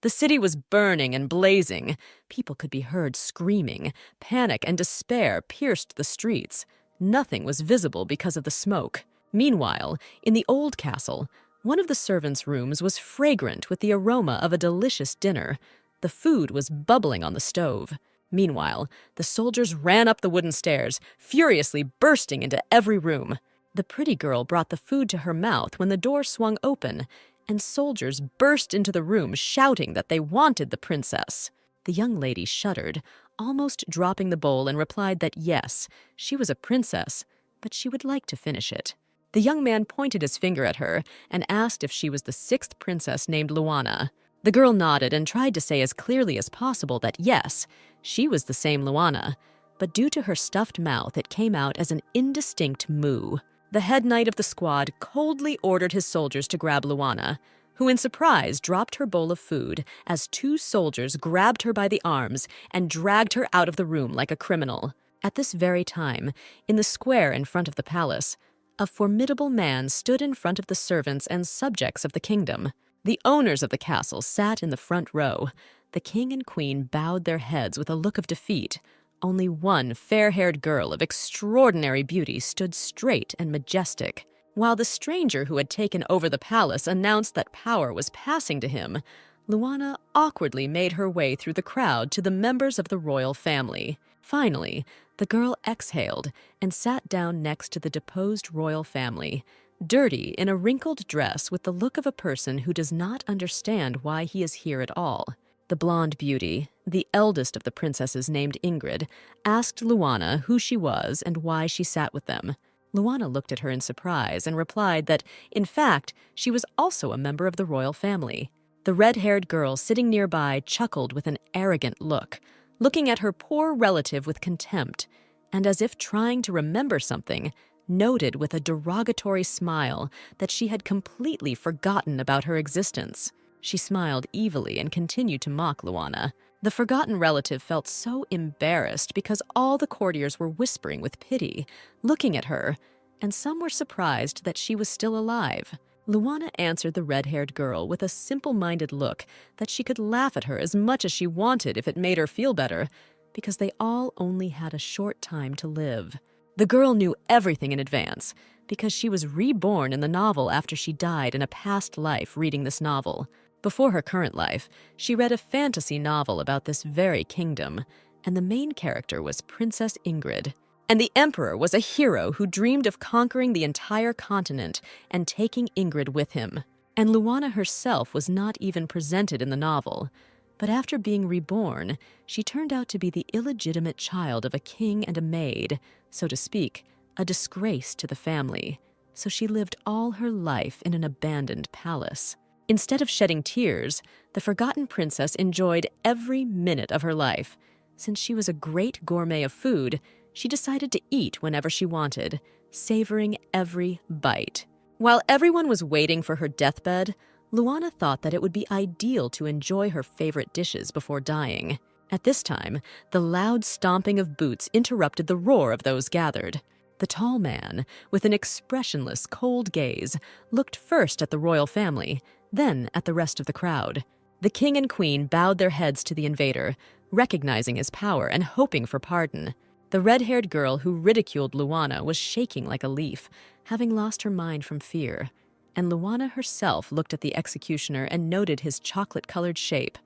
The city was burning and blazing. People could be heard screaming. Panic and despair pierced the streets. Nothing was visible because of the smoke. Meanwhile, in the old castle, one of the servants' rooms was fragrant with the aroma of a delicious dinner. The food was bubbling on the stove. Meanwhile, the soldiers ran up the wooden stairs, furiously bursting into every room. The pretty girl brought the food to her mouth when the door swung open, and soldiers burst into the room shouting that they wanted the princess. The young lady shuddered, almost dropping the bowl, and replied that yes, she was a princess, but she would like to finish it. The young man pointed his finger at her and asked if she was the sixth princess named Lana. The girl nodded and tried to say as clearly as possible that yes, she was the same Lana, but due to her stuffed mouth, it came out as an indistinct moo. The head knight of the squad coldly ordered his soldiers to grab Lana, who in surprise dropped her bowl of food as two soldiers grabbed her by the arms and dragged her out of the room like a criminal. At this very time, in the square in front of the palace, a formidable man stood in front of the servants and subjects of the kingdom. The owners of the castle sat in the front row. The king and queen bowed their heads with a look of defeat. Only one fair-haired girl of extraordinary beauty stood straight and majestic. While the stranger who had taken over the palace announced that power was passing to him, Lana awkwardly made her way through the crowd to the members of the royal family. Finally, the girl exhaled and sat down next to the deposed royal family, dirty in a wrinkled dress with the look of a person who does not understand why he is here at all. The blonde beauty, the eldest of the princesses named Ingrid, asked Lana who she was and why she sat with them. Lana looked at her in surprise and replied that, in fact, she was also a member of the royal family. The red-haired girl sitting nearby chuckled with an arrogant look, looking at her poor relative with contempt, and as if trying to remember something, noted with a derogatory smile that she had completely forgotten about her existence. She smiled evilly and continued to mock Lana. The forgotten relative felt so embarrassed because all the courtiers were whispering with pity, looking at her, and some were surprised that she was still alive. Lana answered the red-haired girl with a simple-minded look that she could laugh at her as much as she wanted if it made her feel better, because they all only had a short time to live. The girl knew everything in advance, because she was reborn in the novel after she died in a past life reading this novel. Before her current life, she read a fantasy novel about this very kingdom, and the main character was Princess Ingrid. And the emperor was a hero who dreamed of conquering the entire continent and taking Ingrid with him. And Lana herself was not even presented in the novel, but after being reborn, she turned out to be the illegitimate child of a king and a maid, so to speak, a disgrace to the family. So she lived all her life in an abandoned palace. Instead of shedding tears, the forgotten princess enjoyed every minute of her life. Since she was a great gourmet of food, she decided to eat whenever she wanted, savoring every bite. While everyone was waiting for her deathbed, Lana thought that it would be ideal to enjoy her favorite dishes before dying. At this time, the loud stomping of boots interrupted the roar of those gathered. The tall man, with an expressionless, cold gaze, looked first at the royal family, then at the rest of the crowd. The king and queen bowed their heads to the invader, recognizing his power and hoping for pardon. The red-haired girl who ridiculed Lana was shaking like a leaf, having lost her mind from fear. And Lana herself looked at the executioner and noted his chocolate-colored shape.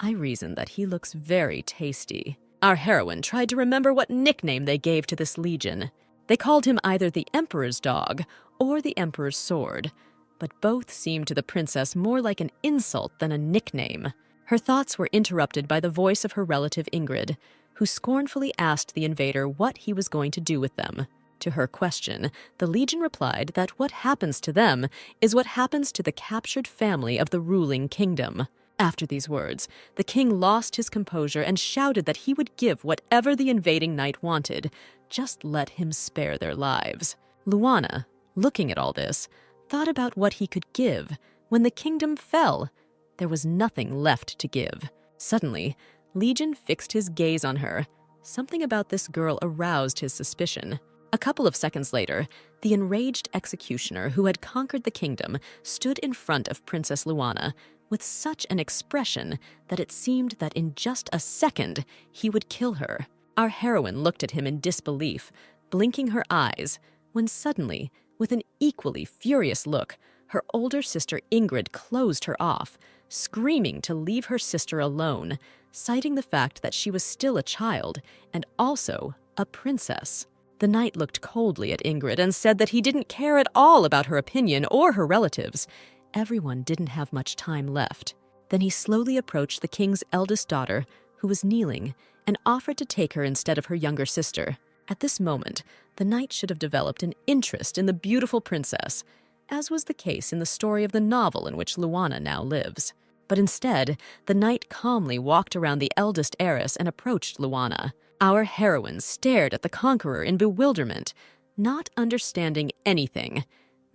I reasoned that he looks very tasty. Our heroine tried to remember what nickname they gave to this legion. They called him either the Emperor's dog or the Emperor's sword, but both seemed to the princess more like an insult than a nickname. Her thoughts were interrupted by the voice of her relative Ingrid, who scornfully asked the invader what he was going to do with them. To her question, the legion replied that what happens to them is what happens to the captured family of the ruling kingdom. After these words, the king lost his composure and shouted that he would give whatever the invading knight wanted, just let him spare their lives. Lana, looking at all this, thought about what he could give. When the kingdom fell, there was nothing left to give. Suddenly, Legion fixed his gaze on her. Something about this girl aroused his suspicion. A couple of seconds later, the enraged executioner who had conquered the kingdom stood in front of Princess Lana with such an expression that it seemed that in just a second he would kill her. Our heroine looked at him in disbelief, blinking her eyes, when suddenly, with an equally furious look, her older sister Ingrid closed her off, screaming to leave her sister alone, citing the fact that she was still a child and also a princess. The knight looked coldly at Ingrid and said that he didn't care at all about her opinion or her relatives. Everyone didn't have much time left. Then he slowly approached the king's eldest daughter, who was kneeling, and offered to take her instead of her younger sister. At this moment, the knight should have developed an interest in the beautiful princess, as was the case in the story of the novel in which Lana now lives. But instead, the knight calmly walked around the eldest heiress and approached Lana. Our heroine stared at the conqueror in bewilderment, not understanding anything.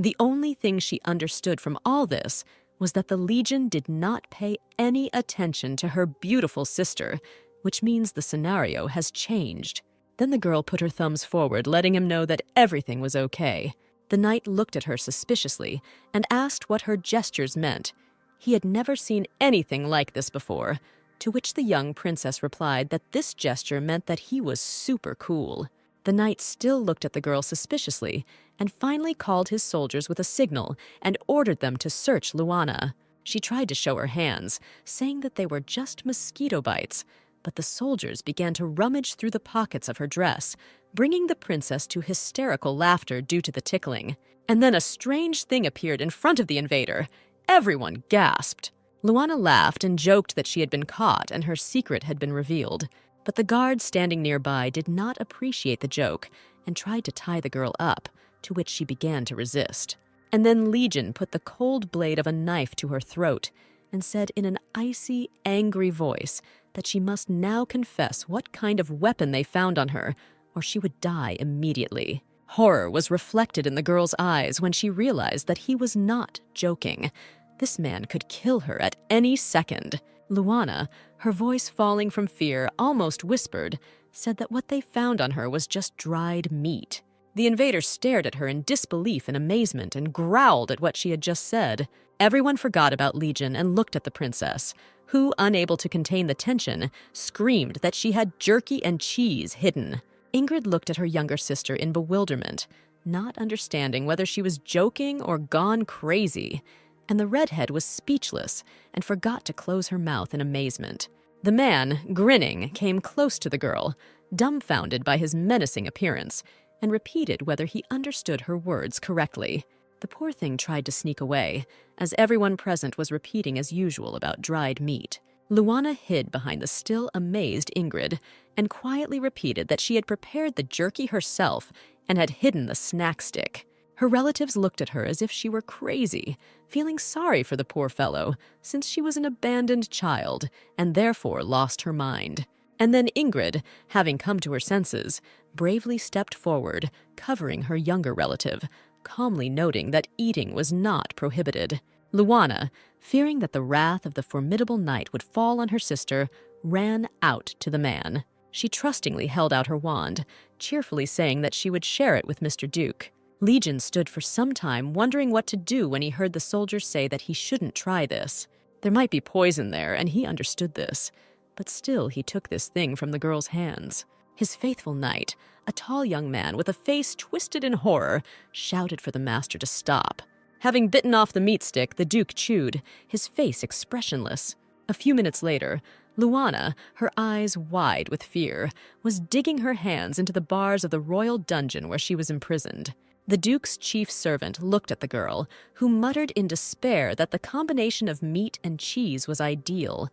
The only thing she understood from all this was that the Legion did not pay any attention to her beautiful sister, which means the scenario has changed. Then the girl put her thumbs forward, letting him know that everything was okay. The knight looked at her suspiciously and asked what her gestures meant. He had never seen anything like this before, to which the young princess replied that this gesture meant that he was super cool. The knight still looked at the girl suspiciously and finally called his soldiers with a signal and ordered them to search Lana. She tried to show her hands, saying that they were just mosquito bites, but the soldiers began to rummage through the pockets of her dress, bringing the princess to hysterical laughter due to the tickling. And then a strange thing appeared in front of the invader. Everyone gasped. Lana laughed and joked that she had been caught and her secret had been revealed. But the guard standing nearby did not appreciate the joke and tried to tie the girl up, to which she began to resist. And then Legion put the cold blade of a knife to her throat and said in an icy, angry voice that she must now confess what kind of weapon they found on her, or she would die immediately. Horror was reflected in the girl's eyes when she realized that he was not joking. This man could kill her at any second. Lana, her voice falling from fear, almost whispered, said that what they found on her was just dried meat. The invader stared at her in disbelief and amazement and growled at what she had just said. Everyone forgot about Legion and looked at the princess, who, unable to contain the tension, screamed that she had jerky and cheese hidden. Ingrid looked at her younger sister in bewilderment, not understanding whether she was joking or gone crazy. And the redhead was speechless and forgot to close her mouth in amazement. The man, grinning, came close to the girl, dumbfounded by his menacing appearance, and repeated whether he understood her words correctly. The poor thing tried to sneak away, as everyone present was repeating as usual about dried meat. Lana hid behind the still amazed Ingrid and quietly repeated that she had prepared the jerky herself and had hidden the snack stick. Her relatives looked at her as if she were crazy, feeling sorry for the poor fellow, since she was an abandoned child and therefore lost her mind. And then Ingrid, having come to her senses, bravely stepped forward, covering her younger relative, calmly noting that eating was not prohibited. Lana, fearing that the wrath of the formidable knight would fall on her sister, ran out to the man. She trustingly held out her wand, cheerfully saying that she would share it with Mr. Duke. Legion stood for some time wondering what to do when he heard the soldiers say that he shouldn't try this. There might be poison there, and he understood this, but still he took this thing from the girl's hands. His faithful knight, a tall young man with a face twisted in horror, shouted for the master to stop. Having bitten off the meat stick, the Duke chewed, his face expressionless. A few minutes later, Lana, her eyes wide with fear, was digging her hands into the bars of the royal dungeon where she was imprisoned. The Duke's chief servant looked at the girl, who muttered in despair that the combination of meat and cheese was ideal.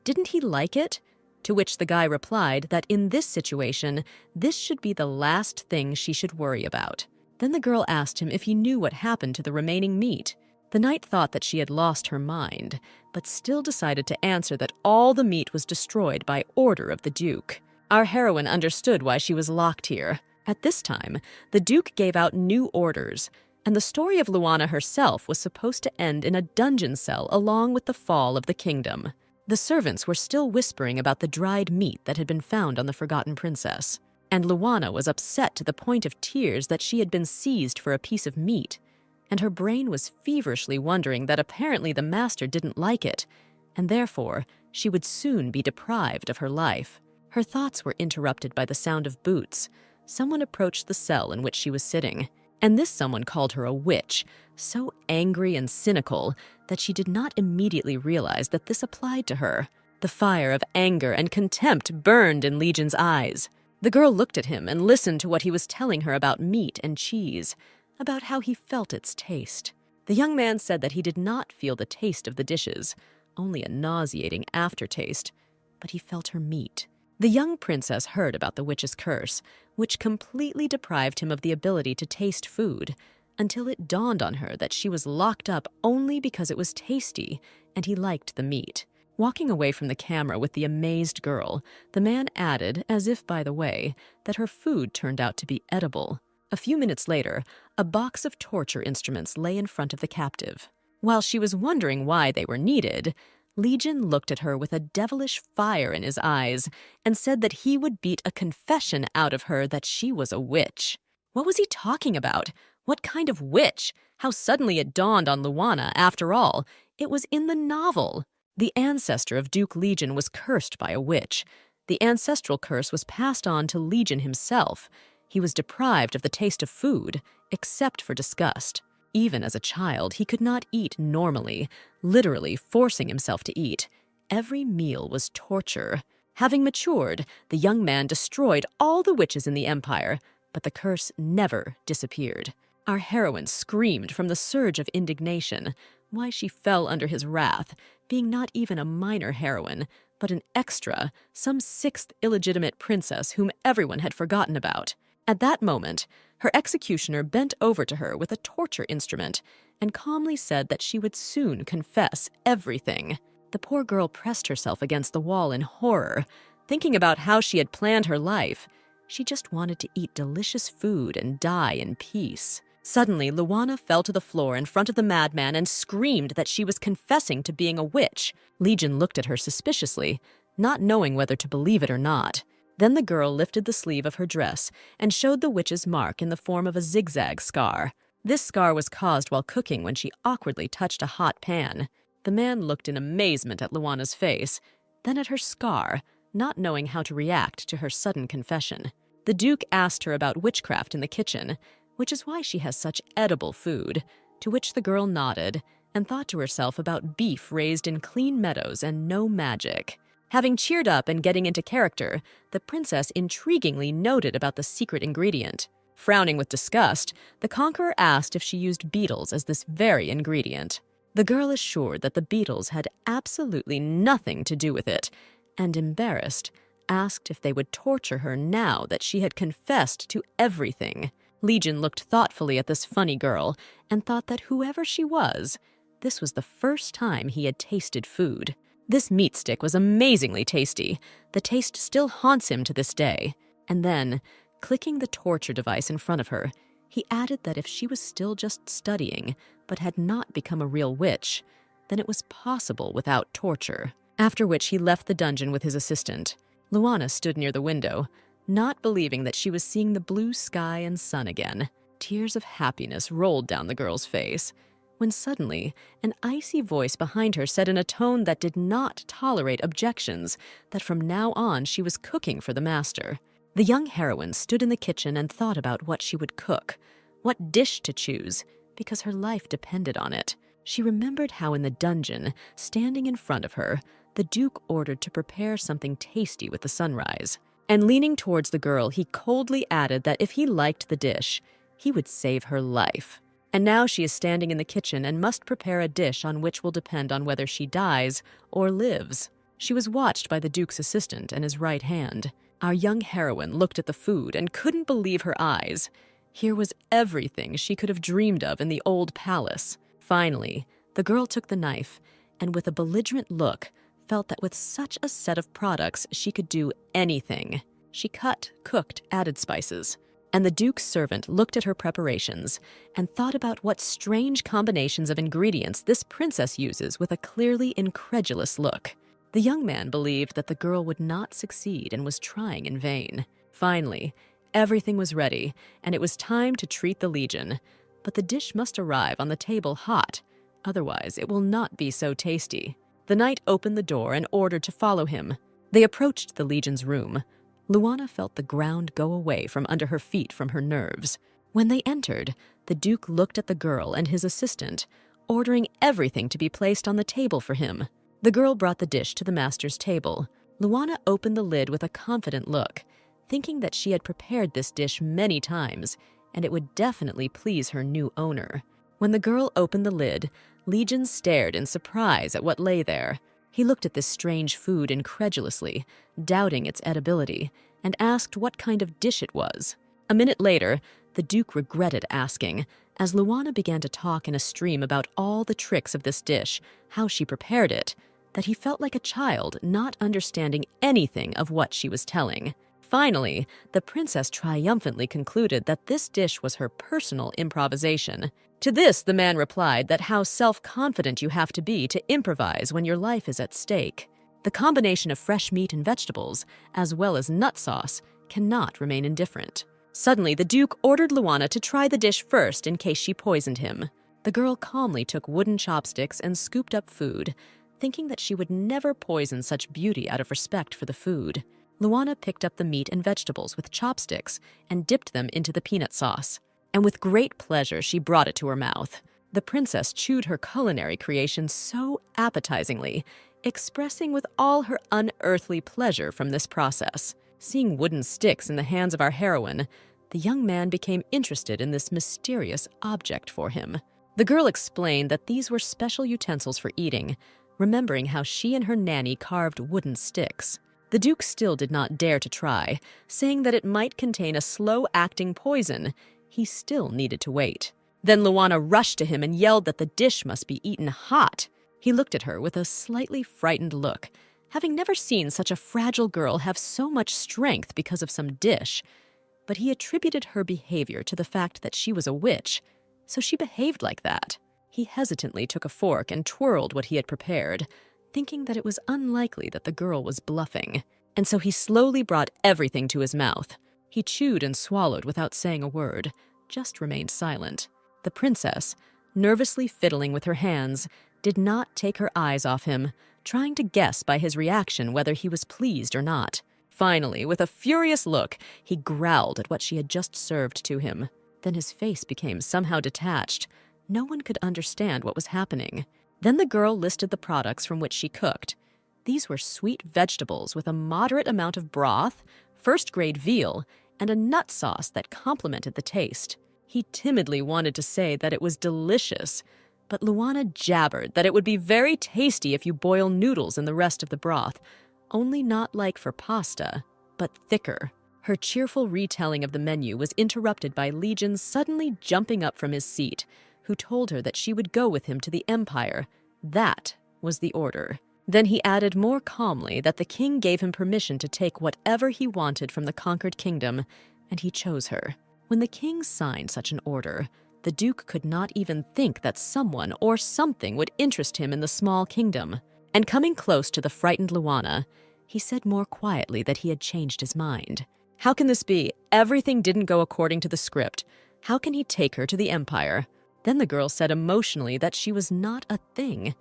Didn't he like it? To which the guy replied that in this situation, this should be the last thing she should worry about. Then the girl asked him if he knew what happened to the remaining meat. The knight thought that she had lost her mind, but still decided to answer that all the meat was destroyed by order of the Duke. Our heroine understood why she was locked here. At this time, the Duke gave out new orders, and the story of Lana herself was supposed to end in a dungeon cell along with the fall of the kingdom. The servants were still whispering about the dried meat that had been found on the forgotten princess, and Lana was upset to the point of tears that she had been seized for a piece of meat. and her brain was feverishly wondering that apparently the master didn't like it, and therefore she would soon be deprived of her life. Her thoughts were interrupted by the sound of boots. Someone approached the cell in which she was sitting, and this someone called her a witch, so angry and cynical that she did not immediately realize that this applied to her. The fire of anger and contempt burned in Legion's eyes. The girl looked at him and listened to what he was telling her about meat and cheese, about how he felt its taste. The young man said that he did not feel the taste of the dishes, only a nauseating aftertaste, but he felt her meat. The young princess heard about the witch's curse, which completely deprived him of the ability to taste food, until it dawned on her that she was locked up only because it was tasty and he liked the meat. Walking away from the camera with the amazed girl, the man added, as if by the way, that her food turned out to be edible. A few minutes later, a box of torture instruments lay in front of the captive. While she was wondering why they were needed, Legion looked at her with a devilish fire in his eyes and said that he would beat a confession out of her that she was a witch. What was he talking about? What kind of witch? How suddenly it dawned on Lana, after all. It was in the novel. The ancestor of Duke Legion was cursed by a witch. The ancestral curse was passed on to Legion himself. He was deprived of the taste of food, except for disgust. Even as a child, he could not eat normally, literally forcing himself to eat. Every meal was torture. Having matured, the young man destroyed all the witches in the empire, but the curse never disappeared. Our heroine screamed from the surge of indignation, why she fell under his wrath, being not even a minor heroine, but an extra, some sixth illegitimate princess whom everyone had forgotten about. At that moment, her executioner bent over to her with a torture instrument and calmly said that she would soon confess everything. The poor girl pressed herself against the wall in horror, thinking about how she had planned her life. She just wanted to eat delicious food and die in peace. Suddenly, Lana fell to the floor in front of the madman and screamed that she was confessing to being a witch. Legion looked at her suspiciously, not knowing whether to believe it or not. Then the girl lifted the sleeve of her dress and showed the witch's mark in the form of a zigzag scar. This scar was caused while cooking when she awkwardly touched a hot pan. The man looked in amazement at Lana's face, then at her scar, not knowing how to react to her sudden confession. The Duke asked her about witchcraft in the kitchen, which is why she has such edible food, to which the girl nodded and thought to herself about beef raised in clean meadows and no magic. Having cheered up and getting into character, the princess intriguingly noted about the secret ingredient. Frowning with disgust, the conqueror asked if she used beetles as this very ingredient. The girl assured that the beetles had absolutely nothing to do with it, and embarrassed, asked if they would torture her now that she had confessed to everything. Legion looked thoughtfully at this funny girl and thought that whoever she was, this was the first time he had tasted food. This meat stick was amazingly tasty. The taste still haunts him to this day. And then, clicking the torture device in front of her, he added that if she was still just studying, but had not become a real witch, then it was possible without torture. After which he left the dungeon with his assistant. Lana stood near the window, not believing that she was seeing the blue sky and sun again. Tears of happiness rolled down the girl's face, when suddenly an icy voice behind her said in a tone that did not tolerate objections that from now on she was cooking for the master. The young heroine stood in the kitchen and thought about what she would cook, what dish to choose, because her life depended on it. She remembered how in the dungeon, standing in front of her, the Duke ordered to prepare something tasty with the sunrise. And leaning towards the girl, he coldly added that if he liked the dish, he would save her life. And now she is standing in the kitchen and must prepare a dish on which will depend on whether she dies or lives. She was watched by the Duke's assistant and his right hand. Our young heroine looked at the food and couldn't believe her eyes. Here was everything she could have dreamed of in the old palace. Finally, the girl took the knife and with a belligerent look, felt that with such a set of products she could do anything. She cut, cooked, added spices. And the Duke's servant looked at her preparations and thought about what strange combinations of ingredients this princess uses with a clearly incredulous look. The young man believed that the girl would not succeed and was trying in vain. Finally, everything was ready, and it was time to treat the Legion. but the dish must arrive on the table hot, otherwise it will not be so tasty. The knight opened the door and ordered to follow him. They approached the Legion's room. Lana felt the ground go away from under her feet from her nerves. When they entered, the Duke looked at the girl and his assistant, ordering everything to be placed on the table for him. The girl brought the dish to the master's table. Lana opened the lid with a confident look, thinking that she had prepared this dish many times, and it would definitely please her new owner. When the girl opened the lid, Legion stared in surprise at what lay there. He looked at this strange food incredulously, doubting its edibility, and asked what kind of dish it was. A minute later, the Duke regretted asking, as Lana began to talk in a stream about all the tricks of this dish, how she prepared it, that he felt like a child not understanding anything of what she was telling. Finally, the princess triumphantly concluded that this dish was her personal improvisation. To this, the man replied that how self-confident you have to be to improvise when your life is at stake. The combination of fresh meat and vegetables, as well as nut sauce, cannot remain indifferent. Suddenly, the Duke ordered Lana to try the dish first in case she poisoned him. The girl calmly took wooden chopsticks and scooped up food, thinking that she would never poison such beauty out of respect for the food. Lana picked up the meat and vegetables with chopsticks and dipped them into the peanut sauce. And with great pleasure, she brought it to her mouth. The princess chewed her culinary creation so appetizingly, expressing with all her unearthly pleasure from this process. Seeing wooden sticks in the hands of our heroine, the young man became interested in this mysterious object for him. The girl explained that these were special utensils for eating, remembering how she and her nanny carved wooden sticks. The Duke still did not dare to try, saying that it might contain a slow-acting poison. He still needed to wait. Then Lana rushed to him and yelled that the dish must be eaten hot. He looked at her with a slightly frightened look, having never seen such a fragile girl have so much strength because of some dish. But he attributed her behavior to the fact that she was a witch, so she behaved like that. He hesitantly took a fork and twirled what he had prepared, thinking that it was unlikely that the girl was bluffing. And so he slowly brought everything to his mouth. He chewed and swallowed without saying a word, just remained silent. The princess, nervously fiddling with her hands, did not take her eyes off him, trying to guess by his reaction whether he was pleased or not. Finally, with a furious look, he growled at what she had just served to him. Then his face became somehow detached. No one could understand what was happening. Then the girl listed the products from which she cooked. These were sweet vegetables with a moderate amount of broth, first-grade veal, and a nut sauce that complemented the taste. He timidly wanted to say that it was delicious, but Lana jabbered that it would be very tasty if you boil noodles in the rest of the broth, only not like for pasta, but thicker. Her cheerful retelling of the menu was interrupted by Legion suddenly jumping up from his seat, who told her that she would go with him to the Empire. That was the order. Then he added more calmly that the king gave him permission to take whatever he wanted from the conquered kingdom, and he chose her. When the king signed such an order, the Duke could not even think that someone or something would interest him in the small kingdom. And coming close to the frightened Lana, he said more quietly that he had changed his mind. How can this be? Everything didn't go according to the script. How can he take her to the Empire? Then the girl said emotionally that she was not a thing.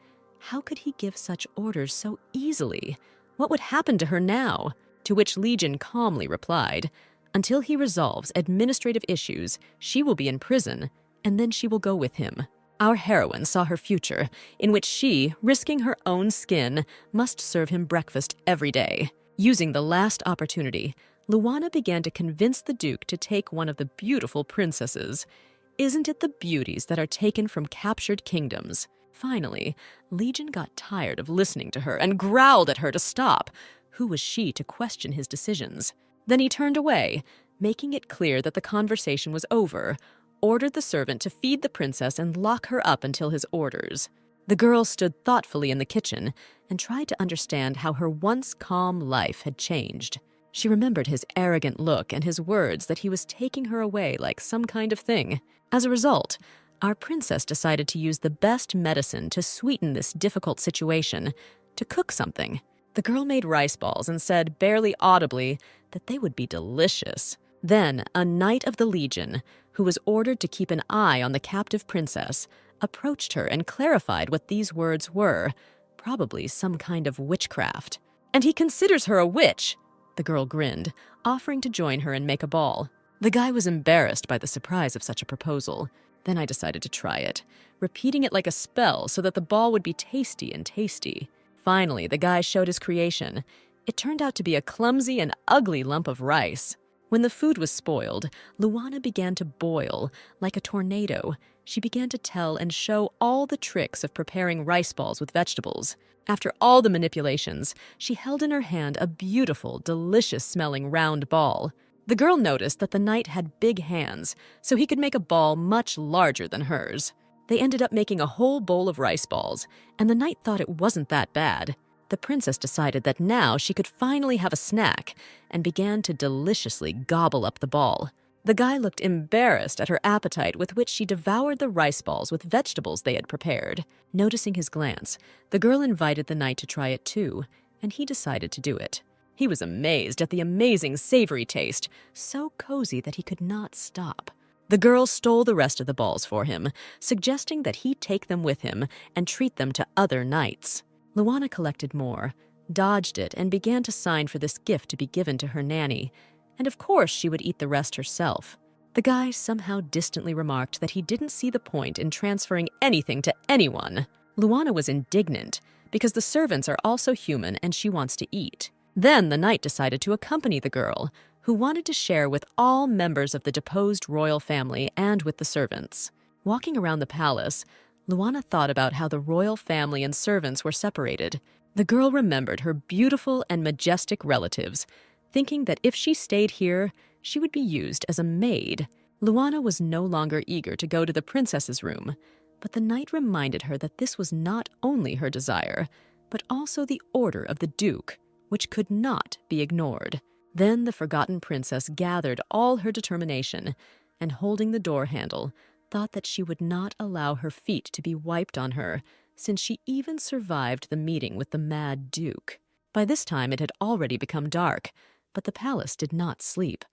How could he give such orders so easily? What would happen to her now? To which Legion calmly replied, until he resolves administrative issues, she will be in prison, and then she will go with him. Our heroine saw her future, in which she, risking her own skin, must serve him breakfast every day. Using the last opportunity, Lana began to convince the Duke to take one of the beautiful princesses. Isn't it the beauties that are taken from captured kingdoms? Finally, Legion got tired of listening to her and growled at her to stop. Who was she to question his decisions? Then he turned away, making it clear that the conversation was over, ordered the servant to feed the princess and lock her up until his orders. The girl stood thoughtfully in the kitchen and tried to understand how her once calm life had changed. She remembered his arrogant look and his words that he was taking her away like some kind of thing. As a result, our princess decided to use the best medicine to sweeten this difficult situation, to cook something. The girl made rice balls and said, barely audibly, that they would be delicious. Then, a knight of the Legion, who was ordered to keep an eye on the captive princess, approached her and clarified what these words were, probably some kind of witchcraft. "And he considers her a witch," the girl grinned, offering to join her and make a ball. The guy was embarrassed by the surprise of such a proposal. Then I decided to try it, repeating it like a spell so that the ball would be tasty and tasty. Finally, the guy showed his creation. It turned out to be a clumsy and ugly lump of rice. When the food was spoiled, Luana began to boil. Like a tornado, she began to tell and show all the tricks of preparing rice balls with vegetables. After all the manipulations, she held in her hand a beautiful, delicious-smelling round ball. The girl noticed that the knight had big hands, so he could make a ball much larger than hers. They ended up making a whole bowl of rice balls, and the knight thought it wasn't that bad. The princess decided that now she could finally have a snack and began to deliciously gobble up the ball. The guy looked embarrassed at her appetite with which she devoured the rice balls with vegetables they had prepared. Noticing his glance, the girl invited the knight to try it too, and he decided to do it. He was amazed at the amazing savory taste, so cozy that he could not stop. The girl stole the rest of the balls for him, suggesting that he take them with him and treat them to other knights. Luana collected more, dodged it, and began to sign for this gift to be given to her nanny. And of course she would eat the rest herself. The guy somehow distantly remarked that he didn't see the point in transferring anything to anyone. Luana was indignant, because the servants are also human and she wants to eat. Then the knight decided to accompany the girl, who wanted to share with all members of the deposed royal family and with the servants. Walking around the palace, Luana thought about how the royal family and servants were separated. The girl remembered her beautiful and majestic relatives, thinking that if she stayed here, she would be used as a maid. Luana was no longer eager to go to the princess's room, but the knight reminded her that this was not only her desire, but also the order of the duke, which could not be ignored. Then the forgotten princess gathered all her determination, and holding the door handle, thought that she would not allow her feet to be wiped on her, since she even survived the meeting with the mad duke. By this time it had already become dark, but the palace did not sleep.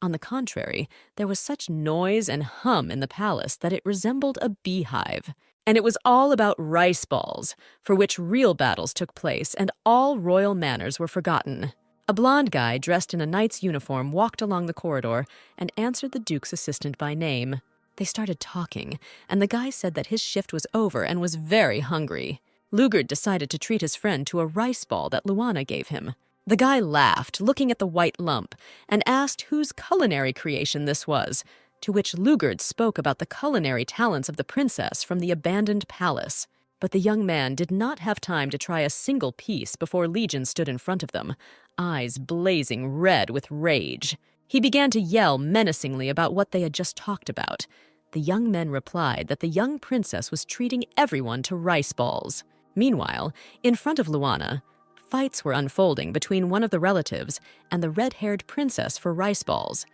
On the contrary, there was such noise and hum in the palace that it resembled a beehive. And it was all about rice balls, for which real battles took place and all royal manners were forgotten. A blond guy dressed in a knight's uniform walked along the corridor and answered the duke's assistant by name. They started talking, and the guy said that his shift was over and was very hungry. Lugard decided to treat his friend to a rice ball that Luana gave him. The guy laughed, looking at the white lump, and asked whose culinary creation this was, to which Lugard spoke about the culinary talents of the princess from the abandoned palace. But the young man did not have time to try a single piece before Legion stood in front of them, eyes blazing red with rage. He began to yell menacingly about what they had just talked about. The young men replied that the young princess was treating everyone to rice balls. Meanwhile, in front of Luana, fights were unfolding between one of the relatives and the red-haired princess for rice balls.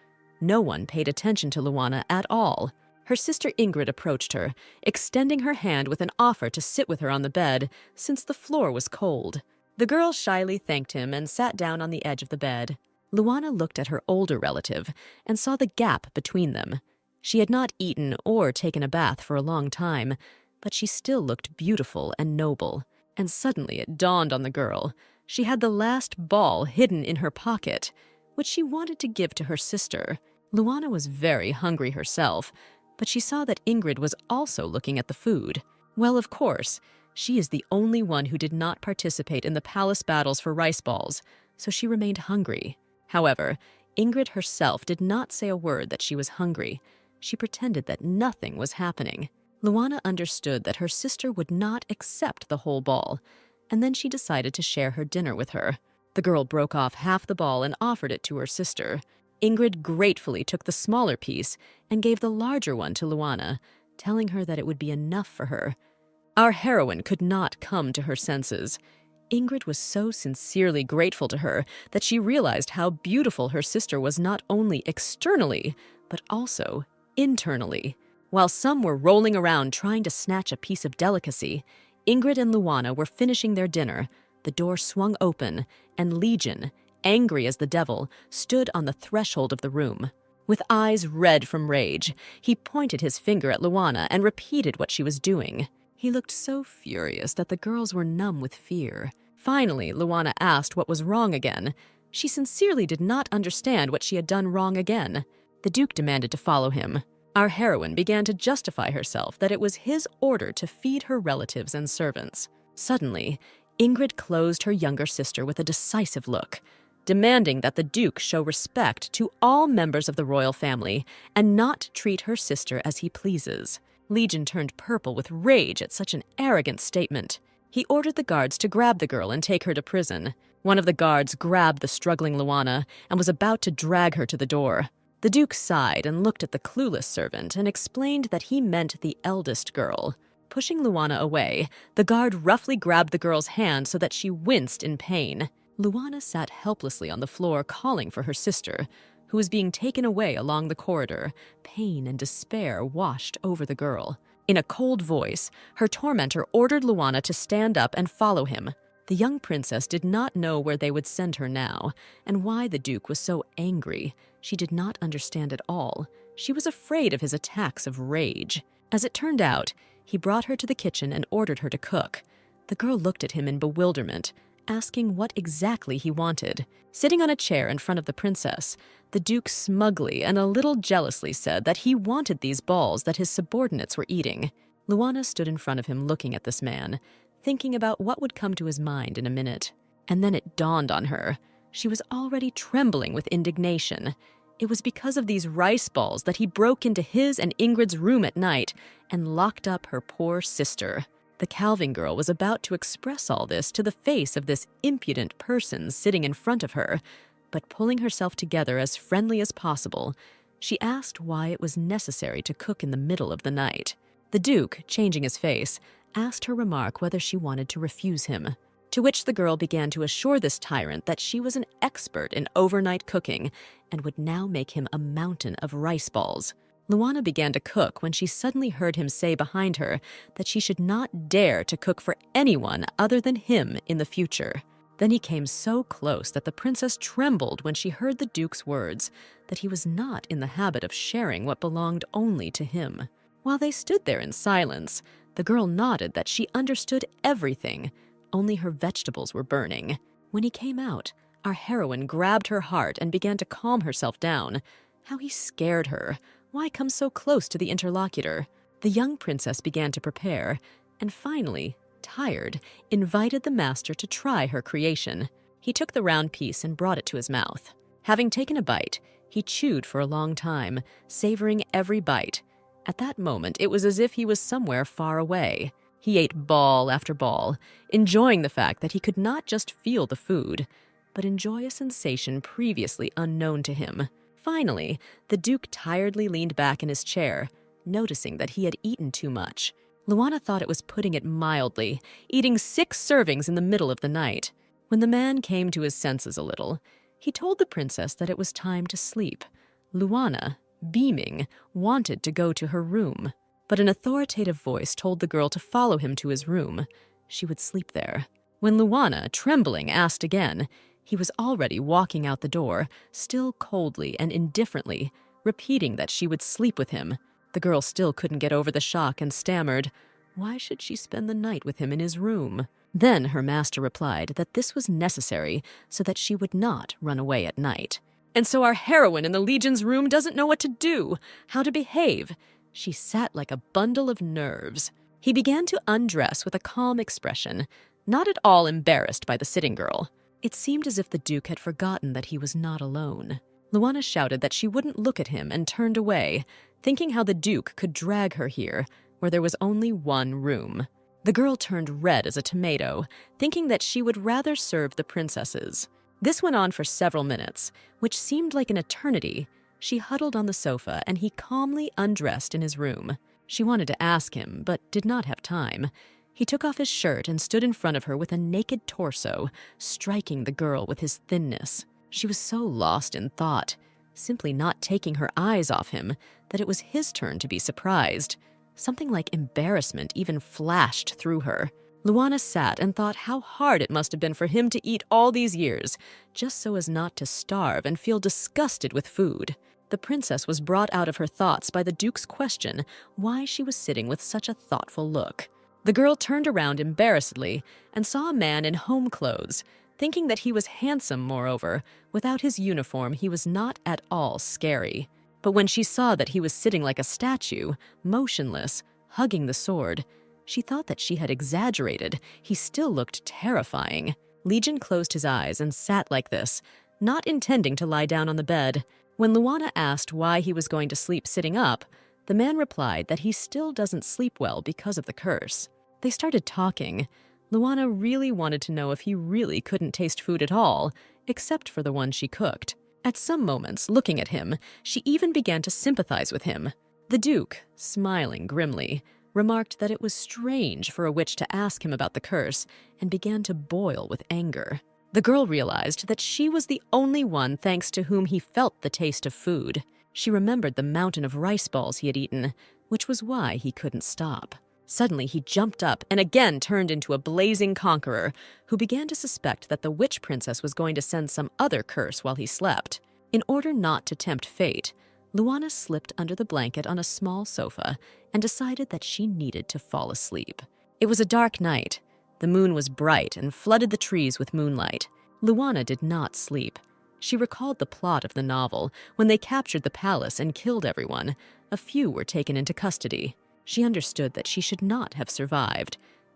No one paid attention to Luana at all. Her sister Ingrid approached her, extending her hand with an offer to sit with her on the bed, since the floor was cold. The girl shyly thanked him and sat down on the edge of the bed. Luana looked at her older relative and saw the gap between them. She had not eaten or taken a bath for a long time, but she still looked beautiful and noble. And suddenly it dawned on the girl. She had the last ball hidden in her pocket, which she wanted to give to her sister. Luana was very hungry herself, but she saw that Ingrid was also looking at the food. Well, of course, she is the only one who did not participate in the palace battles for rice balls, so she remained hungry. However, Ingrid herself did not say a word that she was hungry. She pretended that nothing was happening. Luana understood that her sister would not accept the whole ball, and then she decided to share her dinner with her. The girl broke off half the ball and offered it to her sister. Ingrid gratefully took the smaller piece and gave the larger one to Luana, telling her that it would be enough for her. Our heroine could not come to her senses. Ingrid was so sincerely grateful to her that she realized how beautiful her sister was not only externally, but also internally. While some were rolling around trying to snatch a piece of delicacy, Ingrid and Luana were finishing their dinner. The door swung open, and Legion, angry as the devil, stood on the threshold of the room. With eyes red from rage, he pointed his finger at Luana and repeated what she was doing. He looked so furious that the girls were numb with fear. Finally, Luana asked what was wrong again. She sincerely did not understand what she had done wrong again. The Duke demanded to follow him. Our heroine began to justify herself that it was his order to feed her relatives and servants. Suddenly, Ingrid closed her younger sister with a decisive look, demanding that the Duke show respect to all members of the royal family and not treat her sister as he pleases. Legion turned purple with rage at such an arrogant statement. He ordered the guards to grab the girl and take her to prison. One of the guards grabbed the struggling Luana and was about to drag her to the door. The Duke sighed and looked at the clueless servant and explained that he meant the eldest girl. Pushing Luana away, the guard roughly grabbed the girl's hand so that she winced in pain. Luana sat helplessly on the floor calling for her sister, who was being taken away along the corridor. Pain and despair washed over the girl. In a cold voice, her tormentor ordered Luana to stand up and follow him. The young princess did not know where they would send her now, and why the Duke was so angry. She did not understand at all. She was afraid of his attacks of rage. As it turned out, he brought her to the kitchen and ordered her to cook. The girl looked at him in bewilderment, asking what exactly he wanted. Sitting on a chair in front of the princess, the Duke smugly and a little jealously said that he wanted these balls that his subordinates were eating. Luana stood in front of him looking at this man, thinking about what would come to his mind in a minute. And then it dawned on her. She was already trembling with indignation. It was because of these rice balls that he broke into his and Ingrid's room at night and locked up her poor sister. The Calving girl was about to express all this to the face of this impudent person sitting in front of her, but pulling herself together as friendly as possible, she asked why it was necessary to cook in the middle of the night. The Duke, changing his face, asked her remark whether she wanted to refuse him, to which the girl began to assure this tyrant that she was an expert in overnight cooking and would now make him a mountain of rice balls. Luana began to cook when she suddenly heard him say behind her that she should not dare to cook for anyone other than him in the future. Then he came so close that the princess trembled when she heard the Duke's words that he was not in the habit of sharing what belonged only to him. While they stood there in silence, the girl nodded that she understood everything, only her vegetables were burning. When he came out, our heroine grabbed her heart and began to calm herself down. How he scared her. Why come so close to the interlocutor? The young princess began to prepare, and finally, tired, invited the master to try her creation. He took the round piece and brought it to his mouth. Having taken a bite, he chewed for a long time, savoring every bite. At that moment, it was as if he was somewhere far away. He ate ball after ball, enjoying the fact that he could not just feel the food, but enjoy a sensation previously unknown to him. Finally, the Duke tiredly leaned back in his chair, noticing that he had eaten too much. Luana thought it was putting it mildly, eating 6 servings in the middle of the night. When the man came to his senses a little, he told the princess that it was time to sleep. Luana, beaming, wanted to go to her room, but an authoritative voice told the girl to follow him to his room. She would sleep there. When Luana, trembling, asked again, he was already walking out the door, still coldly and indifferently, repeating that she would sleep with him. The girl still couldn't get over the shock and stammered, why should she spend the night with him in his room? Then her master replied that this was necessary so that she would not run away at night. And so our heroine in the Legion's room doesn't know what to do, how to behave. She sat like a bundle of nerves. He began to undress with a calm expression, not at all embarrassed by the sitting girl. It seemed as if the Duke had forgotten that he was not alone. Luana shouted that she wouldn't look at him and turned away, thinking how the Duke could drag her here, where there was only one room. The girl turned red as a tomato, thinking that she would rather serve the princesses. This went on for several minutes, which seemed like an eternity. She huddled on the sofa, and he calmly undressed in his room. She wanted to ask him, but did not have time. He took off his shirt and stood in front of her with a naked torso, striking the girl with his thinness. She was so lost in thought, simply not taking her eyes off him, that it was his turn to be surprised. Something like embarrassment even flashed through her. Luana sat and thought how hard it must have been for him to eat all these years, just so as not to starve and feel disgusted with food. The princess was brought out of her thoughts by the Duke's question why she was sitting with such a thoughtful look. The girl turned around embarrassedly and saw a man in home clothes. Thinking that he was handsome, moreover, without his uniform he was not at all scary. But when she saw that he was sitting like a statue, motionless, hugging the sword, she thought that she had exaggerated. He still looked terrifying. Legion closed his eyes and sat like this, not intending to lie down on the bed. When Luana asked why he was going to sleep sitting up, the man replied that he still doesn't sleep well because of the curse. They started talking. Luana really wanted to know if he really couldn't taste food at all, except for the one she cooked. At some moments, looking at him, she even began to sympathize with him. The Duke, smiling grimly, remarked that it was strange for a witch to ask him about the curse and began to boil with anger. The girl realized that she was the only one thanks to whom he felt the taste of food. She remembered the mountain of rice balls he had eaten, which was why he couldn't stop. Suddenly, he jumped up and again turned into a blazing conqueror who began to suspect that the witch princess was going to send some other curse while he slept. In order not to tempt fate, Luana slipped under the blanket on a small sofa and decided that she needed to fall asleep. It was a dark night. The moon was bright and flooded the trees with moonlight. Luana did not sleep. She recalled the plot of the novel. When they captured the palace and killed everyone, a few were taken into custody. She understood that she should not have survived,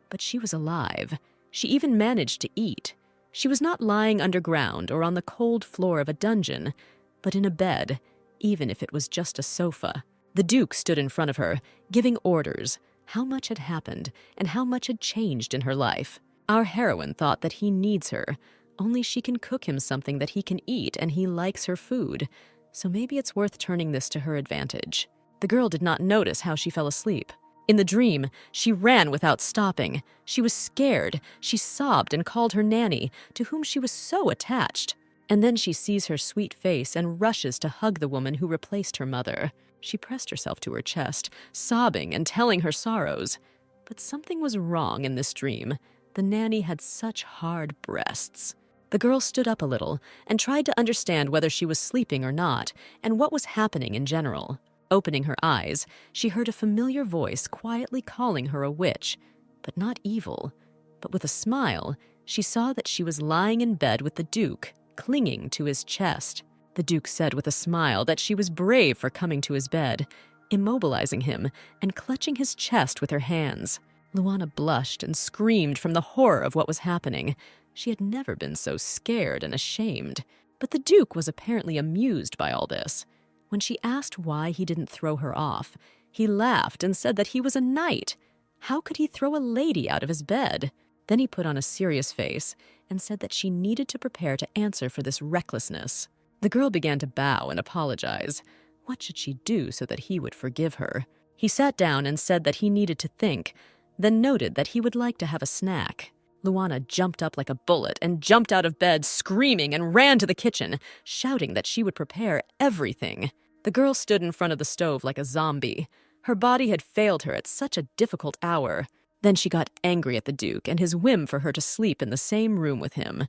but she was alive. She even managed to eat. She was not lying underground or on the cold floor of a dungeon, but in a bed, even if it was just a sofa. The Duke stood in front of her, giving orders. How much had happened and how much had changed in her life. Our heroine thought that he needs her. Only she can cook him something that he can eat, and he likes her food. So maybe it's worth turning this to her advantage. The girl did not notice how she fell asleep. In the dream, she ran without stopping. She was scared. She sobbed and called her nanny, to whom she was so attached. And then she sees her sweet face and rushes to hug the woman who replaced her mother. She pressed herself to her chest, sobbing and telling her sorrows. But something was wrong in this dream. The nanny had such hard breasts. The girl stood up a little and tried to understand whether she was sleeping or not, and what was happening in general. Opening her eyes, she heard a familiar voice quietly calling her a witch, but not evil. But with a smile, she saw that she was lying in bed with the Duke, clinging to his chest. The Duke said with a smile that she was brave for coming to his bed, immobilizing him and clutching his chest with her hands. Luana blushed and screamed from the horror of what was happening. She had never been so scared and ashamed. But the Duke was apparently amused by all this. When she asked why he didn't throw her off, he laughed and said that he was a knight. How could he throw a lady out of his bed? Then he put on a serious face and said that she needed to prepare to answer for this recklessness. The girl began to bow and apologize. What should she do so that he would forgive her? He sat down and said that he needed to think, then noted that he would like to have a snack. Luana jumped up like a bullet and jumped out of bed, screaming, and ran to the kitchen, shouting that she would prepare everything. The girl stood in front of the stove like a zombie. Her body had failed her at such a difficult hour. Then she got angry at the Duke and his whim for her to sleep in the same room with him.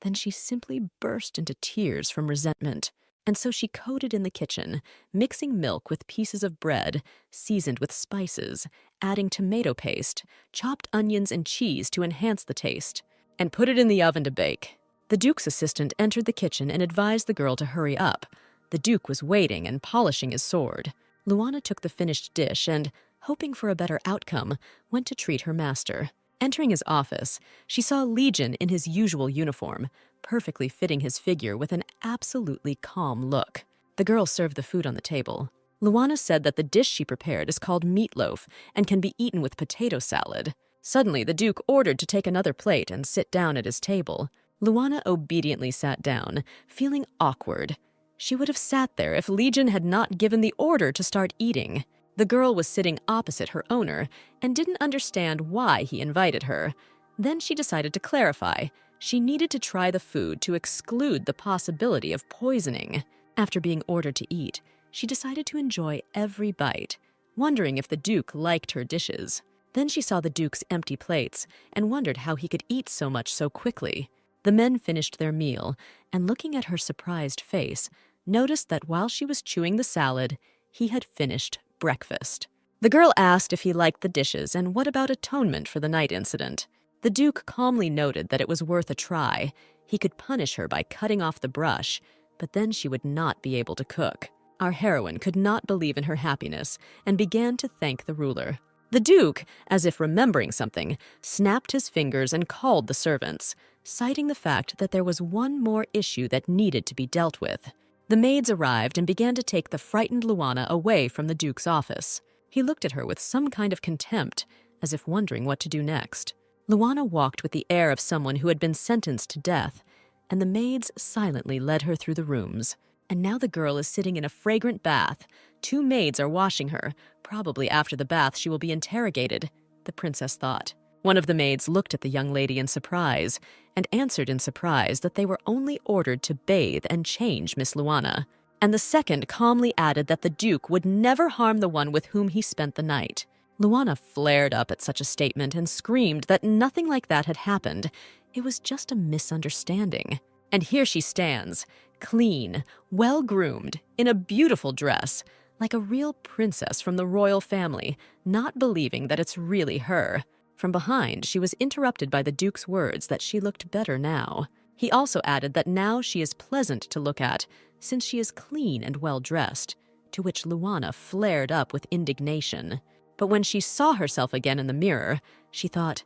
Then she simply burst into tears from resentment. And so she coded in the kitchen, mixing milk with pieces of bread, seasoned with spices, adding tomato paste, chopped onions and cheese to enhance the taste, and put it in the oven to bake. The Duke's assistant entered the kitchen and advised the girl to hurry up. The Duke was waiting and polishing his sword. Luana took the finished dish and, hoping for a better outcome, went to treat her master. Entering his office, she saw Legion in his usual uniform, perfectly fitting his figure with an absolutely calm look. The girl served the food on the table. Luana said that the dish she prepared is called meatloaf and can be eaten with potato salad. Suddenly, the Duke ordered to take another plate and sit down at his table. Luana obediently sat down, feeling awkward. She would have sat there if Legion had not given the order to start eating. The girl was sitting opposite her owner and didn't understand why he invited her. Then she decided to clarify. She needed to try the food to exclude the possibility of poisoning. After being ordered to eat, she decided to enjoy every bite, wondering if the Duke liked her dishes. Then she saw the Duke's empty plates and wondered how he could eat so much so quickly. The men finished their meal, and looking at her surprised face, noticed that while she was chewing the salad, he had finished breakfast. The girl asked if he liked the dishes and what about atonement for the night incident. The Duke calmly noted that it was worth a try. He could punish her by cutting off the brush, but then she would not be able to cook. Our heroine could not believe in her happiness and began to thank the ruler. The Duke, as if remembering something, snapped his fingers and called the servants, citing the fact that there was one more issue that needed to be dealt with. The maids arrived and began to take the frightened Lana away from the Duke's office. He looked at her with some kind of contempt, as if wondering what to do next. Lana walked with the air of someone who had been sentenced to death, and the maids silently led her through the rooms. And now the girl is sitting in a fragrant bath. 2 maids are washing her. Probably after the bath she will be interrogated, the princess thought. One of the maids looked at the young lady in surprise and answered in surprise that they were only ordered to bathe and change Miss Lana. And the second calmly added that the Duke would never harm the one with whom he spent the night. Lana flared up at such a statement and screamed that nothing like that had happened. It was just a misunderstanding. And here she stands, clean, well-groomed, in a beautiful dress, like a real princess from the royal family, not believing that it's really her. From behind, she was interrupted by the Duke's words that she looked better now. He also added that now she is pleasant to look at, since she is clean and well-dressed, to which Lana flared up with indignation. But when she saw herself again in the mirror, she thought,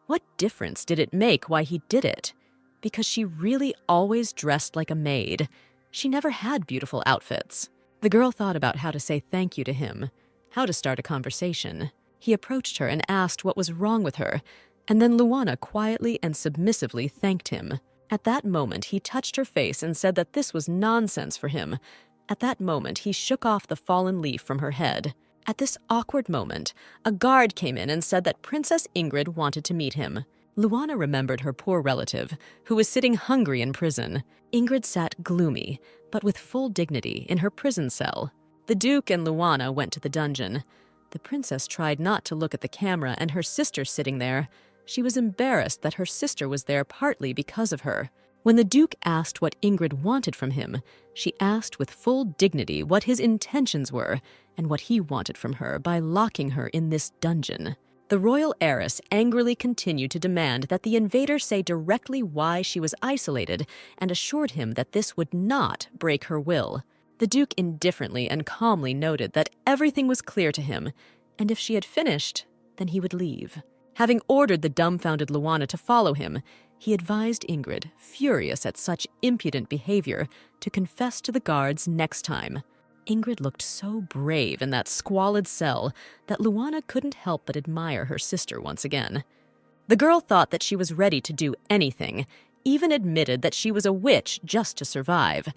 what difference did it make why he did it? Because she really always dressed like a maid. She never had beautiful outfits. The girl thought about how to say thank you to him, how to start a conversation. He approached her and asked what was wrong with her, and then Lana quietly and submissively thanked him. At that moment, he touched her face and said that this was nonsense for him. At that moment, he shook off the fallen leaf from her head. At this awkward moment, a guard came in and said that Princess Ingrid wanted to meet him. Lana remembered her poor relative, who was sitting hungry in prison. Ingrid sat gloomy, but with full dignity, in her prison cell. The Duke and Lana went to the dungeon. The princess tried not to look at the camera and her sister sitting there. She was embarrassed that her sister was there partly because of her. When the Duke asked what Ingrid wanted from him, she asked with full dignity what his intentions were and what he wanted from her by locking her in this dungeon. The royal heiress angrily continued to demand that the invader say directly why she was isolated and assured him that this would not break her will. The Duke indifferently and calmly noted that everything was clear to him, and if she had finished, then he would leave. Having ordered the dumbfounded Lana to follow him, he advised Ingrid, furious at such impudent behavior, to confess to the guards next time. Ingrid looked so brave in that squalid cell that Lana couldn't help but admire her sister once again. The girl thought that she was ready to do anything, even admitted that she was a witch just to survive.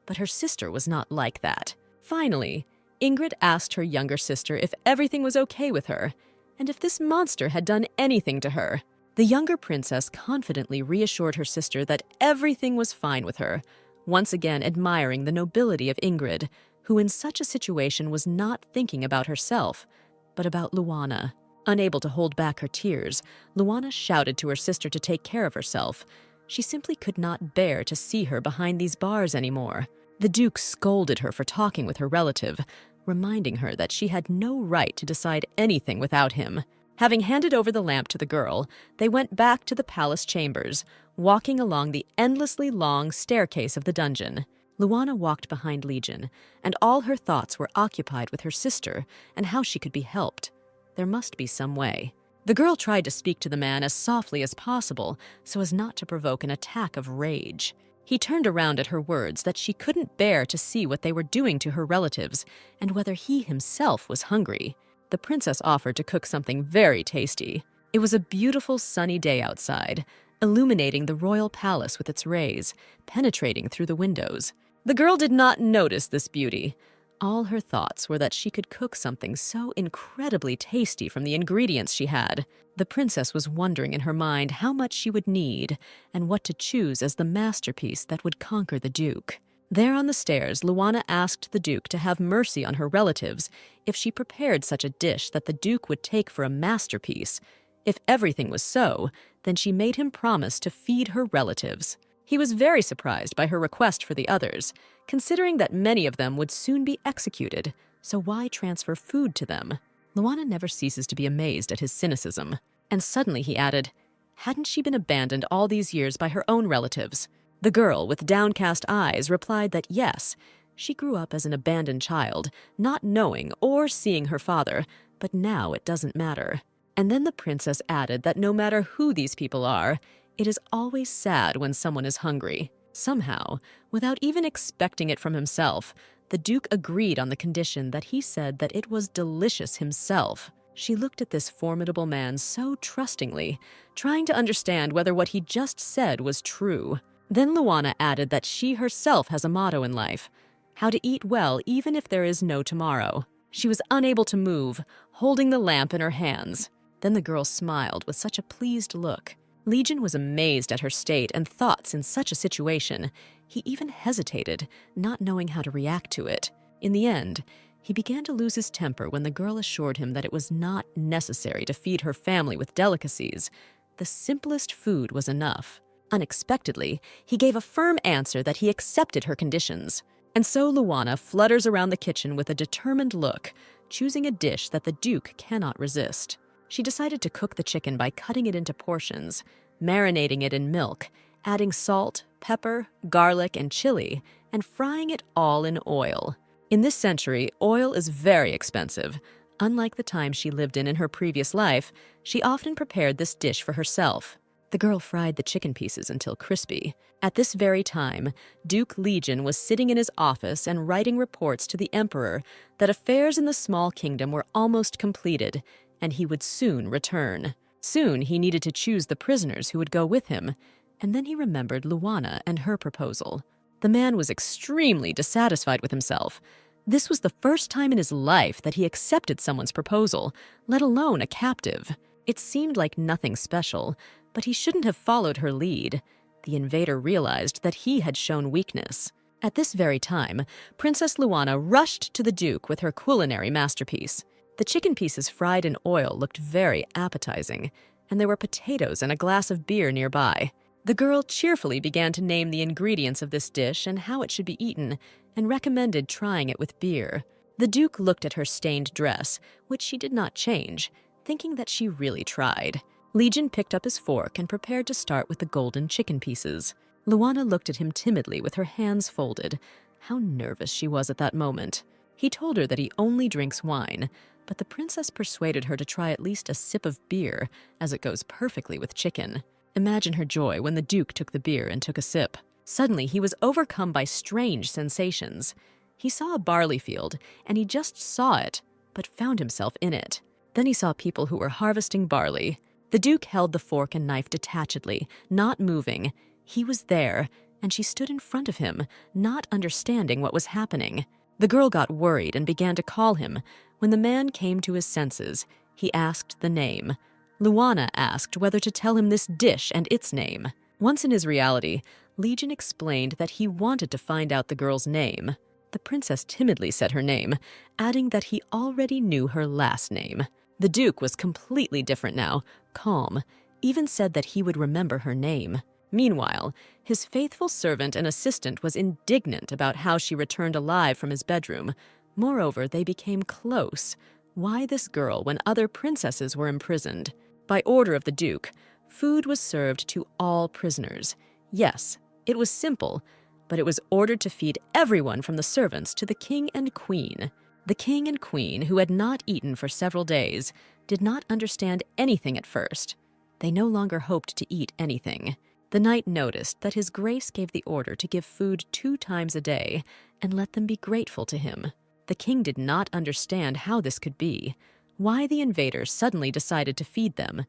But her sister was not like that. Finally, Ingrid asked her younger sister if everything was okay with her, and if this monster had done anything to her. The younger princess confidently reassured her sister that everything was fine with her, once again admiring the nobility of Ingrid, who in such a situation was not thinking about herself, but about Lana. Unable to hold back her tears, Lana shouted to her sister to take care of herself. She simply could not bear to see her behind these bars anymore. The Duke scolded her for talking with her relative, reminding her that she had no right to decide anything without him. Having handed over the lamp to the girl, they went back to the palace chambers, walking along the endlessly long staircase of the dungeon. Lana walked behind Legion, and all her thoughts were occupied with her sister and how she could be helped. There must be some way. The girl tried to speak to the man as softly as possible so as not to provoke an attack of rage. He turned around at her words that she couldn't bear to see what they were doing to her relatives and whether he himself was hungry. The princess offered to cook something very tasty. It was a beautiful sunny day outside, illuminating the royal palace with its rays, penetrating through the windows. The girl did not notice this beauty. All her thoughts were that she could cook something so incredibly tasty from the ingredients she had. The princess was wondering in her mind how much she would need and what to choose as the masterpiece that would conquer the Duke. There on the stairs, Lana asked the Duke to have mercy on her relatives if she prepared such a dish that the Duke would take for a masterpiece. If everything was so, then she made him promise to feed her relatives. He was very surprised by her request for the others, considering that many of them would soon be executed, so why transfer food to them? Lana never ceases to be amazed at his cynicism. And suddenly he added, hadn't she been abandoned all these years by her own relatives? The girl, with downcast eyes, replied that yes, she grew up as an abandoned child, not knowing or seeing her father, but now it doesn't matter. And then the princess added that no matter who these people are, it is always sad when someone is hungry. Somehow, without even expecting it from himself, the Duke agreed on the condition that he said that it was delicious himself. She looked at this formidable man so trustingly, trying to understand whether what he just said was true. Then Lana added that she herself has a motto in life: how to eat well even if there is no tomorrow. She was unable to move, holding the lamp in her hands. Then the girl smiled with such a pleased look. Legion was amazed at her state and thoughts in such a situation. He even hesitated, not knowing how to react to it. In the end, he began to lose his temper when the girl assured him that it was not necessary to feed her family with delicacies. The simplest food was enough. Unexpectedly, he gave a firm answer that he accepted her conditions. And so Lana flutters around the kitchen with a determined look, choosing a dish that the Duke cannot resist. She decided to cook the chicken by cutting it into portions, marinating it in milk, adding salt, pepper, garlic, and chili, and frying it all in oil. In this century, oil is very expensive. Unlike the time she lived in her previous life, she often prepared this dish for herself. The girl fried the chicken pieces until crispy. At this very time, Duke Legion was sitting in his office and writing reports to the emperor that affairs in the small kingdom were almost completed, and he would soon return. Soon he needed to choose the prisoners who would go with him, and then he remembered Lana and her proposal. The man was extremely dissatisfied with himself. This was the first time in his life that he accepted someone's proposal, let alone a captive. It seemed like nothing special, but he shouldn't have followed her lead. The invader realized that he had shown weakness. At this very time, Princess Lana rushed to the Duke with her culinary masterpiece. The chicken pieces fried in oil looked very appetizing, and there were potatoes and a glass of beer nearby. The girl cheerfully began to name the ingredients of this dish and how it should be eaten, and recommended trying it with beer. The Duke looked at her stained dress, which she did not change, thinking that she really tried. Legion picked up his fork and prepared to start with the golden chicken pieces. Lana looked at him timidly with her hands folded. How nervous she was at that moment. He told her that he only drinks wine, but the princess persuaded her to try at least a sip of beer, as it goes perfectly with chicken. Imagine her joy when the Duke took the beer and took a sip. Suddenly, he was overcome by strange sensations. He saw a barley field, and he just saw it, but found himself in it. Then he saw people who were harvesting barley. The Duke held the fork and knife detachedly, not moving. He was there, and she stood in front of him, not understanding what was happening. The girl got worried and began to call him. When the man came to his senses, he asked the name. Lana asked whether to tell him this dish and its name. Once in his reality, Legion explained that he wanted to find out the girl's name. The princess timidly said her name, adding that he already knew her last name. The Duke was completely different now, calm, even said that he would remember her name. Meanwhile, his faithful servant and assistant was indignant about how she returned alive from his bedroom. Moreover, they became close. Why this girl when other princesses were imprisoned? By order of the Duke, food was served to all prisoners. Yes, it was simple, but it was ordered to feed everyone from the servants to the king and queen. The king and queen, who had not eaten for several days, did not understand anything at first. They no longer hoped to eat anything. The knight noticed that his grace gave the order to give food 2 times a day and let them be grateful to him. The king did not understand how this could be, why the invaders suddenly decided to feed them.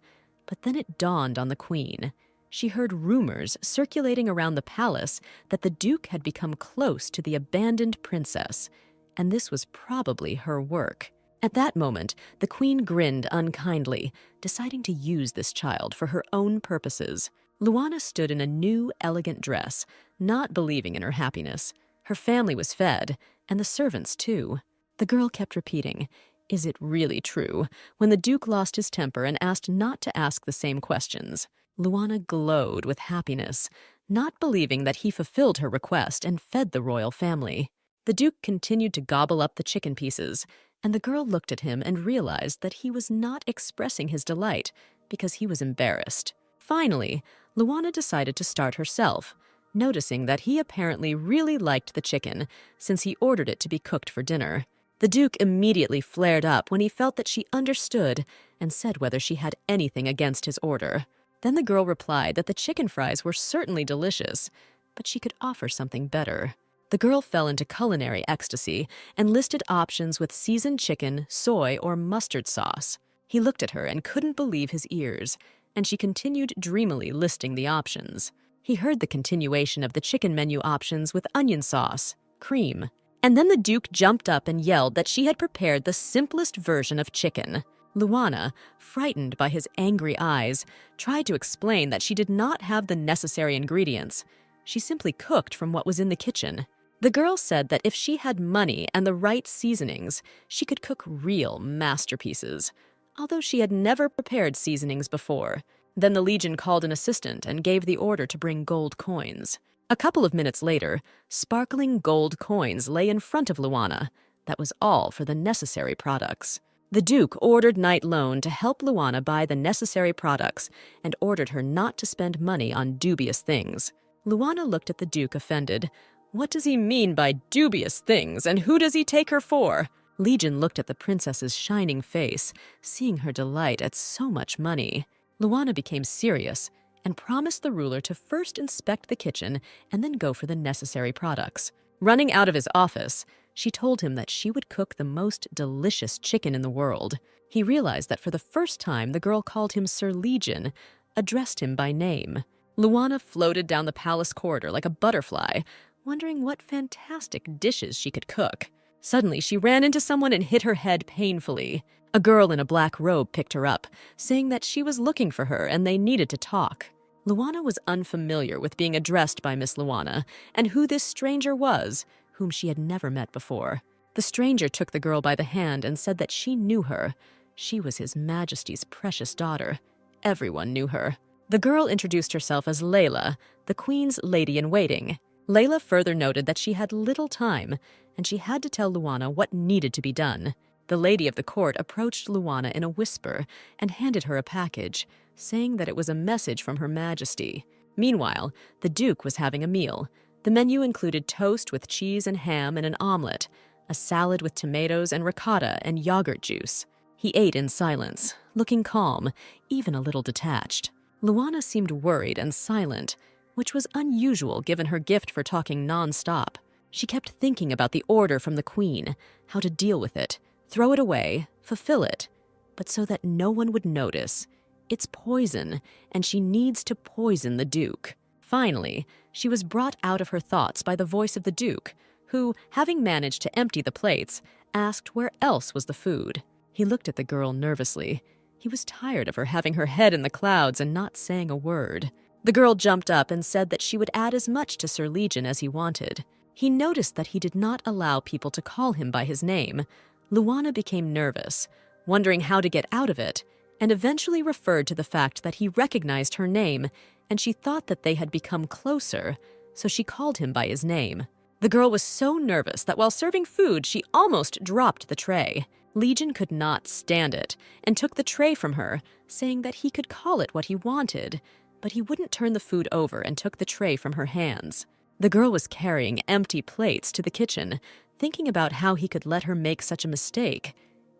But then it dawned on the queen. She heard rumors circulating around the palace that the Duke had become close to the abandoned princess, and this was probably her work. At that moment, the queen grinned unkindly, deciding to use this child for her own purposes. Lana stood in a new, elegant dress, not believing in her happiness. Her family was fed, and the servants too. The girl kept repeating, "Is it really true?" when the Duke lost his temper and asked not to ask the same questions. Luana glowed with happiness, not believing that he fulfilled her request and fed the royal family. The Duke continued to gobble up the chicken pieces, and the girl looked at him and realized that he was not expressing his delight because he was embarrassed. Finally, Luana decided to start herself, noticing that he apparently really liked the chicken since he ordered it to be cooked for dinner. The Duke immediately flared up when he felt that she understood and said whether she had anything against his order. Then the girl replied that the chicken fries were certainly delicious, but she could offer something better. The girl fell into culinary ecstasy and listed options with seasoned chicken, soy, or mustard sauce. He looked at her and couldn't believe his ears, and she continued dreamily listing the options. He heard the continuation of the chicken menu options with onion sauce, cream, and then the Duke jumped up and yelled that she had prepared the simplest version of chicken. Luana, frightened by his angry eyes, tried to explain that she did not have the necessary ingredients. She simply cooked from what was in the kitchen. The girl said that if she had money and the right seasonings, she could cook real masterpieces, although she had never prepared seasonings before. Then the Legion called an assistant and gave the order to bring gold coins. A couple of minutes later, sparkling gold coins lay in front of Luana. That was all for the necessary products. The Duke ordered Knight Lone to help Luana buy the necessary products and ordered her not to spend money on dubious things. Luana looked at the Duke offended. What does he mean by dubious things, and who does he take her for? Legion looked at the princess's shining face, seeing her delight at so much money. Luana became serious and promised the ruler to first inspect the kitchen and then go for the necessary products. Running out of his office, she told him that she would cook the most delicious chicken in the world. He realized that for the first time the girl called him Sir Legion, addressed him by name. Luana floated down the palace corridor like a butterfly, wondering what fantastic dishes she could cook. Suddenly, she ran into someone and hit her head painfully. A girl in a black robe picked her up, saying that she was looking for her and they needed to talk. Luana was unfamiliar with being addressed by Miss Luana and who this stranger was, whom she had never met before. The stranger took the girl by the hand and said that she knew her. She was His Majesty's precious daughter. Everyone knew her. The girl introduced herself as Layla, the Queen's lady-in-waiting. Layla further noted that she had little time, and she had to tell Luana what needed to be done. The lady of the court approached Luana in a whisper and handed her a package, saying that it was a message from Her Majesty. Meanwhile, the Duke was having a meal. The menu included toast with cheese and ham and an omelet, a salad with tomatoes and ricotta and yogurt juice. He ate in silence, looking calm, even a little detached. Luana seemed worried and silent, which was unusual given her gift for talking non-stop. She kept thinking about the order from the Queen, how to deal with it, throw it away, fulfill it, but so that no one would notice. It's poison, and she needs to poison the Duke. Finally, she was brought out of her thoughts by the voice of the Duke, who, having managed to empty the plates, asked where else was the food. He looked at the girl nervously. He was tired of her having her head in the clouds and not saying a word. The girl jumped up and said that she would add as much to Sir Legion as he wanted. He noticed that he did not allow people to call him by his name. Luana became nervous, wondering how to get out of it, and eventually referred to the fact that he recognized her name, and she thought that they had become closer, so she called him by his name. The girl was so nervous that while serving food, she almost dropped the tray. Legion could not stand it, and took the tray from her, saying that he could call it what he wanted, but he wouldn't turn the food over and took the tray from her hands. The girl was carrying empty plates to the kitchen, thinking about how he could let her make such a mistake.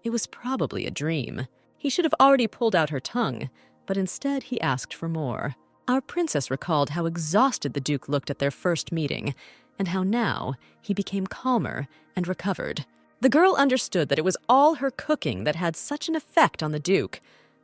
It was probably a dream. He should have already pulled out her tongue, but instead he asked for more. Our princess recalled how exhausted the Duke looked at their first meeting, and how now he became calmer and recovered. The girl understood that it was all her cooking that had such an effect on the Duke.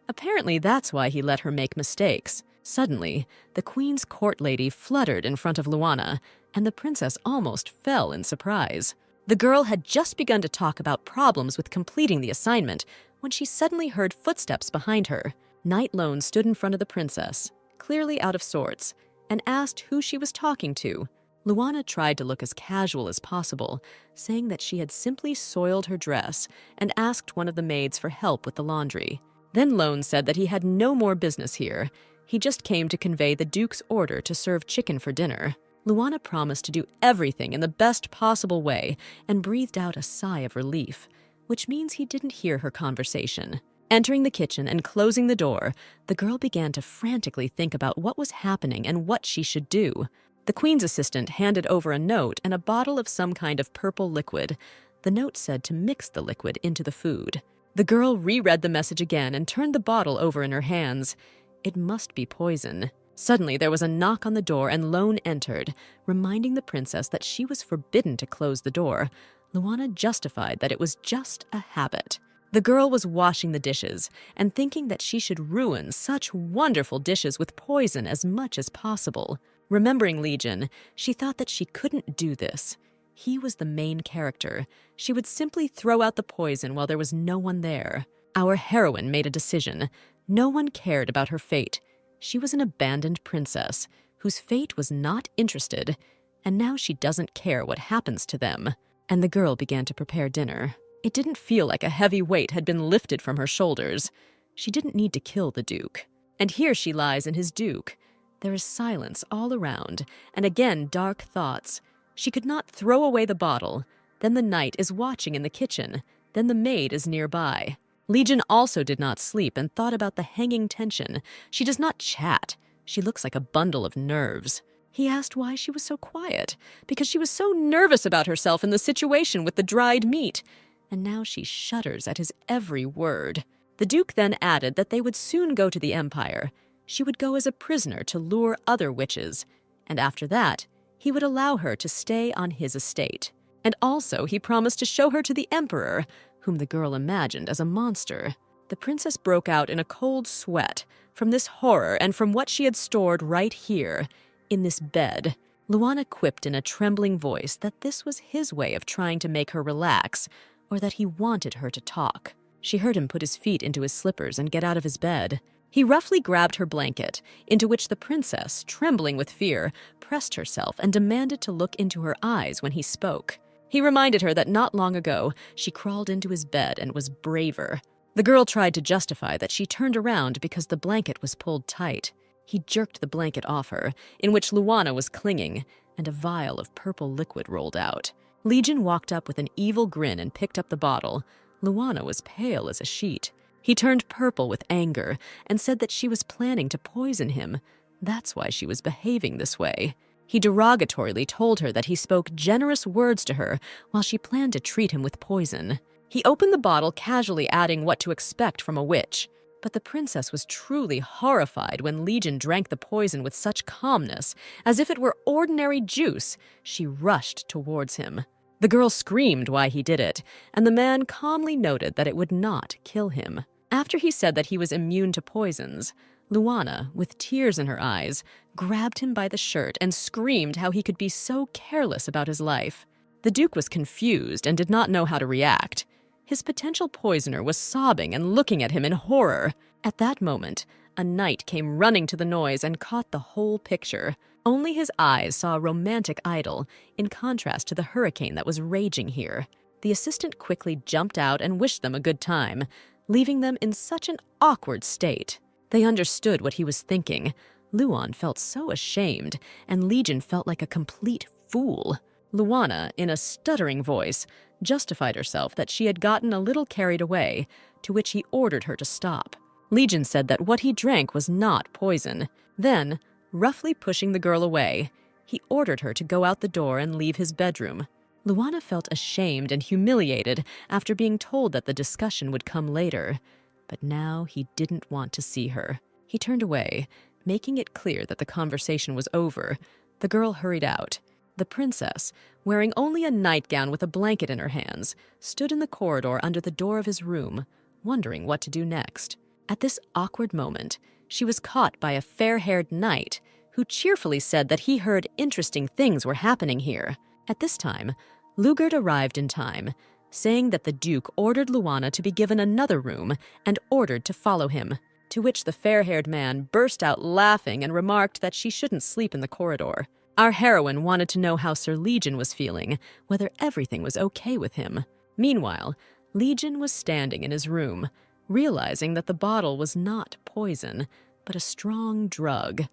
Apparently that's why he let her make mistakes. Suddenly, the Queen's court lady fluttered in front of Luana, and the princess almost fell in surprise. The girl had just begun to talk about problems with completing the assignment when she suddenly heard footsteps behind her. Knight Lone stood in front of the princess, clearly out of sorts, and asked who she was talking to. Luana tried to look as casual as possible, saying that she had simply soiled her dress and asked one of the maids for help with the laundry. Then Lone said that he had no more business here. He just came to convey the Duke's order to serve chicken for dinner. Luana promised to do everything in the best possible way and breathed out a sigh of relief, which means he didn't hear her conversation. Entering the kitchen and closing the door, the girl began to frantically think about what was happening and what she should do. The Queen's assistant handed over a note and a bottle of some kind of purple liquid. The note said to mix the liquid into the food. The girl reread the message again and turned the bottle over in her hands. It must be poison. Suddenly, there was a knock on the door and Lone entered, reminding the princess that she was forbidden to close the door. Luana justified that it was just a habit. The girl was washing the dishes and thinking that she should ruin such wonderful dishes with poison as much as possible. Remembering Legion, she thought that she couldn't do this. He was the main character. She would simply throw out the poison while there was no one there. Our heroine made a decision. No one cared about her fate. She was an abandoned princess whose fate was not interested, and now she doesn't care what happens to them. And the girl began to prepare dinner. It didn't feel like a heavy weight had been lifted from her shoulders. She didn't need to kill the Duke. And here she lies in his Duke. There is silence all around, and again dark thoughts. She could not throw away the bottle. Then the knight is watching in the kitchen. Then the maid is nearby. Legion also did not sleep and thought about the hanging tension. She does not chat. She looks like a bundle of nerves. He asked why she was so quiet, because she was so nervous about herself in the situation with the dried meat. And now she shudders at his every word. The Duke then added that they would soon go to the Empire. She would go as a prisoner to lure other witches. And after that, he would allow her to stay on his estate. And also he promised to show her to the Emperor, whom the girl imagined as a monster. The princess broke out in a cold sweat from this horror and from what she had stored right here, in this bed. Luana quipped in a trembling voice that this was his way of trying to make her relax, or that he wanted her to talk. She heard him put his feet into his slippers and get out of his bed. He roughly grabbed her blanket, into which the princess, trembling with fear, pressed herself and demanded to look into her eyes when he spoke. He reminded her that not long ago, she crawled into his bed and was braver. The girl tried to justify that she turned around because the blanket was pulled tight. He jerked the blanket off her, in which Luana was clinging, and a vial of purple liquid rolled out. Legion walked up with an evil grin and picked up the bottle. Luana was pale as a sheet. He turned purple with anger and said that she was planning to poison him. That's why she was behaving this way. He derogatorily told her that he spoke generous words to her while she planned to treat him with poison. He opened the bottle, casually adding what to expect from a witch. But the princess was truly horrified when Legion drank the poison with such calmness, as if it were ordinary juice. She rushed towards him. The girl screamed why he did it, and the man calmly noted that it would not kill him. After he said that he was immune to poisons, Luana, with tears in her eyes, grabbed him by the shirt and screamed how he could be so careless about his life. The Duke was confused and did not know how to react. His potential poisoner was sobbing and looking at him in horror. At that moment, a knight came running to the noise and caught the whole picture. Only his eyes saw a romantic idyll, in contrast to the hurricane that was raging here. The assistant quickly jumped out and wished them a good time, leaving them in such an awkward state. They understood what he was thinking. Luan felt so ashamed, and Legion felt like a complete fool. Luana, in a stuttering voice, justified herself that she had gotten a little carried away, to which he ordered her to stop. Legion said that what he drank was not poison. Then, roughly pushing the girl away, he ordered her to go out the door and leave his bedroom. Luana felt ashamed and humiliated after being told that the discussion would come later. But now he didn't want to see her. He turned away, making it clear that the conversation was over. The girl hurried out. The princess, wearing only a nightgown with a blanket in her hands, stood in the corridor under the door of his room, wondering what to do next. At this awkward moment, she was caught by a fair-haired knight who cheerfully said that he heard interesting things were happening here. At this time, Lugard arrived in time, saying that the Duke ordered Luana to be given another room and ordered to follow him, to which the fair-haired man burst out laughing and remarked that she shouldn't sleep in the corridor. Our heroine wanted to know how Sir Legion was feeling, whether everything was okay with him. Meanwhile, Legion was standing in his room, realizing that the bottle was not poison. but a strong drug.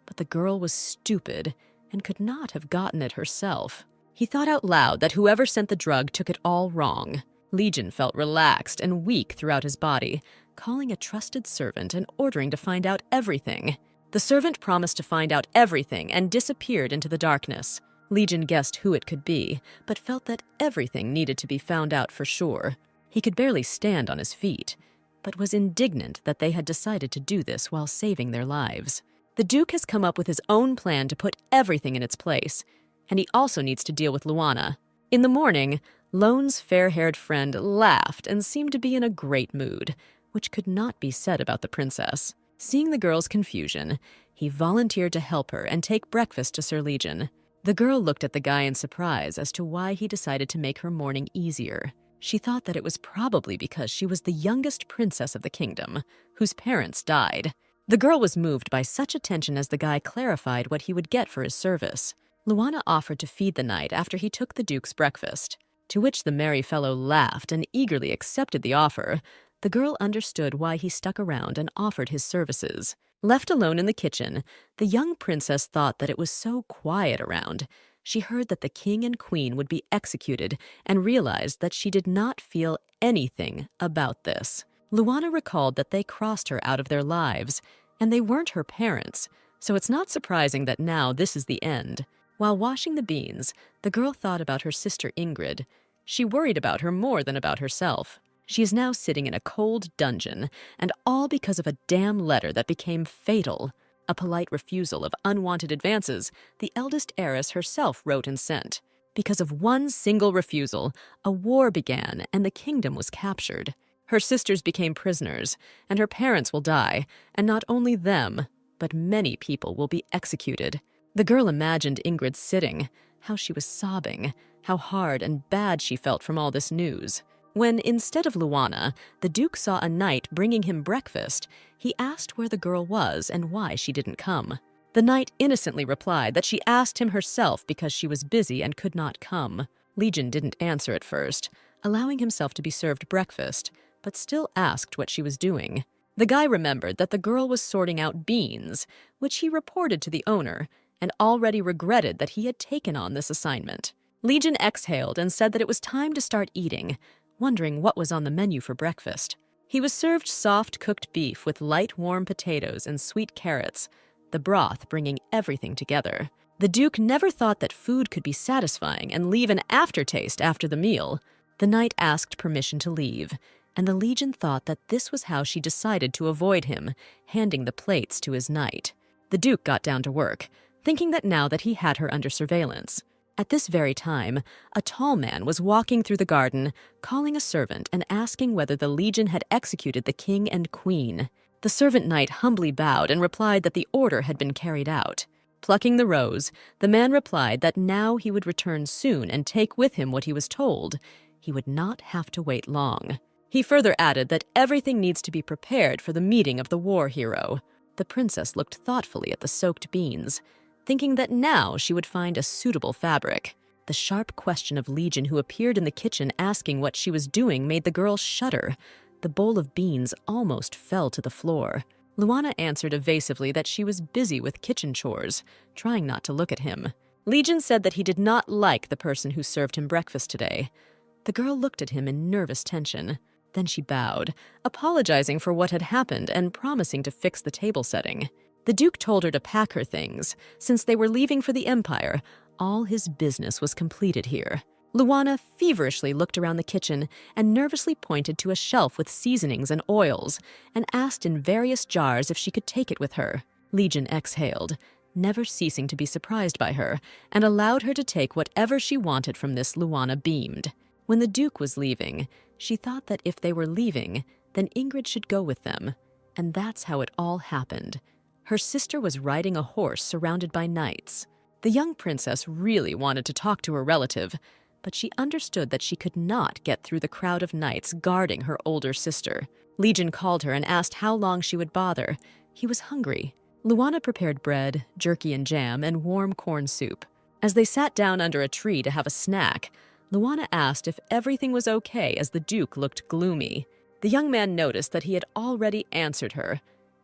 But the girl was stupid and could not have gotten it herself. He thought out loud that whoever sent the drug took it all wrong. Legion felt relaxed and weak throughout his body, calling a trusted servant and ordering to find out everything. The servant promised to find out everything and disappeared into the darkness. Legion guessed who it could be, but felt that everything needed to be found out for sure. He could barely stand on his feet, but was indignant that they had decided to do this while saving their lives. The Duke has come up with his own plan to put everything in its place, and he also needs to deal with Lana. In the morning, Lone's fair-haired friend laughed and seemed to be in a great mood, which could not be said about the princess. Seeing the girl's confusion, he volunteered to help her and take breakfast to Sir Legion. The girl looked at the guy in surprise as to why he decided to make her morning easier. She thought that it was probably because she was the youngest princess of the kingdom, whose parents died. The girl was moved by such attention as the guy clarified what he would get for his service. Lana offered to feed the knight after he took the Duke's breakfast, to which the merry fellow laughed and eagerly accepted the offer. The girl understood why he stuck around and offered his services. Left alone in the kitchen, the young princess thought that it was so quiet around. She heard that the king and queen would be executed and realized that she did not feel anything about this. Lana recalled that they crossed her out of their lives, and they weren't her parents, so it's not surprising that now this is the end. While washing the beans, the girl thought about her sister Ingrid. She worried about her more than about herself. She is now sitting in a cold dungeon, and all because of a damn letter that became fatal. A polite refusal of unwanted advances the eldest heiress herself wrote and sent. Because of one single refusal, a war began and the kingdom was captured. Her sisters became prisoners, and her parents will die, and not only them, but many people will be executed. The girl imagined Ingrid sitting, how she was sobbing, how hard and bad she felt from all this news. When, instead of Lana, the Duke saw a knight bringing him breakfast, he asked where the girl was and why she didn't come. The knight innocently replied that she asked him herself because she was busy and could not come. Legion didn't answer at first, allowing himself to be served breakfast, but still asked what she was doing. The guy remembered that the girl was sorting out beans, which he reported to the owner, and already regretted that he had taken on this assignment. Legion exhaled and said that it was time to start eating, wondering what was on the menu for breakfast. He was served soft cooked beef with light warm potatoes and sweet carrots, the broth bringing everything together. The Duke never thought that food could be satisfying and leave an aftertaste after the meal. The knight asked permission to leave, and the Legion thought that this was how she decided to avoid him, handing the plates to his knight. The Duke got down to work, thinking that now that he had her under surveillance. At this very time, a tall man was walking through the garden, calling a servant and asking whether the Legion had executed the king and queen. The servant knight humbly bowed and replied that the order had been carried out. Plucking the rose, the man replied that now he would return soon and take with him what he was told. He would not have to wait long. He further added that everything needs to be prepared for the meeting of the war hero. The princess looked thoughtfully at the soaked beans, thinking that now she would find a suitable fabric. The sharp question of Legion, who appeared in the kitchen asking what she was doing, made the girl shudder. The bowl of beans almost fell to the floor. Lana answered evasively that she was busy with kitchen chores, trying not to look at him. Legion said that he did not like the person who served him breakfast today. The girl looked at him in nervous tension. Then she bowed, apologizing for what had happened and promising to fix the table setting. The Duke told her to pack her things. Since they were leaving for the Empire, all his business was completed here. Lana feverishly looked around the kitchen and nervously pointed to a shelf with seasonings and oils and asked in various jars if she could take it with her. Legion exhaled, never ceasing to be surprised by her, and allowed her to take whatever she wanted from this. Lana beamed. When the Duke was leaving, she thought that if they were leaving, then Ingrid should go with them. And that's how it all happened. Her sister was riding a horse surrounded by knights. The young princess really wanted to talk to her relative, but she understood that she could not get through the crowd of knights guarding her older sister. Legion called her and asked how long she would bother. He was hungry. Lana prepared bread, jerky and jam, and warm corn soup. As they sat down under a tree to have a snack, Lana asked if everything was okay as the Duke looked gloomy. The young man noticed that he had already answered her.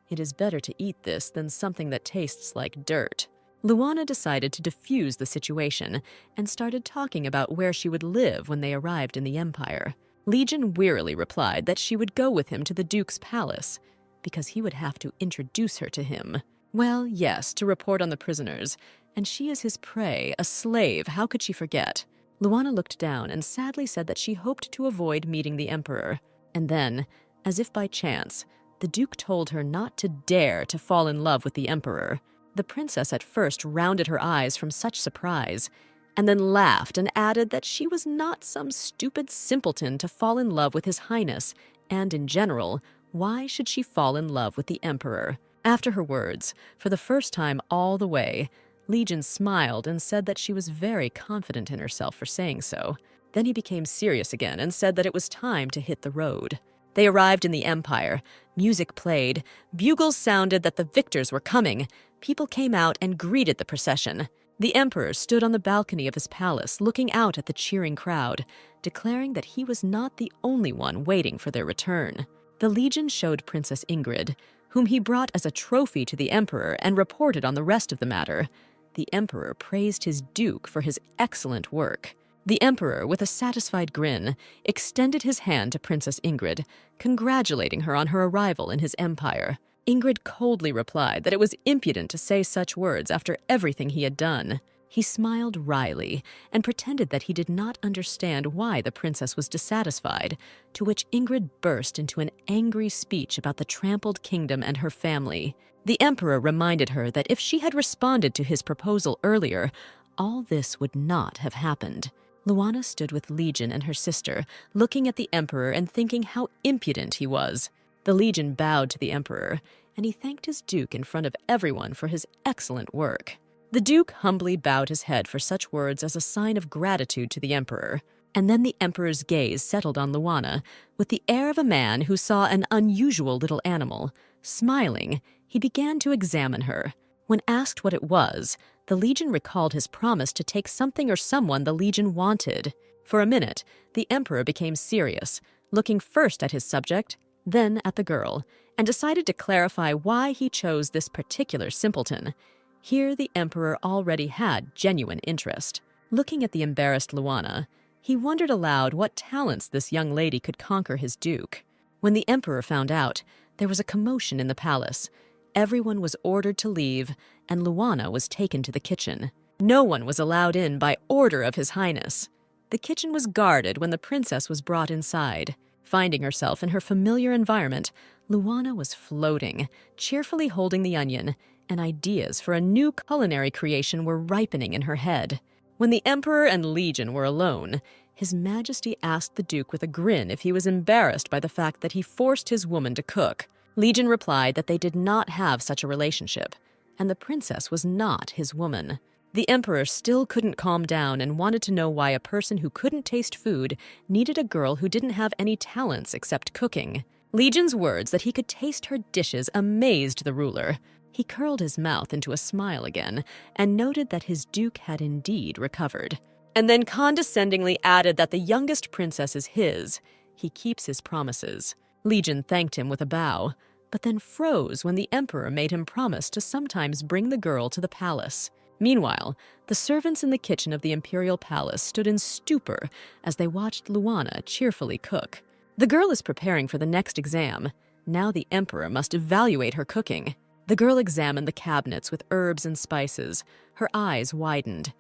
It is better to eat this than something that tastes like dirt. Lana decided to defuse the situation and started talking about where she would live when they arrived in the Empire. Legion wearily replied that she would go with him to the Duke's palace, because he would have to introduce her to him. Well, yes, to report on the prisoners, and she is his prey, a slave, how could she forget? Lana looked down and sadly said that she hoped to avoid meeting the Emperor. And then, as if by chance, the Duke told her not to dare to fall in love with the Emperor. The princess at first rounded her eyes from such surprise, and then laughed and added that she was not some stupid simpleton to fall in love with His Highness, and in general, why should she fall in love with the Emperor? After her words, for the first time all the way, Legion smiled and said that she was very confident in herself for saying so. Then he became serious again and said that it was time to hit the road. They arrived in the Empire. Music played. Bugles sounded that the victors were coming. People came out and greeted the procession. The Emperor stood on the balcony of his palace, looking out at the cheering crowd, declaring that he was not the only one waiting for their return. The Legion showed Princess Ingrid, whom he brought as a trophy to the Emperor and reported on the rest of the matter. The Emperor praised his Duke for his excellent work. The Emperor, with a satisfied grin, extended his hand to Princess Ingrid, congratulating her on her arrival in his empire. Ingrid coldly replied that it was impudent to say such words after everything he had done. He smiled wryly and pretended that he did not understand why the princess was dissatisfied, to which Ingrid burst into an angry speech about the trampled kingdom and her family. The Emperor reminded her that if she had responded to his proposal earlier, all this would not have happened. Lana stood with Legion and her sister, looking at the Emperor and thinking how impudent he was. The Legion bowed to the Emperor, and he thanked his Duke in front of everyone for his excellent work. The Duke humbly bowed his head for such words as a sign of gratitude to the Emperor, and then the Emperor's gaze settled on Lana with the air of a man who saw an unusual little animal. Smiling, he began to examine her. When asked what it was, the Legion recalled his promise to take something or someone the Legion wanted. For a minute, the Emperor became serious, looking first at his subject, then at the girl, and decided to clarify why he chose this particular simpleton. Here the Emperor already had genuine interest. Looking at the embarrassed Lana, he wondered aloud what talents this young lady could conquer his Duke. When the Emperor found out, there was a commotion in the palace. Everyone was ordered to leave, and Lana was taken to the kitchen. No one was allowed in by order of His Highness. The kitchen was guarded when the princess was brought inside. Finding herself in her familiar environment, Lana was floating, cheerfully holding the onion, and ideas for a new culinary creation were ripening in her head. When the Emperor and Legion were alone, His Majesty asked the Duke with a grin if he was embarrassed by the fact that he forced his woman to cook. Legion replied that they did not have such a relationship, and the princess was not his woman. The Emperor still couldn't calm down and wanted to know why a person who couldn't taste food needed a girl who didn't have any talents except cooking. Legion's words that he could taste her dishes amazed the ruler. He curled his mouth into a smile again and noted that his Duke had indeed recovered, and then condescendingly added that the youngest princess is his. He keeps his promises. Legion thanked him with a bow, but then froze when the Emperor made him promise to sometimes bring the girl to the palace. Meanwhile, the servants in the kitchen of the imperial palace stood in stupor as they watched Lana cheerfully cook. The girl is preparing for the next exam. Now the Emperor must evaluate her cooking. The girl examined the cabinets with herbs and spices. Her eyes widened.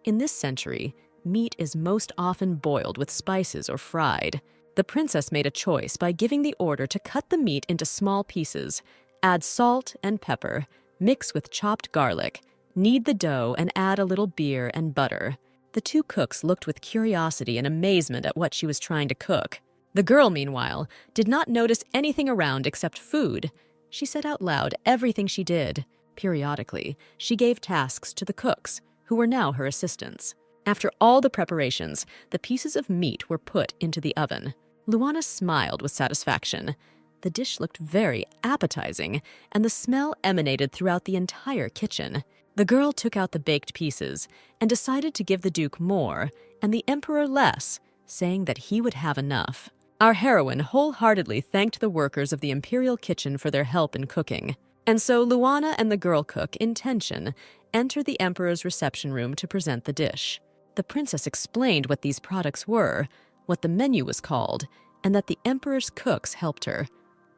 In this century, meat is most often boiled with spices or fried. The princess made a choice by giving the order to cut the meat into small pieces, add salt and pepper, mix with chopped garlic, knead the dough, and add a little beer and butter. The two cooks looked with curiosity and amazement at what she was trying to cook. The girl, meanwhile, did not notice anything around except food. She said out loud everything she did. Periodically, she gave tasks to the cooks, who were now her assistants. After all the preparations, the pieces of meat were put into the oven. Lana smiled with satisfaction. The dish looked very appetizing, and the smell emanated throughout the entire kitchen. The girl took out the baked pieces and decided to give the Duke more and the Emperor less, saying that he would have enough. Our heroine wholeheartedly thanked the workers of the imperial kitchen for their help in cooking. And so Luana and the girl cook, in tension, enter the emperor's reception room to present the dish. The princess explained what these products were, what the menu was called, and that the emperor's cooks helped her.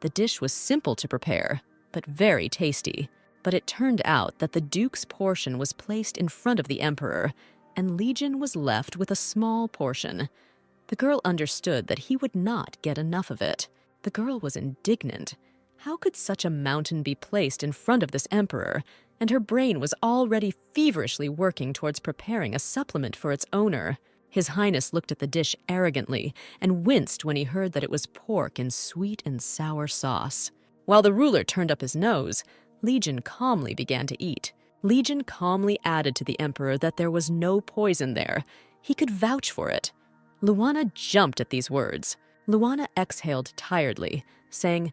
The dish was simple to prepare, but very tasty. But it turned out that the duke's portion was placed in front of the emperor, and Legion was left with a small portion. The girl understood that he would not get enough of it. The girl was indignant. How could such a mountain be placed in front of this emperor? And her brain was already feverishly working towards preparing a supplement for its owner. His Highness looked at the dish arrogantly and winced when he heard that it was pork in sweet and sour sauce. While the ruler turned up his nose, Legion calmly began to eat. Legion calmly added to the emperor that there was no poison there. He could vouch for it. Luana jumped at these words. Luana exhaled tiredly, saying,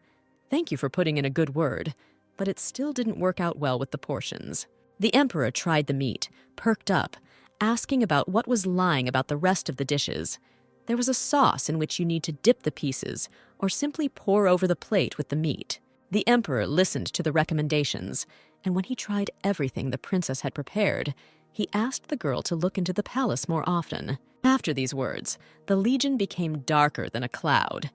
"Thank you for putting in a good word," but it still didn't work out well with the portions. The emperor tried the meat, perked up, asking about what was lying about the rest of the dishes. There was a sauce in which you need to dip the pieces, or simply pour over the plate with the meat. The emperor listened to the recommendations, and when he tried everything the princess had prepared, he asked the girl to look into the palace more often. After these words, the Legion became darker than a cloud.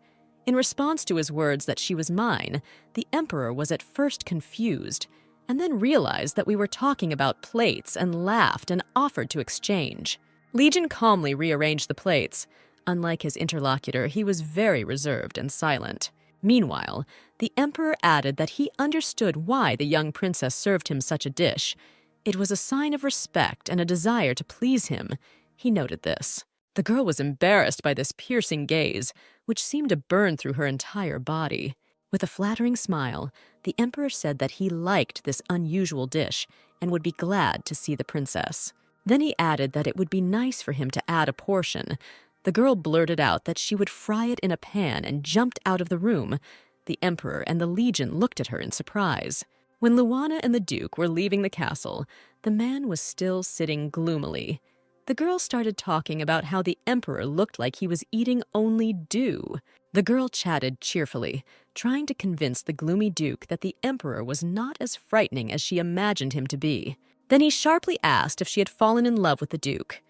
In response to his words that she was mine, the emperor was at first confused, and then realized that we were talking about plates and laughed and offered to exchange. Legion calmly rearranged the plates. Unlike his interlocutor, he was very reserved and silent. Meanwhile, the emperor added that he understood why the young princess served him such a dish. It was a sign of respect and a desire to please him. He noted this. The girl was embarrassed by this piercing gaze, which seemed to burn through her entire body. With a flattering smile, the emperor said that he liked this unusual dish and would be glad to see the princess. Then he added that it would be nice for him to add a portion. The girl blurted out that she would fry it in a pan and jumped out of the room. The emperor and the Legion looked at her in surprise. When Luana and the duke were leaving the castle, the man was still sitting gloomily. The girl started talking about how the emperor looked like he was eating only dew. The girl chatted cheerfully, trying to convince the gloomy duke that the emperor was not as frightening as she imagined him to be. Then he sharply asked if she had fallen in love with the duke.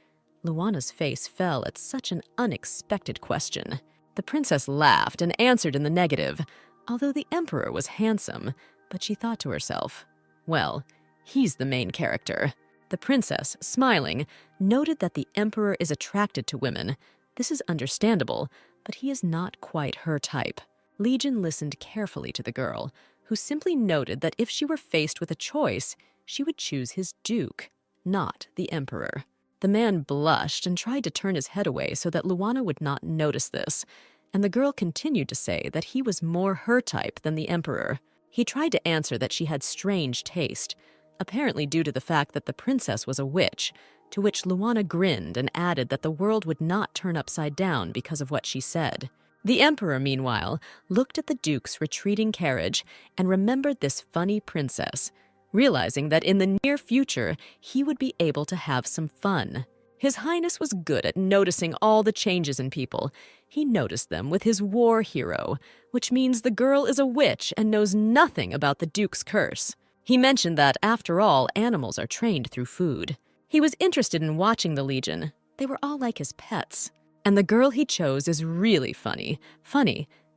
Luana's face fell at such an unexpected question. The princess laughed and answered in the negative, although the emperor was handsome, but she thought to herself, well, he's the main character. The princess, smiling, noted that the emperor is attracted to women. This is understandable, but he is not quite her type. Legion listened carefully to the girl, who simply noted that if she were faced with a choice, she would choose his duke, not the emperor. The man blushed and tried to turn his head away so that Luana would not notice this, and the girl continued to say that he was more her type than the emperor. He tried to answer that she had strange taste, apparently due to the fact that the princess was a witch, to which Luana grinned and added that the world would not turn upside down because of what she said. The emperor, meanwhile, looked at the duke's retreating carriage and remembered this funny princess, realizing that in the near future he would be able to have some fun. His Highness was good at noticing all the changes in people. He noticed them with his war hero, which means the girl is a witch and knows nothing about the duke's curse. He mentioned that, after all, animals are trained through food. He was interested in watching the Legion. They were all like his pets. And the girl he chose is really funny,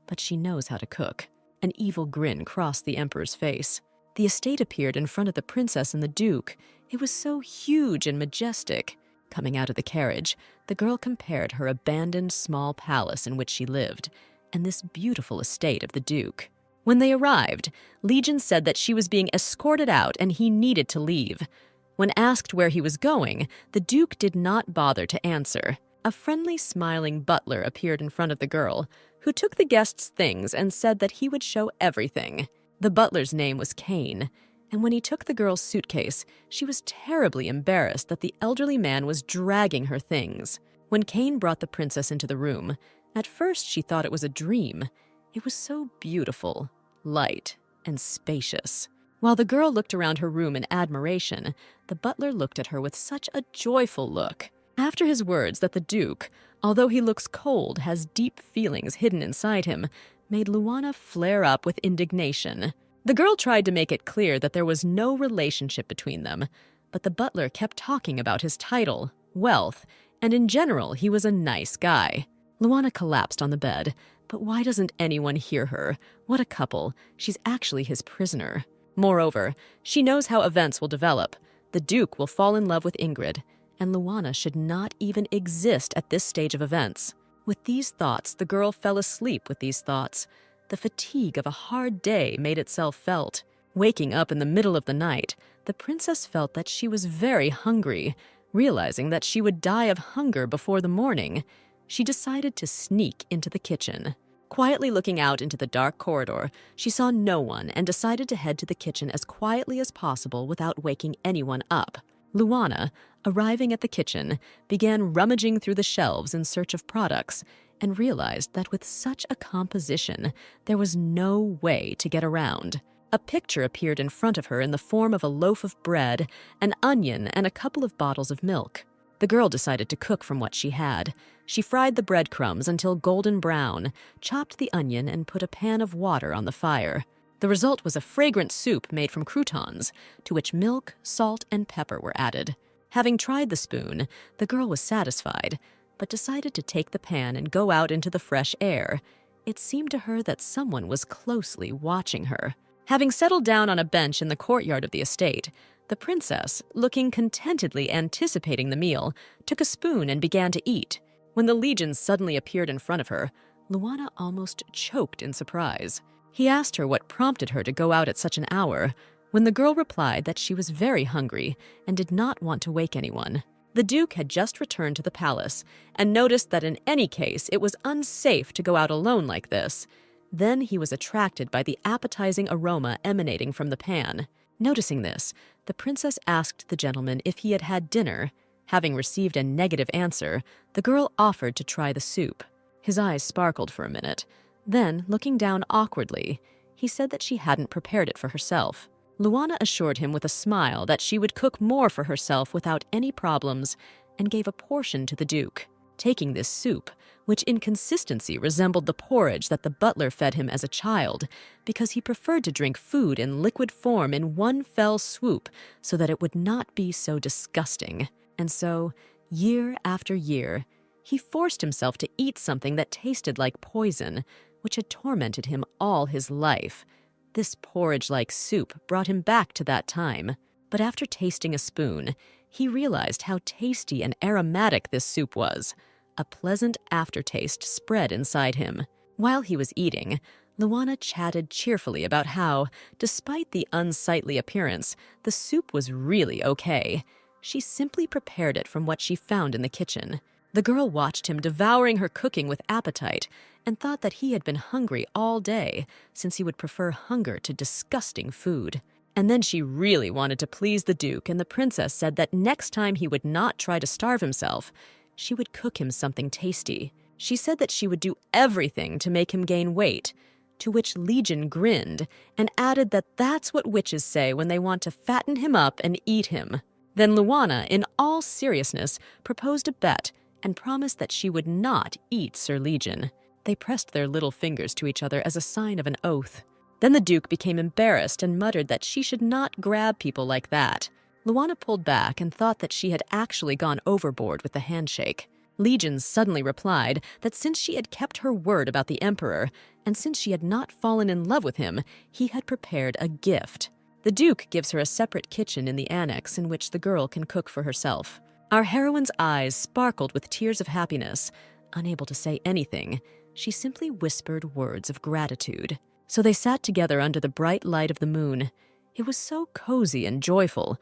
but she knows how to cook. An evil grin crossed the emperor's face. The estate appeared in front of the princess and the duke. It was so huge and majestic. Coming out of the carriage, the girl compared her abandoned small palace in which she lived and this beautiful estate of the duke. When they arrived, Legion said that she was being escorted out and he needed to leave. When asked where he was going, the duke did not bother to answer. A friendly, smiling butler appeared in front of the girl, who took the guests' things and said that he would show everything. The butler's name was Kane, and when he took the girl's suitcase, she was terribly embarrassed that the elderly man was dragging her things. When Kane brought the princess into the room, at first she thought it was a dream. It was so beautiful, light, and spacious. While the girl looked around her room in admiration, the butler looked at her with such a joyful look. After his words that the Duke, although he looks cold, has deep feelings hidden inside him, made Luana flare up with indignation. The girl tried to make it clear that there was no relationship between them, but the butler kept talking about his title, wealth, and in general he was a nice guy. Luana collapsed on the bed. But why doesn't anyone hear her? What a couple. She's actually his prisoner. Moreover, she knows how events will develop. The Duke will fall in love with Ingrid, and Luana should not even exist at this stage of events. With these thoughts, the girl fell asleep with these thoughts. The fatigue of a hard day made itself felt. Waking up in the middle of the night, the princess felt that she was very hungry. Realizing that she would die of hunger before the morning, she decided to sneak into the kitchen. Quietly looking out into the dark corridor, she saw no one and decided to head to the kitchen as quietly as possible without waking anyone up. Luana, arriving at the kitchen, began rummaging through the shelves in search of products and realized that with such a composition, there was no way to get around. A picture appeared in front of her in the form of a loaf of bread, an onion, and a couple of bottles of milk. The girl decided to cook from what she had. She fried the breadcrumbs until golden brown, chopped the onion, and put a pan of water on the fire. The result was a fragrant soup made from croutons, to which milk, salt, and pepper were added. Having tried the spoon, the girl was satisfied, but decided to take the pan and go out into the fresh air. It seemed to her that someone was closely watching her. Having settled down on a bench in the courtyard of the estate, the princess, looking contentedly anticipating the meal, took a spoon and began to eat. When the legions suddenly appeared in front of her, Luana almost choked in surprise. He asked her what prompted her to go out at such an hour, when the girl replied that she was very hungry and did not want to wake anyone. The Duke had just returned to the palace and noticed that in any case it was unsafe to go out alone like this. Then he was attracted by the appetizing aroma emanating from the pan. Noticing this, the princess asked the gentleman if he had had dinner. Having received a negative answer, the girl offered to try the soup. His eyes sparkled for a minute. Then, looking down awkwardly, he said that she hadn't prepared it for herself. Luana assured him with a smile that she would cook more for herself without any problems and gave a portion to the Duke. Taking this soup, which in consistency resembled the porridge that the butler fed him as a child, because he preferred to drink food in liquid form in one fell swoop so that it would not be so disgusting. And so, year after year, he forced himself to eat something that tasted like poison, which had tormented him all his life. This porridge-like soup brought him back to that time. But after tasting a spoon, he realized how tasty and aromatic this soup was. A pleasant aftertaste spread inside him. While he was eating, Luana chatted cheerfully about how, despite the unsightly appearance, the soup was really okay. She simply prepared it from what she found in the kitchen. The girl watched him devouring her cooking with appetite and thought that he had been hungry all day, since he would prefer hunger to disgusting food. And then she really wanted to please the Duke, and the princess said that next time he would not try to starve himself, she would cook him something tasty. She said that she would do everything to make him gain weight, to which Legion grinned and added that that's what witches say when they want to fatten him up and eat him. Then Luana, in all seriousness, proposed a bet and promised that she would not eat Sir Legion. They pressed their little fingers to each other as a sign of an oath. Then the Duke became embarrassed and muttered that she should not grab people like that. Luana pulled back and thought that she had actually gone overboard with the handshake. Legion suddenly replied that since she had kept her word about the Emperor, and since she had not fallen in love with him, he had prepared a gift. The Duke gives her a separate kitchen in the annex in which the girl can cook for herself. Our heroine's eyes sparkled with tears of happiness. Unable to say anything, she simply whispered words of gratitude. So they sat together under the bright light of the moon. It was so cozy and joyful.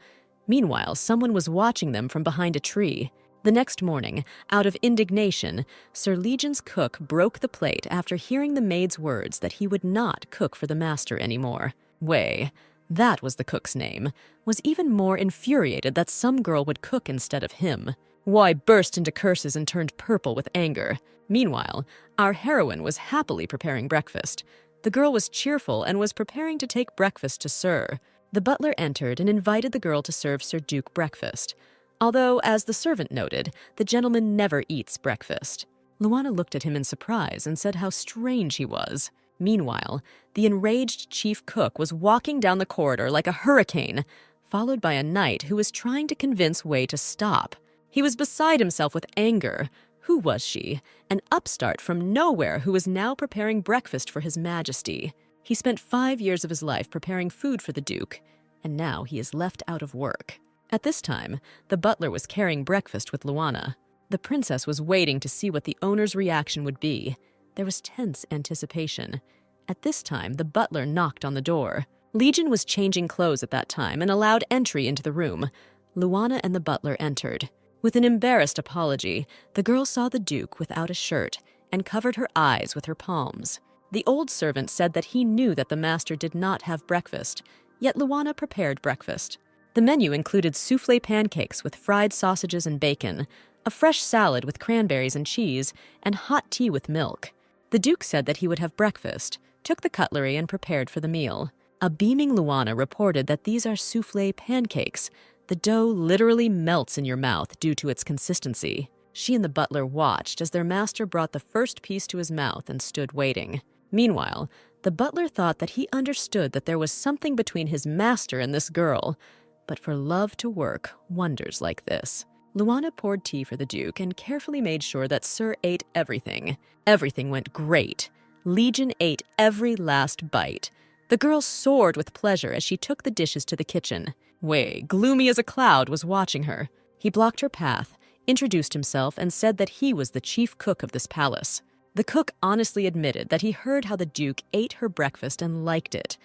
Meanwhile, someone was watching them from behind a tree. The next morning, out of indignation, Sir Legion's cook broke the plate after hearing the maid's words that he would not cook for the master anymore. Wei, that was the cook's name, was even more infuriated that some girl would cook instead of him. Wei burst into curses and turned purple with anger. Meanwhile, our heroine was happily preparing breakfast. The girl was cheerful and was preparing to take breakfast to Sir. The butler entered and invited the girl to serve Sir Duke breakfast. Although, as the servant noted, the gentleman never eats breakfast. Luana looked at him in surprise and said how strange he was. Meanwhile, the enraged chief cook was walking down the corridor like a hurricane, followed by a knight who was trying to convince Wei to stop. He was beside himself with anger. Who was she? An upstart from nowhere who was now preparing breakfast for His Majesty. He spent 5 years of his life preparing food for the Duke, and now he is left out of work. At this time, the butler was carrying breakfast with Luana. The princess was waiting to see what the owner's reaction would be. There was tense anticipation. At this time, the butler knocked on the door. Legion was changing clothes at that time and allowed entry into the room. Luana and the butler entered. With an embarrassed apology, the girl saw the Duke without a shirt and covered her eyes with her palms. The old servant said that he knew that the master did not have breakfast, yet Luana prepared breakfast. The menu included soufflé pancakes with fried sausages and bacon, a fresh salad with cranberries and cheese, and hot tea with milk. The Duke said that he would have breakfast, took the cutlery, and prepared for the meal. A beaming Luana reported that these are soufflé pancakes. The dough literally melts in your mouth due to its consistency. She and the butler watched as their master brought the first piece to his mouth and stood waiting. Meanwhile, the butler thought that he understood that there was something between his master and this girl. But for love to work wonders like this. Luana poured tea for the Duke and carefully made sure that Sir ate everything. Everything went great. Legion ate every last bite. The girl soared with pleasure as she took the dishes to the kitchen. Wei, gloomy as a cloud, was watching her. He blocked her path, introduced himself, and said that he was the chief cook of this palace. The cook honestly admitted that he heard how the Duke ate her breakfast and liked it,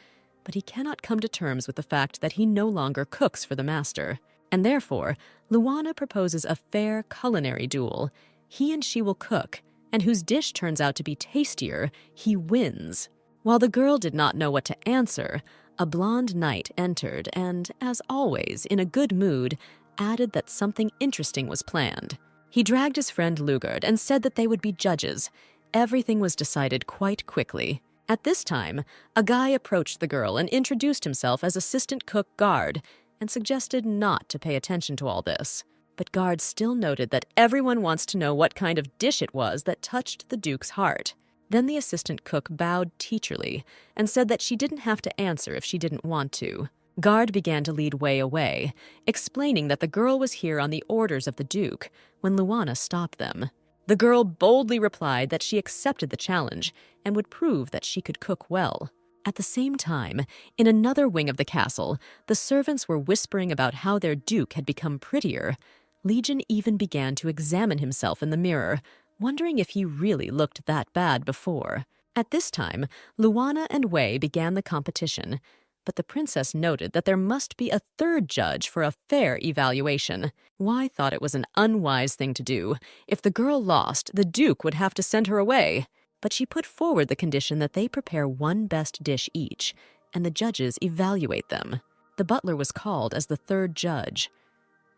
but he cannot come to terms with the fact that he no longer cooks for the master. And therefore, Luana proposes a fair culinary duel. He and she will cook, and whose dish turns out to be tastier, he wins. While the girl did not know what to answer, a blonde knight entered and, as always, in a good mood, added that something interesting was planned. He dragged his friend Lugard and said that they would be judges. Everything was decided quite quickly. At this time, a guy approached the girl and introduced himself as assistant cook Guard and suggested not to pay attention to all this. But Guard still noted that everyone wants to know what kind of dish it was that touched the Duke's heart. Then the assistant cook bowed teacherly and said that she didn't have to answer if she didn't want to. Guard began to lead Wei away, explaining that the girl was here on the orders of the Duke, when Luana stopped them. The girl boldly replied that she accepted the challenge and would prove that she could cook well. At the same time, in another wing of the castle, the servants were whispering about how their Duke had become prettier. Legion even began to examine himself in the mirror, wondering if he really looked that bad before. At this time, Luana and Wei began the competition, but the princess noted that there must be a third judge for a fair evaluation. Wei thought it was an unwise thing to do. If the girl lost, the Duke would have to send her away. But she put forward the condition that they prepare one best dish each, and the judges evaluate them. The butler was called as the third judge.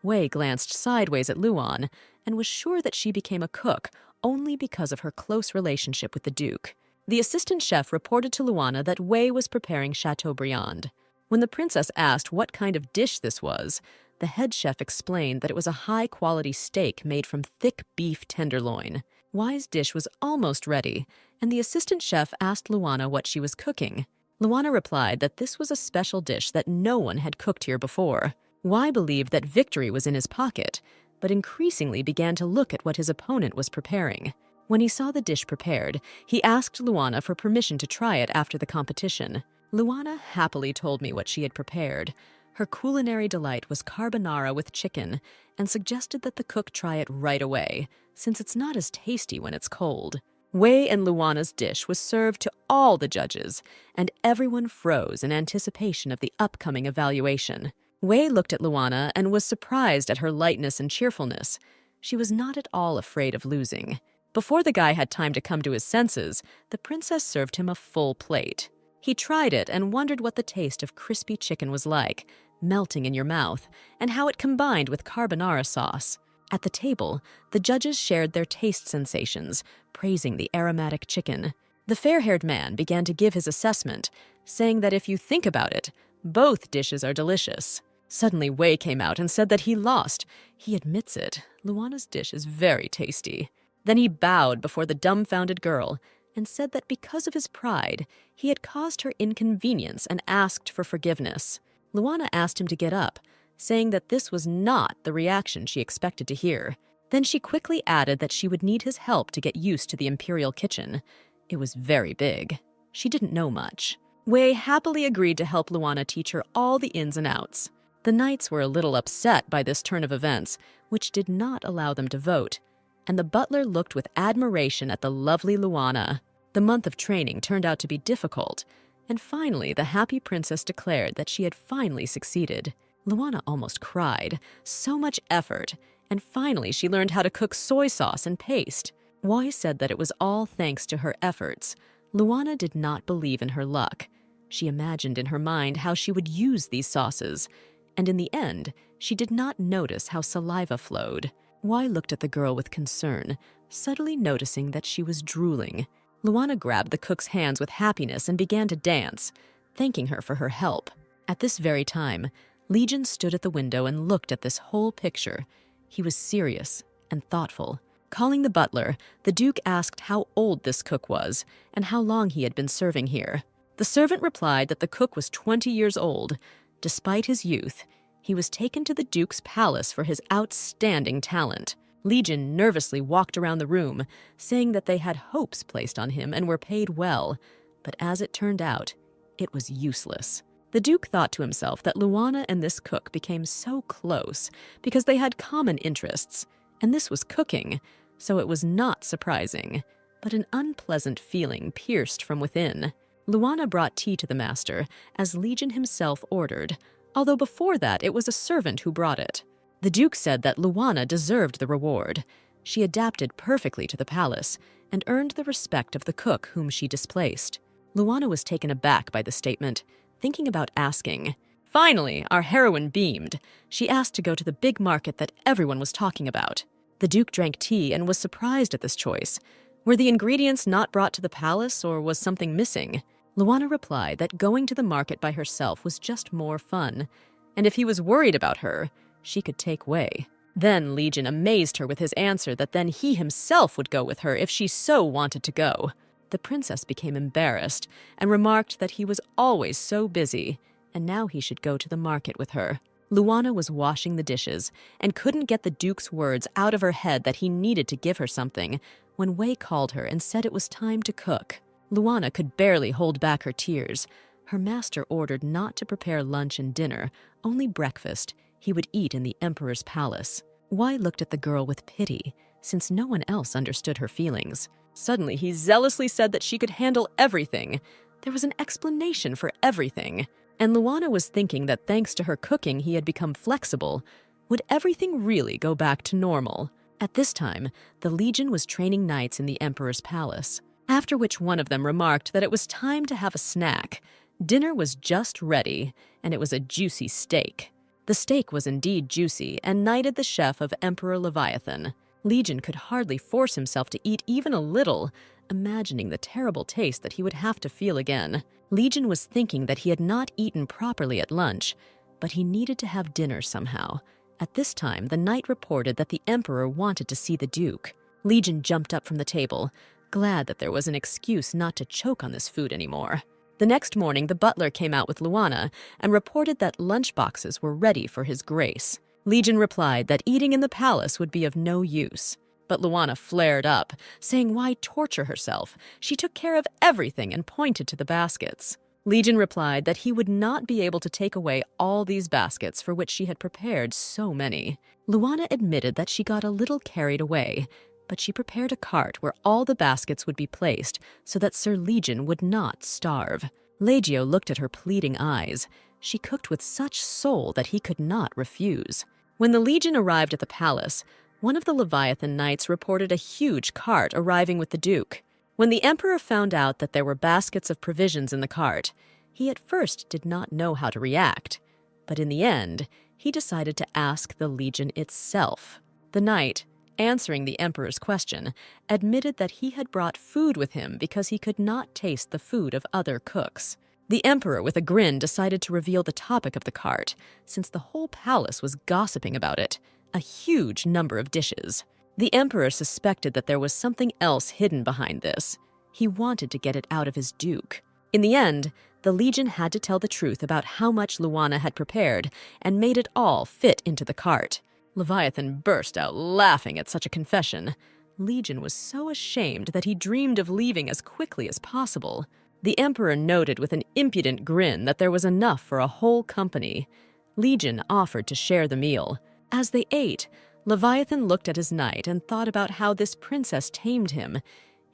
Wei glanced sideways at Luan and was sure that she became a cook only because of her close relationship with the Duke. The assistant chef reported to Luana that Wei was preparing Chateaubriand. When the princess asked what kind of dish this was, the head chef explained that it was a high-quality steak made from thick beef tenderloin. Wei's dish was almost ready, and the assistant chef asked Luana what she was cooking. Luana replied that this was a special dish that no one had cooked here before. Wei believed that victory was in his pocket, but increasingly began to look at what his opponent was preparing. When he saw the dish prepared, he asked Luana for permission to try it after the competition. Luana happily told me what she had prepared. Her culinary delight was carbonara with chicken, and suggested that the cook try it right away, since it's not as tasty when it's cold. Wei and Luana's dish was served to all the judges, and everyone froze in anticipation of the upcoming evaluation. Wei looked at Luana and was surprised at her lightness and cheerfulness. She was not at all afraid of losing. Before the guy had time to come to his senses, the princess served him a full plate. He tried it and wondered what the taste of crispy chicken was like, melting in your mouth, and how it combined with carbonara sauce. At the table, the judges shared their taste sensations, praising the aromatic chicken. The fair-haired man began to give his assessment, saying that if you think about it, both dishes are delicious. Suddenly, Wei came out and said that he lost. He admits it. Luana's dish is very tasty. Then he bowed before the dumbfounded girl and said that because of his pride, he had caused her inconvenience and asked for forgiveness. Luana asked him to get up, saying that this was not the reaction she expected to hear. Then she quickly added that she would need his help to get used to the imperial kitchen. It was very big. She didn't know much. Wei happily agreed to help Luana teach her all the ins and outs. The knights were a little upset by this turn of events, which did not allow them to vote, and the butler looked with admiration at the lovely Luana. The month of training turned out to be difficult, and finally the happy princess declared that she had finally succeeded. Luana almost cried. So much effort, and finally she learned how to cook soy sauce and paste. Wei said that it was all thanks to her efforts. Luana did not believe in her luck. She imagined in her mind how she would use these sauces, and in the end, she did not notice how saliva flowed. Wei looked at the girl with concern, subtly noticing that she was drooling. Luana grabbed the cook's hands with happiness and began to dance, thanking her for her help. At this very time, Legion stood at the window and looked at this whole picture. He was serious and thoughtful. Calling the butler, the Duke asked how old this cook was and how long he had been serving here. The servant replied that the cook was 20 years old. Despite his youth, he was taken to the Duke's palace for his outstanding talent. Legion nervously walked around the room, saying that they had hopes placed on him and were paid well, but as it turned out, it was useless. The Duke thought to himself that Luana and this cook became so close because they had common interests, and this was cooking, so it was not surprising. But an unpleasant feeling pierced from within. Luana brought tea to the master, as Legion himself ordered, although before that it was a servant who brought it. The Duke said that Luana deserved the reward. She adapted perfectly to the palace and earned the respect of the cook whom she displaced. Luana was taken aback by the statement, thinking about asking. Finally, our heroine beamed. She asked to go to the big market that everyone was talking about. The Duke drank tea and was surprised at this choice. Were the ingredients not brought to the palace, or was something missing? Luana replied that going to the market by herself was just more fun, and if he was worried about her, she could take Wei. Then Legion amazed her with his answer that then he himself would go with her if she so wanted to go. The princess became embarrassed and remarked that he was always so busy, and now he should go to the market with her. Luana was washing the dishes and couldn't get the Duke's words out of her head that he needed to give her something when Wei called her and said it was time to cook. Luana could barely hold back her tears. Her master ordered not to prepare lunch and dinner, only breakfast. He would eat in the emperor's palace. Wei looked at the girl with pity, since no one else understood her feelings. Suddenly, he zealously said that she could handle everything. There was an explanation for everything. And Luana was thinking that thanks to her cooking, he had become flexible. Would everything really go back to normal? At this time, the Legion was training knights in the emperor's palace, after which one of them remarked that it was time to have a snack. Dinner was just ready, and it was a juicy steak. The steak was indeed juicy and knighted the chef of Emperor Leviathan. Legion could hardly force himself to eat even a little, imagining the terrible taste that he would have to feel again. Legion was thinking that he had not eaten properly at lunch, but he needed to have dinner somehow. At this time, the knight reported that the emperor wanted to see the Duke. Legion jumped up from the table, glad that there was an excuse not to choke on this food anymore. The next morning, the butler came out with Luana and reported that lunch boxes were ready for his grace. Legion replied that eating in the palace would be of no use. But Luana flared up, saying why torture herself? She took care of everything and pointed to the baskets. Legion replied that he would not be able to take away all these baskets for which she had prepared so many. Luana admitted that she got a little carried away, but she prepared a cart where all the baskets would be placed so that Sir Legion would not starve. Legio looked at her pleading eyes. She cooked with such soul that he could not refuse. When the Legion arrived at the palace, one of the Leviathan knights reported a huge cart arriving with the Duke. When the emperor found out that there were baskets of provisions in the cart, he at first did not know how to react. But in the end, he decided to ask the Legion itself. The knight, answering the emperor's question, admitted that he had brought food with him because he could not taste the food of other cooks. The emperor, with a grin, decided to reveal the topic of the cart, since the whole palace was gossiping about it: a huge number of dishes. The emperor suspected that there was something else hidden behind this. He wanted to get it out of his duke. In the end, the Legion had to tell the truth about how much Lana had prepared and made it all fit into the cart. Leviathan burst out laughing at such a confession. Legion was so ashamed that he dreamed of leaving as quickly as possible. The emperor noted with an impudent grin that there was enough for a whole company. Legion offered to share the meal. As they ate, Leviathan looked at his knight and thought about how this princess tamed him.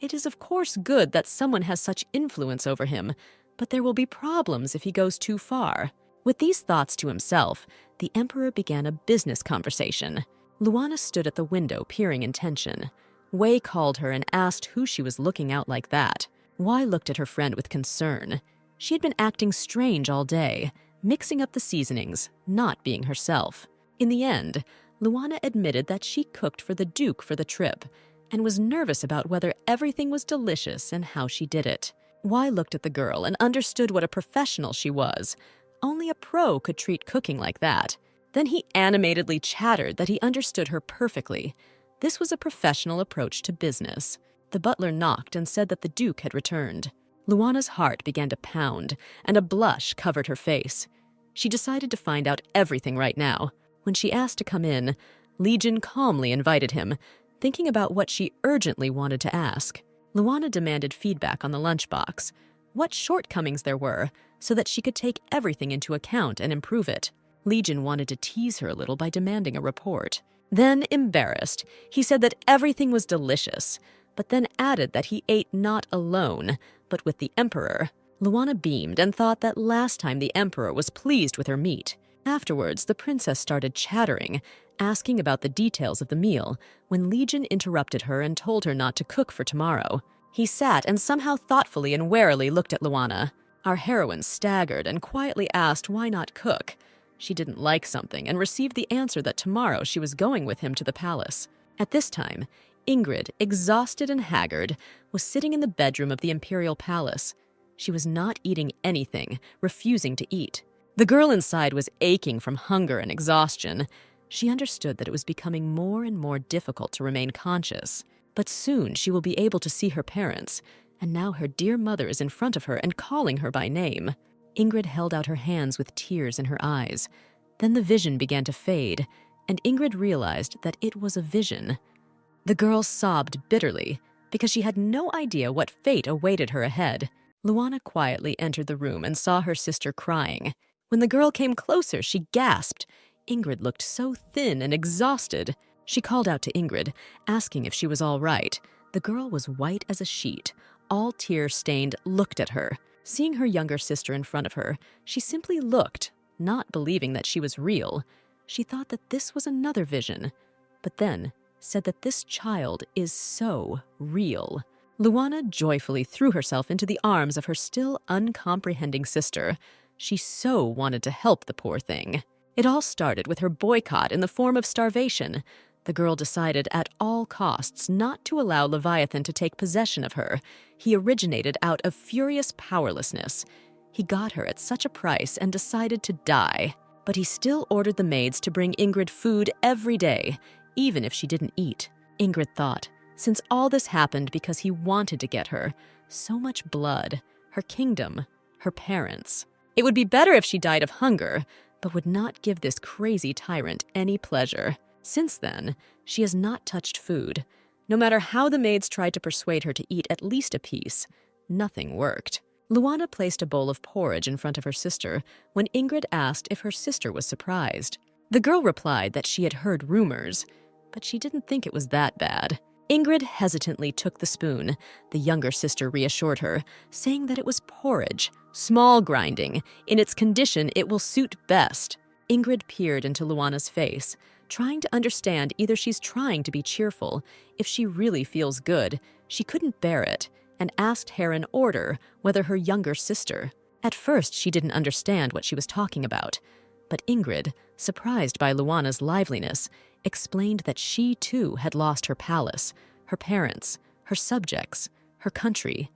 It is of course good that someone has such influence over him, but there will be problems if he goes too far. With these thoughts to himself, the emperor began a business conversation. Lana stood at the window peering in tension. Wei called her and asked who she was looking out like that. Wei looked at her friend with concern. She had been acting strange all day, mixing up the seasonings, not being herself. In the end, Lana admitted that she cooked for the Duke for the trip and was nervous about whether everything was delicious and how she did it. Wei looked at the girl and understood what a professional she was. Only a pro could treat cooking like that. Then he animatedly chattered that he understood her perfectly. This was a professional approach to business. The butler knocked and said that the Duke had returned. Luana's heart began to pound, and a blush covered her face. She decided to find out everything right now. When she asked to come in, Legion calmly invited him, thinking about what she urgently wanted to ask. Luana demanded feedback on the lunchbox, what shortcomings there were, so that she could take everything into account and improve it. Legion wanted to tease her a little by demanding a report. Then, embarrassed, he said that everything was delicious, but then added that he ate not alone, but with the emperor. Luana beamed and thought that last time the emperor was pleased with her meat. Afterwards, the princess started chattering, asking about the details of the meal, when Legion interrupted her and told her not to cook for tomorrow. He sat and somehow thoughtfully and warily looked at Luana. Our heroine staggered and quietly asked why not cook. She didn't like something and received the answer that tomorrow she was going with him to the palace. At this time, Ingrid, exhausted and haggard, was sitting in the bedroom of the imperial palace. She was not eating anything, refusing to eat. The girl inside was aching from hunger and exhaustion. She understood that it was becoming more and more difficult to remain conscious. But soon she will be able to see her parents, and now her dear mother is in front of her and calling her by name. Ingrid held out her hands with tears in her eyes. Then the vision began to fade, and Ingrid realized that it was a vision. The girl sobbed bitterly because she had no idea what fate awaited her ahead. Luana quietly entered the room and saw her sister crying. When the girl came closer, she gasped. Ingrid looked so thin and exhausted. She called out to Ingrid, asking if she was all right. The girl was white as a sheet, all tear-stained, looked at her. Seeing her younger sister in front of her, she simply looked, not believing that she was real. She thought that this was another vision, but then said that this child is so real. Luana joyfully threw herself into the arms of her still uncomprehending sister. She so wanted to help the poor thing. It all started with her boycott in the form of starvation. The girl decided at all costs not to allow Leviathan to take possession of her. He originated out of furious powerlessness. He got her at such a price and decided to die. But he still ordered the maids to bring Ingrid food every day, even if she didn't eat. Ingrid thought, since all this happened because he wanted to get her, so much blood, her kingdom, her parents. It would be better if she died of hunger, but would not give this crazy tyrant any pleasure. Since then, she has not touched food. No matter how the maids tried to persuade her to eat at least a piece, nothing worked. Luana placed a bowl of porridge in front of her sister when Ingrid asked if her sister was surprised. The girl replied that she had heard rumors, but she didn't think it was that bad. Ingrid hesitantly took the spoon. The younger sister reassured her, saying that it was porridge, small grinding. In its condition, it will suit best. Ingrid peered into Luana's face, trying to understand either she's trying to be cheerful, if she really feels good. She couldn't bear it, and asked Heron Order whether her younger sister. At first, she didn't understand what she was talking about, but Ingrid, surprised by Luana's liveliness, explained that she too had lost her palace, her parents, her subjects, her country,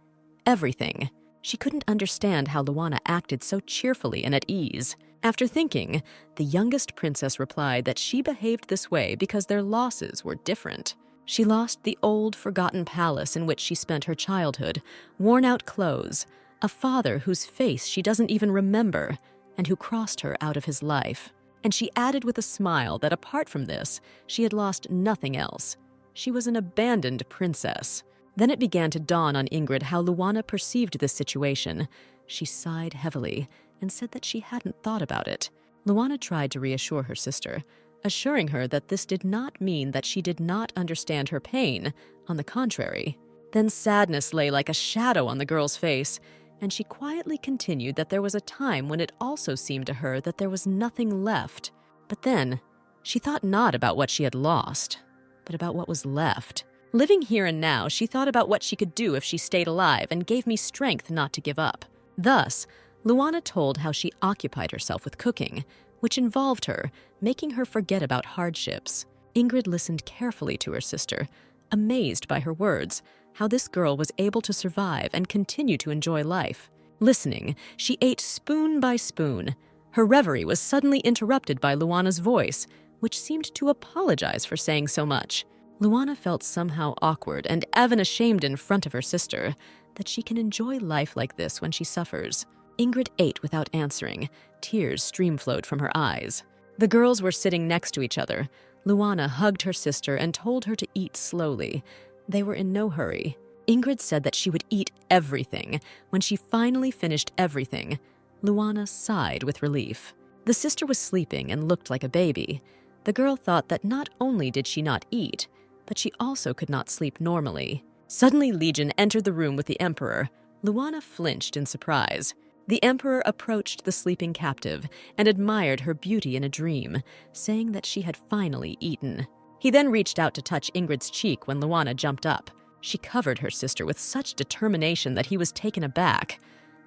everything. She couldn't understand how Luana acted so cheerfully and at ease. After thinking, the youngest princess replied that she behaved this way because their losses were different. She lost the old, forgotten palace in which she spent her childhood, worn-out clothes, a father whose face she doesn't even remember, and who crossed her out of his life. And she added with a smile that apart from this, she had lost nothing else. She was an abandoned princess. Then it began to dawn on Ingrid how Luana perceived this situation. She sighed heavily and said that she hadn't thought about it. Luana tried to reassure her sister, assuring her that this did not mean that she did not understand her pain. On the contrary. Then sadness lay like a shadow on the girl's face, and she quietly continued that there was a time when it also seemed to her that there was nothing left. But then, she thought not about what she had lost, but about what was left. Living here and now, she thought about what she could do if she stayed alive and gave me strength not to give up. Thus, Luana told how she occupied herself with cooking, which involved her, making her forget about hardships. Ingrid listened carefully to her sister, amazed by her words, how this girl was able to survive and continue to enjoy life. Listening, she ate spoon by spoon. Her reverie was suddenly interrupted by Luana's voice, which seemed to apologize for saying so much. Luana felt somehow awkward and even ashamed in front of her sister, that she can enjoy life like this when she suffers. Ingrid ate without answering. Tears stream-flowed from her eyes. The girls were sitting next to each other. Luana hugged her sister and told her to eat slowly. They were in no hurry. Ingrid said that she would eat everything. When she finally finished everything, Luana sighed with relief. The sister was sleeping and looked like a baby. The girl thought that not only did she not eat, but she also could not sleep normally. Suddenly, Legion entered the room with the Emperor. Luana flinched in surprise. The Emperor approached the sleeping captive and admired her beauty in a dream, saying that she had finally eaten. He then reached out to touch Ingrid's cheek when Luana jumped up. She covered her sister with such determination that he was taken aback.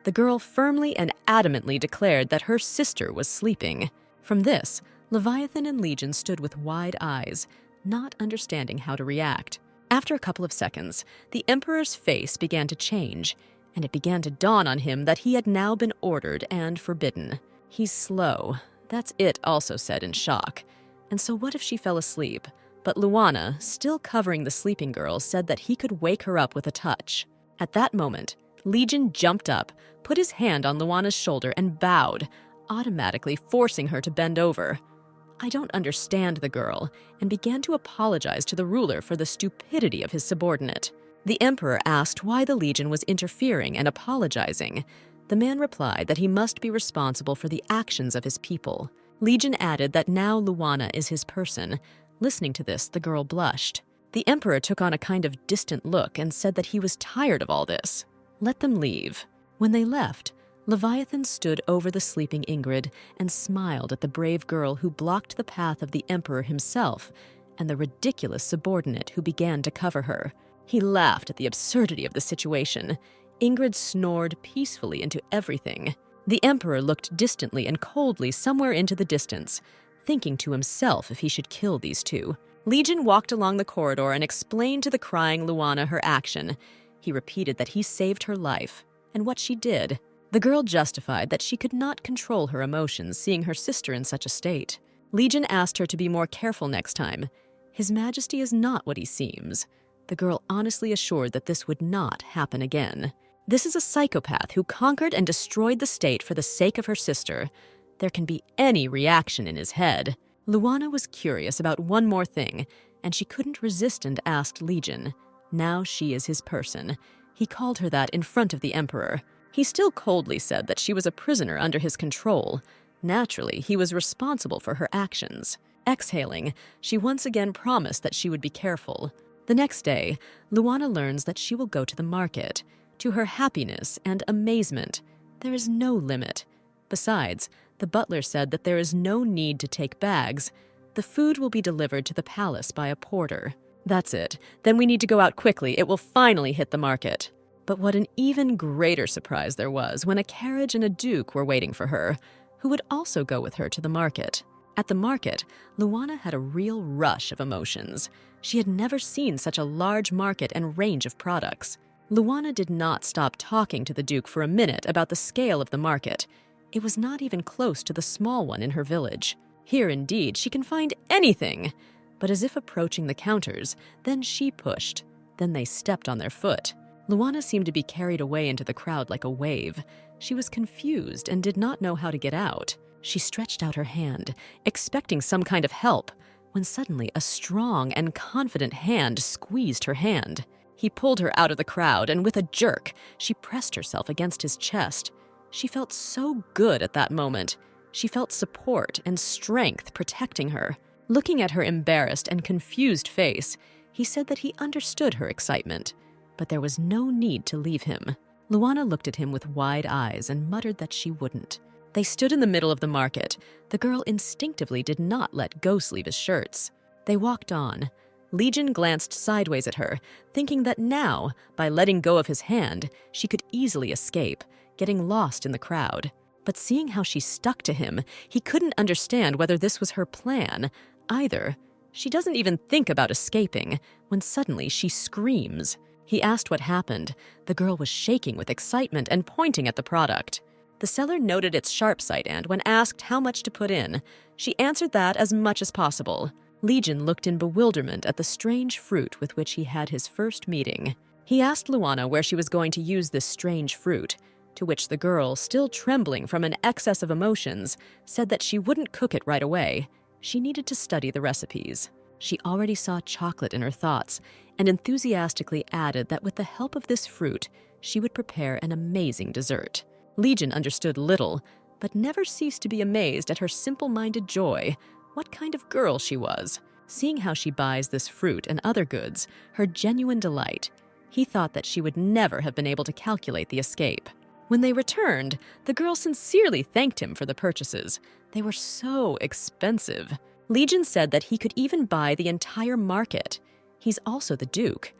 The girl firmly and adamantly declared that her sister was sleeping. From this, Leviathan and Legion stood with wide eyes, not understanding how to react. After a couple of seconds, the Emperor's face began to change, and it began to dawn on him that he had now been ordered and forbidden. He's slow. That's it also said in shock. And so what if she fell asleep? But Luana, still covering the sleeping girl, said that he could wake her up with a touch. At that moment, Legion jumped up, put his hand on Luana's shoulder and bowed, automatically forcing her to bend over. I don't understand the girl, and began to apologize to the ruler for the stupidity of his subordinate. The Emperor asked why the Legion was interfering and apologizing. The man replied that he must be responsible for the actions of his people. Legion added that now Luana is his person. Listening to this, the girl blushed. The Emperor took on a kind of distant look and said that he was tired of all this. Let them leave. When they left, Leviathan stood over the sleeping Ingrid and smiled at the brave girl who blocked the path of the Emperor himself and the ridiculous subordinate who began to cover her. He laughed at the absurdity of the situation. Ingrid snored peacefully into everything. The Emperor looked distantly and coldly somewhere into the distance, thinking to himself if he should kill these two. Legion walked along the corridor and explained to the crying Luana her action. He repeated that he saved her life, and what she did. The girl justified that she could not control her emotions seeing her sister in such a state. Legion asked her to be more careful next time. His Majesty is not what he seems. The girl honestly assured that this would not happen again. This is a psychopath who conquered and destroyed the state for the sake of her sister. There can be any reaction in his head. Luana was curious about one more thing, and she couldn't resist and asked Legion. Now she is his person. He called her that in front of the Emperor. He still coldly said that she was a prisoner under his control. Naturally, he was responsible for her actions. Exhaling, she once again promised that she would be careful. The next day, Luana learns that she will go to the market. To her happiness and amazement, there is no limit. Besides, the butler said that there is no need to take bags. The food will be delivered to the palace by a porter. That's it. Then we need to go out quickly. It will finally hit the market. But what an even greater surprise there was when a carriage and a duke were waiting for her, who would also go with her to the market. At the market, Luana had a real rush of emotions. She had never seen such a large market and range of products. Luana did not stop talking to the Duke for a minute about the scale of the market. It was not even close to the small one in her village. Here, indeed, she can find anything. But as if approaching the counters, then she pushed. Then they stepped on their foot. Luana seemed to be carried away into the crowd like a wave. She was confused and did not know how to get out. She stretched out her hand, expecting some kind of help, when suddenly a strong and confident hand squeezed her hand. He pulled her out of the crowd, and with a jerk, she pressed herself against his chest. She felt so good at that moment. She felt support and strength protecting her. Looking at her embarrassed and confused face, he said that he understood her excitement, but there was no need to leave him. Luana looked at him with wide eyes and muttered that she wouldn't. They stood in the middle of the market. The girl instinctively did not let Ghost leave his shirts. They walked on. Legion glanced sideways at her, thinking that now, by letting go of his hand, she could easily escape, getting lost in the crowd. But seeing how she stuck to him, he couldn't understand whether this was her plan, either. She doesn't even think about escaping, when suddenly she screams. He asked what happened. The girl was shaking with excitement and pointing at the product. The seller noted its sharp side, and when asked how much to put in, she answered that as much as possible. Legion looked in bewilderment at the strange fruit with which he had his first meeting. He asked Luana where she was going to use this strange fruit, to which the girl, still trembling from an excess of emotions, said that she wouldn't cook it right away. She needed to study the recipes. She already saw chocolate in her thoughts, and enthusiastically added that with the help of this fruit, she would prepare an amazing dessert. Legion understood little, but never ceased to be amazed at her simple-minded joy. What kind of girl she was. Seeing how she buys this fruit and other goods, her genuine delight, he thought that she would never have been able to calculate the escape. When they returned, the girl sincerely thanked him for the purchases. They were so expensive. Legion said that he could even buy the entire market. He's also the Duke.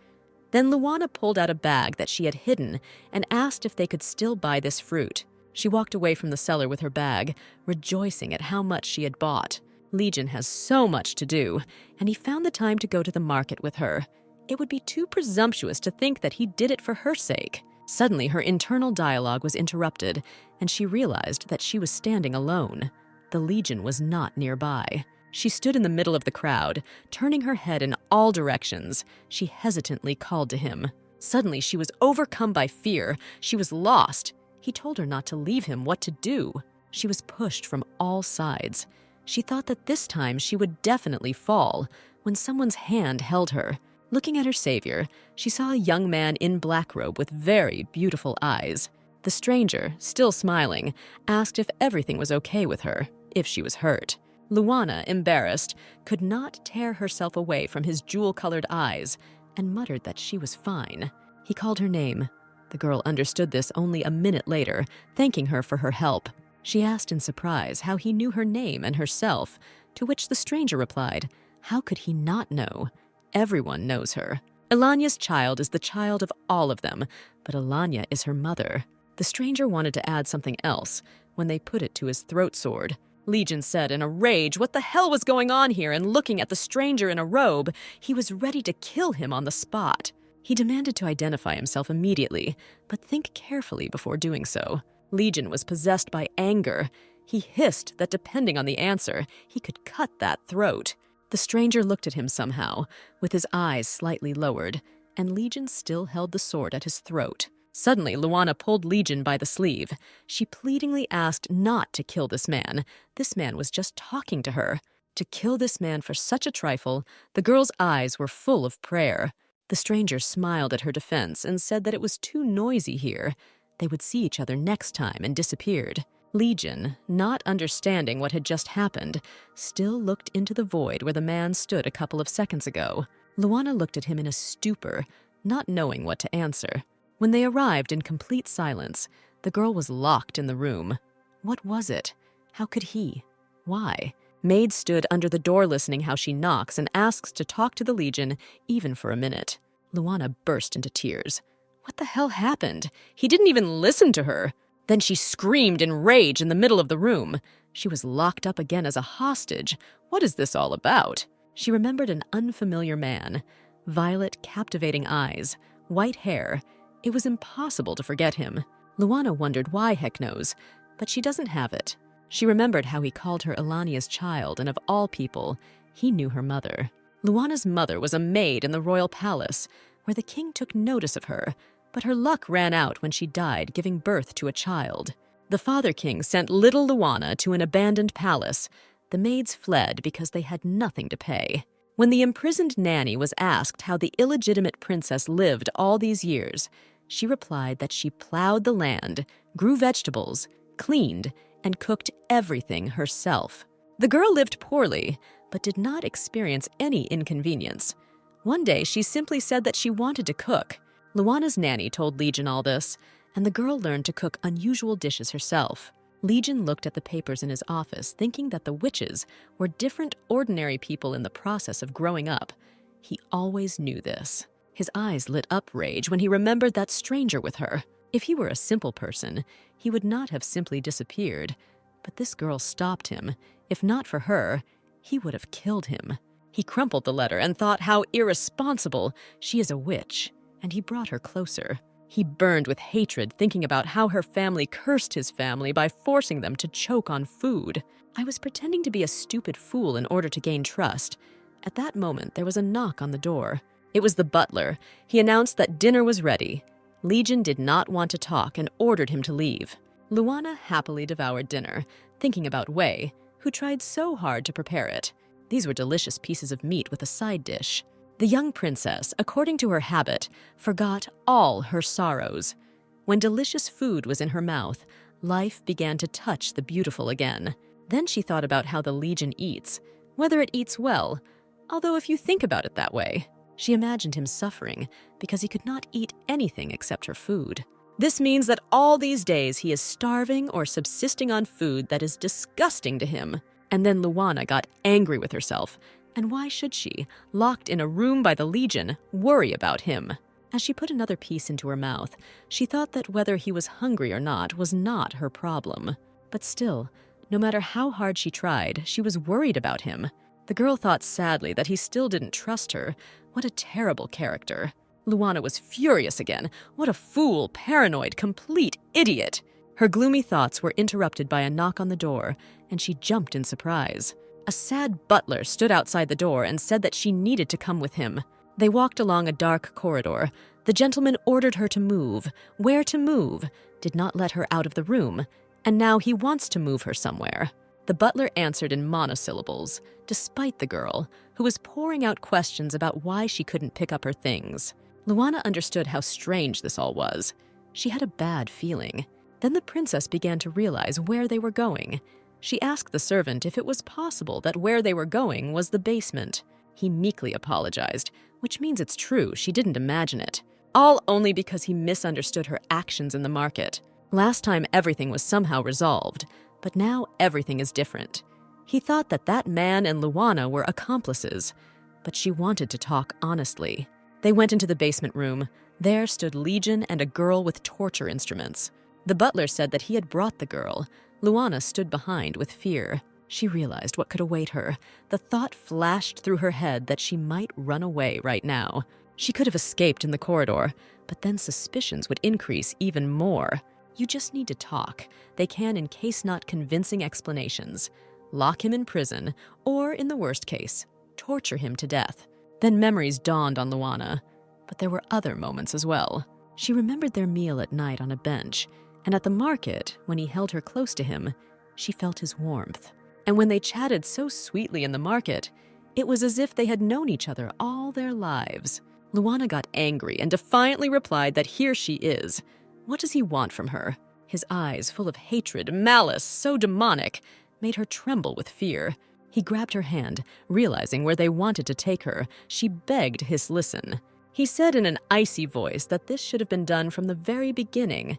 Then Luana pulled out a bag that she had hidden and asked if they could still buy this fruit. She walked away from the seller with her bag, rejoicing at how much she had bought. Legion has so much to do, and he found the time to go to the market with her. It would be too presumptuous to think that he did it for her sake. Suddenly, her internal dialogue was interrupted, and she realized that she was standing alone. The Legion was not nearby. She stood in the middle of the crowd, turning her head in all directions. She hesitantly called to him. Suddenly, she was overcome by fear. She was lost. He told her not to leave him, what to do. She was pushed from all sides. She thought that this time she would definitely fall, when someone's hand held her. Looking at her savior, she saw a young man in black robe with very beautiful eyes. The stranger, still smiling, asked if everything was okay with her, if she was hurt. Luana, embarrassed, could not tear herself away from his jewel-colored eyes and muttered that she was fine. He called her name. The girl understood this only a minute later, thanking her for her help. She asked in surprise how he knew her name and herself, to which the stranger replied, "How could he not know? Everyone knows her. Elania's child is the child of all of them, but Elania is her mother." The stranger wanted to add something else when they put it to his throat sword. Legion said in a rage what the hell was going on here, and looking at the stranger in a robe, he was ready to kill him on the spot. He demanded to identify himself immediately, but think carefully before doing so. Legion was possessed by anger. He hissed that depending on the answer, he could cut that throat. The stranger looked at him somehow, with his eyes slightly lowered, and Legion still held the sword at his throat. Suddenly, Luana pulled Legion by the sleeve. She pleadingly asked not to kill this man. This man was just talking to her. To kill this man for such a trifle, the girl's eyes were full of prayer. The stranger smiled at her defense and said that it was too noisy here. They would see each other next time, and disappeared. Legion, not understanding what had just happened, still looked into the void where the man stood a couple of seconds ago. Luana looked at him in a stupor, not knowing what to answer. When they arrived in complete silence, the girl was locked in the room. What was it? How could he? Why? Maid stood under the door listening how she knocks and asks to talk to the Legion, even for a minute. Luana burst into tears. What the hell happened? He didn't even listen to her. Then she screamed in rage in the middle of the room. She was locked up again as a hostage. What is this all about? She remembered an unfamiliar man. Violet, captivating eyes, white hair. It was impossible to forget him. Luana wondered why, heck knows, but she doesn't have it. She remembered how he called her Elania's child, and of all people, he knew her mother. Luana's mother was a maid in the royal palace, where the king took notice of her, but her luck ran out when she died giving birth to a child. The father king sent little Luana to an abandoned palace. The maids fled because they had nothing to pay. When the imprisoned nanny was asked how the illegitimate princess lived all these years, she replied that she plowed the land, grew vegetables, cleaned, and cooked everything herself. The girl lived poorly, but did not experience any inconvenience. One day, she simply said that she wanted to cook. Luana's nanny told Legion all this, and the girl learned to cook unusual dishes herself. Legion looked at the papers in his office, thinking that the witches were different, ordinary people in the process of growing up. He always knew this. His eyes lit up rage when he remembered that stranger with her. If he were a simple person, he would not have simply disappeared. But this girl stopped him. If not for her, he would have killed him. He crumpled the letter and thought how irresponsible. She is a witch, and he brought her closer. He burned with hatred, thinking about how her family cursed his family by forcing them to choke on food. I was pretending to be a stupid fool in order to gain trust. At that moment, there was a knock on the door. It was the butler. He announced that dinner was ready. Legion did not want to talk and ordered him to leave. Luana happily devoured dinner, thinking about Wei, who tried so hard to prepare it. These were delicious pieces of meat with a side dish. The young princess, according to her habit, forgot all her sorrows. When delicious food was in her mouth, life began to touch the beautiful again. Then she thought about how the Legion eats, whether it eats well, although if you think about it that way, she imagined him suffering because he could not eat anything except her food. This means that all these days he is starving or subsisting on food that is disgusting to him. And then Luana got angry with herself. And why should she, locked in a room by the Legion, worry about him? As she put another piece into her mouth, she thought that whether he was hungry or not was not her problem. But still, no matter how hard she tried, she was worried about him. The girl thought sadly that he still didn't trust her. What a terrible character. Luana was furious again. What a fool, paranoid, complete idiot. Her gloomy thoughts were interrupted by a knock on the door, and she jumped in surprise. A sad butler stood outside the door and said that she needed to come with him. They walked along a dark corridor. The gentleman ordered her to move. Where to move? Did not let her out of the room. And now he wants to move her somewhere. The butler answered in monosyllables, despite the girl, who was pouring out questions about why she couldn't pick up her things. Luana understood how strange this all was. She had a bad feeling. Then the princess began to realize where they were going. She asked the servant if it was possible that where they were going was the basement. He meekly apologized, which means it's true, she didn't imagine it. All only because he misunderstood her actions in the market. Last time everything was somehow resolved, but now everything is different. He thought that that man and Luana were accomplices, but she wanted to talk honestly. They went into the basement room. There stood Legion and a girl with torture instruments. The butler said that he had brought the girl. Luana stood behind with fear. She realized what could await her. The thought flashed through her head that she might run away right now. She could have escaped in the corridor, but then suspicions would increase even more. You just need to talk. They can, in case not convincing explanations, lock him in prison, or, in the worst case, torture him to death. Then memories dawned on Luana, but there were other moments as well. She remembered their meal at night on a bench, and at the market, when he held her close to him, she felt his warmth. And when they chatted so sweetly in the market, it was as if they had known each other all their lives. Luana got angry and defiantly replied that here she is. What does he want from her? His eyes, full of hatred, malice, so demonic, made her tremble with fear. He grabbed her hand, realizing where they wanted to take her. She begged his listen. He said in an icy voice that this should have been done from the very beginning.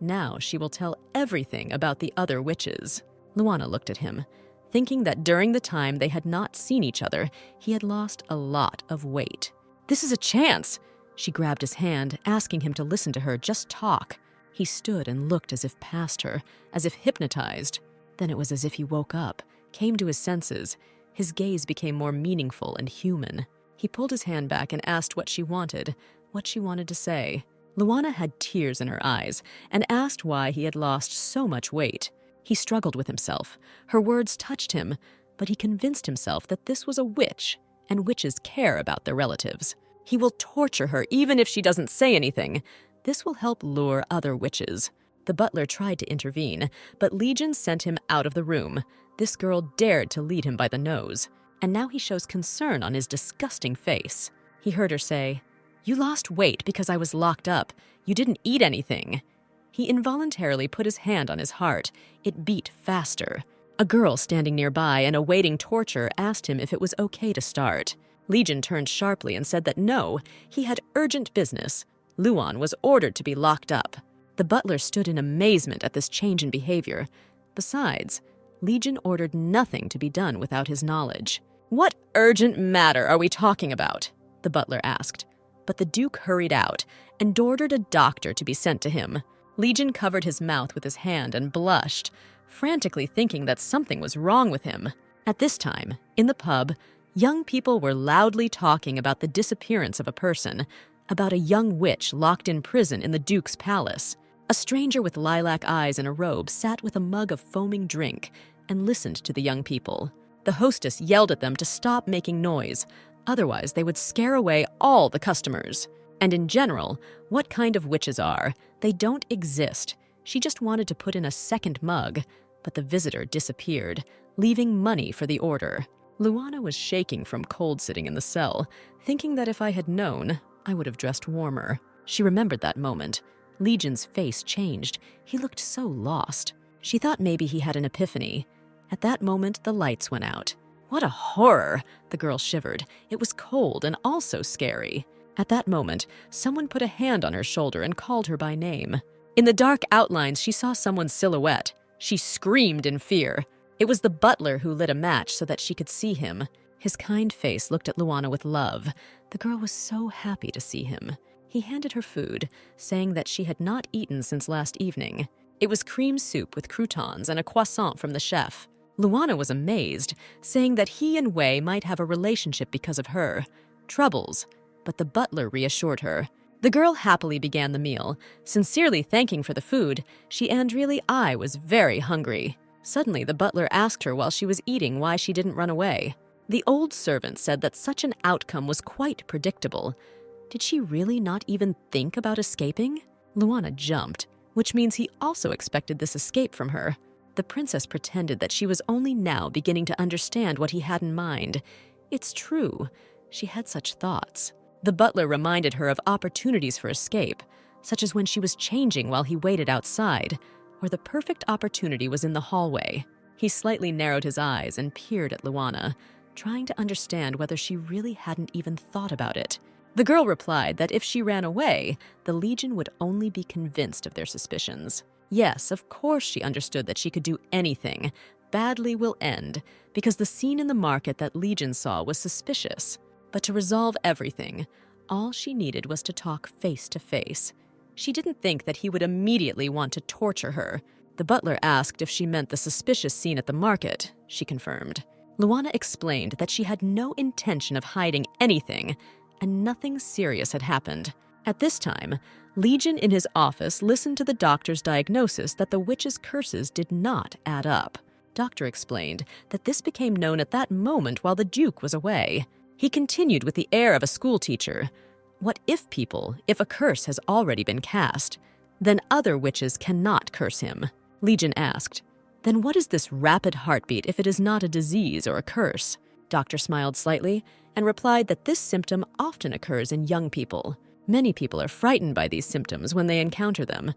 Now she will tell everything about the other witches. Luana looked at him, thinking that during the time they had not seen each other, he had lost a lot of weight. This is a chance! She grabbed his hand, asking him to listen to her, just talk. He stood and looked as if past her, as if hypnotized. Then it was as if he woke up, came to his senses. His gaze became more meaningful and human. He pulled his hand back and asked what she wanted to say. Luana had tears in her eyes and asked why he had lost so much weight. He struggled with himself. Her words touched him, but he convinced himself that this was a witch, and witches care about their relatives. He will torture her even if she doesn't say anything. This will help lure other witches. The butler tried to intervene, but Legion sent him out of the room. This girl dared to lead him by the nose, and now he shows concern on his disgusting face. He heard her say, "You lost weight because I was locked up. You didn't eat anything." He involuntarily put his hand on his heart. It beat faster. A girl standing nearby and awaiting torture asked him if it was okay to start. Legion turned sharply and said that no, he had urgent business. Luan was ordered to be locked up. The butler stood in amazement at this change in behavior. Besides, Legion ordered nothing to be done without his knowledge. "What urgent matter are we talking about?" the butler asked. But the Duke hurried out and ordered a doctor to be sent to him. Legion covered his mouth with his hand and blushed, frantically thinking that something was wrong with him. At this time, in the pub, young people were loudly talking about the disappearance of a person, about a young witch locked in prison in the Duke's palace. A stranger with lilac eyes and a robe sat with a mug of foaming drink and listened to the young people. The hostess yelled at them to stop making noise, otherwise they would scare away all the customers. And in general, what kind of witches are? They don't exist. She just wanted to put in a second mug, but the visitor disappeared, leaving money for the order. Luana was shaking from cold sitting in the cell, thinking that if I had known, I would have dressed warmer. She remembered that moment. Legion's face changed. He looked so lost. She thought maybe he had an epiphany. At that moment, the lights went out. "What a horror!" the girl shivered. It was cold and also scary. At that moment, someone put a hand on her shoulder and called her by name. In the dark outlines, she saw someone's silhouette. She screamed in fear. It was the butler who lit a match so that she could see him. His kind face looked at Luana with love. The girl was so happy to see him. He handed her food, saying that she had not eaten since last evening. It was cream soup with croutons and a croissant from the chef. Luana was amazed, saying that he and Wei might have a relationship because of her. Troubles, but the butler reassured her. The girl happily began the meal, sincerely thanking for the food. And really, I was very hungry. Suddenly, the butler asked her while she was eating why she didn't run away. The old servant said that such an outcome was quite predictable. Did she really not even think about escaping? Luana jumped, which means he also expected this escape from her. The princess pretended that she was only now beginning to understand what he had in mind. It's true, she had such thoughts. The butler reminded her of opportunities for escape, such as when she was changing while he waited outside, or the perfect opportunity was in the hallway. He slightly narrowed his eyes and peered at Luana, trying to understand whether she really hadn't even thought about it. The girl replied that if she ran away, the Legion would only be convinced of their suspicions. Yes, of course she understood that she could do anything. Badly will end, because the scene in the market that Legion saw was suspicious. But to resolve everything, all she needed was to talk face to face. She didn't think that he would immediately want to torture her. The butler asked if she meant the suspicious scene at the market. She confirmed. Luana explained that she had no intention of hiding anything, and nothing serious had happened. At this time, Legion in his office listened to the doctor's diagnosis that the witch's curses did not add up. Doctor explained that this became known at that moment while the Duke was away. He continued with the air of a schoolteacher. What if a curse has already been cast? Then other witches cannot curse him. Legion asked, "Then what is this rapid heartbeat if it is not a disease or a curse?" Doctor smiled slightly and replied that this symptom often occurs in young people. Many people are frightened by these symptoms when they encounter them,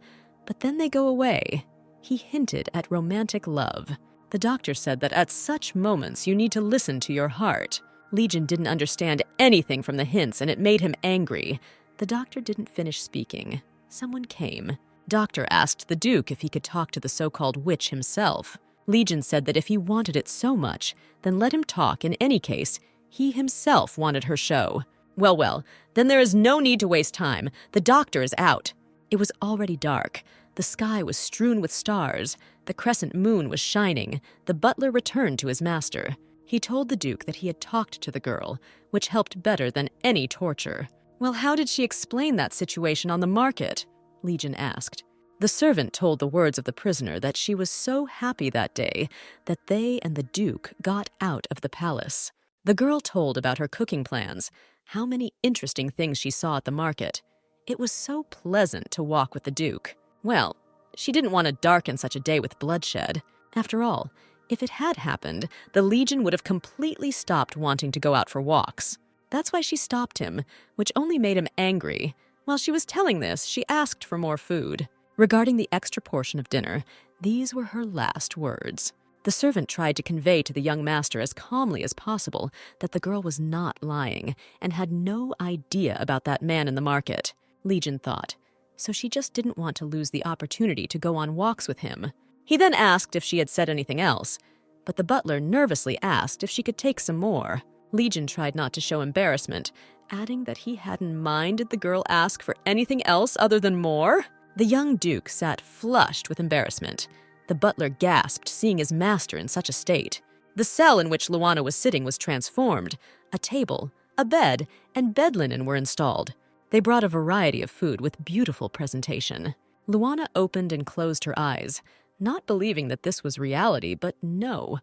but then they go away. He hinted at romantic love. The doctor said that at such moments you need to listen to your heart. Legion didn't understand anything from the hints, and it made him angry. The doctor didn't finish speaking. Someone came. Doctor asked the Duke if he could talk to the so-called witch himself. Legion said that if he wanted it so much, then let him talk. In any case, he himself wanted her show. Well, then there is no need to waste time. The doctor is out. It was already dark. The sky was strewn with stars. The crescent moon was shining. The butler returned to his master. He told the Duke that he had talked to the girl, which helped better than any torture. Well, how did she explain that situation on the market? Legion asked. The servant told the words of the prisoner that she was so happy that day that they and the Duke got out of the palace. The girl told about her cooking plans, how many interesting things she saw at the market. It was so pleasant to walk with the Duke. Well, she didn't want to darken such a day with bloodshed. After all, if it had happened, the Legion would have completely stopped wanting to go out for walks. That's why she stopped him, which only made him angry. While she was telling this, she asked for more food. Regarding the extra portion of dinner, these were her last words. The servant tried to convey to the young master as calmly as possible that the girl was not lying and had no idea about that man in the market. Legion thought, so she just didn't want to lose the opportunity to go on walks with him. He then asked if she had said anything else, but the butler nervously asked if she could take some more. Legion tried not to show embarrassment, adding that he hadn't minded the girl ask for anything else other than more. The young Duke sat flushed with embarrassment. The butler gasped, seeing his master in such a state. The cell in which Lana was sitting was transformed. A table, a bed, and bed linen were installed. They brought a variety of food with beautiful presentation. Lana opened and closed her eyes, not believing that this was reality, but no,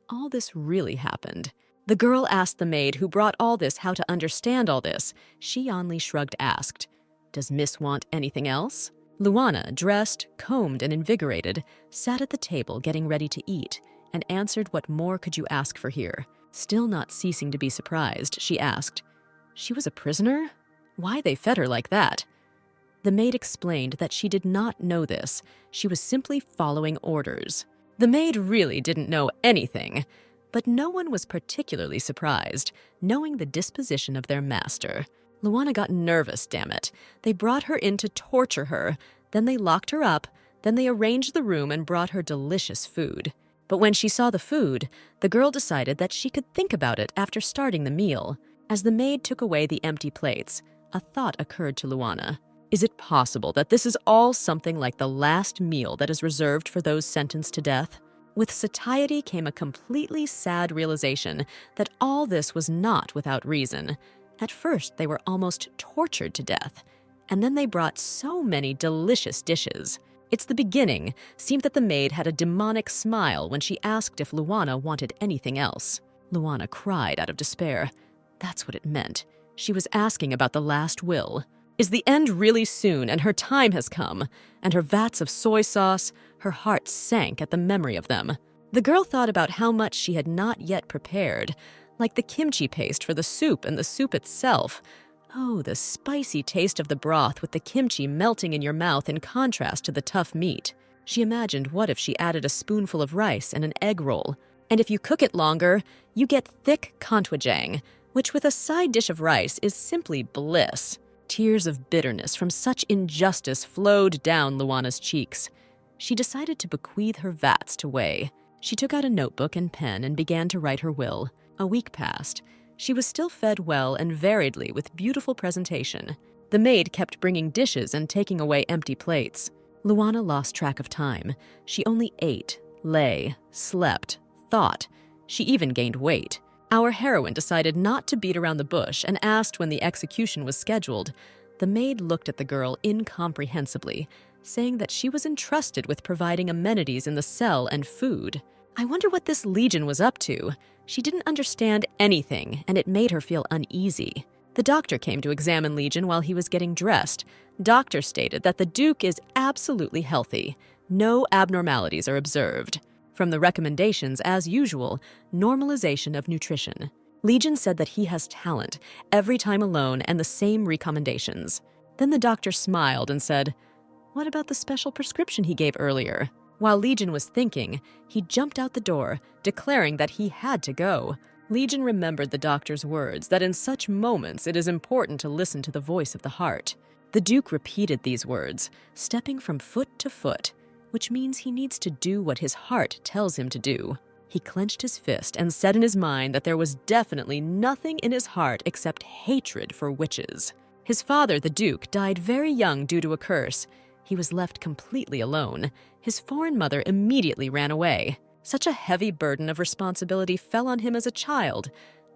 all this really happened. The girl asked the maid who brought all this how to understand all this. She only shrugged, asked, "Does Miss want anything else?" Lana, dressed, combed, and invigorated, sat at the table getting ready to eat and answered, "What more could you ask for here?" Still not ceasing to be surprised, she asked, "She was a prisoner? Why they fed her like that?" The maid explained that she did not know this. She was simply following orders. The maid really didn't know anything, but no one was particularly surprised, knowing the disposition of their master. Lana got nervous, damn it. They brought her in to torture her, then they locked her up, then they arranged the room and brought her delicious food. But when she saw the food, the girl decided that she could think about it after starting the meal. As the maid took away the empty plates, a thought occurred to Lana. Is it possible that this is all something like the last meal that is reserved for those sentenced to death? With satiety came a completely sad realization that all this was not without reason. At first, they were almost tortured to death, and then they brought so many delicious dishes. It's the beginning. Seemed that the maid had a demonic smile when she asked if Lana wanted anything else. Lana cried out of despair. That's what it meant. She was asking about the last will. Is the end really soon and her time has come? And her vats of soy sauce, her heart sank at the memory of them. The girl thought about how much she had not yet prepared, like the kimchi paste for the soup and the soup itself. Oh, the spicy taste of the broth with the kimchi melting in your mouth in contrast to the tough meat. She imagined what if she added a spoonful of rice and an egg roll. And if you cook it longer, you get thick kantwajang, which with a side dish of rice is simply bliss. Tears of bitterness from such injustice flowed down Luana's cheeks. She decided to bequeath her vats to Wei. She took out a notebook and pen and began to write her will. A week passed. She was still fed well and variedly with beautiful presentation. The maid kept bringing dishes and taking away empty plates. Lana lost track of time. She only ate, lay, slept, thought. She even gained weight. Our heroine decided not to beat around the bush and asked when the execution was scheduled. The maid looked at the girl incomprehensibly, saying that she was entrusted with providing amenities in the cell and food. I wonder what this Legion was up to. She didn't understand anything, and it made her feel uneasy. The doctor came to examine Legion while he was getting dressed. Doctor stated that the Duke is absolutely healthy. No abnormalities are observed. From the recommendations, as usual, normalization of nutrition. Legion said that he has talent, every time alone, and the same recommendations. Then the doctor smiled and said, "What about the special prescription he gave earlier?" While Legion was thinking, he jumped out the door, declaring that he had to go. Legion remembered the doctor's words that in such moments it is important to listen to the voice of the heart. The Duke repeated these words, stepping from foot to foot, which means he needs to do what his heart tells him to do. He clenched his fist and said in his mind that there was definitely nothing in his heart except hatred for witches. His father, the Duke, died very young due to a curse. He was left completely alone. His foreign mother immediately ran away. Such a heavy burden of responsibility fell on him as a child.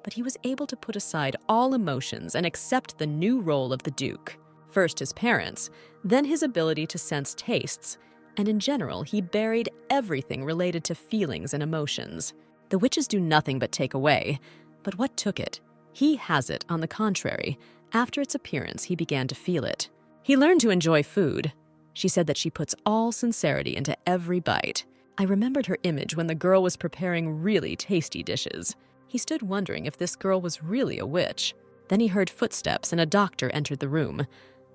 but he was able to put aside all emotions and accept the new role of the Duke. First his parents, then his ability to sense tastes, and in general, he buried everything related to feelings and emotions. The witches do nothing but take away, but what took it? He has it, on the contrary. After its appearance, he began to feel it. He learned to enjoy food. She said that she puts all sincerity into every bite. I remembered her image when the girl was preparing really tasty dishes. He stood wondering if this girl was really a witch. Then he heard footsteps and a doctor entered the room.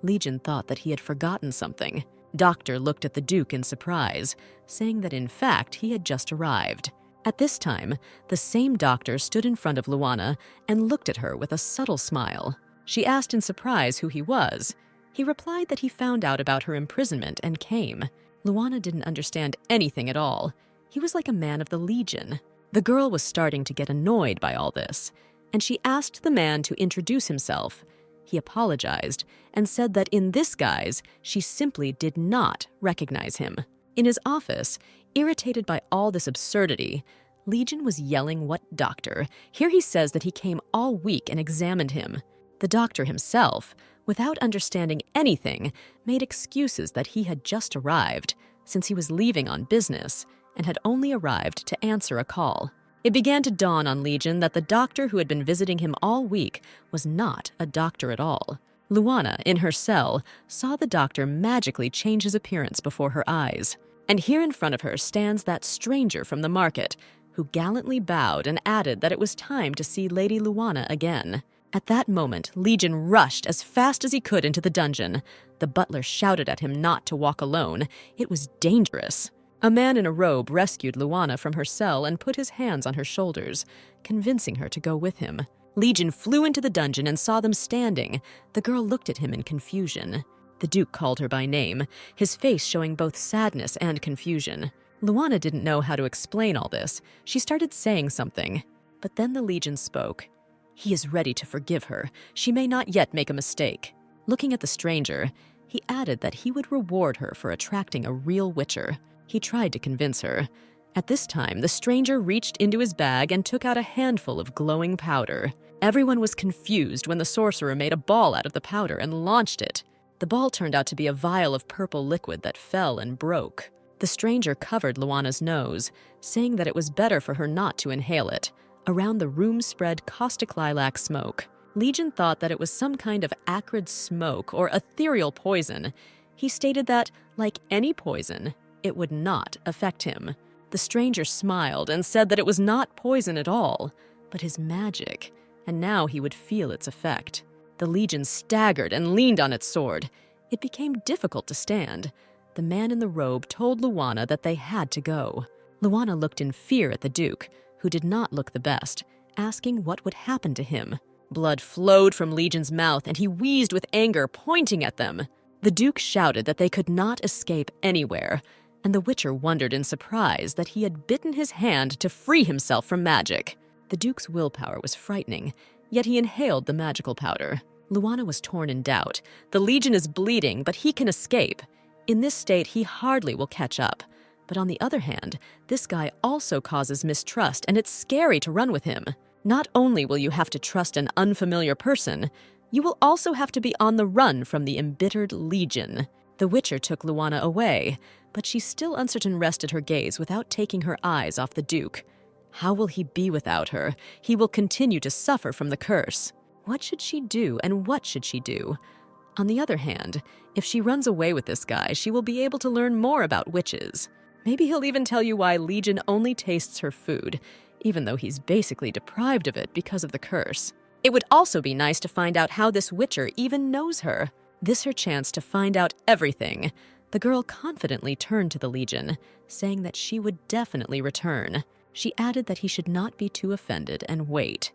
Legion thought that he had forgotten something. Doctor looked at the Duke in surprise, saying that in fact he had just arrived. At this time, the same doctor stood in front of Lana and looked at her with a subtle smile. She asked in surprise who he was. He replied that he found out about her imprisonment and came. Lana didn't understand anything at all. He was like a man of the Legion. The girl was starting to get annoyed by all this, and she asked the man to introduce himself. He apologized and said that in this guise, she simply did not recognize him. In his office, irritated by all this absurdity, Legion was yelling, "What doctor? Here he says that he came all week and examined him." The doctor himself, without understanding anything, made excuses that he had just arrived, since he was leaving on business and had only arrived to answer a call. It began to dawn on Legion that the doctor who had been visiting him all week was not a doctor at all. Lana, in her cell, saw the doctor magically change his appearance before her eyes. And here in front of her stands that stranger from the market, who gallantly bowed and added that it was time to see Lady Lana again. At that moment, Legion rushed as fast as he could into the dungeon. The butler shouted at him not to walk alone. It was dangerous. A man in a robe rescued Lana from her cell and put his hands on her shoulders, convincing her to go with him. Legion flew into the dungeon and saw them standing. The girl looked at him in confusion. The Duke called her by name, his face showing both sadness and confusion. Lana didn't know how to explain all this. She started saying something, but then the Legion spoke. He is ready to forgive her. She may not yet make a mistake. Looking at the stranger, he added that he would reward her for attracting a real witcher. He tried to convince her. At this time, the stranger reached into his bag and took out a handful of glowing powder. Everyone was confused when the sorcerer made a ball out of the powder and launched it. The ball turned out to be a vial of purple liquid that fell and broke. The stranger covered Lana's nose, saying that it was better for her not to inhale it. Around the room spread caustic lilac smoke. Legion thought that it was some kind of acrid smoke or ethereal poison. He stated that, like any poison, it would not affect him. The stranger smiled and said that it was not poison at all, but his magic, and now he would feel its effect. The Legion staggered and leaned on its sword. It became difficult to stand. The man in the robe told Lana that they had to go. Lana looked in fear at the Duke, who did not look the best, asking what would happen to him. Blood flowed from Legion's mouth, and he wheezed with anger, pointing at them. The Duke shouted that they could not escape anywhere, and the Witcher wondered in surprise that he had bitten his hand to free himself from magic. The Duke's willpower was frightening, yet he inhaled the magical powder. Lana was torn in doubt. The Legion is bleeding, but he can escape. In this state, he hardly will catch up. But on the other hand, this guy also causes mistrust, and it's scary to run with him. Not only will you have to trust an unfamiliar person, you will also have to be on the run from the embittered Legion. The Witcher took Lana away, but she still uncertain rested her gaze without taking her eyes off the Duke. How will he be without her? He will continue to suffer from the curse. What should she do, and what should she do? On the other hand, if she runs away with this guy, she will be able to learn more about witches. Maybe he'll even tell you why Legion only tastes her food, even though he's basically deprived of it because of the curse. It would also be nice to find out how this Witcher even knows her. This her chance to find out everything. The girl confidently turned to the Legion, saying that she would definitely return. She added that he should not be too offended and wait.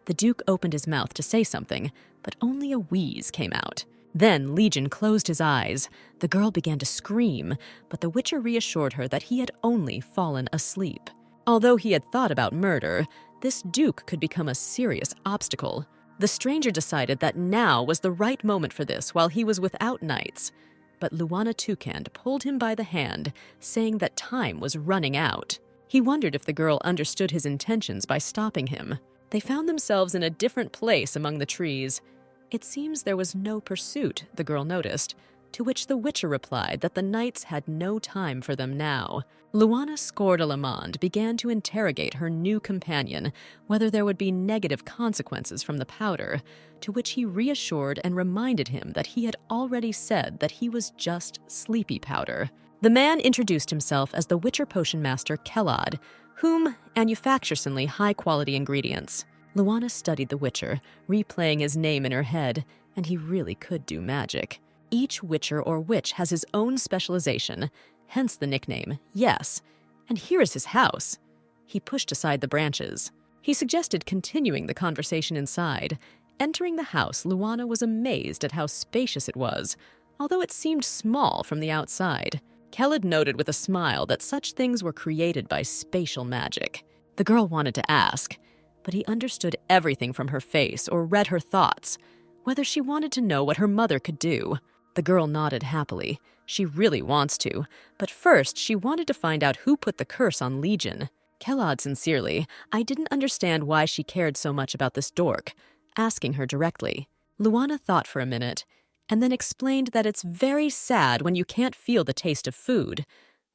The Duke opened his mouth to say something, but only a wheeze came out. Then Legion closed his eyes. The girl began to scream, but the Witcher reassured her that he had only fallen asleep. Although he had thought about murder, this Duke could become a serious obstacle. The stranger decided that now was the right moment for this while he was without knights. But Lana Toucan pulled him by the hand, saying that time was running out. He wondered if the girl understood his intentions by stopping him. They found themselves in a different place among the trees. It seems there was no pursuit, the girl noticed, to which the Witcher replied that the knights had no time for them now. Luana Scordalamande began to interrogate her new companion whether there would be negative consequences from the powder, to which he reassured and reminded him that he had already said that he was just sleepy powder. The man introduced himself as the Witcher potion master Kellod, whom manufactures only high-quality ingredients. Luana studied the Witcher, replaying his name in her head, and he really could do magic. Each Witcher or witch has his own specialization, hence the nickname, yes. And here is his house. He pushed aside the branches. He suggested continuing the conversation inside. Entering the house, Luana was amazed at how spacious it was, although it seemed small from the outside. Kellod noted with a smile that such things were created by spatial magic. The girl wanted to ask, but he understood everything from her face or read her thoughts, whether she wanted to know what her mother could do. The girl nodded happily. She really wants to, but first she wanted to find out who put the curse on Legion. Kellod sincerely, I didn't understand why she cared so much about this dork, asking her directly. Luana thought for a minute, and then explained that it's very sad when you can't feel the taste of food,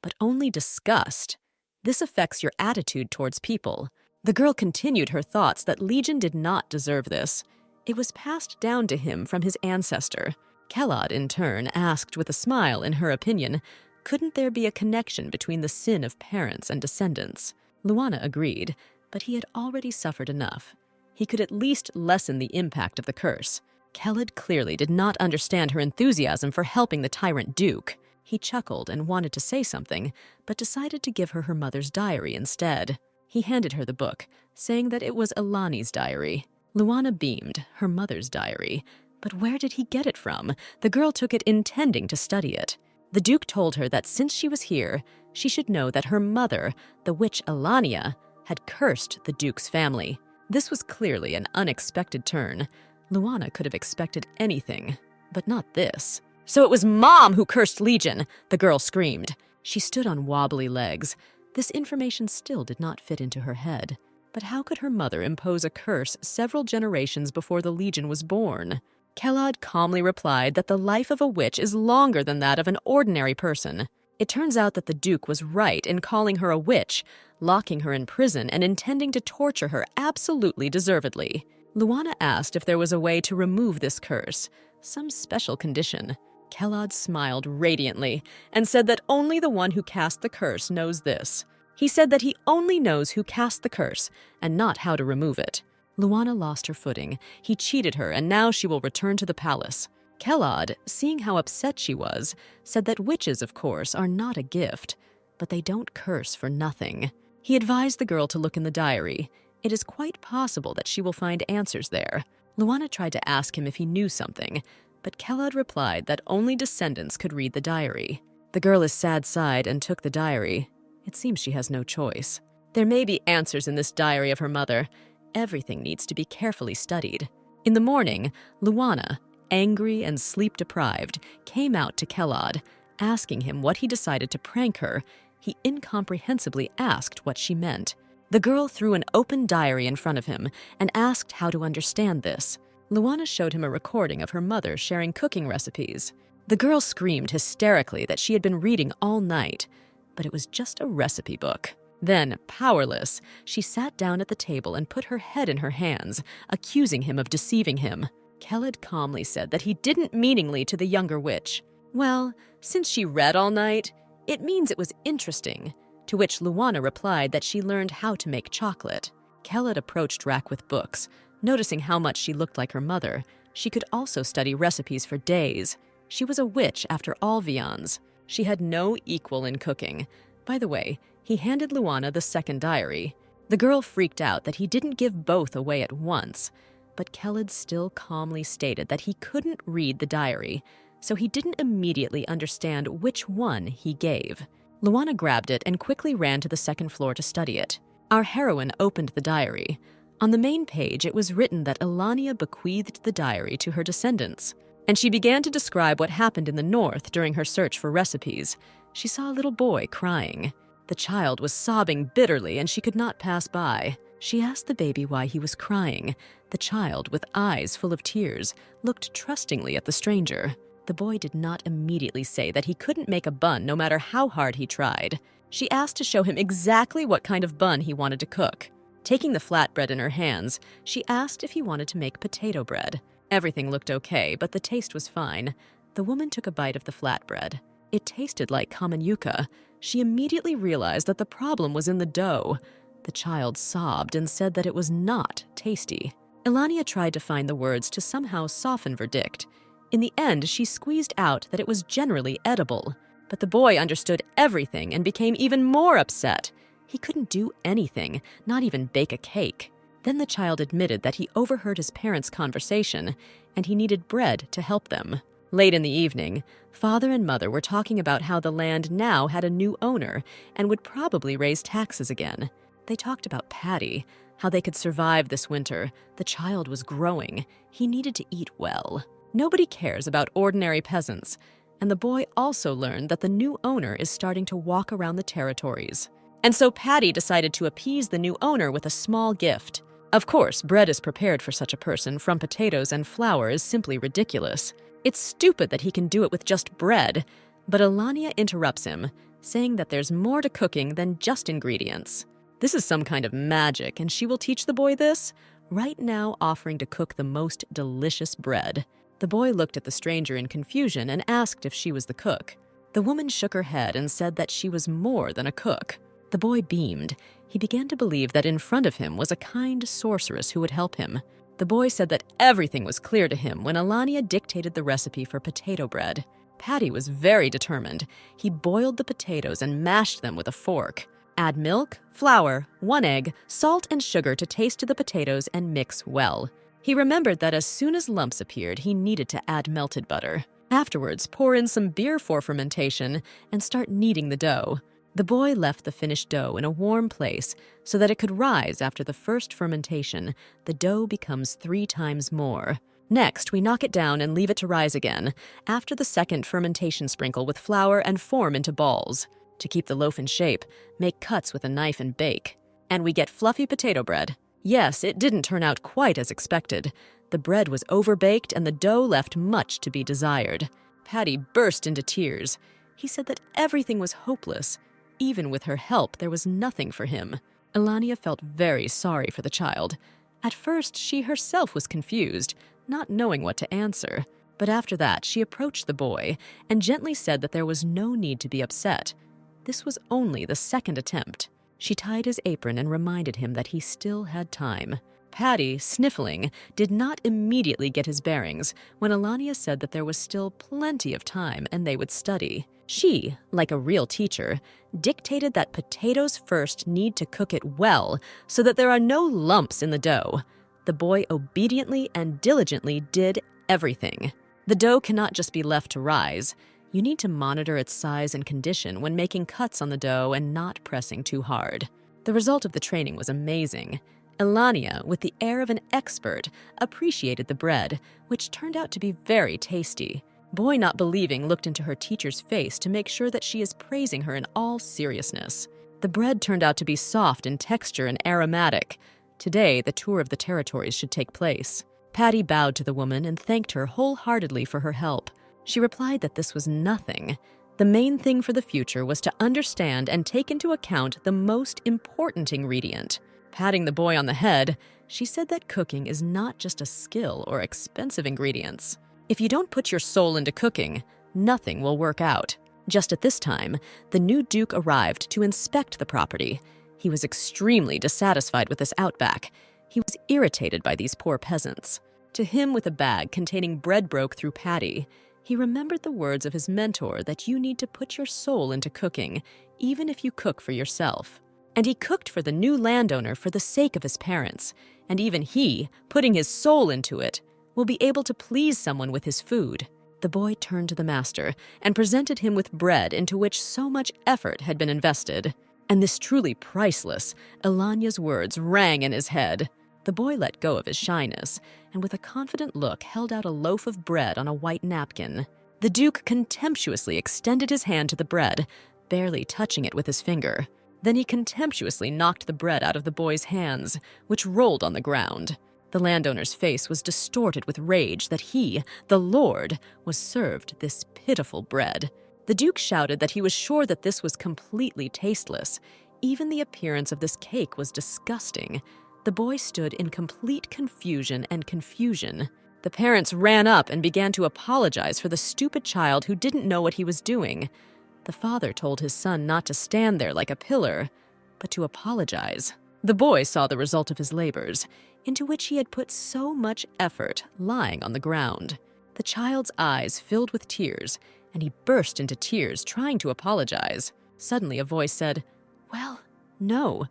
but only disgust. This affects your attitude towards people. The girl continued her thoughts that Legion did not deserve this. It was passed down to him from his ancestor. Kellod, in turn, asked with a smile, in her opinion, couldn't there be a connection between the sin of parents and descendants? Luana agreed, but he had already suffered enough. He could at least lessen the impact of the curse. Kellod clearly did not understand her enthusiasm for helping the tyrant Duke. He chuckled and wanted to say something, but decided to give her her mother's diary instead. He handed her the book, saying that it was Elani's diary. Luana beamed, her mother's diary. But where did he get it from? The girl took it intending to study it. The Duke told her that since she was here, she should know that her mother, the witch Elania, had cursed the Duke's family. This was clearly an unexpected turn. Luana could have expected anything, but not this. So it was Mom who cursed Legion, the girl screamed. She stood on wobbly legs. This information still did not fit into her head. But how could her mother impose a curse several generations before the Legion was born? Kellod calmly replied that the life of a witch is longer than that of an ordinary person. It turns out that the Duke was right in calling her a witch, locking her in prison and intending to torture her absolutely deservedly. Luana asked if there was a way to remove this curse, some special condition. Kellod smiled radiantly and said that only the one who cast the curse knows this. He said that he only knows who cast the curse and not how to remove it. Luana lost her footing. He cheated her, and now she will return to the palace. Kellod, seeing how upset she was, said that witches, of course, are not a gift, but they don't curse for nothing. He advised the girl to look in the diary. It is quite possible that she will find answers there. Luana tried to ask him if he knew something, but Kellod replied that only descendants could read the diary. The girl is sad-sighed and took the diary. It seems she has no choice. There may be answers in this diary of her mother. Everything needs to be carefully studied. In the morning, Luana, angry and sleep-deprived, came out to Kellod, asking him what he decided to prank her. He incomprehensibly asked what she meant. The girl threw an open diary in front of him and asked how to understand this. Luana showed him a recording of her mother sharing cooking recipes. The girl screamed hysterically that she had been reading all night, but it was just a recipe book. Then, powerless, she sat down at the table and put her head in her hands, accusing him of deceiving him. Kellod calmly said that he didn't meaningly to the younger witch. Well, since she read all night, it means it was interesting. To which Luana replied that she learned how to make chocolate. Kellod approached Rack with books. Noticing how much she looked like her mother, she could also study recipes for days. She was a witch after all viands. She had no equal in cooking. By the way, he handed Luana the second diary. The girl freaked out that he didn't give both away at once, but Kellod still calmly stated that he couldn't read the diary, so he didn't immediately understand which one he gave. Luana grabbed it and quickly ran to the second floor to study it. Our heroine opened the diary. On the main page, it was written that Elania bequeathed the diary to her descendants, and she began to describe what happened in the north during her search for recipes. She saw a little boy crying. The child was sobbing bitterly and she could not pass by. She asked the baby why he was crying. The child, with eyes full of tears, looked trustingly at the stranger. The boy did not immediately say that he couldn't make a bun no matter how hard he tried. She asked to show him exactly what kind of bun he wanted to cook. Taking the flatbread in her hands, she asked if he wanted to make potato bread. Everything looked okay, but the taste was fine. The woman took a bite of the flatbread. It tasted like common yucca. She immediately realized that the problem was in the dough. The child sobbed and said that it was not tasty. Elania tried to find the words to somehow soften verdict. In the end, she squeezed out that it was generally edible. But the boy understood everything and became even more upset. He couldn't do anything, not even bake a cake. Then the child admitted that he overheard his parents' conversation, and he needed bread to help them. Late in the evening, father and mother were talking about how the land now had a new owner and would probably raise taxes again. They talked about Patty, how they could survive this winter. The child was growing. He needed to eat well. Nobody cares about ordinary peasants, and the boy also learned that the new owner is starting to walk around the territories. And so Patty decided to appease the new owner with a small gift. Of course, bread is prepared for such a person from potatoes and flour is simply ridiculous. It's stupid that he can do it with just bread, but Elania interrupts him, saying that there's more to cooking than just ingredients. This is some kind of magic, and she will teach the boy this, right now offering to cook the most delicious bread. The boy looked at the stranger in confusion and asked if she was the cook. The woman shook her head and said that she was more than a cook. The boy beamed. He began to believe that in front of him was a kind sorceress who would help him. The boy said that everything was clear to him when Elania dictated the recipe for potato bread. Patty was very determined. He boiled the potatoes and mashed them with a fork. Add milk, flour, 1 egg, salt, and sugar to taste to the potatoes and mix well. He remembered that as soon as lumps appeared, he needed to add melted butter. Afterwards, pour in some beer for fermentation and start kneading the dough. The boy left the finished dough in a warm place so that it could rise after the first fermentation. The dough becomes 3 times more. Next, we knock it down and leave it to rise again. After the second fermentation, sprinkle with flour and form into balls. To keep the loaf in shape, make cuts with a knife and bake. And we get fluffy potato bread. Yes, it didn't turn out quite as expected. The bread was overbaked and the dough left much to be desired. Patty burst into tears. He said that everything was hopeless. Even with her help, there was nothing for him. Elania felt very sorry for the child. At first, she herself was confused, not knowing what to answer. But after that, she approached the boy and gently said that there was no need to be upset. This was only the second attempt. She tied his apron and reminded him that he still had time. Patty, sniffling, did not immediately get his bearings when Elania said that there was still plenty of time and they would study. She, like a real teacher, dictated that potatoes first need to cook it well so that there are no lumps in the dough. The boy obediently and diligently did everything. The dough cannot just be left to rise. You need to monitor its size and condition when making cuts on the dough and not pressing too hard. The result of the training was amazing. Elania, with the air of an expert, appreciated the bread, which turned out to be very tasty. Boy, not believing, looked into her teacher's face to make sure that she is praising her in all seriousness. The bread turned out to be soft in texture and aromatic. Today, the tour of the territories should take place. Patty bowed to the woman and thanked her wholeheartedly for her help. She replied that this was nothing. The main thing for the future was to understand and take into account the most important ingredient. Patting the boy on the head, she said that cooking is not just a skill or expensive ingredients. If you don't put your soul into cooking, nothing will work out. Just at this time, the new duke arrived to inspect the property. He was extremely dissatisfied with this outback. He was irritated by these poor peasants. To him, with a bag containing bread broke through Patty, he remembered the words of his mentor that you need to put your soul into cooking, even if you cook for yourself. And he cooked for the new landowner for the sake of his parents, and even he, putting his soul into it, will be able to please someone with his food. The boy turned to the master and presented him with bread into which so much effort had been invested. And this truly priceless, Elania's words rang in his head. The boy let go of his shyness, and with a confident look held out a loaf of bread on a white napkin. The duke contemptuously extended his hand to the bread, barely touching it with his finger. Then he contemptuously knocked the bread out of the boy's hands, which rolled on the ground. The landowner's face was distorted with rage that he, the Lord, was served this pitiful bread. The Duke shouted that he was sure that this was completely tasteless. Even the appearance of this cake was disgusting. The boy stood in complete confusion and confusion. The parents ran up and began to apologize for the stupid child who didn't know what he was doing. The father told his son not to stand there like a pillar, but to apologize. The boy saw the result of his labors, into which he had put so much effort, lying on the ground. The child's eyes filled with tears, and he burst into tears trying to apologize. Suddenly a voice said, "Well, no.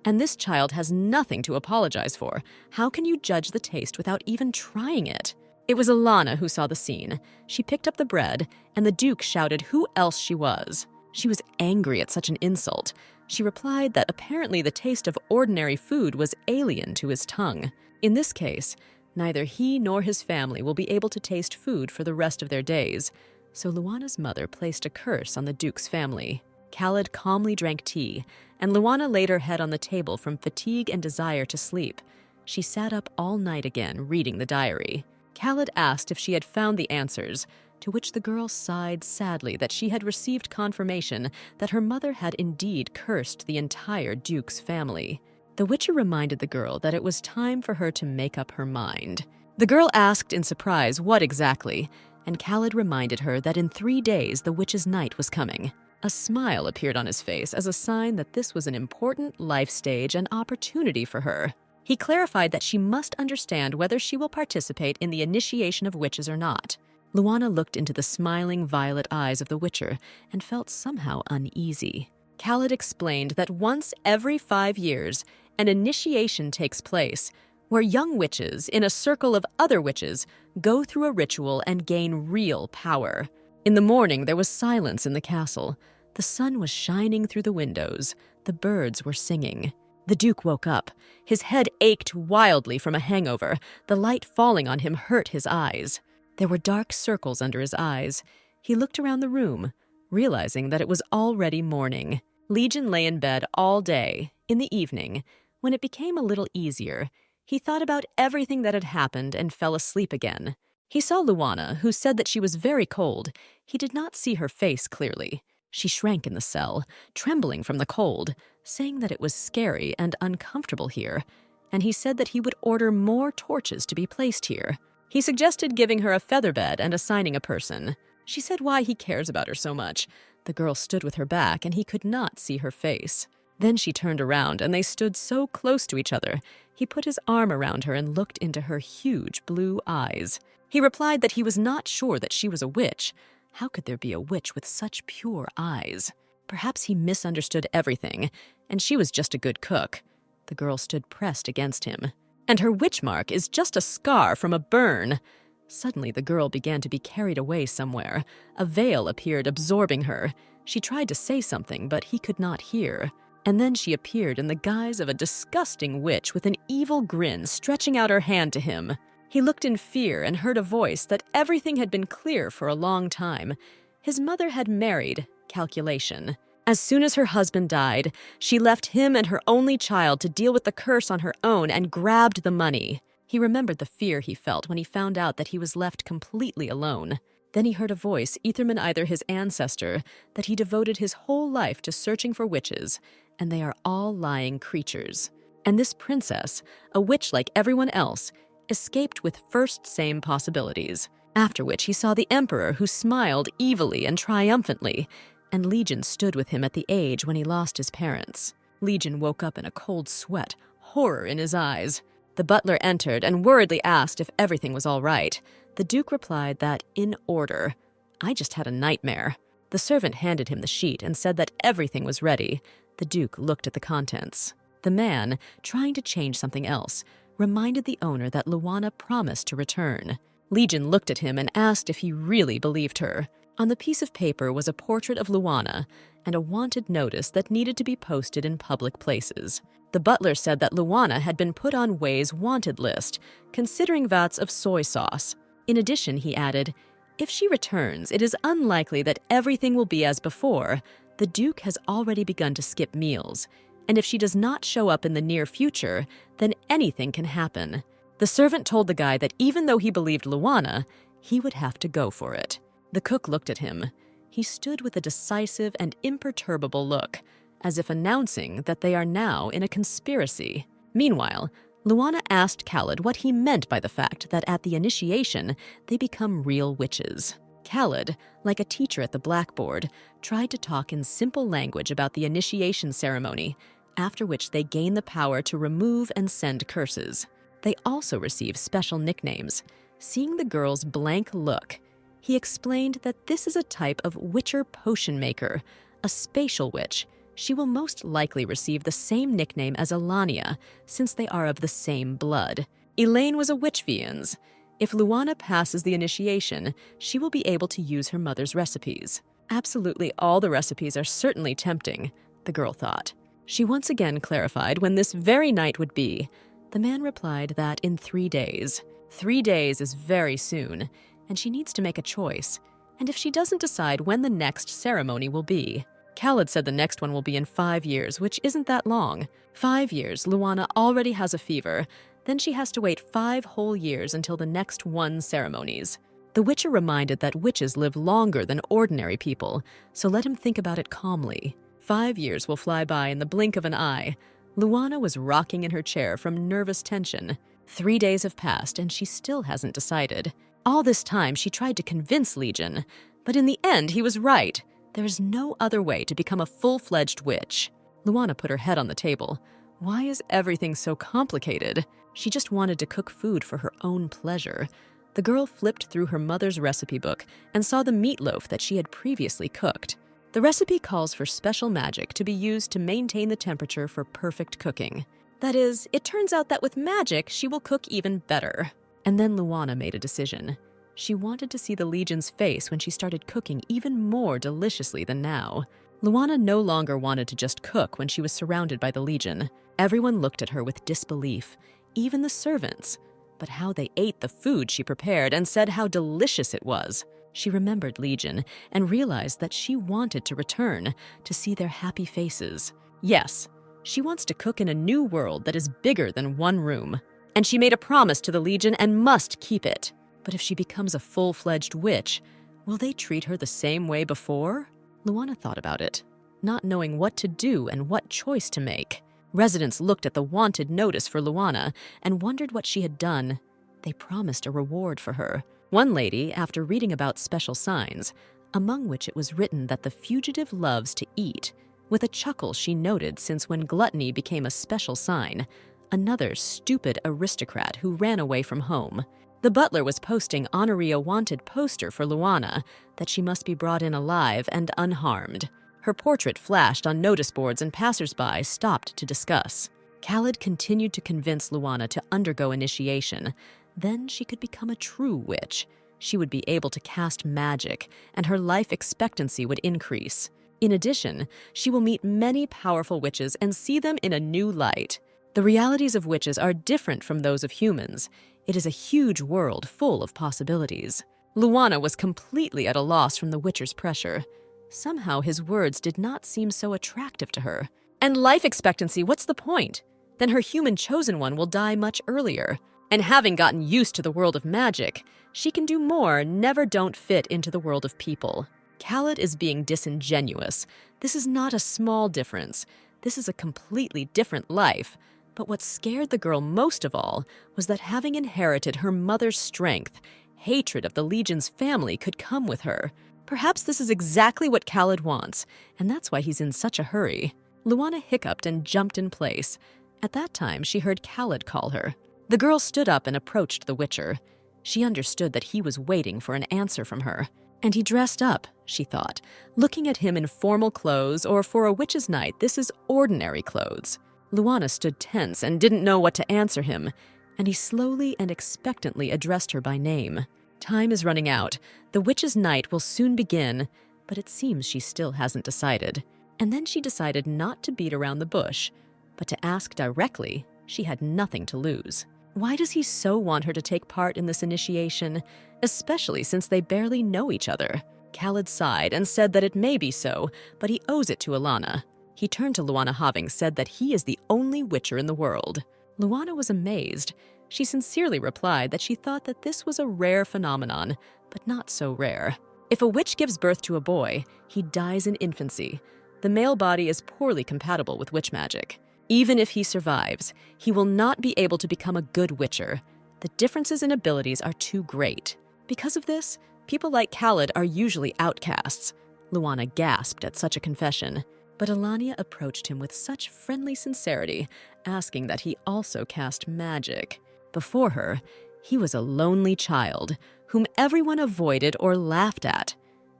And this child has nothing to apologize for. How can you judge the taste without even trying it?" It was Lana who saw the scene. She picked up the bread, and the Duke shouted who else she was. She was angry at such an insult. She replied that apparently the taste of ordinary food was alien to his tongue. In this case, neither he nor his family will be able to taste food for the rest of their days. So Luana's mother placed a curse on the Duke's family. Khaled calmly drank tea, and Luana laid her head on the table from fatigue and desire to sleep. She sat up all night again, reading the diary. Khaled asked if she had found the answers, to which the girl sighed sadly that she had received confirmation that her mother had indeed cursed the entire Duke's family. The Witcher reminded the girl that it was time for her to make up her mind. The girl asked in surprise what exactly, and Khaled reminded her that in 3 days the witch's night was coming. A smile appeared on his face as a sign that this was an important life stage and opportunity for her. He clarified that she must understand whether she will participate in the initiation of witches or not. Luana looked into the smiling violet eyes of the Witcher and felt somehow uneasy. Khaled explained that once every 5 years, an initiation takes place, where young witches, in a circle of other witches, go through a ritual and gain real power. In the morning, there was silence in the castle. The sun was shining through the windows. The birds were singing. The Duke woke up. His head ached wildly from a hangover. The light falling on him hurt his eyes. There were dark circles under his eyes. He looked around the room, realizing that it was already morning. Legion lay in bed all day. In the evening, when it became a little easier, he thought about everything that had happened and fell asleep again. He saw Luana, who said that she was very cold. He did not see her face clearly. She shrank in the cell, trembling from the cold, saying that it was scary and uncomfortable here, and he said that he would order more torches to be placed here. He suggested giving her a feather bed and assigning a person. She said why he cares about her so much. The girl stood with her back, and he could not see her face. Then she turned around, and they stood so close to each other. He put his arm around her and looked into her huge blue eyes. He replied that he was not sure that she was a witch. How could there be a witch with such pure eyes? Perhaps he misunderstood everything, and she was just a good cook. The girl stood pressed against him. And her witch mark is just a scar from a burn. Suddenly the girl began to be carried away somewhere. A veil appeared, absorbing her. She tried to say something, but he could not hear. And then she appeared in the guise of a disgusting witch with an evil grin, stretching out her hand to him. He looked in fear and heard a voice that everything had been clear for a long time. His mother had married calculation. As soon as her husband died, she left him and her only child to deal with the curse on her own and grabbed the money. He remembered the fear he felt when he found out that he was left completely alone. Then he heard a voice, either his ancestor, that he devoted his whole life to searching for witches, and they are all lying creatures. And this princess, a witch like everyone else, escaped with first same possibilities. After which he saw the emperor, who smiled evilly and triumphantly, and Legion stood with him at the age when he lost his parents. Legion woke up in a cold sweat, horror in his eyes. The butler entered and worriedly asked if everything was all right. The Duke replied that, in order. "I just had a nightmare." The servant handed him the sheet and said that everything was ready. The Duke looked at the contents. The man, trying to change something else, reminded the owner that Luana promised to return. Legion looked at him and asked if he really believed her. On the piece of paper was a portrait of Luana and a wanted notice that needed to be posted in public places. The butler said that Luana had been put on Way's wanted list, considering vats of soy sauce. In addition, he added, "If she returns, it is unlikely that everything will be as before. The Duke has already begun to skip meals, and if she does not show up in the near future, then anything can happen. The servant told the guy that even though he believed Luana, he would have to go for it. The cook looked at him. He stood with a decisive and imperturbable look, as if announcing that they are now in a conspiracy. Meanwhile, Luana asked Khaled what he meant by the fact that at the initiation, they become real witches. Khaled, like a teacher at the blackboard, tried to talk in simple language about the initiation ceremony, after which they gain the power to remove and send curses. They also receive special nicknames. Seeing the girl's blank look, he explained that this is a type of witcher potion maker, a spatial witch. She will most likely receive the same nickname as Alania, since they are of the same blood. Elaine was a witch vians. If Luana passes the initiation, she will be able to use her mother's recipes. Absolutely all the recipes are certainly tempting, the girl thought. She once again clarified when this very night would be. The man replied that in 3 days. 3 days is very soon, and she needs to make a choice. And if she doesn't decide when the next ceremony will be. Khaled said the next one will be in 5 years, which isn't that long. 5 years, Luana already has a fever. Then she has to wait 5 whole years until the next one ceremonies. The Witcher reminded that witches live longer than ordinary people, so let him think about it calmly. 5 years will fly by in the blink of an eye. Luana was rocking in her chair from nervous tension. 3 days have passed and she still hasn't decided. All this time she tried to convince Legion, but in the end he was right. There is no other way to become a full-fledged witch. Luana put her head on the table. Why is everything so complicated? She just wanted to cook food for her own pleasure. The girl flipped through her mother's recipe book and saw the meatloaf that she had previously cooked. The recipe calls for special magic to be used to maintain the temperature for perfect cooking. That is, it turns out that with magic, she will cook even better. And then Luana made a decision. She wanted to see the Legion's face when she started cooking even more deliciously than now. Luana no longer wanted to just cook when she was surrounded by the Legion. Everyone looked at her with disbelief, even the servants. But how they ate the food she prepared and said how delicious it was. She remembered Legion and realized that she wanted to return to see their happy faces. Yes, she wants to cook in a new world that is bigger than one room. And she made a promise to the Legion and must keep it. But if she becomes a full-fledged witch, will they treat her the same way before? Luana thought about it, not knowing what to do and what choice to make. Residents looked at the wanted notice for Luana and wondered what she had done. They promised a reward for her. One lady, after reading about special signs, among which it was written that the fugitive loves to eat, with a chuckle she noted since when gluttony became a special sign, another stupid aristocrat who ran away from home. The butler was posting honorary a wanted poster for Luana that she must be brought in alive and unharmed. Her portrait flashed on notice boards and passers-by stopped to discuss. Khaled continued to convince Luana to undergo initiation. Then she could become a true witch. She would be able to cast magic, and her life expectancy would increase. In addition, she will meet many powerful witches and see them in a new light. The realities of witches are different from those of humans. It is a huge world full of possibilities. Luana was completely at a loss from the Witcher's pressure. Somehow his words did not seem so attractive to her. And life expectancy, what's the point? Then her human chosen one will die much earlier. And having gotten used to the world of magic, she can do more never don't fit into the world of people. Khaled is being disingenuous. This is not a small difference. This is a completely different life. But what scared the girl most of all was that having inherited her mother's strength, hatred of the Legion's family could come with her. Perhaps this is exactly what Khaled wants, and that's why he's in such a hurry. Luana hiccuped and jumped in place. At that time, she heard Khaled call her. The girl stood up and approached the Witcher. She understood that he was waiting for an answer from her. And he dressed up, she thought. Looking at him in formal clothes, or for a witch's night, this is ordinary clothes. Luana stood tense and didn't know what to answer him, and he slowly and expectantly addressed her by name. Time is running out. The witch's night will soon begin, but it seems she still hasn't decided. And then she decided not to beat around the bush, but to ask directly. She had nothing to lose. Why does he so want her to take part in this initiation, especially since they barely know each other? Khaled sighed and said that it may be so, but he owes it to Lana. He turned to Luana having said that he is the only witcher in the world. Luana was amazed. She sincerely replied that she thought that this was a rare phenomenon, but not so rare. If a witch gives birth to a boy, he dies in infancy. The male body is poorly compatible with witch magic. Even if he survives, he will not be able to become a good witcher. The differences in abilities are too great. Because of this, people like Khaled are usually outcasts. Luana gasped at such a confession, but Alania approached him with such friendly sincerity, asking that he also cast magic. Before her, he was a lonely child, whom everyone avoided or laughed at.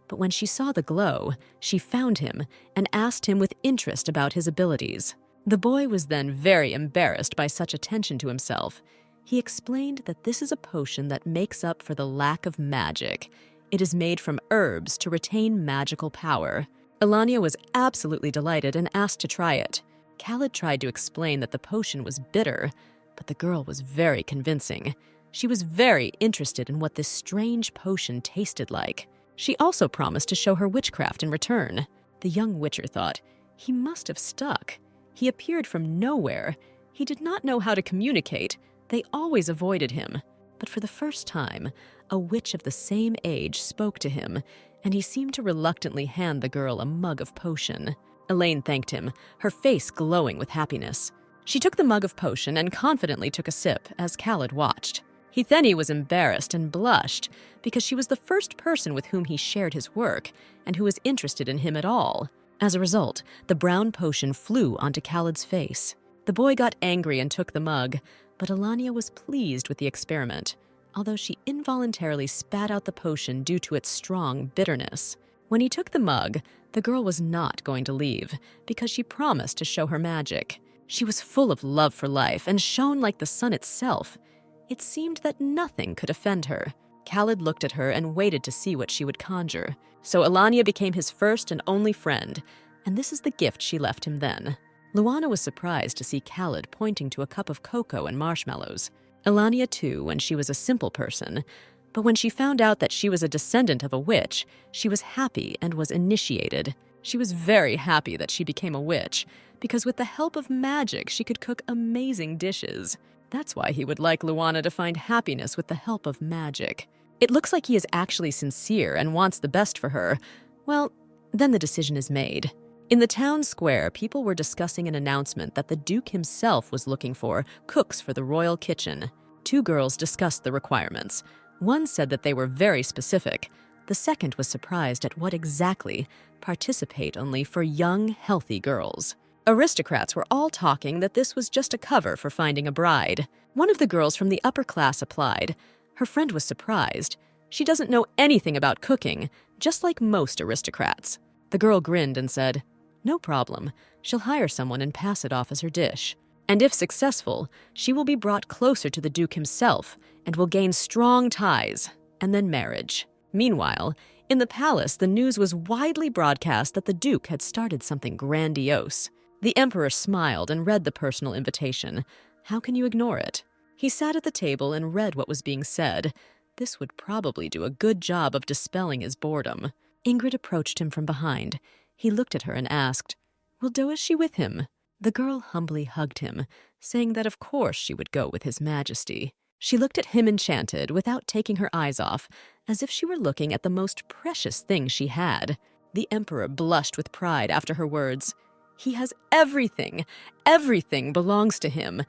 But when she saw the glow, she found him and asked him with interest about his abilities. The boy was then very embarrassed by such attention to himself. He explained that this is a potion that makes up for the lack of magic. It is made from herbs to retain magical power. Alania was absolutely delighted and asked to try it. Khaled tried to explain that the potion was bitter, but the girl was very convincing. She was very interested in what this strange potion tasted like. She also promised to show her witchcraft in return. The young witcher thought, he must have stuck. He appeared from nowhere. He did not know how to communicate. They always avoided him. But for the first time, a witch of the same age spoke to him, and he seemed to reluctantly hand the girl a mug of potion. Elaine thanked him, her face glowing with happiness. She took the mug of potion and confidently took a sip as Khaled watched. Hitheni was embarrassed and blushed because she was the first person with whom he shared his work and who was interested in him at all. As a result, the brown potion flew onto Khaled's face. The boy got angry and took the mug, but Alania was pleased with the experiment, although she involuntarily spat out the potion due to its strong bitterness. When he took the mug, the girl was not going to leave because she promised to show her magic. She was full of love for life and shone like the sun itself. It seemed that nothing could offend her. Khaled looked at her and waited to see what she would conjure. So Alania became his first and only friend, and this is the gift she left him then. Luana was surprised to see Khaled pointing to a cup of cocoa and marshmallows. Alania too, when she was a simple person, but when she found out that she was a descendant of a witch, she was happy and was initiated. She was very happy that she became a witch, because with the help of magic she could cook amazing dishes. That's why he would like Luana to find happiness with the help of magic. It looks like he is actually sincere and wants the best for her. Well, then the decision is made. In the town square, people were discussing an announcement that the Duke himself was looking for cooks for the royal kitchen. Two girls discussed the requirements. One said that they were very specific. The second was surprised at what exactly: participate only for young, healthy girls. Aristocrats were all talking that this was just a cover for finding a bride. One of the girls from the upper class applied. Her friend was surprised. She doesn't know anything about cooking, just like most aristocrats. The girl grinned and said, "No problem. She'll hire someone and pass it off as her dish. And if successful, she will be brought closer to the Duke himself and will gain strong ties, and then marriage." Meanwhile, in the palace, the news was widely broadcast that the Duke had started something grandiose. The Emperor smiled and read the personal invitation. How can you ignore it? He sat at the table and read what was being said. This would probably do a good job of dispelling his boredom. Ingrid approached him from behind. He looked at her and asked, "Will she with him?" The girl humbly hugged him, saying that of course she would go with His Majesty. She looked at him enchanted, without taking her eyes off, as if she were looking at the most precious thing she had. The Emperor blushed with pride after her words. He has everything. Everything belongs to him.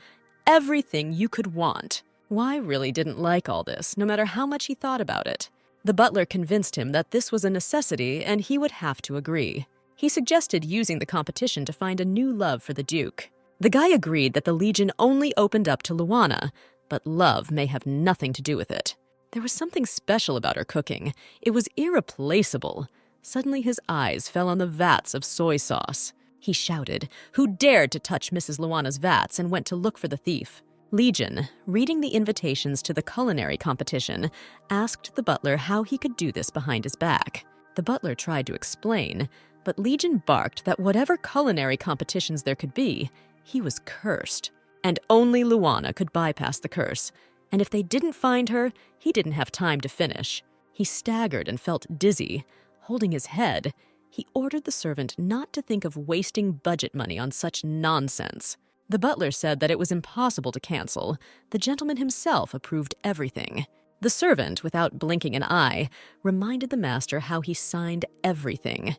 Everything you could want. Wai really didn't like all this, no matter how much he thought about it. The butler convinced him that this was a necessity and he would have to agree. He suggested using the competition to find a new love for the Duke. The guy agreed that the Legion only opened up to Luana, but love may have nothing to do with it. There was something special about her cooking. It was irreplaceable. Suddenly his eyes fell on the vats of soy sauce. He shouted, "Who dared to touch Mrs. Luana's vats?" and went to look for the thief. Legion, reading the invitations to the culinary competition, asked the butler how he could do this behind his back. The butler tried to explain, but Legion barked that whatever culinary competitions there could be, he was cursed. And only Luana could bypass the curse. And if they didn't find her, he didn't have time to finish. He staggered and felt dizzy. holding his head, he ordered the servant not to think of wasting budget money on such nonsense. The butler said that it was impossible to cancel. The gentleman himself approved everything. The servant, without blinking an eye, reminded the master how he signed everything.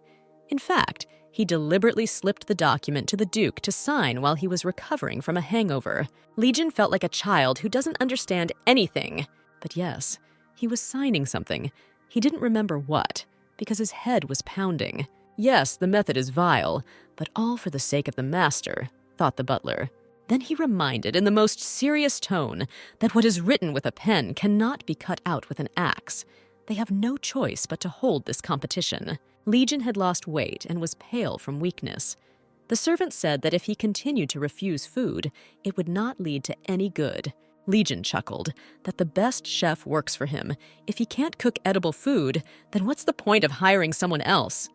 In fact, he deliberately slipped the document to the Duke to sign while he was recovering from a hangover. Legion felt like a child who doesn't understand anything. But yes, he was signing something. He didn't remember what, because his head was pounding. Yes, the method is vile, but all for the sake of the master, thought the butler. Then he reminded in the most serious tone that what is written with a pen cannot be cut out with an axe. They have no choice but to hold this competition. Legion had lost weight and was pale from weakness. The servant said that if he continued to refuse food, it would not lead to any good. Legion chuckled that the best chef works for him. If he can't cook edible food, then what's the point of hiring someone else?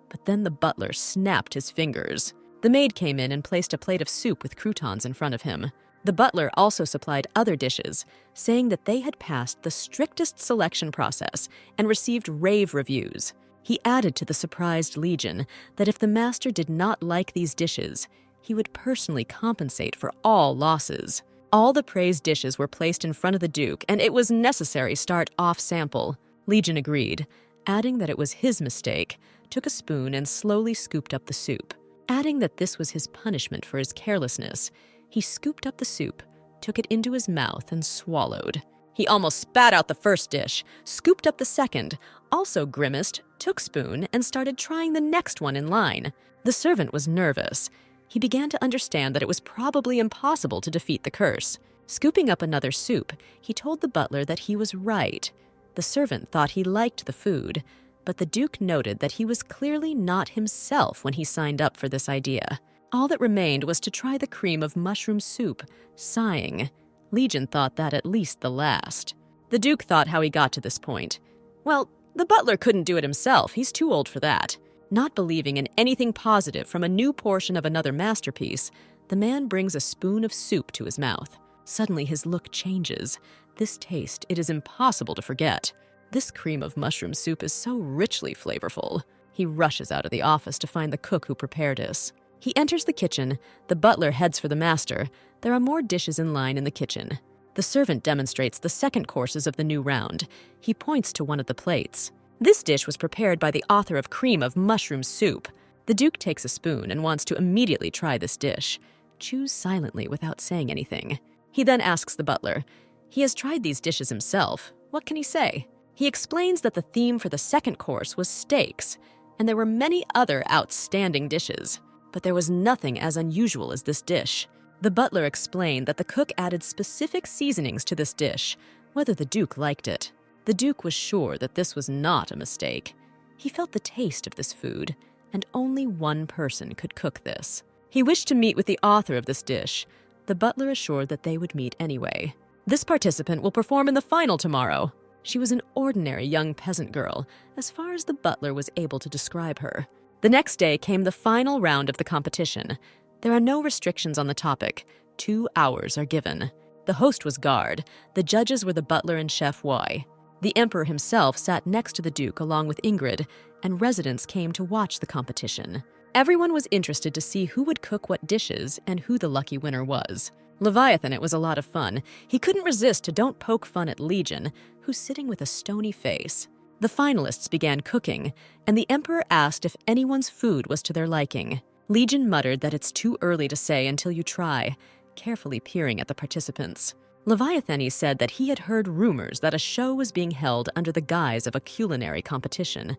But then the butler snapped his fingers. The maid came in and placed a plate of soup with croutons in front of him. The butler also supplied other dishes, saying that they had passed the strictest selection process and received rave reviews. He added to the surprised Legion that if the master did not like these dishes, he would personally compensate for all losses. All the praised dishes were placed in front of the Duke, and it was necessary start off-sample. Legion agreed, adding that it was his mistake, took a spoon and slowly scooped up the soup. Adding that this was his punishment for his carelessness, he scooped up the soup, took it into his mouth, and swallowed. He almost spat out the first dish, scooped up the second, also grimaced, took spoon, and started trying the next one in line. The servant was nervous. He began to understand that it was probably impossible to defeat the curse. Scooping up another soup, he told the butler that he was right. The servant thought he liked the food, but the Duke noted that he was clearly not himself when he signed up for this idea. All that remained was to try the cream of mushroom soup, sighing. Legion thought that at least the last. The Duke thought how he got to this point. Well, the butler couldn't do it himself. He's too old for that. Not believing in anything positive from a new portion of another masterpiece, the man brings a spoon of soup to his mouth. Suddenly his look changes. This taste, it is impossible to forget. This cream of mushroom soup is so richly flavorful. He rushes out of the office to find the cook who prepared this. He enters the kitchen. The butler heads for the master. There are more dishes in line in the kitchen. The servant demonstrates the second courses of the new round. He points to one of the plates. This dish was prepared by the author of Cream of Mushroom Soup. The Duke takes a spoon and wants to immediately try this dish. Chews silently without saying anything. He then asks the butler. He has tried these dishes himself. What can he say? He explains that the theme for the second course was steaks, and there were many other outstanding dishes. But there was nothing as unusual as this dish. The butler explained that the cook added specific seasonings to this dish, whether the Duke liked it. The Duke was sure that this was not a mistake. He felt the taste of this food, and only one person could cook this. He wished to meet with the author of this dish. The butler assured that they would meet anyway. This participant will perform in the final tomorrow. She was an ordinary young peasant girl, as far as the butler was able to describe her. The next day came the final round of the competition. There are no restrictions on the topic. 2 hours are given. The host was Guard. The judges were the butler and Chef Y. The emperor himself sat next to the Duke along with Ingrid, and residents came to watch the competition. Everyone was interested to see who would cook what dishes and who the lucky winner was. Leviathan, it was a lot of fun. He couldn't resist to don't poke fun at Legion, who's sitting with a stony face. The finalists began cooking, and the emperor asked if anyone's food was to their liking. Legion muttered that it's too early to say until you try, carefully peering at the participants. Leviathan said that he had heard rumors that a show was being held under the guise of a culinary competition.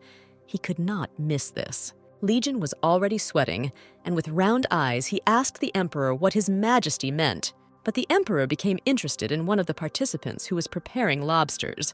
He could not miss this. Legion was already sweating, and with round eyes he asked the emperor what his majesty meant. But the emperor became interested in one of the participants who was preparing lobsters.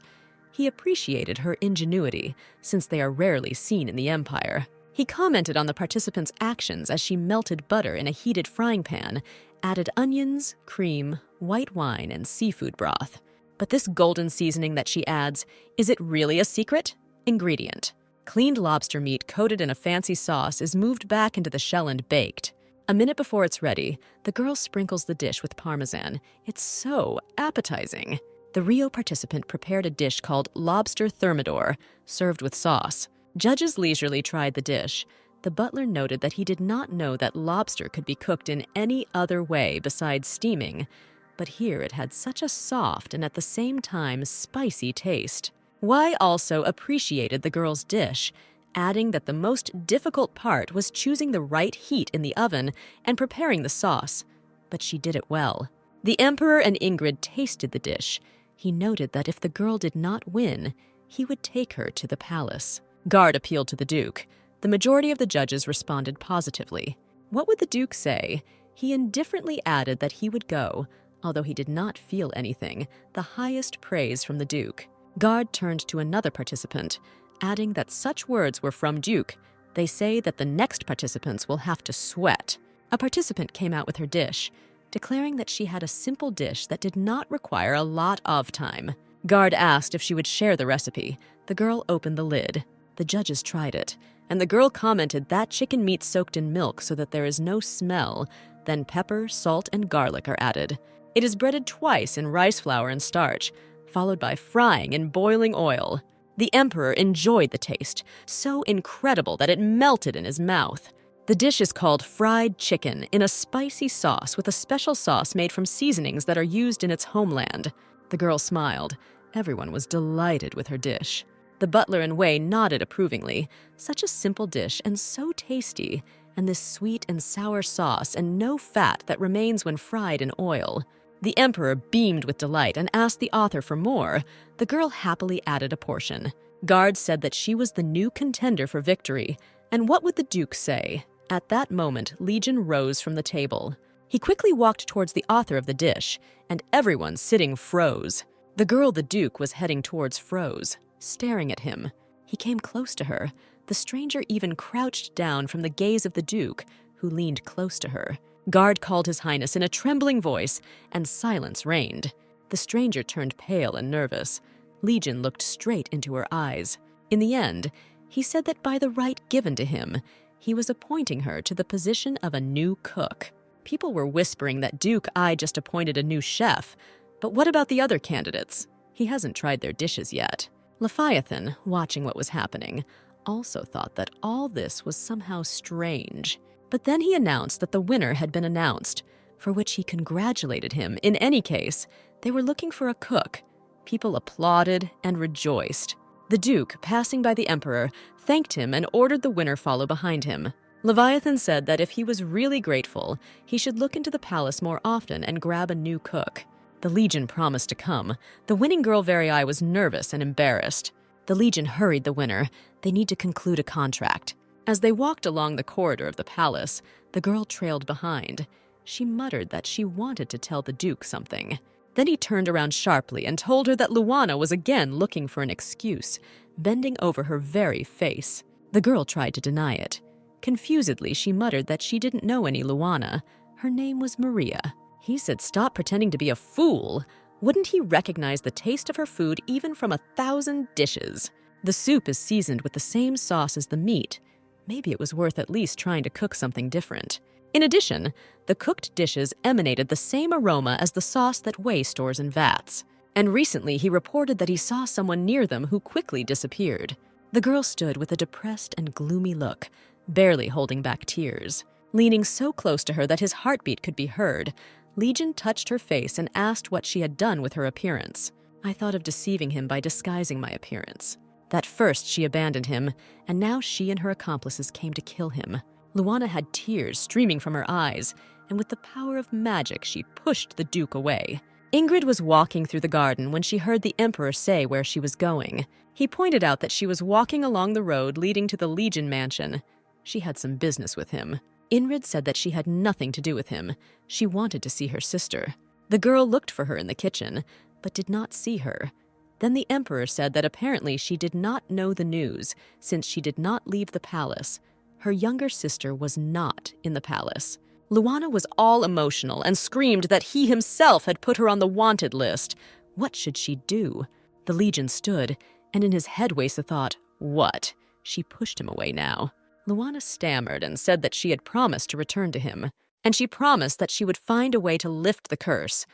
He appreciated her ingenuity, since they are rarely seen in the empire. He commented on the participant's actions as she melted butter in a heated frying pan, added onions, cream, white wine, and seafood broth. But this golden seasoning that she adds, is it really a secret? Ingredient: cleaned lobster meat coated in a fancy sauce is moved back into the shell and baked. A minute before it's ready, the girl sprinkles the dish with parmesan. It's so appetizing. The Rio participant prepared a dish called lobster thermidor, served with sauce. Judges leisurely tried the dish. The butler noted that he did not know that lobster could be cooked in any other way besides steaming, but here it had such a soft and at the same time spicy taste. Wai also appreciated the girl's dish, adding that the most difficult part was choosing the right heat in the oven and preparing the sauce, but she did it well. The Emperor and Ingrid tasted the dish. He noted that if the girl did not win, he would take her to the palace. Guard appealed to the Duke. The majority of the judges responded positively. What would the Duke say? He indifferently added that he would go, although he did not feel anything, the highest praise from the Duke. Guard turned to another participant, adding that such words were from Duke. They say that the next participants will have to sweat. A participant came out with her dish, declaring that she had a simple dish that did not require a lot of time. Guard asked if she would share the recipe. The girl opened the lid. The judges tried it, and the girl commented that chicken meat soaked in milk so that there is no smell. Then pepper, salt, and garlic are added. It is breaded twice in rice flour and starch, followed by frying in boiling oil. The Emperor enjoyed the taste, so incredible that it melted in his mouth. The dish is called fried chicken in a spicy sauce with a special sauce made from seasonings that are used in its homeland. The girl smiled. Everyone was delighted with her dish. The butler and Wei nodded approvingly. Such a simple dish and so tasty, and this sweet and sour sauce and no fat that remains when fried in oil. The Emperor beamed with delight and asked the author for more. The girl happily added a portion. Guard said that she was the new contender for victory. And what would the Duke say? At that moment, Legion rose from the table. He quickly walked towards the author of the dish, and everyone sitting froze. The girl the Duke was heading towards froze, staring at him. He came close to her. The stranger even crouched down from the gaze of the Duke, who leaned close to her. Guard called His Highness in a trembling voice, and silence reigned. The stranger turned pale and nervous. Legion looked straight into her eyes. In the end, he said that by the right given to him, he was appointing her to the position of a new cook. People were whispering that Duke Ai just appointed a new chef, but what about the other candidates? He hasn't tried their dishes yet. Leviathan, watching what was happening, also thought that all this was somehow strange. But then he announced that the winner had been announced, for which he congratulated him. In any case, they were looking for a cook. People applauded and rejoiced. The Duke, passing by the Emperor, thanked him and ordered the winner follow behind him. Leviathan said that if he was really grateful, he should look into the palace more often and grab a new cook. The Legion promised to come. The winning girl Verii was nervous and embarrassed. The Legion hurried the winner. They need to conclude a contract. As they walked along the corridor of the palace, the girl trailed behind. She muttered that she wanted to tell the Duke something. Then he turned around sharply and told her that Lana was again looking for an excuse, bending over her very face. The girl tried to deny it. Confusedly, she muttered that she didn't know any Lana. Her name was Maria. He said, "Stop pretending to be a fool." Wouldn't he recognize the taste of her food even from 1,000 dishes? The soup is seasoned with the same sauce as the meat. Maybe it was worth at least trying to cook something different. In addition, the cooked dishes emanated the same aroma as the sauce that Wei stores in vats. And recently he reported that he saw someone near them who quickly disappeared. The girl stood with a depressed and gloomy look, barely holding back tears. Leaning so close to her that his heartbeat could be heard, Legion touched her face and asked what she had done with her appearance. I thought of deceiving him by disguising my appearance. That first she abandoned him, and now she and her accomplices came to kill him. Lana had tears streaming from her eyes, and with the power of magic she pushed the Duke away. Ingrid was walking through the garden when she heard the Emperor say where she was going. He pointed out that she was walking along the road leading to the Legion mansion. She had some business with him. Ingrid said that she had nothing to do with him. She wanted to see her sister. The girl looked for her in the kitchen, but did not see her. Then the Emperor said that apparently she did not know the news, since she did not leave the palace. Her younger sister was not in the palace. Lana was all emotional and screamed that he himself had put her on the wanted list. What should she do? The Legion stood, and in his head raced the thought, what? She pushed him away now. Lana stammered and said that she had promised to return to him, and she promised that she would find a way to lift the curse.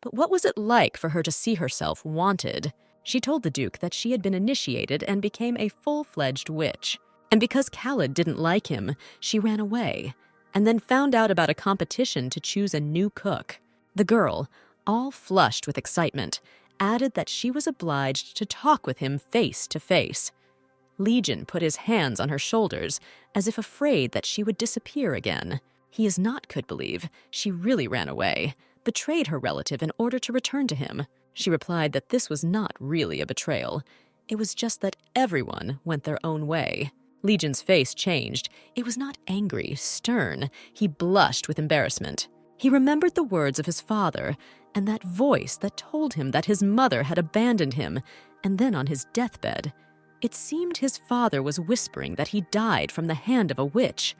But what was it like for her to see herself wanted? She told the Duke that she had been initiated and became a full-fledged witch. And because Khaled didn't like him, she ran away, and then found out about a competition to choose a new cook. The girl, all flushed with excitement, added that she was obliged to talk with him face to face. Legion put his hands on her shoulders, as if afraid that she would disappear again. He is not could believe she really ran away, betrayed her relative in order to return to him. She replied that this was not really a betrayal. It was just that everyone went their own way. Legion's face changed. It was not angry, stern. He blushed with embarrassment. He remembered the words of his father and that voice that told him that his mother had abandoned him, and then on his deathbed, it seemed his father was whispering that he died from the hand of a witch.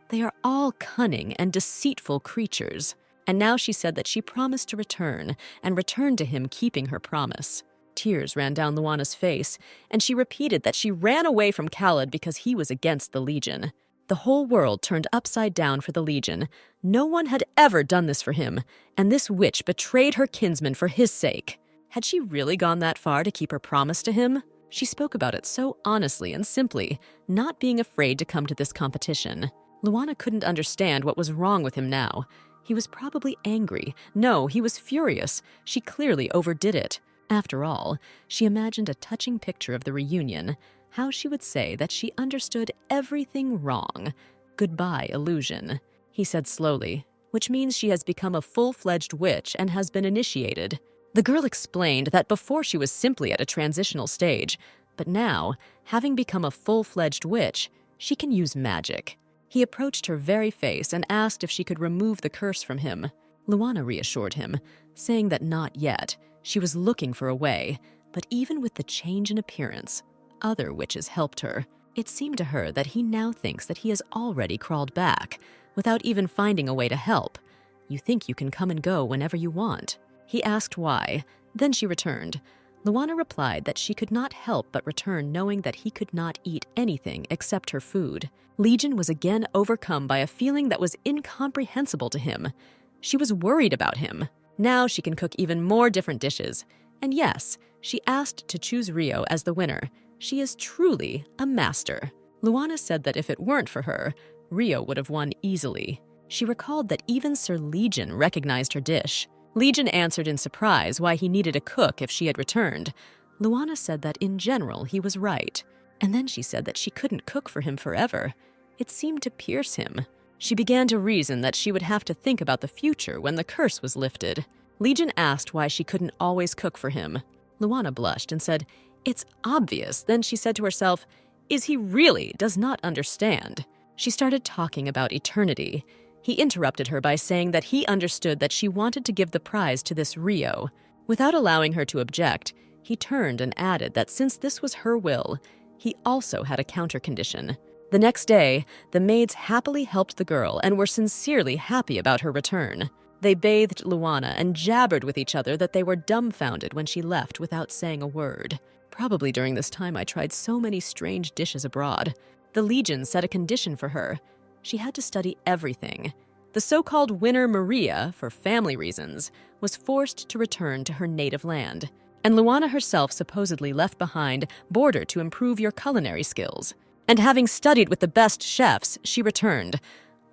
They are all cunning and deceitful creatures. And now she said that she promised to return, and returned to him keeping her promise. Tears ran down Luana's face, and she repeated that she ran away from Khaled because he was against the Legion. The whole world turned upside down for the Legion. No one had ever done this for him, and this witch betrayed her kinsman for his sake. Had she really gone that far to keep her promise to him? She spoke about it so honestly and simply, not being afraid to come to this competition. Luana couldn't understand what was wrong with him now. He was probably angry. No, he was furious. She clearly overdid it. After all, she imagined a touching picture of the reunion, how she would say that she understood everything wrong. Goodbye, illusion, he said slowly, which means she has become a full-fledged witch and has been initiated. The girl explained that before she was simply at a transitional stage, but now, having become a full-fledged witch, she can use magic. He approached her very face and asked if she could remove the curse from him. Luana reassured him, saying that not yet. She was looking for a way, but even with the change in appearance, other witches helped her. It seemed to her that he now thinks that he has already crawled back, without even finding a way to help. You think you can come and go whenever you want. He asked why. Then she returned. Luana replied that she could not help but return knowing that he could not eat anything except her food. Legion was again overcome by a feeling that was incomprehensible to him. She was worried about him. Now she can cook even more different dishes. And yes, she asked to choose Rio as the winner. She is truly a master. Luana said that if it weren't for her, Rio would have won easily. She recalled that even Sir Legion recognized her dish. Legion answered in surprise why he needed a cook if she had returned. Luana said that in general he was right. And then she said that she couldn't cook for him forever. It seemed to pierce him. She began to reason that she would have to think about the future when the curse was lifted. Legion asked why she couldn't always cook for him. Luana blushed and said, "It's obvious." Then she said to herself, "Is he really does not understand?" She started talking about eternity. He interrupted her by saying that he understood that she wanted to give the prize to this Rio. Without allowing her to object, he turned and added that since this was her will, he also had a counter-condition. The next day, the maids happily helped the girl and were sincerely happy about her return. They bathed Luana and jabbered with each other that they were dumbfounded when she left without saying a word. Probably during this time I tried so many strange dishes abroad. The Legion set a condition for her. She had to study everything. The so-called winner Maria, for family reasons, was forced to return to her native land. And Luana herself supposedly left behind border to improve your culinary skills. And having studied with the best chefs, she returned.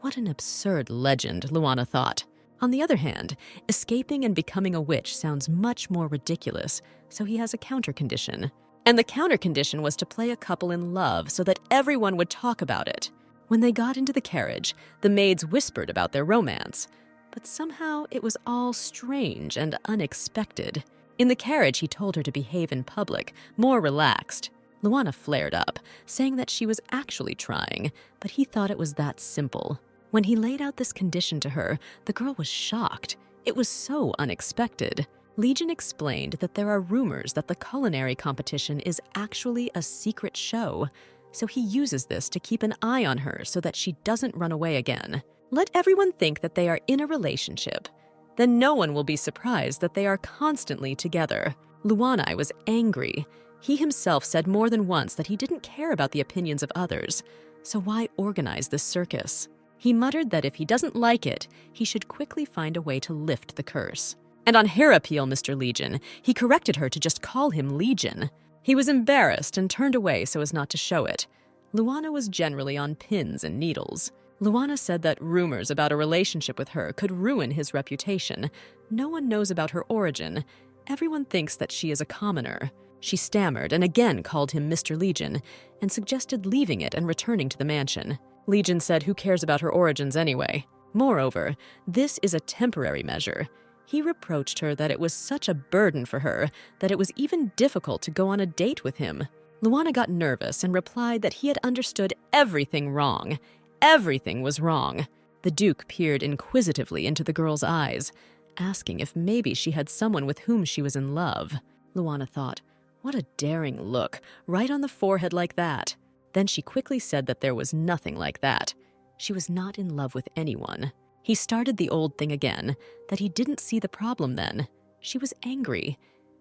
What an absurd legend, Luana thought. On the other hand, escaping and becoming a witch sounds much more ridiculous, so he has a counter-condition. And the counter-condition was to play a couple in love so that everyone would talk about it. When they got into the carriage, the maids whispered about their romance. But somehow it was all strange and unexpected. In the carriage, he told her to behave in public, more relaxed. Luana flared up, saying that she was actually trying, but he thought it was that simple. When he laid out this condition to her, the girl was shocked. It was so unexpected. Legion explained that there are rumors that the culinary competition is actually a secret show, so he uses this to keep an eye on her so that she doesn't run away again. Let everyone think that they are in a relationship. Then no one will be surprised that they are constantly together. Luana was angry. He himself said more than once that he didn't care about the opinions of others, so why organize this circus? He muttered that if he doesn't like it, he should quickly find a way to lift the curse. And on hair appeal, Mr. Legion, he corrected her to just call him Legion. He was embarrassed and turned away so as not to show it. Luana was generally on pins and needles. Luana said that rumors about a relationship with her could ruin his reputation. No one knows about her origin. Everyone thinks that she is a commoner. She stammered and again called him Mr. Legion and suggested leaving it and returning to the mansion. Legion said who cares about her origins anyway. Moreover, this is a temporary measure. He reproached her that it was such a burden for her that it was even difficult to go on a date with him. Luana got nervous and replied that he had understood everything wrong. Everything was wrong. The Duke peered inquisitively into the girl's eyes, asking if maybe she had someone with whom she was in love. Luana thought, what a daring look, right on the forehead like that. Then she quickly said that there was nothing like that. She was not in love with anyone. He started the old thing again, that he didn't see the problem then. She was angry.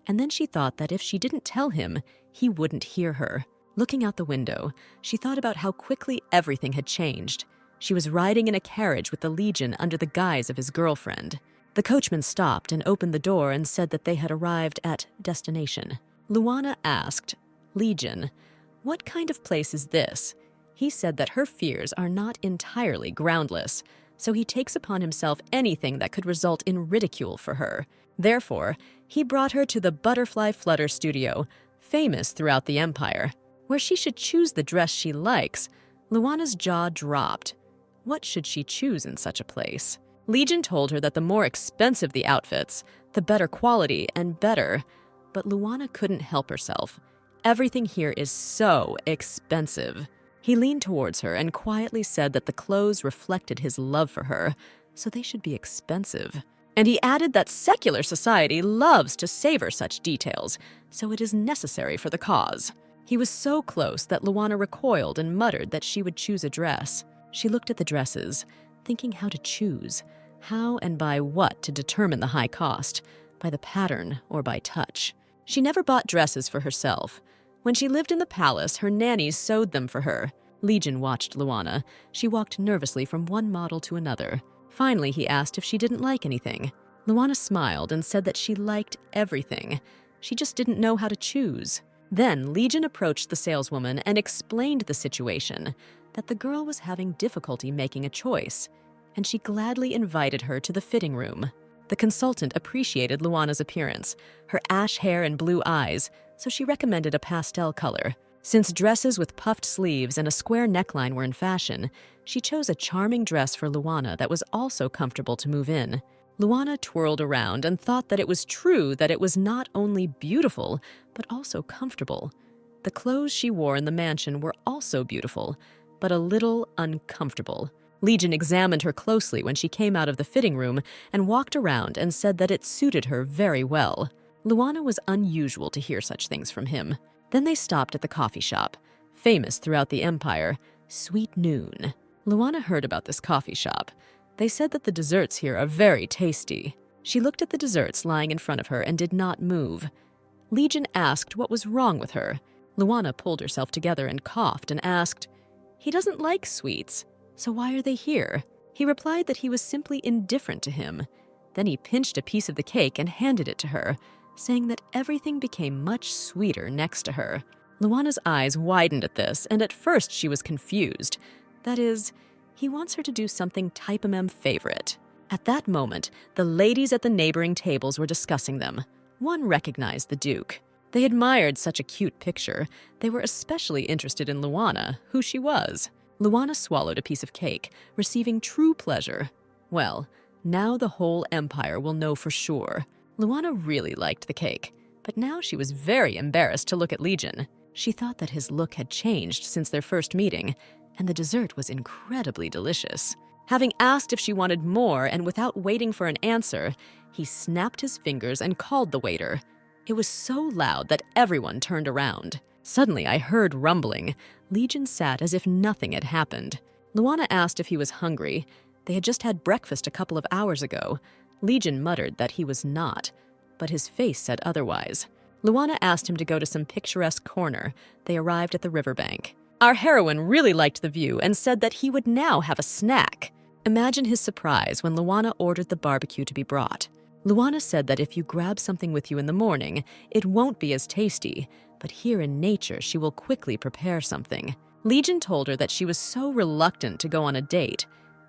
And then she thought that if she didn't tell him, he wouldn't hear her. Looking out the window, she thought about how quickly everything had changed. She was riding in a carriage with the Legion under the guise of his girlfriend. The coachman stopped and opened the door and said that they had arrived at destination. Luana asked, Legion, what kind of place is this? He said that her fears are not entirely groundless, so he takes upon himself anything that could result in ridicule for her. Therefore, he brought her to the Butterfly Flutter Studio, famous throughout the Empire, where she should choose the dress she likes. Luana's jaw dropped. What should she choose in such a place? Legion told her that the more expensive the outfits, the better quality and better. But Luana couldn't help herself. Everything here is so expensive. He leaned towards her and quietly said that the clothes reflected his love for her, so they should be expensive. And he added that secular society loves to savor such details, so it is necessary for the cause. He was so close that Luana recoiled and muttered that she would choose a dress. She looked at the dresses, thinking how to choose, how and by what to determine the high cost, by the pattern or by touch. She never bought dresses for herself. When she lived in the palace, her nannies sewed them for her. Legion watched Luana. She walked nervously from one model to another. Finally, he asked if she didn't like anything. Luana smiled and said that she liked everything. She just didn't know how to choose. Then Legion approached the saleswoman and explained the situation, that the girl was having difficulty making a choice, and she gladly invited her to the fitting room. The consultant appreciated Luana's appearance, her ash hair and blue eyes, so she recommended a pastel color. Since dresses with puffed sleeves and a square neckline were in fashion, she chose a charming dress for Luana that was also comfortable to move in. Luana twirled around and thought that it was true that it was not only beautiful, but also comfortable. The clothes she wore in the mansion were also beautiful, but a little uncomfortable. Legion examined her closely when she came out of the fitting room and walked around and said that it suited her very well. Luana was unusual to hear such things from him. Then they stopped at the coffee shop, famous throughout the Empire, Sweet Noon. Luana heard about this coffee shop. They said that the desserts here are very tasty. She looked at the desserts lying in front of her and did not move. Legion asked what was wrong with her. Luana pulled herself together and coughed and asked, "He doesn't like sweets, so why are they here?" He replied that he was simply indifferent to him. Then he pinched a piece of the cake and handed it to her, saying that everything became much sweeter next to her. Luana's eyes widened at this, and at first she was confused. That is, he wants her to do something Type-MM favorite. At that moment, the ladies at the neighboring tables were discussing them. One recognized the Duke. They admired such a cute picture. They were especially interested in Luana, who she was. Luana swallowed a piece of cake, receiving true pleasure. Well, now the whole empire will know for sure. Luana really liked the cake, but now she was very embarrassed to look at Legion. She thought that his look had changed since their first meeting, and the dessert was incredibly delicious. Having asked if she wanted more and without waiting for an answer, he snapped his fingers and called the waiter. It was so loud that everyone turned around. Suddenly, I heard rumbling. Legion sat as if nothing had happened. Luana asked if he was hungry. They had just had breakfast a couple of hours ago. Legion muttered that he was not, but his face said otherwise. Luana asked him to go to some picturesque corner. They arrived at the riverbank. Our heroine really liked the view and said that he would now have a snack. Imagine his surprise when Luana ordered the barbecue to be brought. Luana said that if you grab something with you in the morning, it won't be as tasty, but here in nature she will quickly prepare something. Legion told her that she was so reluctant to go on a date,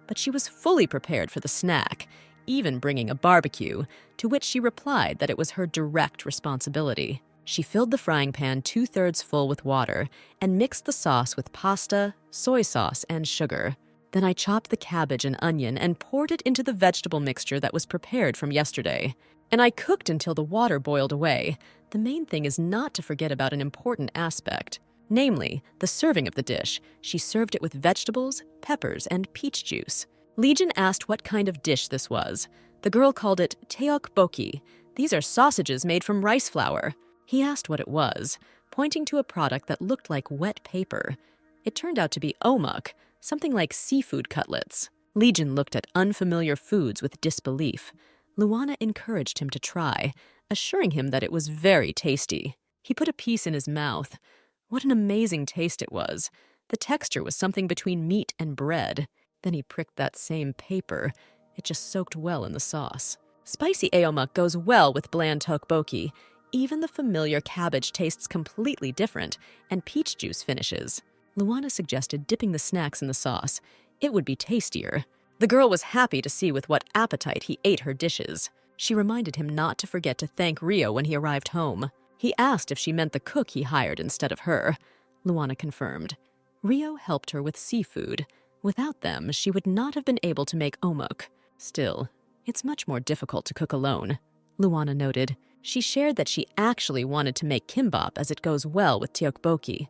but she was fully prepared for the snack, even bringing a barbecue, to which she replied that it was her direct responsibility. She filled the frying pan 2/3 full with water and mixed the sauce with pasta, soy sauce, and sugar. Then I chopped the cabbage and onion and poured it into the vegetable mixture that was prepared from yesterday. And I cooked until the water boiled away. The main thing is not to forget about an important aspect, namely, the serving of the dish. She served it with vegetables, peppers, and peach juice. Legion asked what kind of dish this was. The girl called it tteokbokki. These are sausages made from rice flour. He asked what it was, pointing to a product that looked like wet paper. It turned out to be omuk, something like seafood cutlets. Legion looked at unfamiliar foods with disbelief. Luana encouraged him to try, assuring him that it was very tasty. He put a piece in his mouth. What an amazing taste it was. The texture was something between meat and bread. Then he pricked that same paper. It just soaked well in the sauce. Spicy aomuk goes well with bland tteokbokki. Even the familiar cabbage tastes completely different, and peach juice finishes. Luana suggested dipping the snacks in the sauce. It would be tastier. The girl was happy to see with what appetite he ate her dishes. She reminded him not to forget to thank Rio when he arrived home. He asked if she meant the cook he hired instead of her. Luana confirmed. Rio helped her with seafood. Without them, she would not have been able to make omuk. Still, it's much more difficult to cook alone, Luana noted. She shared that she actually wanted to make kimbap as it goes well with tteokbokki,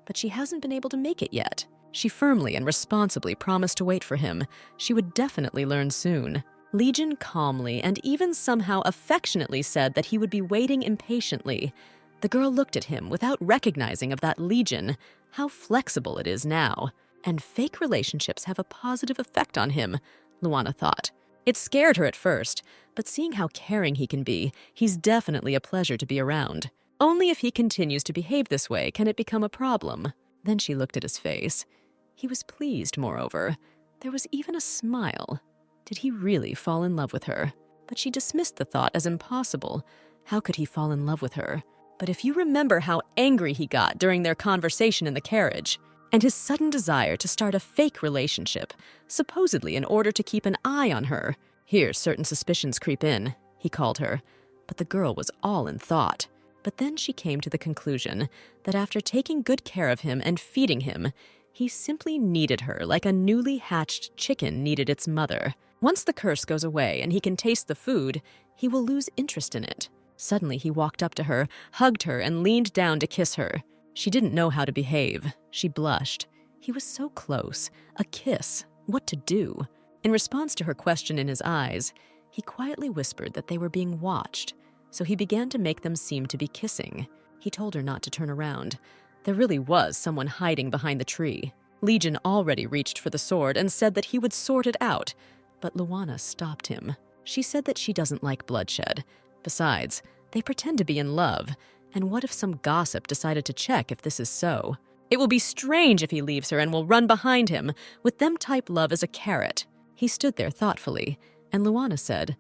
but she hasn't been able to make it yet. She firmly and responsibly promised to wait for him. She would definitely learn soon. Legion calmly and even somehow affectionately said that he would be waiting impatiently. The girl looked at him without recognizing of that Legion, how flexible it is now. And fake relationships have a positive effect on him, Luana thought. It scared her at first, but seeing how caring he can be, he's definitely a pleasure to be around. Only if he continues to behave this way can it become a problem. Then she looked at his face. He was pleased, moreover. There was even a smile. Did he really fall in love with her? But she dismissed the thought as impossible. How could he fall in love with her? But if you remember how angry he got during their conversation in the carriage, and his sudden desire to start a fake relationship, supposedly in order to keep an eye on her, here certain suspicions creep in, he called her. But the girl was all in thought. But then she came to the conclusion that after taking good care of him and feeding him, he simply needed her like a newly hatched chicken needed its mother. Once the curse goes away and he can taste the food, he will lose interest in it. Suddenly he walked up to her, hugged her, and leaned down to kiss her. She didn't know how to behave. She blushed. He was so close. A kiss. What to do? In response to her question in his eyes, he quietly whispered that they were being watched, so he began to make them seem to be kissing. He told her not to turn around. There really was someone hiding behind the tree. Legion already reached for the sword and said that he would sort it out, but Luana stopped him. She said that she doesn't like bloodshed. Besides, they pretend to be in love, and what if some gossip decided to check if this is so? It will be strange if he leaves her and will run behind him, with them type love as a carrot. He stood there thoughtfully, and Luana said,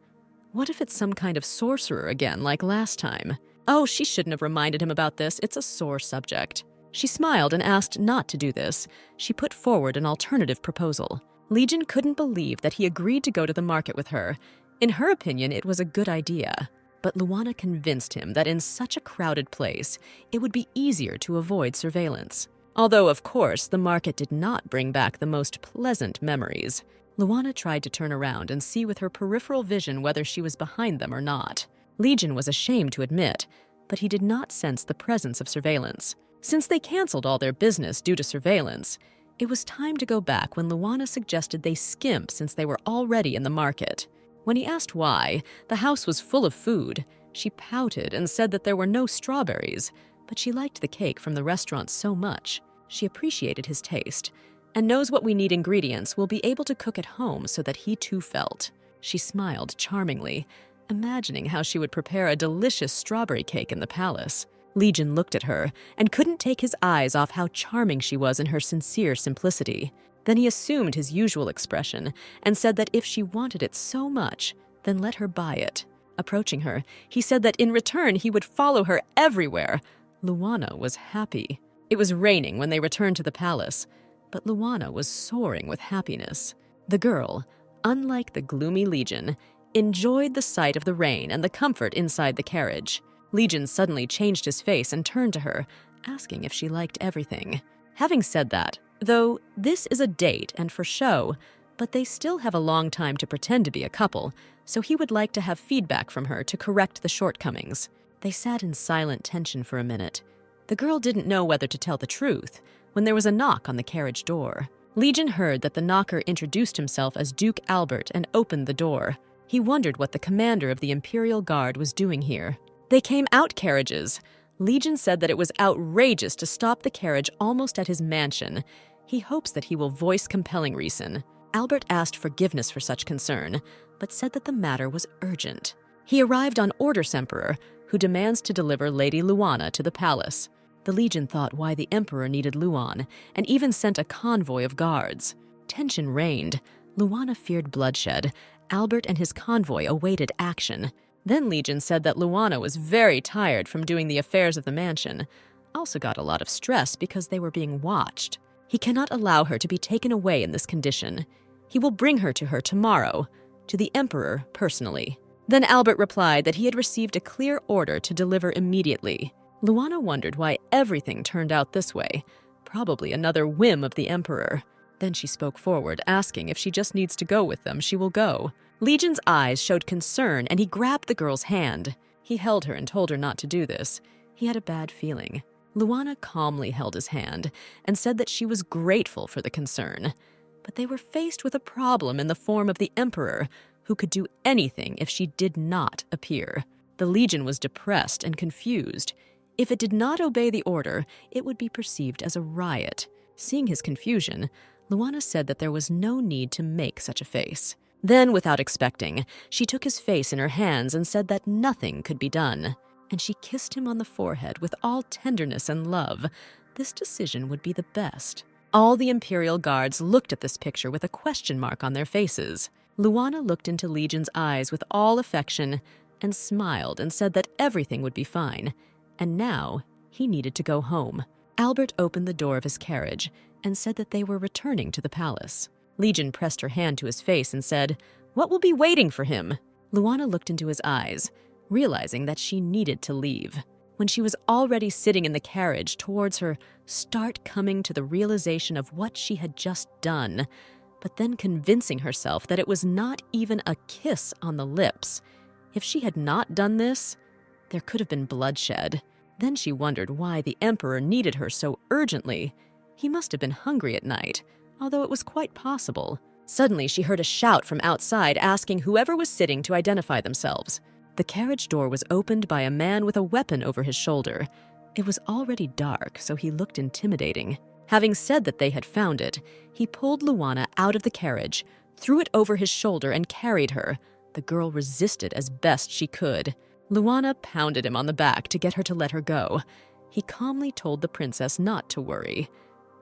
"What if it's some kind of sorcerer again, like last time?" Oh, she shouldn't have reminded him about this. It's a sore subject. She smiled and asked not to do this. She put forward an alternative proposal. Legion couldn't believe that he agreed to go to the market with her. In her opinion, it was a good idea. But Luana convinced him that in such a crowded place, it would be easier to avoid surveillance. Although, of course, the market did not bring back the most pleasant memories. Luana tried to turn around and see with her peripheral vision whether she was behind them or not. Legion was ashamed to admit, but he did not sense the presence of surveillance. Since they canceled all their business due to surveillance, it was time to go back when Luana suggested they skimp since they were already in the market. When he asked why, the house was full of food. She pouted and said that there were no strawberries, but she liked the cake from the restaurant so much. She appreciated his taste, and knows what we need ingredients will be able to cook at home so that he too felt. She smiled charmingly, imagining how she would prepare a delicious strawberry cake in the palace. Legion looked at her and couldn't take his eyes off how charming she was in her sincere simplicity. Then he assumed his usual expression and said that if she wanted it so much, then let her buy it. Approaching her, he said that in return he would follow her everywhere. Luana was happy. It was raining when they returned to the palace, but Luana was soaring with happiness. The girl, unlike the gloomy Legion, enjoyed the sight of the rain and the comfort inside the carriage. Legion suddenly changed his face and turned to her, asking if she liked everything. Having said that, though this is a date and for show, but they still have a long time to pretend to be a couple, so he would like to have feedback from her to correct the shortcomings. They sat in silent tension for a minute. The girl didn't know whether to tell the truth when there was a knock on the carriage door. Legion heard that the knocker introduced himself as Duke Albert and opened the door. He wondered what the commander of the Imperial Guard was doing here. They came out carriages. Legion said that it was outrageous to stop the carriage almost at his mansion. He hopes that he will voice compelling reason. Albert asked forgiveness for such concern, but said that the matter was urgent. He arrived on orders Emperor, who demands to deliver Lady Luana to the palace. The Legion thought why the Emperor needed Luan, and even sent a convoy of guards. Tension reigned. Luana feared bloodshed. Albert and his convoy awaited action. Then Legion said that Luana was very tired from doing the affairs of the mansion, also got a lot of stress because they were being watched. He cannot allow her to be taken away in this condition. He will bring her to her tomorrow, to the Emperor personally. Then Albert replied that he had received a clear order to deliver immediately. Luana wondered why everything turned out this way, probably another whim of the Emperor. Then she spoke forward, asking if she just needs to go with them, she will go. Legion's eyes showed concern, and he grabbed the girl's hand. He held her and told her not to do this. He had a bad feeling. Luana calmly held his hand and said that she was grateful for the concern. But they were faced with a problem in the form of the Emperor, who could do anything if she did not appear. The Legion was depressed and confused. If it did not obey the order, it would be perceived as a riot. Seeing his confusion, Luana said that there was no need to make such a face. Then, without expecting, she took his face in her hands and said that nothing could be done. And she kissed him on the forehead with all tenderness and love. This decision would be the best. All the Imperial guards looked at this picture with a question mark on their faces. Luana looked into Legion's eyes with all affection and smiled and said that everything would be fine. And now, he needed to go home. Albert opened the door of his carriage and said that they were returning to the palace. Legion pressed her hand to his face and said, "What will be waiting for him?" Luana looked into his eyes, realizing that she needed to leave. When she was already sitting in the carriage towards her, start coming to the realization of what she had just done, but then convincing herself that it was not even a kiss on the lips. If she had not done this, there could have been bloodshed. Then she wondered why the Emperor needed her so urgently. He must have been hungry at night, although it was quite possible. Suddenly, she heard a shout from outside asking whoever was sitting to identify themselves. The carriage door was opened by a man with a weapon over his shoulder. It was already dark, so he looked intimidating. Having said that they had found it, he pulled Luana out of the carriage, threw it over his shoulder, and carried her. The girl resisted as best she could. Luana pounded him on the back to get her to let her go. He calmly told the princess not to worry.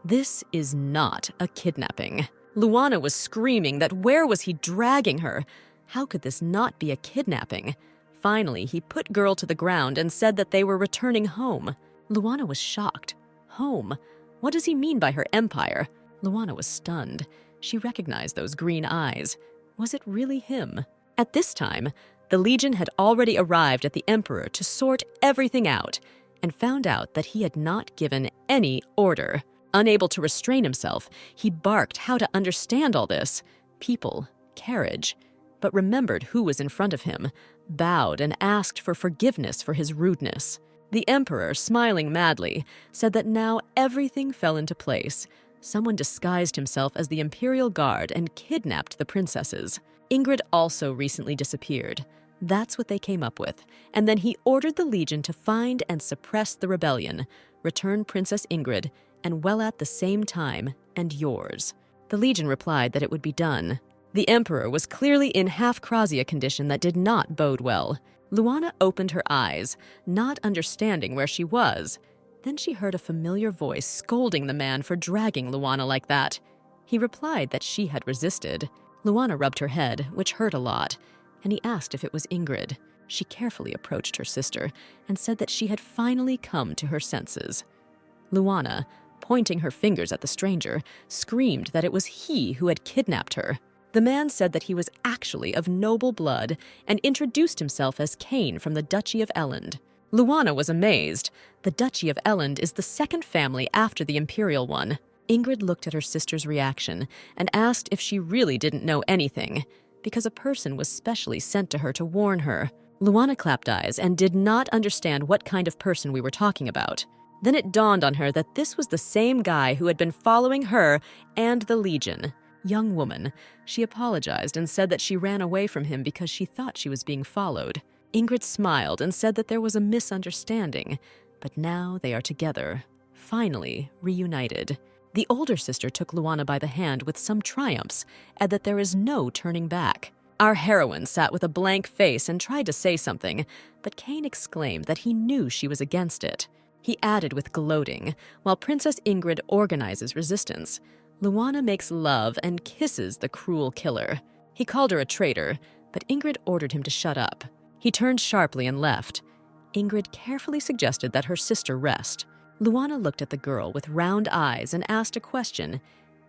This is not a kidnapping. Luana was screaming that where was he dragging her? How could this not be a kidnapping? Finally, he put girl to the ground and said that they were returning home. Luana was shocked. Home? What does he mean by her empire? Luana was stunned. She recognized those green eyes. Was it really him? At this time, the Legion had already arrived at the Emperor to sort everything out and found out that he had not given any order. Unable to restrain himself, he barked how to understand all this. People, carriage, but remembered who was in front of him, bowed and asked for forgiveness for his rudeness. The Emperor, smiling madly, said that now everything fell into place. Someone disguised himself as the Imperial Guard and kidnapped the princesses. Ingrid also recently disappeared. That's what they came up with. And then he ordered the Legion to find and suppress the rebellion, return Princess Ingrid, and well at the same time, and yours. The Legion replied that it would be done. The Emperor was clearly in half-crasia condition that did not bode well. Luana opened her eyes, not understanding where she was. Then she heard a familiar voice scolding the man for dragging Luana like that. He replied that she had resisted. Luana rubbed her head, which hurt a lot, and he asked if it was Ingrid. She carefully approached her sister and said that she had finally come to her senses. Luana, pointing her fingers at the stranger, screamed that it was he who had kidnapped her. The man said that he was actually of noble blood and introduced himself as Cain from the Duchy of Elend. Luana was amazed. The Duchy of Elend is the second family after the imperial one. Ingrid looked at her sister's reaction and asked if she really didn't know anything, because a person was specially sent to her to warn her. Luana clapped eyes and did not understand what kind of person we were talking about. Then it dawned on her that this was the same guy who had been following her and the Legion. Young woman, she apologized and said that she ran away from him because she thought she was being followed. Ingrid smiled and said that there was a misunderstanding, but now they are together, finally reunited. The older sister took Luana by the hand with some triumphs, and that there is no turning back. Our heroine sat with a blank face and tried to say something, but Cain exclaimed that he knew she was against it. He added with gloating, while Princess Ingrid organizes resistance. Luana makes love and kisses the cruel killer. He called her a traitor, but Ingrid ordered him to shut up. He turned sharply and left. Ingrid carefully suggested that her sister rest. Luana looked at the girl with round eyes and asked a question.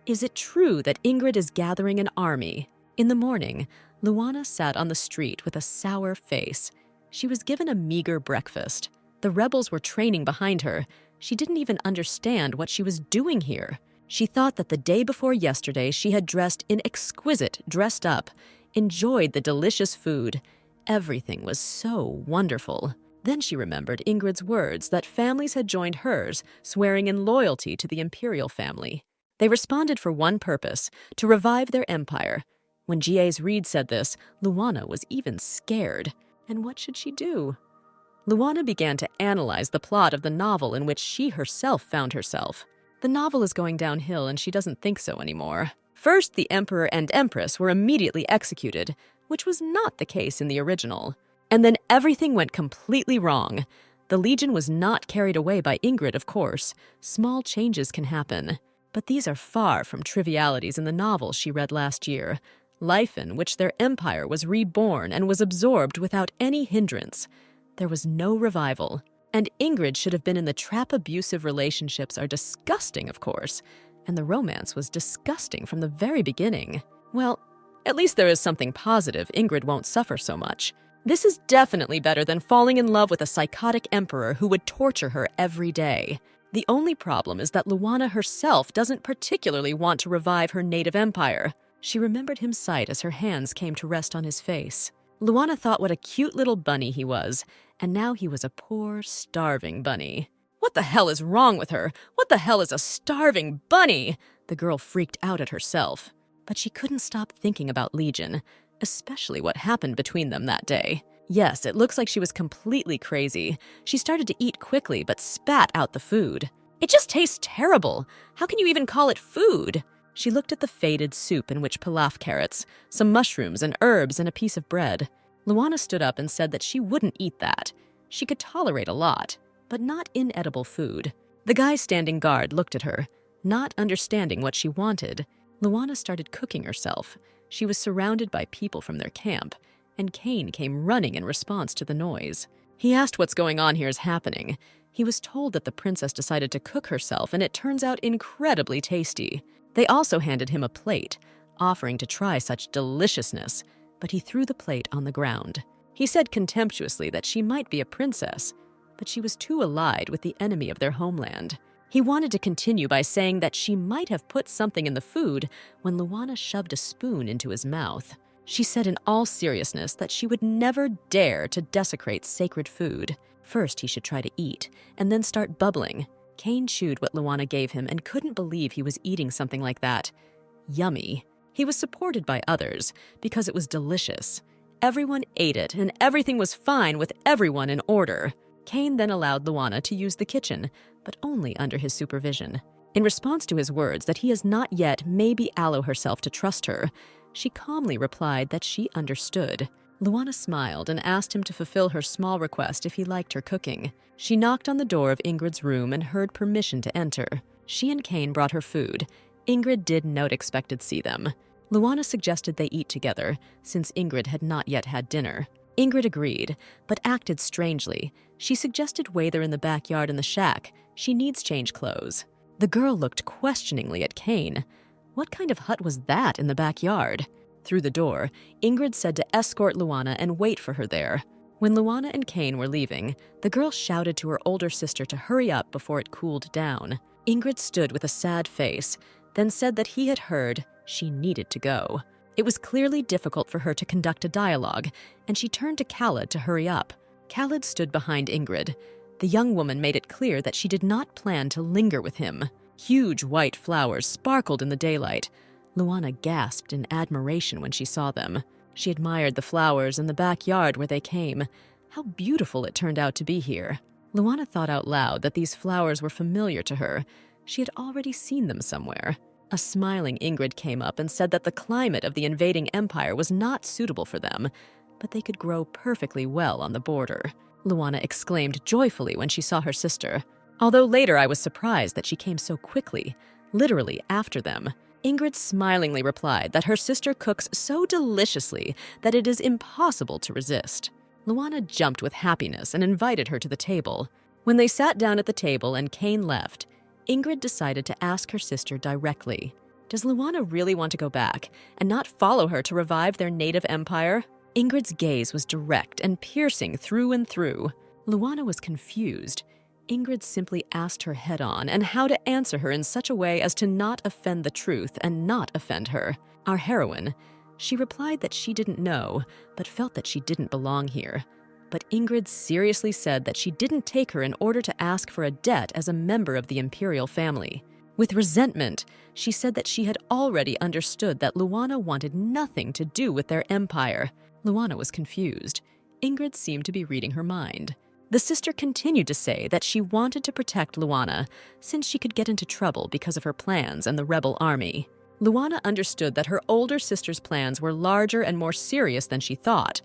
Is it true that Ingrid is gathering an army? In the morning, Luana sat on the street with a sour face. She was given a meager breakfast. The rebels were training behind her. She didn't even understand what she was doing here. She thought that the day before yesterday she had dressed in exquisite dressed up, enjoyed the delicious food. Everything was so wonderful. Then she remembered Ingrid's words that families had joined hers, swearing in loyalty to the imperial family. They responded for one purpose, to revive their empire. When G.A.'s Reed said this, Luana was even scared. And what should she do? Luana began to analyze the plot of the novel in which she herself found herself. The novel is going downhill and she doesn't think so anymore. First, the emperor and empress were immediately executed, which was not the case in the original. And then everything went completely wrong. The Legion was not carried away by Ingrid, of course. Small changes can happen. But these are far from trivialities in the novel she read last year. Life in which their empire was reborn and was absorbed without any hindrance. There was no revival. And Ingrid should have been in the trap. Abusive relationships are disgusting, of course. And the romance was disgusting from the very beginning. Well, at least there is something positive. Ingrid won't suffer so much. This is definitely better than falling in love with a psychotic emperor who would torture her every day. The only problem is that Luana herself doesn't particularly want to revive her native empire. She remembered his sight as her hands came to rest on his face. Luana thought what a cute little bunny he was, and now he was a poor, starving bunny. What the hell is wrong with her? What the hell is a starving bunny? The girl freaked out at herself. But she couldn't stop thinking about Legion, especially what happened between them that day. Yes, it looks like she was completely crazy. She started to eat quickly, but spat out the food. It just tastes terrible. How can you even call it food? She looked at the faded soup in which pilaf carrots, some mushrooms and herbs, and a piece of bread. Luana stood up and said that she wouldn't eat that. She could tolerate a lot, but not inedible food. The guy standing guard looked at her, not understanding what she wanted. Luana started cooking herself. She was surrounded by people from their camp, and Cain came running in response to the noise. He asked what's going on here is happening. He was told that the princess decided to cook herself, and it turns out incredibly tasty. They also handed him a plate, offering to try such deliciousness, but he threw the plate on the ground. He said contemptuously that she might be a princess, but she was too allied with the enemy of their homeland. He wanted to continue by saying that she might have put something in the food when Luana shoved a spoon into his mouth. She said in all seriousness that she would never dare to desecrate sacred food. First, he should try to eat, and then start bubbling. Cain chewed what Luana gave him and couldn't believe he was eating something like that. Yummy. He was supported by others because it was delicious. Everyone ate it, and everything was fine with everyone in order. Cain then allowed Luana to use the kitchen, but only under his supervision. In response to his words that he has not yet maybe allow herself to trust her, she calmly replied that she understood. Luana smiled and asked him to fulfill her small request if he liked her cooking. She knocked on the door of Ingrid's room and heard permission to enter. She and Cain brought her food. Ingrid did not expect to see them. Luana suggested they eat together, since Ingrid had not yet had dinner. Ingrid agreed, but acted strangely. She suggested Wather in the backyard in the shack. She needs change clothes. The girl looked questioningly at Kane. What kind of hut was that in the backyard? Through the door, Ingrid said to escort Lana and wait for her there. When Lana and Kane were leaving, the girl shouted to her older sister to hurry up before it cooled down. Ingrid stood with a sad face, then said that he had heard she needed to go. It was clearly difficult for her to conduct a dialogue, and she turned to Khaled to hurry up. Khaled stood behind Ingrid. The young woman made it clear that she did not plan to linger with him. Huge white flowers sparkled in the daylight. Lana gasped in admiration when she saw them. She admired the flowers in the backyard where they came. How beautiful it turned out to be here. Lana thought out loud that these flowers were familiar to her. She had already seen them somewhere. A smiling Ingrid came up and said that the climate of the invading empire was not suitable for them, but they could grow perfectly well on the border. Lana exclaimed joyfully when she saw her sister. Although later I was surprised that she came so quickly, literally after them. Ingrid smilingly replied that her sister cooks so deliciously that it is impossible to resist. Lana jumped with happiness and invited her to the table. When they sat down at the table and Kane left, Ingrid decided to ask her sister directly, does Lana really want to go back and not follow her to revive their native empire? Ingrid's gaze was direct and piercing through and through. Lana was confused. Ingrid simply asked her head-on and how to answer her in such a way as to not offend the truth and not offend her, our heroine. She replied that she didn't know, but felt that she didn't belong here. But Ingrid seriously said that she didn't take her in order to ask for a debt as a member of the imperial family. With resentment, she said that she had already understood that Lana wanted nothing to do with their empire. Lana was confused. Ingrid seemed to be reading her mind. The sister continued to say that she wanted to protect Lana since she could get into trouble because of her plans and the rebel army. Lana understood that her older sister's plans were larger and more serious than she thought.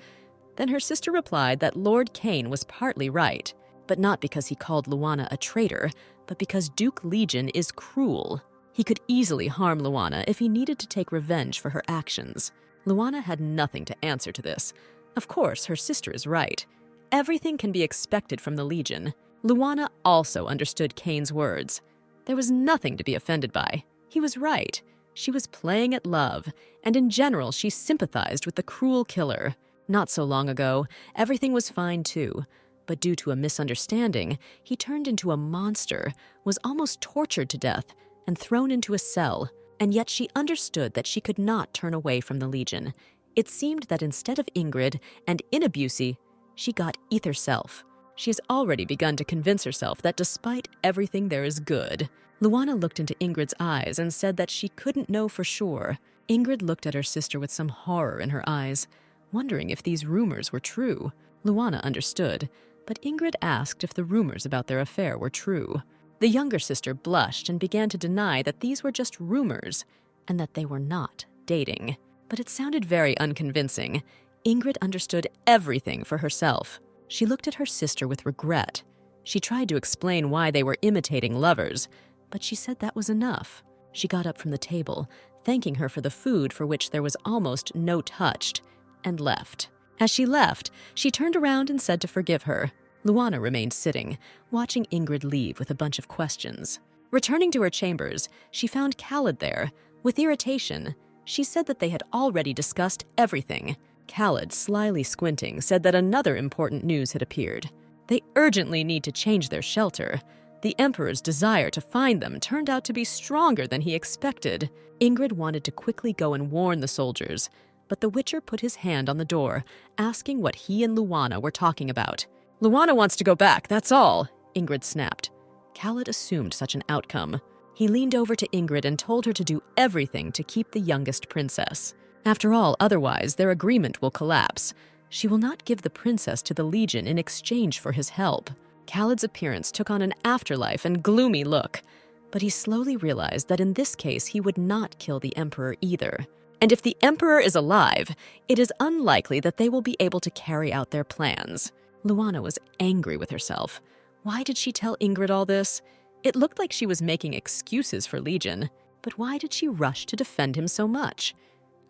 Then her sister replied that Lord Kane was partly right, but not because he called Lana a traitor, but because Duke Legion is cruel. He could easily harm Lana if he needed to take revenge for her actions. Lana had nothing to answer to this. Of course, her sister is right. Everything can be expected from the Legion. Lana also understood Kane's words. There was nothing to be offended by. He was right. She was playing at love, and in general she sympathized with the cruel killer. Not so long ago, everything was fine too. But due to a misunderstanding, he turned into a monster, was almost tortured to death, and thrown into a cell. And yet she understood that she could not turn away from the Legion. It seemed that instead of Ingrid and Inabusi, she got Ether Self. She has already begun to convince herself that despite everything there is good. Lana looked into Ingrid's eyes and said that she couldn't know for sure. Ingrid looked at her sister with some horror in her eyes, wondering if these rumors were true. Lana understood, but Ingrid asked if the rumors about their affair were true. The younger sister blushed and began to deny that these were just rumors and that they were not dating. But it sounded very unconvincing. Ingrid understood everything for herself. She looked at her sister with regret. She tried to explain why they were imitating lovers, but she said that was enough. She got up from the table, thanking her for the food for which there was almost no touched, and left. As she left, she turned around and said to forgive her. Lana remained sitting, watching Ingrid leave with a bunch of questions. Returning to her chambers, she found Khaled there. With irritation, she said that they had already discussed everything. Khaled, slyly squinting, said that another important news had appeared. They urgently need to change their shelter. The Emperor's desire to find them turned out to be stronger than he expected. Ingrid wanted to quickly go and warn the soldiers, but the Witcher put his hand on the door, asking what he and Lana were talking about. Lana wants to go back, that's all, Ingrid snapped. Khaled assumed such an outcome. He leaned over to Ingrid and told her to do everything to keep the youngest princess. After all, otherwise their agreement will collapse. She will not give the princess to the Legion in exchange for his help. Khaled's appearance took on an afterlife and gloomy look, but he slowly realized that in this case he would not kill the Emperor either. And if the Emperor is alive, it is unlikely that they will be able to carry out their plans. Lana was angry with herself. Why did she tell Ingrid all this? It looked like she was making excuses for Legion, but why did she rush to defend him so much?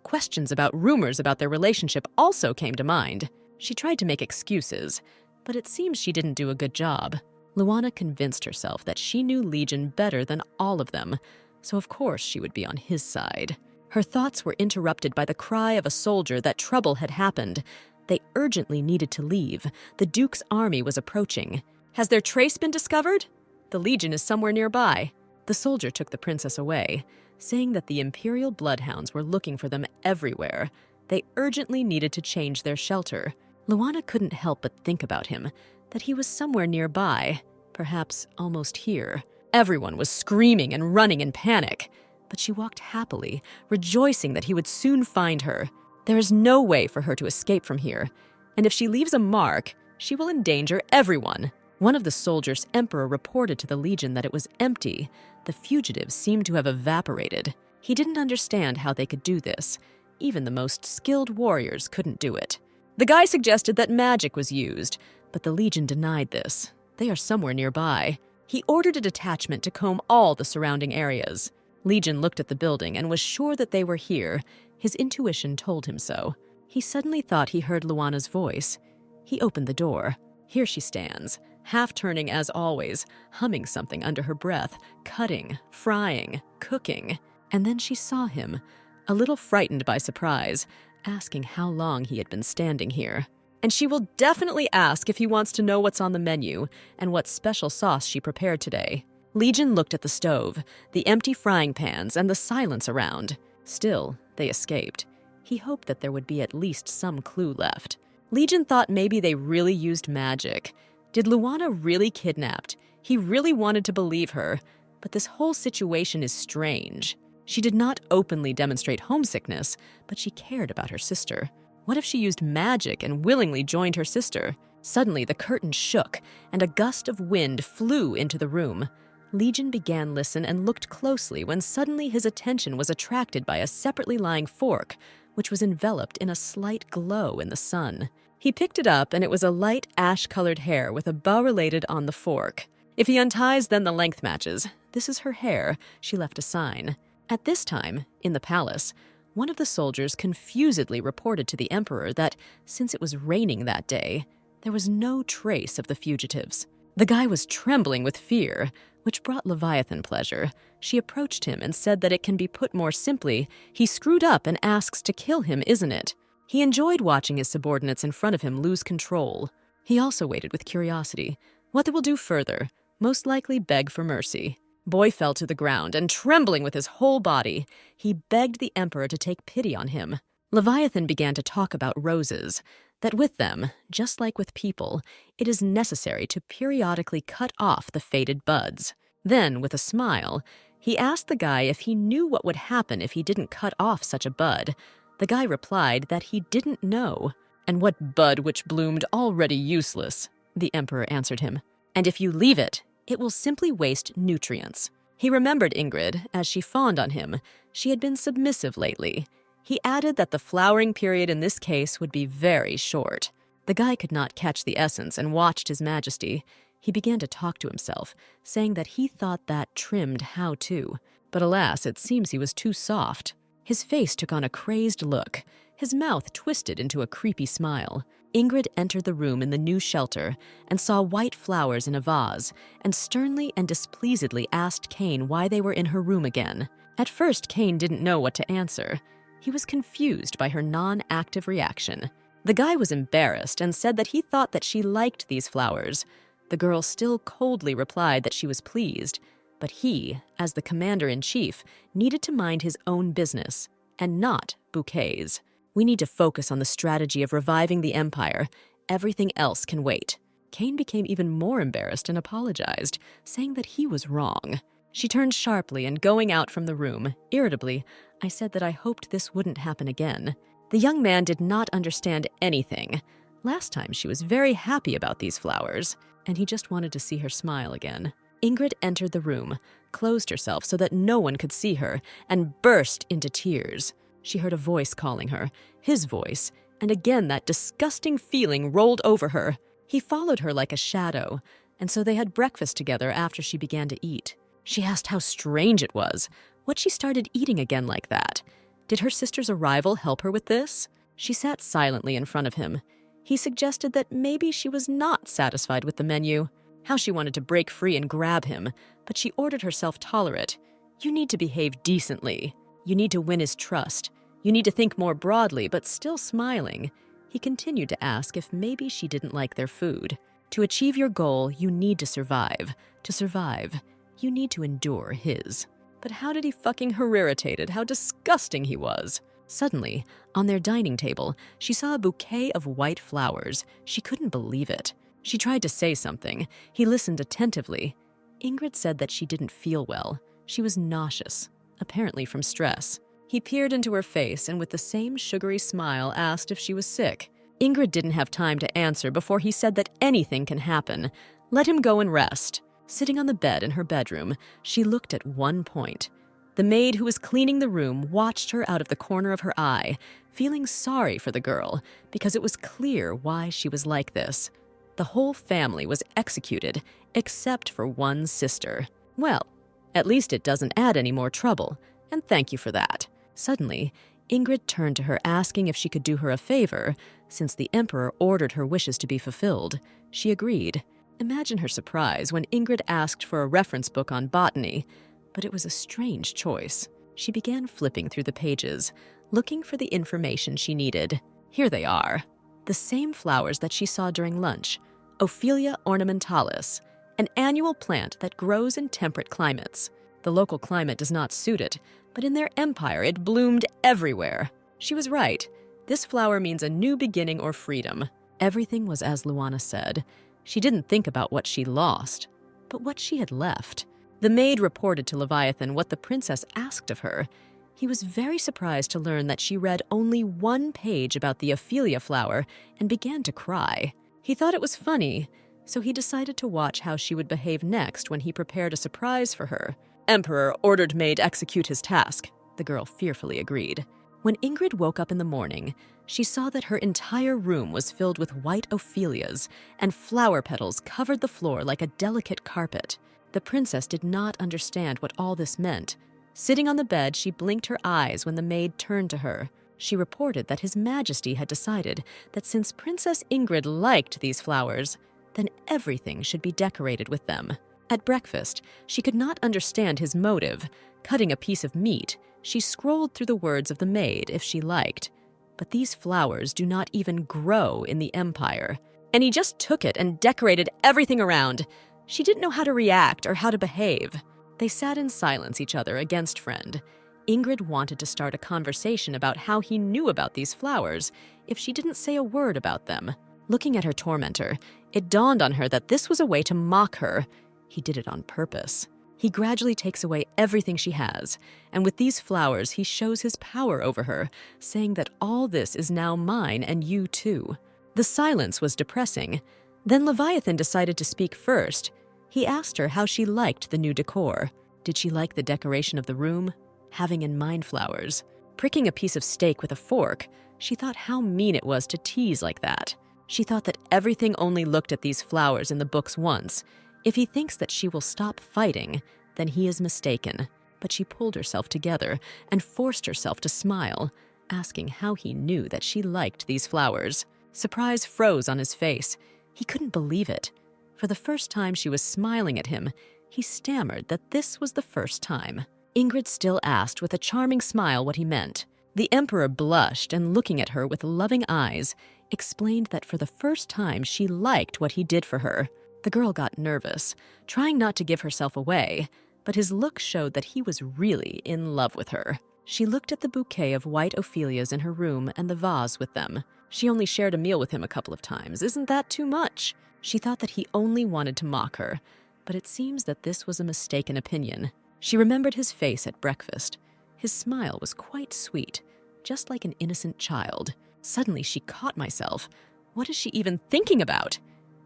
Questions about rumors about their relationship also came to mind. She tried to make excuses, but it seems she didn't do a good job. Luana convinced herself that she knew Legion better than all of them, so of course she would be on his side. Her thoughts were interrupted by the cry of a soldier that trouble had happened. They urgently needed to leave. The Duke's army was approaching. "Has their trace been discovered? The Legion is somewhere nearby." The soldier took the princess away, saying that the imperial bloodhounds were looking for them everywhere. They urgently needed to change their shelter. Luana couldn't help but think about him, that he was somewhere nearby, perhaps almost here. Everyone was screaming and running in panic, but she walked happily, rejoicing that he would soon find her. There is no way for her to escape from here, and if she leaves a mark, she will endanger everyone. One of the soldiers' emperor reported to the Legion that it was empty. The fugitives seemed to have evaporated. He didn't understand how they could do this. Even the most skilled warriors couldn't do it. The guy suggested that magic was used, but the Legion denied this. They are somewhere nearby. He ordered a detachment to comb all the surrounding areas. Legion looked at the building and was sure that they were here. His intuition told him so. He suddenly thought he heard Luana's voice. He opened the door. Here she stands, half turning as always, humming something under her breath, cutting, frying, cooking. And then she saw him, a little frightened by surprise, asking how long he had been standing here. And she will definitely ask if he wants to know what's on the menu and what special sauce she prepared today. Legion looked at the stove, the empty frying pans, and the silence around. Still, they escaped. He hoped that there would be at least some clue left. Legion thought maybe they really used magic. Did Luana really kidnapped? He really wanted to believe her, but this whole situation is strange. She did not openly demonstrate homesickness, but she cared about her sister. What if she used magic and willingly joined her sister? Suddenly, the curtain shook, and a gust of wind flew into the room. Legion began listen and looked closely when suddenly his attention was attracted by a separately lying fork, which was enveloped in a slight glow in the sun. He picked it up, and it was a light ash-colored hair with a bow related on the fork. If he unties, then the length matches. This is her hair. She left a sign. At this time, in the palace, one of the soldiers confusedly reported to the emperor that, since it was raining that day, there was no trace of the fugitives. The guy was trembling with fear, which brought Leviathan pleasure. She approached him and said that it can be put more simply. He screwed up and asks to kill him, isn't it? He enjoyed watching his subordinates in front of him lose control. He also waited with curiosity. What they will do further, most likely beg for mercy. Boy fell to the ground, and trembling with his whole body, he begged the emperor to take pity on him. Leviathan began to talk about roses, that with them, just like with people, it is necessary to periodically cut off the faded buds. Then, with a smile, he asked the guy if he knew what would happen if he didn't cut off such a bud. The guy replied that he didn't know. "And what bud which bloomed already useless?" the emperor answered him. "And if you leave it, it will simply waste nutrients." He remembered Ingrid as she fawned on him. She had been submissive lately. He added that the flowering period in this case would be very short. The guy could not catch the essence and watched His Majesty. He began to talk to himself, saying that he thought that trimmed how to. But alas, it seems he was too soft. His face took on a crazed look. His mouth twisted into a creepy smile. Ingrid entered the room in the new shelter and saw white flowers in a vase, and sternly and displeasedly asked Cain why they were in her room again. At first, Cain didn't know what to answer. He was confused by her non-active reaction. The guy was embarrassed and said that he thought that she liked these flowers. The girl still coldly replied that she was pleased, but he, as the commander-in-chief, needed to mind his own business, and not bouquets. "We need to focus on the strategy of reviving the empire. Everything else can wait." Cain became even more embarrassed and apologized, saying that he was wrong. She turned sharply and going out from the room, irritably, I said that I hoped this wouldn't happen again. The young man did not understand anything. Last time she was very happy about these flowers, and he just wanted to see her smile again. Ingrid entered the room, closed herself so that no one could see her, and burst into tears. She heard a voice calling her, his voice, and again that disgusting feeling rolled over her. He followed her like a shadow, and so they had breakfast together after she began to eat. She asked how strange it was, what she started eating again like that. Did her sister's arrival help her with this? She sat silently in front of him. He suggested that maybe she was not satisfied with the menu, how she wanted to break free and grab him, but she ordered herself tolerant. You need to behave decently. You need to win his trust. You need to think more broadly, but still smiling. He continued to ask if maybe she didn't like their food. To achieve your goal, you need to survive. To survive, you need to endure his. But how did he fucking irritated how disgusting he was? Suddenly, on their dining table, she saw a bouquet of white flowers. She couldn't believe it. She tried to say something. He listened attentively. Ingrid said that she didn't feel well. She was nauseous, apparently from stress. He peered into her face and with the same sugary smile asked if she was sick. Ingrid didn't have time to answer before he said that anything can happen. Let him go and rest. Sitting on the bed in her bedroom, she looked at one point. The maid who was cleaning the room watched her out of the corner of her eye, feeling sorry for the girl because it was clear why she was like this. The whole family was executed except for one sister. Well, at least it doesn't add any more trouble, and thank you for that. Suddenly, Ingrid turned to her asking if she could do her a favor, since the emperor ordered her wishes to be fulfilled. She agreed. Imagine her surprise when Ingrid asked for a reference book on botany, but it was a strange choice. She began flipping through the pages, looking for the information she needed. Here they are. The same flowers that she saw during lunch, Ophelia ornamentalis, an annual plant that grows in temperate climates. The local climate does not suit it, but in their empire it bloomed everywhere. She was right. This flower means a new beginning or freedom. Everything was as Lana said. She didn't think about what she lost, but what she had left. The maid reported to Leviathan what the princess asked of her. He was very surprised to learn that she read only one page about the Ophelia flower and began to cry. He thought it was funny, so he decided to watch how she would behave next when he prepared a surprise for her. Emperor ordered maid execute his task, the girl fearfully agreed. When Ingrid woke up in the morning, she saw that her entire room was filled with white Ophelias, and flower petals covered the floor like a delicate carpet. The princess did not understand what all this meant. Sitting on the bed, she blinked her eyes when the maid turned to her. She reported that His Majesty had decided that since Princess Ingrid liked these flowers, then everything should be decorated with them. At breakfast, she could not understand his motive. Cutting a piece of meat, she scrolled through the words of the maid if she liked. But these flowers do not even grow in the empire. And he just took it and decorated everything around. She didn't know how to react or how to behave. They sat in silence, each other against friend. Ingrid wanted to start a conversation about how he knew about these flowers if she didn't say a word about them. Looking at her tormentor, it dawned on her that this was a way to mock her. He did it on purpose. He gradually takes away everything she has, and with these flowers he shows his power over her, saying that all this is now mine and you too. The silence was depressing. Then Leviathan decided to speak first. He asked her how she liked the new decor. Did she like the decoration of the room? Having in mind flowers. Pricking a piece of steak with a fork, she thought how mean it was to tease like that. She thought that everything only looked at these flowers in the books once. If he thinks that she will stop fighting, then he is mistaken. But she pulled herself together and forced herself to smile, asking how he knew that she liked these flowers. Surprise froze on his face. He couldn't believe it. For the first time she was smiling at him, he stammered that this was the first time. Ingrid still asked with a charming smile what he meant. The emperor blushed and, looking at her with loving eyes, explained that for the first time she liked what he did for her. The girl got nervous, trying not to give herself away, but his look showed that he was really in love with her. She looked at the bouquet of white Ophelias in her room and the vase with them. She only shared a meal with him a couple of times. Isn't that too much? She thought that he only wanted to mock her, but it seems that this was a mistaken opinion. She remembered his face at breakfast. His smile was quite sweet, just like an innocent child. Suddenly she caught myself. What is she even thinking about?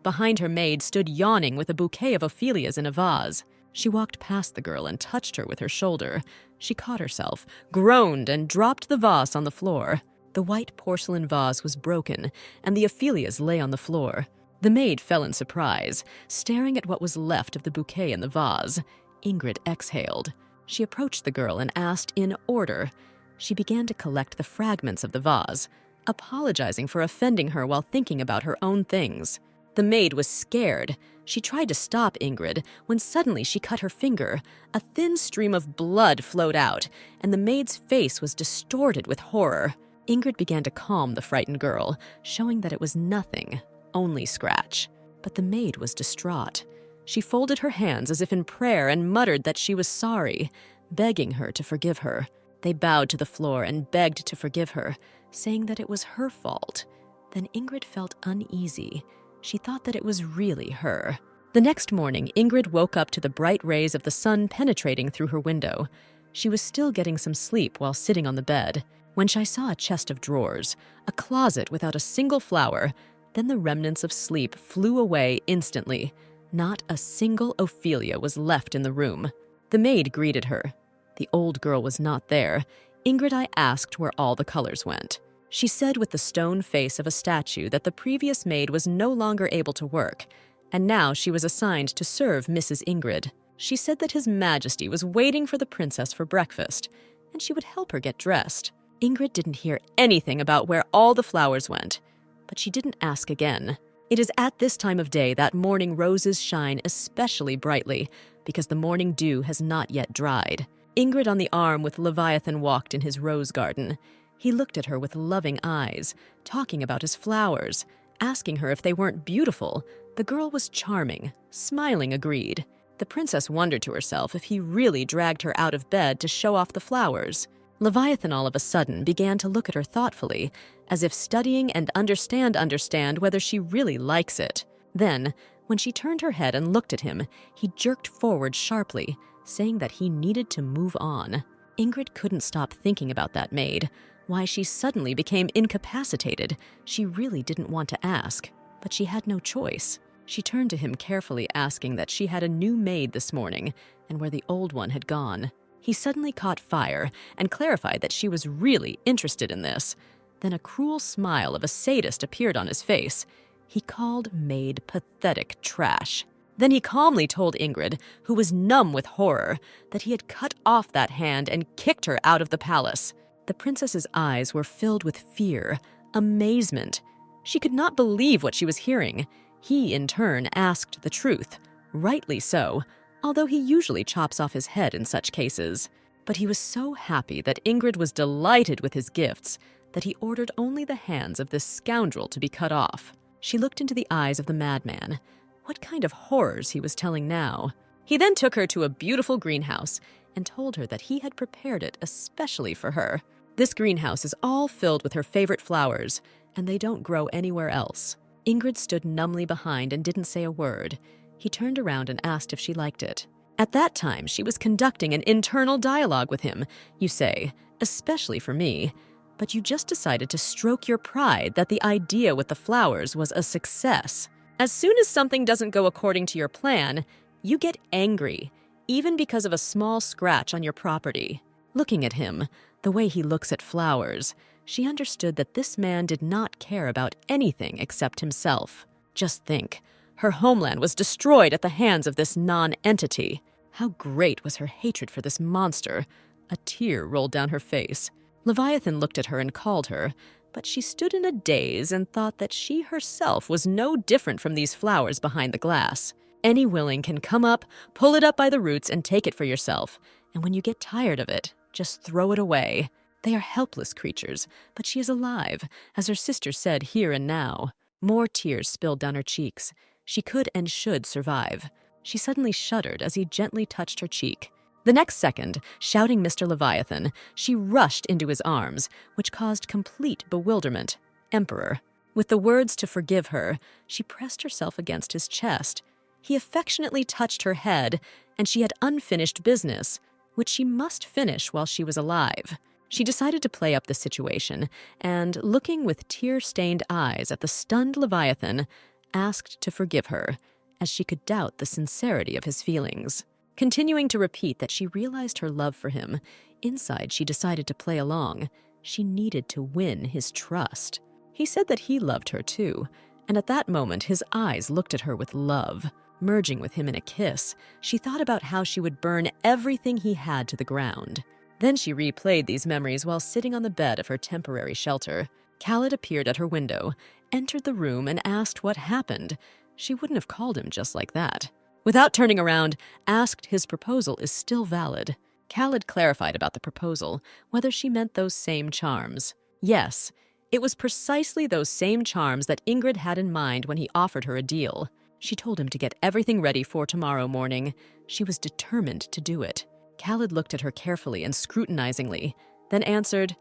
Behind her maid stood yawning with a bouquet of Ophelias in a vase. She walked past the girl and touched her with her shoulder. She caught herself, groaned, and dropped the vase on the floor. The white porcelain vase was broken, and the Ophelias lay on the floor. The maid fell in surprise, staring at what was left of the bouquet in the vase. Ingrid exhaled. She approached the girl and asked in order. She began to collect the fragments of the vase. apologizing for offending her while thinking about her own things. The maid was scared. She tried to stop Ingrid when suddenly she cut her finger. A thin stream of blood flowed out, and the maid's face was distorted with horror. Ingrid began to calm the frightened girl, showing that it was nothing, only scratch. But the maid was distraught. She folded her hands as if in prayer and muttered that she was sorry, begging her to forgive her. They bowed to the floor and begged to forgive her, saying that it was her fault. Then Ingrid felt uneasy. She thought that it was really her. The next morning, Ingrid woke up to the bright rays of the sun penetrating through her window. She was still getting some sleep while sitting on the bed, when she saw a chest of drawers, a closet without a single flower. Then the remnants of sleep flew away instantly. Not a single Ophelia was left in the room. The maid greeted her. The old girl was not there. Ingrid asked where all the colors went. She said with the stone face of a statue that the previous maid was no longer able to work, and now she was assigned to serve Mrs. Ingrid. She said that His Majesty was waiting for the princess for breakfast, and she would help her get dressed. Ingrid didn't hear anything about where all the flowers went, but she didn't ask again. It is at this time of day that morning roses shine especially brightly, because the morning dew has not yet dried. Ingrid on the arm with Leviathan walked in his rose garden. He looked at her with loving eyes, talking about his flowers, asking her if they weren't beautiful. The girl was charming, smiling agreed. The princess wondered to herself if he really dragged her out of bed to show off the flowers. Leviathan all of a sudden began to look at her thoughtfully, as if studying and understand whether she really likes it. Then, when she turned her head and looked at him, he jerked forward sharply, saying that he needed to move on. Ingrid couldn't stop thinking about that maid. Why she suddenly became incapacitated, she really didn't want to ask, but she had no choice. She turned to him carefully, asking that she had a new maid this morning and where the old one had gone. He suddenly caught fire and clarified that she was really interested in this. Then a cruel smile of a sadist appeared on his face. He called maid pathetic trash. Then he calmly told Ingrid, who was numb with horror, that he had cut off that hand and kicked her out of the palace. The princess's eyes were filled with fear, amazement. She could not believe what she was hearing. He, in turn, asked the truth. Rightly so, although he usually chops off his head in such cases. But he was so happy that Ingrid was delighted with his gifts that he ordered only the hands of this scoundrel to be cut off. She looked into the eyes of the madman. What kind of horrors he was telling now. He then took her to a beautiful greenhouse and told her that he had prepared it especially for her. This greenhouse is all filled with her favorite flowers, and they don't grow anywhere else. Ingrid stood numbly behind and didn't say a word. He turned around and asked if she liked it. At that time, she was conducting an internal dialogue with him, you say, especially for me. But you just decided to stroke your pride that the idea with the flowers was a success. As soon as something doesn't go according to your plan, you get angry, even because of a small scratch on your property. Looking at him, the way he looks at flowers, she understood that this man did not care about anything except himself. Just think, her homeland was destroyed at the hands of this non-entity. How great was her hatred for this monster. A tear rolled down her face. Leviathan looked at her and called her, but she stood in a daze and thought that she herself was no different from these flowers behind the glass. Any willing can come up, pull it up by the roots, and take it for yourself. And when you get tired of it, just throw it away. They are helpless creatures, but she is alive, as her sister said here and now. More tears spilled down her cheeks. She could and should survive. She suddenly shuddered as he gently touched her cheek. The next second, shouting Mr. Leviathan, she rushed into his arms, which caused complete bewilderment. Emperor. With the words to forgive her, she pressed herself against his chest. He affectionately touched her head, and she had unfinished business, which she must finish while she was alive. She decided to play up the situation, and, looking with tear-stained eyes at the stunned Leviathan, asked to forgive her, as she could doubt the sincerity of his feelings. Continuing to repeat that she realized her love for him, inside she decided to play along. She needed to win his trust. He said that he loved her too, and at that moment his eyes looked at her with love. Merging with him in a kiss, she thought about how she would burn everything he had to the ground. Then she replayed these memories while sitting on the bed of her temporary shelter. Khaled appeared at her window, entered the room, and asked what happened. She wouldn't have called him just like that. Without turning around, asked his proposal is still valid. Khaled clarified about the proposal, whether she meant those same charms. Yes, it was precisely those same charms that Ingrid had in mind when he offered her a deal. She told him to get everything ready for tomorrow morning. She was determined to do it. Khaled looked at her carefully and scrutinizingly, then answered,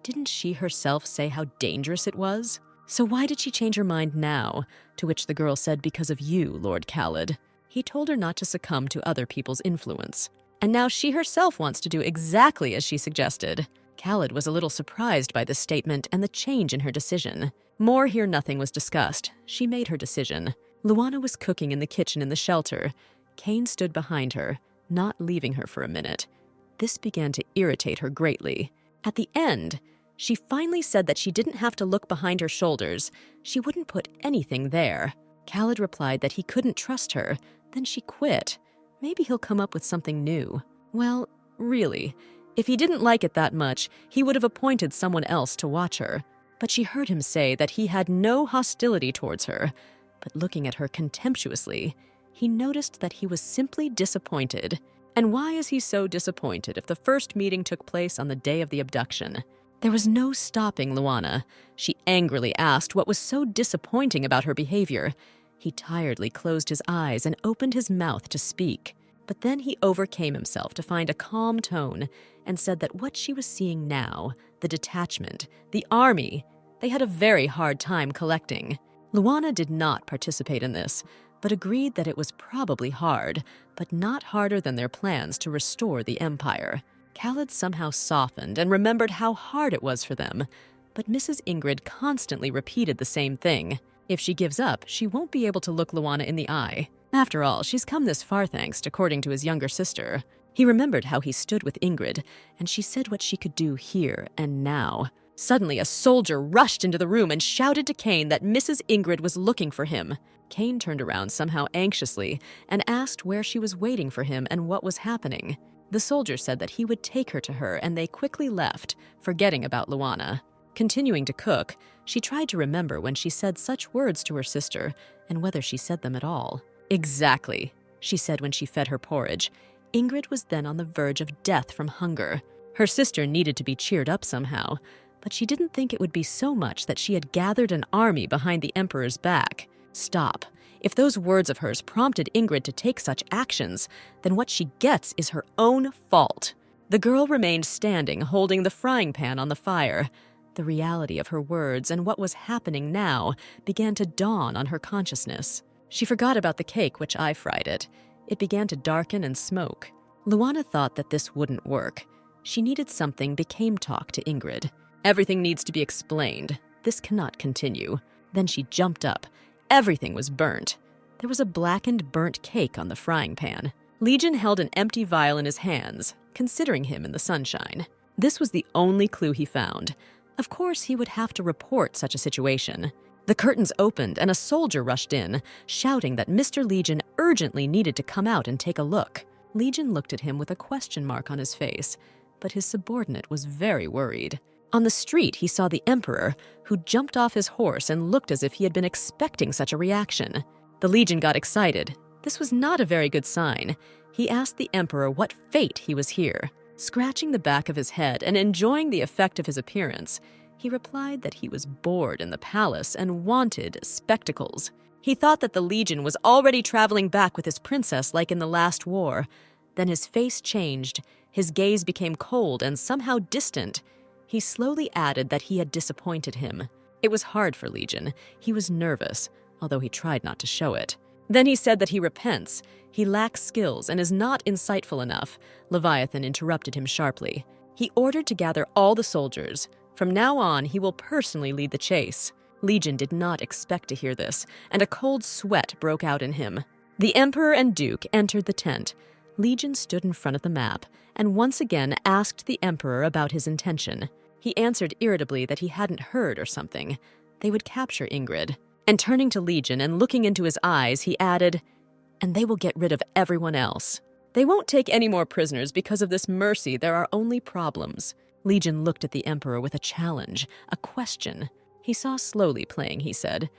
"Didn't she herself say how dangerous it was? So why did she change her mind now?" To which the girl said, "Because of you, Lord Khaled." He told her not to succumb to other people's influence. And now she herself wants to do exactly as she suggested. Khaled was a little surprised by this statement and the change in her decision. More here nothing was discussed. She made her decision. Luana was cooking in the kitchen in the shelter. Kane stood behind her, not leaving her for a minute. This began to irritate her greatly. At the end, she finally said that she didn't have to look behind her shoulders. She wouldn't put anything there. Khaled replied that he couldn't trust her. Then she quit. Maybe he'll come up with something new. Well, really, if he didn't like it that much, he would have appointed someone else to watch her. But she heard him say that he had no hostility towards her. But looking at her contemptuously, he noticed that he was simply disappointed. And why is he so disappointed if the first meeting took place on the day of the abduction? There was no stopping Luana. She angrily asked what was so disappointing about her behavior. He tiredly closed his eyes and opened his mouth to speak. But then he overcame himself to find a calm tone and said that what she was seeing now, the detachment, the army, they had a very hard time collecting. Luana did not participate in this, but agreed that it was probably hard, but not harder than their plans to restore the empire. Khaled somehow softened and remembered how hard it was for them, but Mrs. Ingrid constantly repeated the same thing. If she gives up, she won't be able to look Luana in the eye. After all, she's come this far thanks, according to his younger sister. He remembered how he stood with Ingrid, and she said what she could do here and now. Suddenly, a soldier rushed into the room and shouted to Kane that Mrs. Ingrid was looking for him. Kane turned around somehow anxiously and asked where she was waiting for him and what was happening. The soldier said that he would take her to her, and they quickly left, forgetting about Luana. Continuing to cook, she tried to remember when she said such words to her sister and whether she said them at all. "Exactly," she said when she fed her porridge. Ingrid was then on the verge of death from hunger. Her sister needed to be cheered up somehow, but she didn't think it would be so much that she had gathered an army behind the emperor's back. Stop. If those words of hers prompted Ingrid to take such actions, then what she gets is her own fault. The girl remained standing, holding the frying pan on the fire. The reality of her words and what was happening now began to dawn on her consciousness. She forgot about the cake, which I fried it. It began to darken and smoke. Luana thought that this wouldn't work. She needed something, became talk to Ingrid. "Everything needs to be explained. This cannot continue." Then she jumped up. Everything was burnt. There was a blackened, burnt cake on the frying pan. Legion held an empty vial in his hands, considering him in the sunshine. This was the only clue he found. Of course, he would have to report such a situation. The curtains opened and a soldier rushed in, shouting that Mr. Legion urgently needed to come out and take a look. Legion looked at him with a question mark on his face, but his subordinate was very worried. On the street, he saw the emperor, who jumped off his horse and looked as if he had been expecting such a reaction. The Legion got excited. This was not a very good sign. He asked the emperor what fate he was here. Scratching the back of his head and enjoying the effect of his appearance, he replied that he was bored in the palace and wanted spectacles. He thought that the Legion was already traveling back with his princess like in the last war. Then his face changed. His gaze became cold and somehow distant. He slowly added that he had disappointed him. It was hard for Legion. He was nervous, although he tried not to show it. Then he said that he repents. He lacks skills and is not insightful enough. Leviathan interrupted him sharply. He ordered to gather all the soldiers. From now on, he will personally lead the chase. Legion did not expect to hear this, and a cold sweat broke out in him. The emperor and duke entered the tent. Legion stood in front of the map and once again asked the emperor about his intention. He answered irritably that he hadn't heard or something. They would capture Ingrid. And turning to Legion and looking into his eyes, he added, "And they will get rid of everyone else. They won't take any more prisoners because of this mercy. There are only problems." Legion looked at the Emperor with a challenge, a question. He saw slowly playing, he said.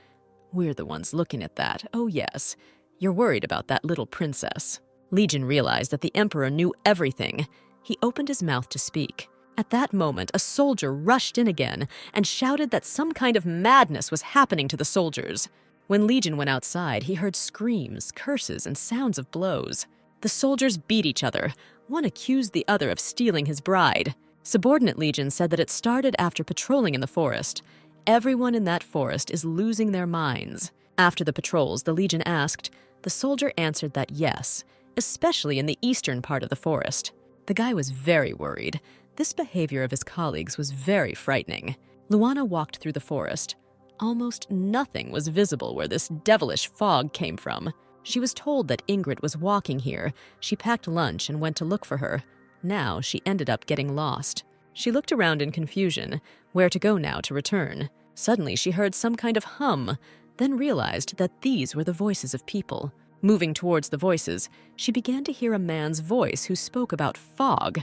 "We're the ones looking at that. Oh yes. You're worried about that little princess." Legion realized that the Emperor knew everything. He opened his mouth to speak. At that moment, a soldier rushed in again and shouted that some kind of madness was happening to the soldiers. When Legion went outside, he heard screams, curses, and sounds of blows. The soldiers beat each other. One accused the other of stealing his bride. Subordinate Legion said that it started after patrolling in the forest. Everyone in that forest is losing their minds. After the patrols, the Legion asked. The soldier answered that yes, especially in the eastern part of the forest. The guy was very worried. This behavior of his colleagues was very frightening. Lana walked through the forest. Almost nothing was visible where this devilish fog came from. She was told that Ingrid was walking here. She packed lunch and went to look for her. Now she ended up getting lost. She looked around in confusion, where to go now to return. Suddenly she heard some kind of hum, then realized that these were the voices of people. Moving towards the voices, she began to hear a man's voice who spoke about fog.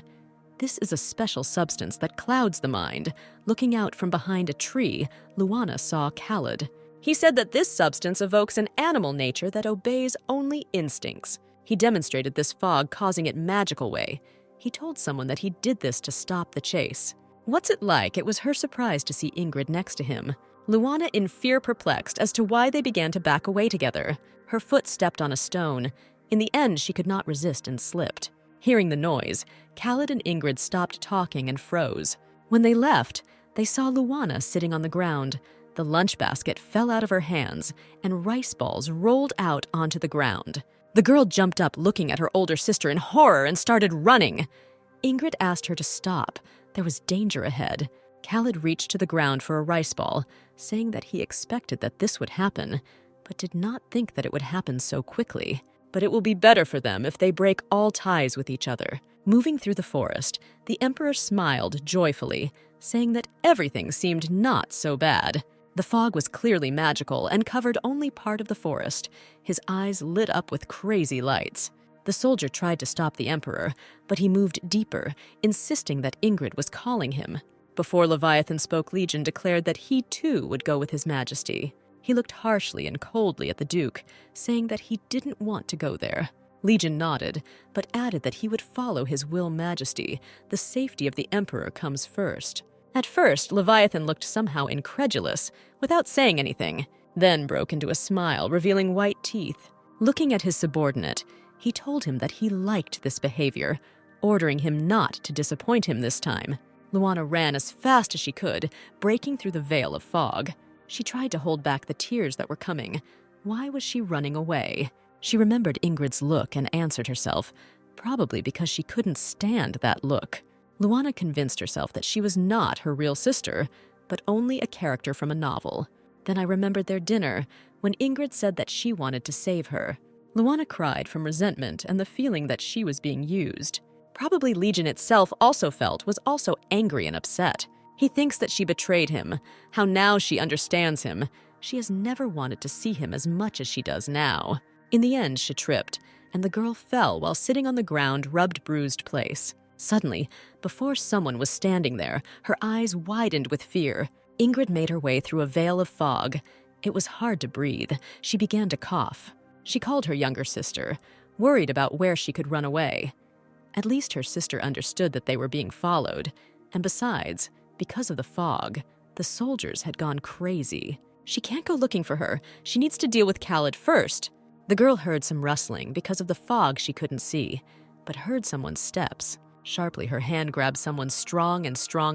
This is a special substance that clouds the mind. Looking out from behind a tree, Lana saw Khaled. He said that this substance evokes an animal nature that obeys only instincts. He demonstrated this fog causing it magical way. He told someone that he did this to stop the chase. What's it like? It was her surprise to see Ingrid next to him. Lana in fear perplexed as to why they began to back away together. Her foot stepped on a stone. In the end, she could not resist and slipped. Hearing the noise, Khaled and Ingrid stopped talking and froze. When they left, they saw Lana sitting on the ground. The lunch basket fell out of her hands, and rice balls rolled out onto the ground. The girl jumped up looking at her older sister in horror and started running. Ingrid asked her to stop. There was danger ahead. Khaled reached to the ground for a rice ball, saying that he expected that this would happen, but did not think that it would happen so quickly. But it will be better for them if they break all ties with each other. Moving through the forest, the Emperor smiled joyfully, saying that everything seemed not so bad. The fog was clearly magical and covered only part of the forest. His eyes lit up with crazy lights. The soldier tried to stop the Emperor, but he moved deeper, insisting that Ingrid was calling him. Before Leviathan spoke, Legion declared that he too would go with His Majesty. He looked harshly and coldly at the Duke, saying that he didn't want to go there. Legion nodded, but added that he would follow his will majesty. The safety of the Emperor comes first. At first, Leviathan looked somehow incredulous, without saying anything, then broke into a smile, revealing white teeth. Looking at his subordinate, he told him that he liked this behavior, ordering him not to disappoint him this time. Lana ran as fast as she could, breaking through the veil of fog. She tried to hold back the tears that were coming. Why was she running away? She remembered Ingrid's look and answered herself, probably because she couldn't stand that look. Lana convinced herself that she was not her real sister, but only a character from a novel. Then I remembered their dinner, when Ingrid said that she wanted to save her. Lana cried from resentment and the feeling that she was being used. Probably Legion itself also was also angry and upset. He thinks that she betrayed him, how now she understands him. She has never wanted to see him as much as she does now. In the end, she tripped, and the girl fell while sitting on the ground, rubbed bruised place. Suddenly, before someone was standing there, her eyes widened with fear. Ingrid made her way through a veil of fog. It was hard to breathe. She began to cough. She called her younger sister, worried about where she could run away. At least her sister understood that they were being followed, and besides, because of the fog, the soldiers had gone crazy. She can't go looking for her. She needs to deal with Khaled first. The girl heard some rustling. Because of the fog, she couldn't see, but heard someone's steps. Sharply, her hand grabbed someone's strong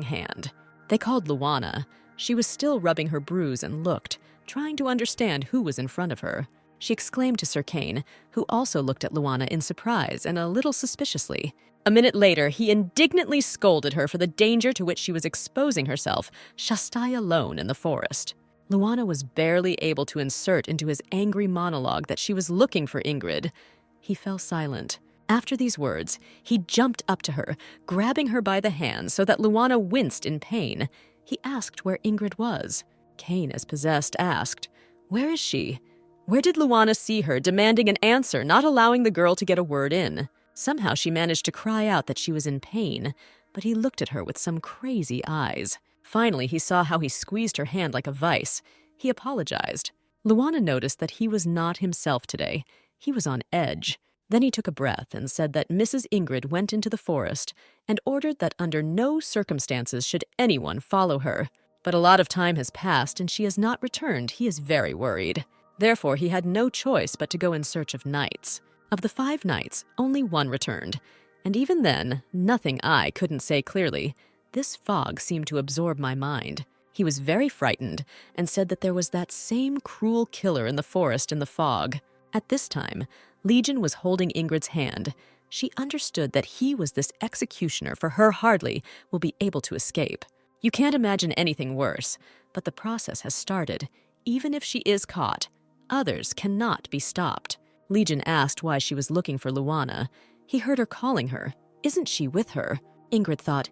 hand. They called Lana. She was still rubbing her bruise and looked, trying to understand who was in front of her. She exclaimed to Sir Kane, who also looked at Lana in surprise and a little suspiciously. A minute later, he indignantly scolded her for the danger to which she was exposing herself, Shastai alone in the forest. Lana was barely able to insert into his angry monologue that she was looking for Ingrid. He fell silent. After these words, he jumped up to her, grabbing her by the hand so that Lana winced in pain. He asked where Ingrid was. Kane, as possessed, asked, "Where is she?" Where did Lana see her, demanding an answer, not allowing the girl to get a word in? Somehow she managed to cry out that she was in pain, but he looked at her with some crazy eyes. Finally, he saw how he squeezed her hand like a vice. He apologized. Luana noticed that he was not himself today. He was on edge. Then he took a breath and said that Mrs. Ingrid went into the forest and ordered that under no circumstances should anyone follow her. But a lot of time has passed and she has not returned. He is very worried. Therefore, he had no choice but to go in search of knights. Of the 5 knights, only one returned. And even then, nothing I couldn't say clearly. This fog seemed to absorb my mind. He was very frightened and said that there was that same cruel killer in the forest in the fog. At this time, Legion was holding Ingrid's hand. She understood that he was this executioner, for her hardly will be able to escape. You can't imagine anything worse, but the process has started. Even if she is caught, others cannot be stopped. Legion asked why she was looking for Luana. He heard her calling her. Isn't she with her? Ingrid thought,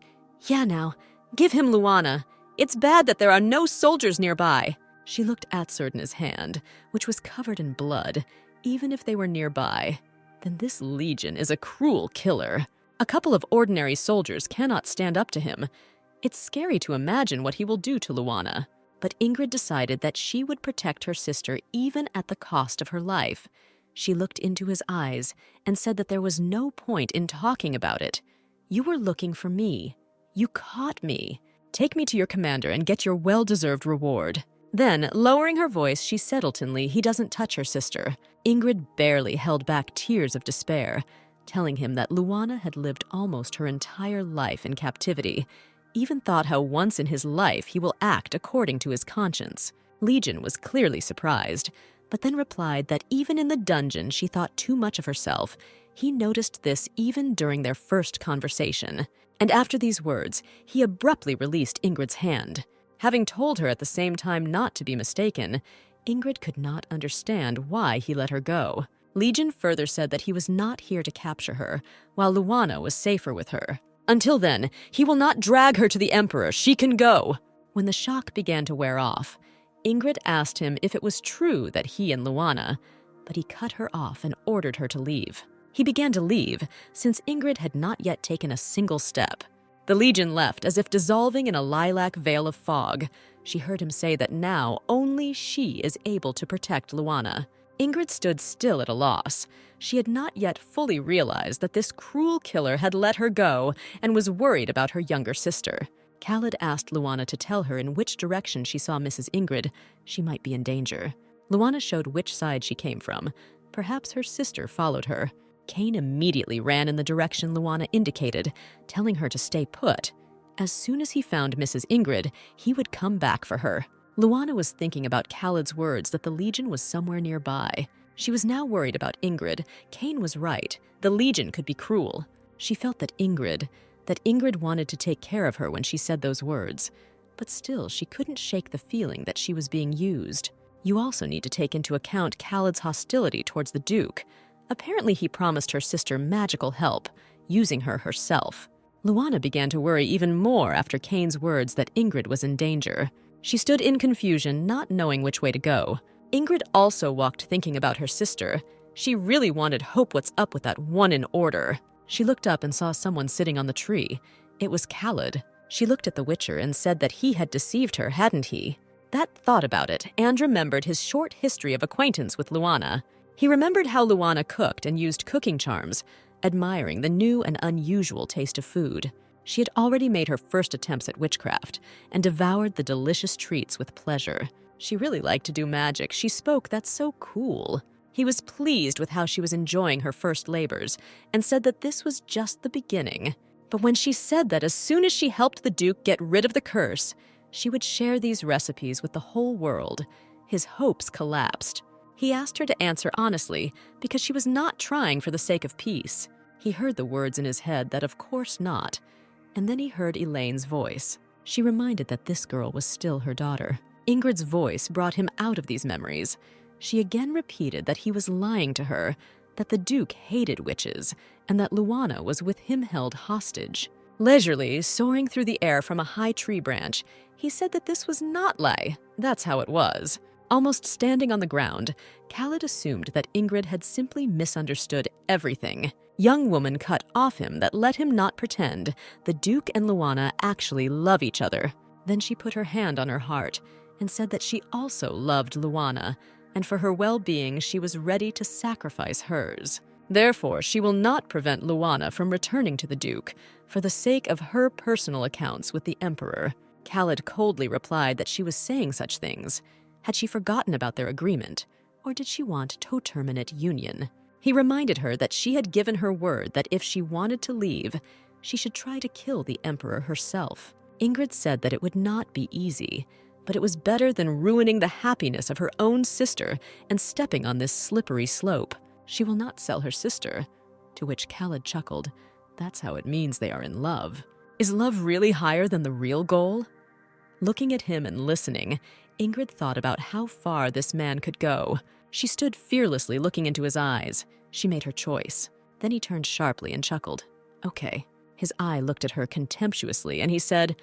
yeah now, give him Luana. It's bad that there are no soldiers nearby. She looked at Surdana's hand, which was covered in blood. Even if they were nearby, then this Legion is a cruel killer. A couple of ordinary soldiers cannot stand up to him. It's scary to imagine what he will do to Luana. But Ingrid decided that she would protect her sister even at the cost of her life. She looked into his eyes and said that there was no point in talking about it. You were looking for me. You caught me. Take me to your commander and get your well-deserved reward. Then, lowering her voice, she said ultimately, he doesn't touch her sister. Ingrid barely held back tears of despair, telling him that Luana had lived almost her entire life in captivity, even thought how once in his life he will act according to his conscience. Legion was clearly surprised, but then replied that even in the dungeon she thought too much of herself. He noticed this even during their first conversation. And after these words, he abruptly released Ingrid's hand. Having told her at the same time not to be mistaken, Ingrid could not understand why he let her go. Legion further said that he was not here to capture her, while Luana was safer with her. Until then, he will not drag her to the Emperor. She can go. When the shock began to wear off, Ingrid asked him if it was true that he and Luana, but he cut her off and ordered her to leave. He began to leave, since Ingrid had not yet taken a single step. The Legion left as if dissolving in a lilac veil of fog. She heard him say that now only she is able to protect Luana. Ingrid stood still at a loss. She had not yet fully realized that this cruel killer had let her go and was worried about her younger sister. Khaled asked Luana to tell her in which direction she saw Mrs. Ingrid. She might be in danger. Luana showed which side she came from. Perhaps her sister followed her. Kane immediately ran in the direction Luana indicated, telling her to stay put. As soon as he found Mrs. Ingrid, he would come back for her. Luana was thinking about Khaled's words that the Legion was somewhere nearby. She was now worried about Ingrid. Kane was right. The Legion could be cruel. She felt that Ingrid wanted to take care of her when she said those words. But still, she couldn't shake the feeling that she was being used. You also need to take into account Khaled's hostility towards the Duke. Apparently, he promised her sister magical help, using her herself. Luana began to worry even more after Kane's words that Ingrid was in danger. She stood in confusion, not knowing which way to go. Ingrid also walked thinking about her sister. She really wanted hope what's up with that one in order. She looked up and saw someone sitting on the tree. It was Khaled. She looked at the Witcher and said that he had deceived her, hadn't he? That thought about it, and remembered his short history of acquaintance with Luana. He remembered how Luana cooked and used cooking charms, admiring the new and unusual taste of food. She had already made her first attempts at witchcraft and devoured the delicious treats with pleasure. She really liked to do magic. She spoke, that's so cool. He was pleased with how she was enjoying her first labors and said that this was just the beginning. But when she said that as soon as she helped the Duke get rid of the curse, she would share these recipes with the whole world, his hopes collapsed. He asked her to answer honestly because she was not trying for the sake of peace. He heard the words in his head that of course not, and then he heard Elaine's voice. She reminded that this girl was still her daughter. Ingrid's voice brought him out of these memories. She again repeated that he was lying to her, that the Duke hated witches, and that Luana was with him held hostage. Leisurely, soaring through the air from a high tree branch, he said that this was not lie. That's how it was. Almost standing on the ground, Khaled assumed that Ingrid had simply misunderstood everything. Young woman cut off him that let him not pretend the Duke and Lana actually love each other. Then she put her hand on her heart and said that she also loved Lana, and for her well-being she was ready to sacrifice hers. Therefore, she will not prevent Lana from returning to the Duke for the sake of her personal accounts with the Emperor. Khaled coldly replied that she was saying such things. Had she forgotten about their agreement, or did she want coterminate union? He reminded her that she had given her word that if she wanted to leave, she should try to kill the Emperor herself. Ingrid said that it would not be easy, but it was better than ruining the happiness of her own sister and stepping on this slippery slope. She will not sell her sister. To which Khaled chuckled. That's how it means they are in love. Is love really higher than the real goal? Looking at him and listening, Ingrid thought about how far this man could go. She stood fearlessly looking into his eyes. She made her choice. Then he turned sharply and chuckled. Okay. His eye looked at her contemptuously, and he said,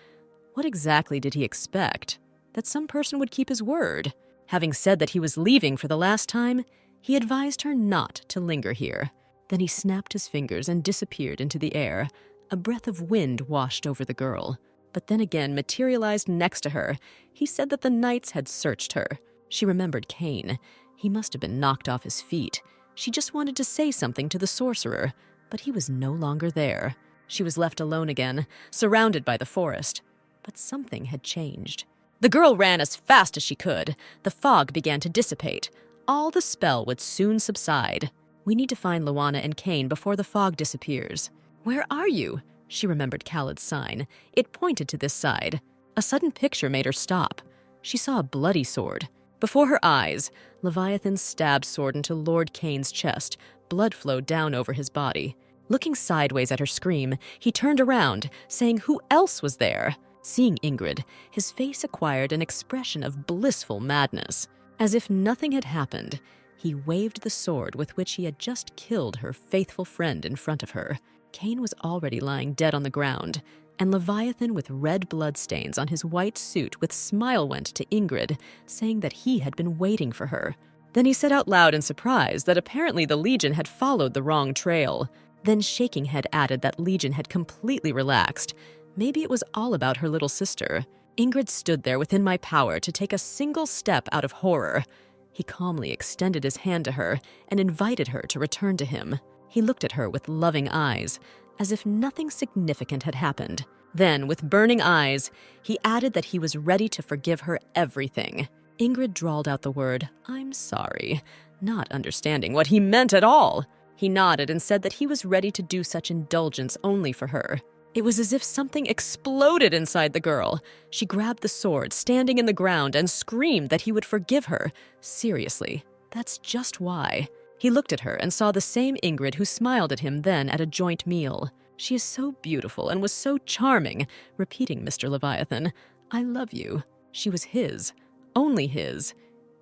what exactly did he expect? That some person would keep his word? Having said that he was leaving for the last time, he advised her not to linger here. Then he snapped his fingers and disappeared into the air. A breath of wind washed over the girl, but then again materialized next to her. He said that the knights had searched her. She remembered Cain. He must have been knocked off his feet. She just wanted to say something to the sorcerer, but he was no longer there. She was left alone again, surrounded by the forest. But something had changed. The girl ran as fast as she could. The fog began to dissipate. All the spell would soon subside. We need to find Lana and Cain before the fog disappears. Where are you? She remembered Khaled's sign. It pointed to this side. A sudden picture made her stop. She saw a bloody sword. Before her eyes, Leviathan's stabbed sword into Lord Cain's chest. Blood flowed down over his body. Looking sideways at her scream, he turned around, saying who else was there? Seeing Ingrid, his face acquired an expression of blissful madness. As if nothing had happened, he waved the sword with which he had just killed her faithful friend in front of her. Cain was already lying dead on the ground, and Leviathan with red bloodstains on his white suit with smile went to Ingrid, saying that he had been waiting for her. Then he said out loud in surprise that apparently the Legion had followed the wrong trail. Then Shaking Head added that Legion had completely relaxed. Maybe it was all about her little sister. Ingrid stood there within my power to take a single step out of horror. He calmly extended his hand to her and invited her to return to him. He looked at her with loving eyes, as if nothing significant had happened. Then, with burning eyes, he added that he was ready to forgive her everything. Ingrid drawled out the word, "I'm sorry," not understanding what he meant at all. He nodded and said that he was ready to do such indulgence only for her. It was as if something exploded inside the girl. She grabbed the sword, standing in the ground, and screamed that he would forgive her. Seriously, that's just why. He looked at her and saw the same Ingrid who smiled at him then at a joint meal. She is so beautiful and was so charming, repeating Mr. Leviathan, "I love you." She was his, only his.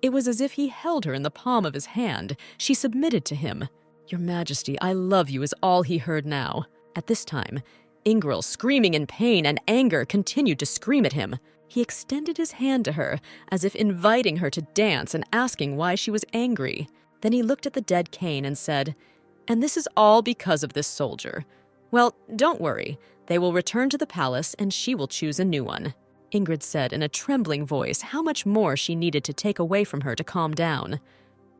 It was as if he held her in the palm of his hand. She submitted to him. "Your Majesty, I love you," is all he heard now. At this time, Ingrid, screaming in pain and anger, continued to scream at him. He extended his hand to her, as if inviting her to dance and asking why she was angry. Then he looked at the dead Cain and said, "And this is all because of this soldier. Well, don't worry. They will return to the palace and she will choose a new one." Ingrid said in a trembling voice how much more she needed to take away from her to calm down.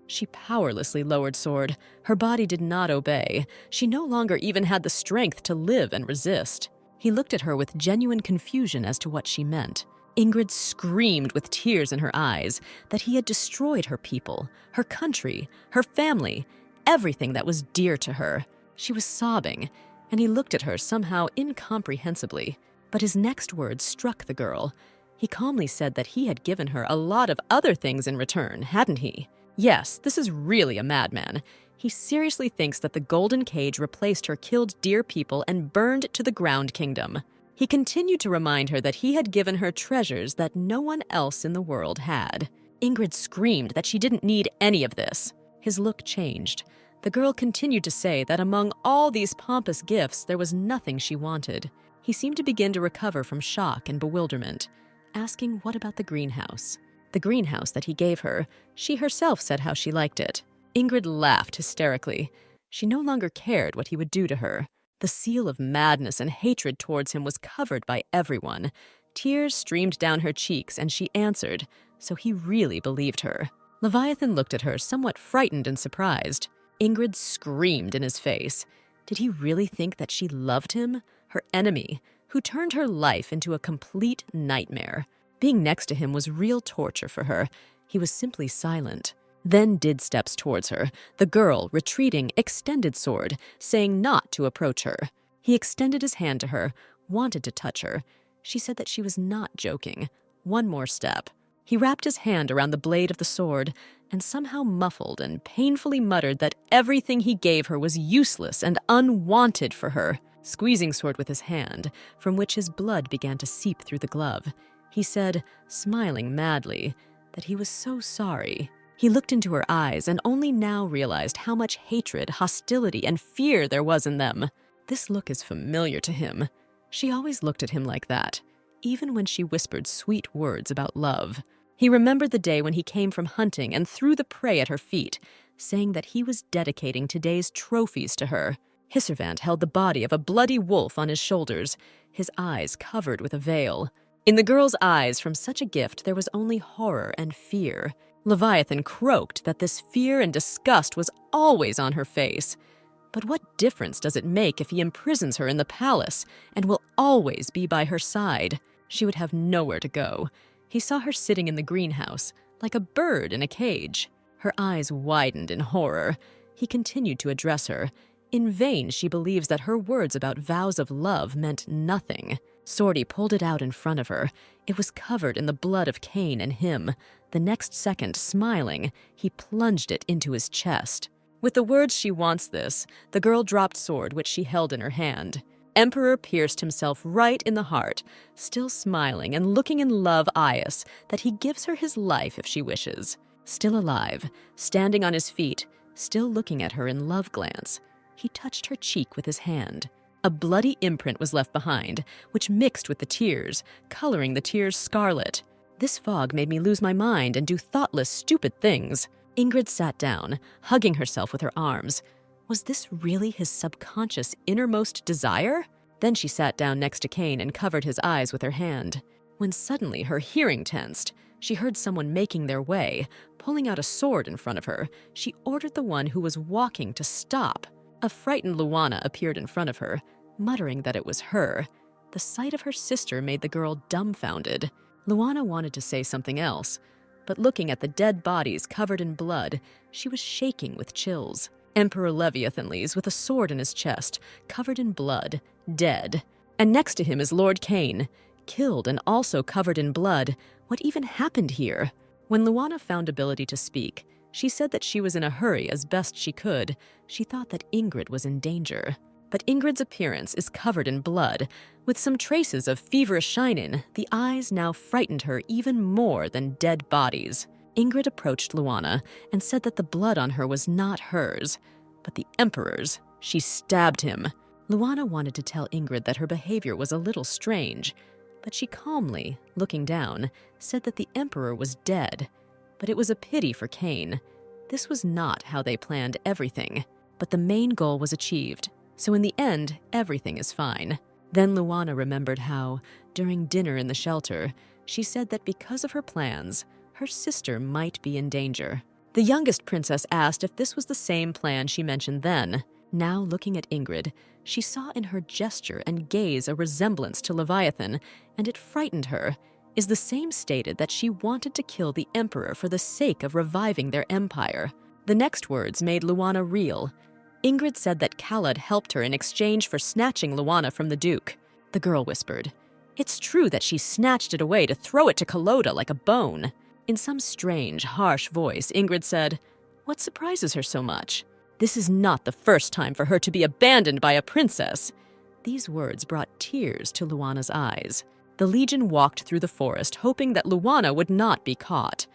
She powerlessly lowered sword. Her body did not obey. She no longer even had the strength to live and resist. He looked at her with genuine confusion as to what she meant. Ingrid screamed with tears in her eyes that he had destroyed her people, her country, her family, everything that was dear to her. She was sobbing, and he looked at her somehow incomprehensibly. But his next words struck the girl. He calmly said that he had given her a lot of other things in return, hadn't he? Yes, this is really a madman. He seriously thinks that the golden cage replaced her killed dear people and burned to the ground kingdom. He continued to remind her that he had given her treasures that no one else in the world had. Ingrid screamed that she didn't need any of this. His look changed. The girl continued to say that among all these pompous gifts, there was nothing she wanted. He seemed to begin to recover from shock and bewilderment, asking what about the greenhouse. The The greenhouse that he gave her, she herself said how she liked it. Ingrid laughed hysterically. She no longer cared what he would do to her. The seal of madness and hatred towards him was covered by everyone. Tears streamed down her cheeks, and she answered, so he really believed her. Leviathan looked at her, somewhat frightened and surprised. Ingrid screamed in his face. Did he really think that she loved him? Her enemy, who turned her life into a complete nightmare. Being next to him was real torture for her. He was simply silent. Then did steps towards her. The girl, retreating, extended sword, saying not to approach her. He extended his hand to her, wanted to touch her. She said that she was not joking. One more step. He wrapped his hand around the blade of the sword and somehow muffled and painfully muttered that everything he gave her was useless and unwanted for her. Squeezing sword with his hand, from which his blood began to seep through the glove, he said, smiling madly, that he was so sorry. He looked into her eyes and only now realized how much hatred, hostility, and fear there was in them. This look is familiar to him. She always looked at him like that, even when she whispered sweet words about love. He remembered the day when he came from hunting and threw the prey at her feet, saying that he was dedicating today's trophies to her. Hisservant held the body of a bloody wolf on his shoulders, his eyes covered with a veil. In the girl's eyes from such a gift there was only horror and fear. Leviathan croaked that this fear and disgust was always on her face. But what difference does it make if he imprisons her in the palace and will always be by her side? She would have nowhere to go. He saw her sitting in the greenhouse, like a bird in a cage. Her eyes widened in horror. He continued to address her. In vain she believes that her words about vows of love meant nothing. Sordy pulled it out in front of her. It was covered in the blood of Cain and him. The next second, smiling, he plunged it into his chest. With the words, "She wants this," the girl dropped sword which she held in her hand. Emperor pierced himself right in the heart, still smiling and looking in love eyes that he gives her his life if she wishes. Still alive, standing on his feet, still looking at her in love glance, he touched her cheek with his hand. A bloody imprint was left behind, which mixed with the tears, coloring the tears scarlet. This fog made me lose my mind and do thoughtless, stupid things. Ingrid sat down, hugging herself with her arms. Was this really his subconscious innermost desire? Then she sat down next to Cain and covered his eyes with her hand. When suddenly her hearing tensed, she heard someone making their way. Pulling out a sword in front of her, she ordered the one who was walking to stop. A frightened Lana appeared in front of her, muttering that it was her. The sight of her sister made the girl dumbfounded. Lana wanted to say something else, but looking at the dead bodies covered in blood, she was shaking with chills. Emperor Leviathanles with a sword in his chest, covered in blood, dead. And next to him is Lord Cain, killed and also covered in blood. What even happened here? When Lana found ability to speak, she said that she was in a hurry as best she could. She thought that Ingrid was in danger. But Ingrid's appearance is covered in blood. With some traces of feverish shinin', the eyes now frightened her even more than dead bodies. Ingrid approached Lana and said that the blood on her was not hers, but the Emperor's. She stabbed him. Lana wanted to tell Ingrid that her behavior was a little strange, but she calmly, looking down, said that the Emperor was dead. But it was a pity for Cain. This was not how they planned everything, but the main goal was achieved. So in the end, everything is fine. Then Lana remembered how, during dinner in the shelter, she said that because of her plans, her sister might be in danger. The youngest princess asked if this was the same plan she mentioned then. Now looking at Ingrid, she saw in her gesture and gaze a resemblance to Leviathan, and it frightened her. Is the same stated that she wanted to kill the Emperor for the sake of reviving their empire. The next words made Lana reel. Ingrid said that Khaled helped her in exchange for snatching Lana from the Duke. The girl whispered, "It's true that she snatched it away to throw it to Kaloda like a bone." In some strange, harsh voice, Ingrid said, "What surprises her so much? This is not the first time for her to be abandoned by a princess." These words brought tears to Lana's eyes. The Legion walked through the forest, hoping that Lana would not be caught.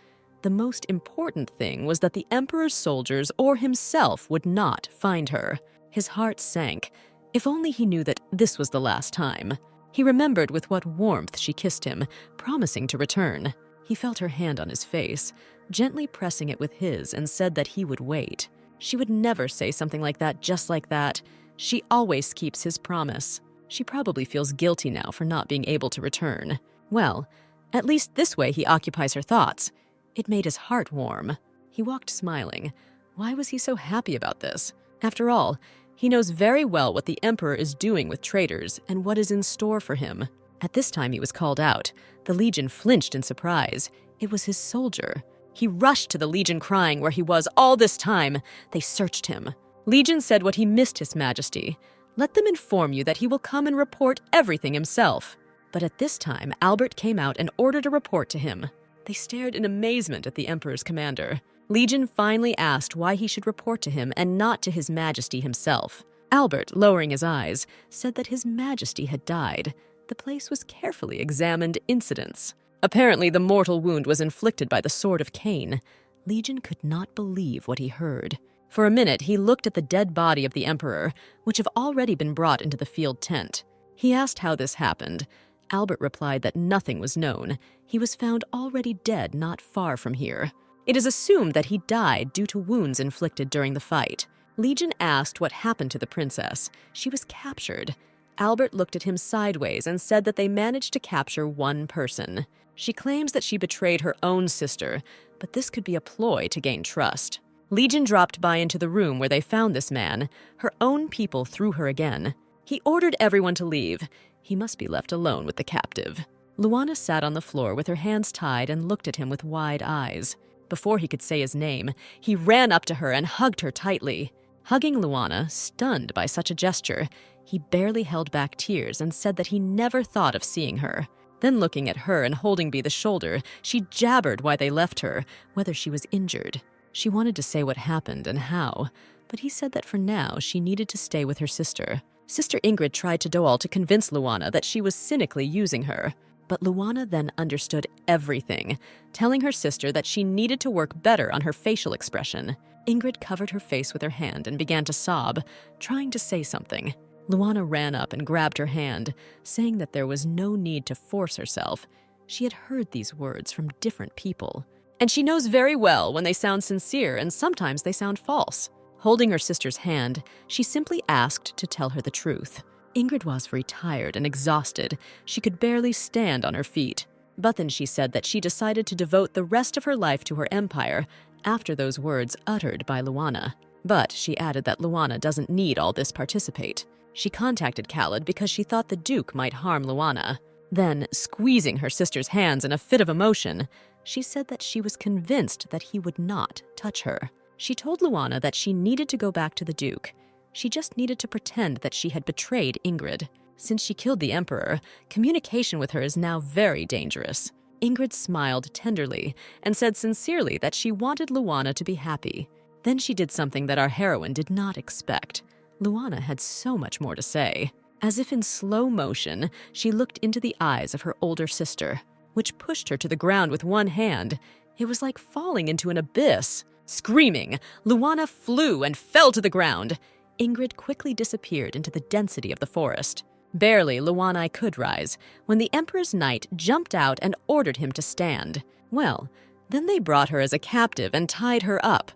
The most important thing was that the Emperor's soldiers or himself would not find her. His heart sank. If only he knew that this was the last time. He remembered with what warmth she kissed him, promising to return. He felt her hand on his face, gently pressing it with his, and said that he would wait. She would never say something like that just like that. She always keeps his promise. She probably feels guilty now for not being able to return. Well, at least this way he occupies her thoughts. It made his heart warm. He walked smiling. Why was he so happy about this? After all, he knows very well what the Emperor is doing with traitors and what is in store for him. At this time he was called out. The Legion flinched in surprise. It was his soldier. He rushed to the Legion crying where he was all this time. They searched him. Legion said what he missed His Majesty. Let them inform you that he will come and report everything himself. But at this time, Albert came out and ordered a report to him. They stared in amazement at the Emperor's commander. Legion finally asked why he should report to him and not to His Majesty himself. Albert, lowering his eyes, said that His Majesty had died. The place was carefully examined incidents. Apparently, the mortal wound was inflicted by the sword of Cain. Legion could not believe what he heard. For a minute, he looked at the dead body of the Emperor, which have already been brought into the field tent. He asked how this happened. Albert replied that nothing was known. He was found already dead not far from here. It is assumed that he died due to wounds inflicted during the fight. Legion asked what happened to the princess. She was captured. Albert looked at him sideways and said that they managed to capture one person. She claims that she betrayed her own sister, but this could be a ploy to gain trust. Legion dropped by into the room where they found this man. Her own people threw her again. He ordered everyone to leave. He must be left alone with the captive. Luana sat on the floor with her hands tied and looked at him with wide eyes. Before he could say his name, he ran up to her and hugged her tightly. Hugging Luana, stunned by such a gesture, he barely held back tears and said that he never thought of seeing her. Then looking at her and holding by the shoulder, she jabbered why they left her, whether she was injured. She wanted to say what happened and how, but he said that for now she needed to stay with her sister. Sister Ingrid tried to do all to convince Luana that she was cynically using her. But Luana then understood everything, telling her sister that she needed to work better on her facial expression. Ingrid covered her face with her hand and began to sob, trying to say something. Luana ran up and grabbed her hand, saying that there was no need to force herself. She had heard these words from different people. And she knows very well when they sound sincere and sometimes they sound false. Holding her sister's hand, she simply asked to tell her the truth. Ingrid was very tired and exhausted. She could barely stand on her feet. But then she said that she decided to devote the rest of her life to her empire after those words uttered by Luana. But she added that Luana doesn't need all this participate. She contacted Khaled because she thought the Duke might harm Luana. Then, squeezing her sister's hands in a fit of emotion, she said that she was convinced that he would not touch her. She told Luana that she needed to go back to the Duke. She just needed to pretend that she had betrayed Ingrid. Since she killed the Emperor, communication with her is now very dangerous. Ingrid smiled tenderly and said sincerely that she wanted Luana to be happy. Then she did something that our heroine did not expect. Luana had so much more to say. As if in slow motion, she looked into the eyes of her older sister, which pushed her to the ground with one hand. It was like falling into an abyss. Screaming, Luana flew and fell to the ground. Ingrid quickly disappeared into the density of the forest. Barely Luana could rise when the Emperor's knight jumped out and ordered him to stand. Well, then they brought her as a captive and tied her up.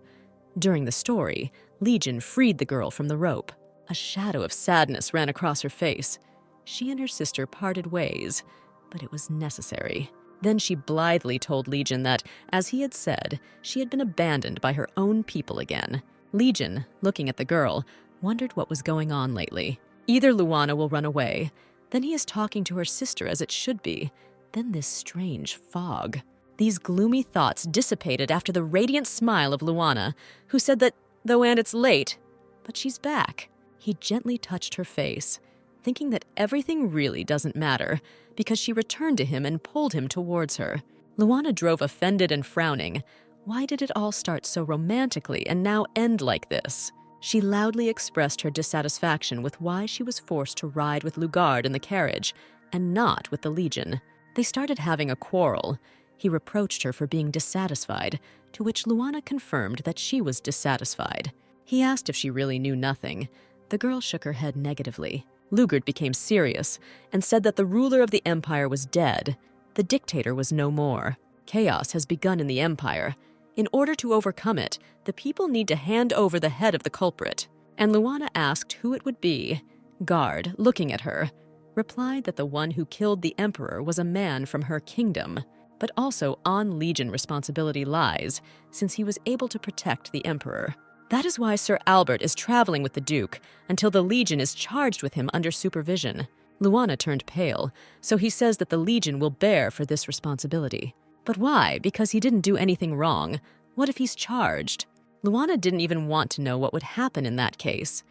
During the story, Legion freed the girl from the rope. A shadow of sadness ran across her face. She and her sister parted ways, but it was necessary. Then she blithely told Legion that, as he had said, she had been abandoned by her own people again. Legion, looking at the girl, wondered what was going on lately. Either Luana will run away, then he is talking to her sister as it should be, then this strange fog. These gloomy thoughts dissipated after the radiant smile of Luana, who said that, though and it's late, but she's back. He gently touched her face, thinking that everything really doesn't matter, because she returned to him and pulled him towards her. Luana drove offended and frowning. Why did it all start so romantically and now end like this? She loudly expressed her dissatisfaction with why she was forced to ride with Lugard in the carriage, and not with the Legion. They started having a quarrel. He reproached her for being dissatisfied, to which Luana confirmed that she was dissatisfied. He asked if she really knew nothing. The girl shook her head negatively. Lugard became serious and said that the ruler of the empire was dead. The dictator was no more. Chaos has begun in the Empire. In order to overcome it, the people need to hand over the head of the culprit. And Lana asked who it would be. Guard, looking at her, replied that the one who killed the emperor was a man from her kingdom, but also on Legion responsibility lies, since he was able to protect the emperor. That is why Sir Albert is traveling with the Duke until the Legion is charged with him under supervision. Lana turned pale, so he says that the Legion will bear for this responsibility. But why? Because he didn't do anything wrong. What if he's charged? Lana didn't even want to know what would happen in that case.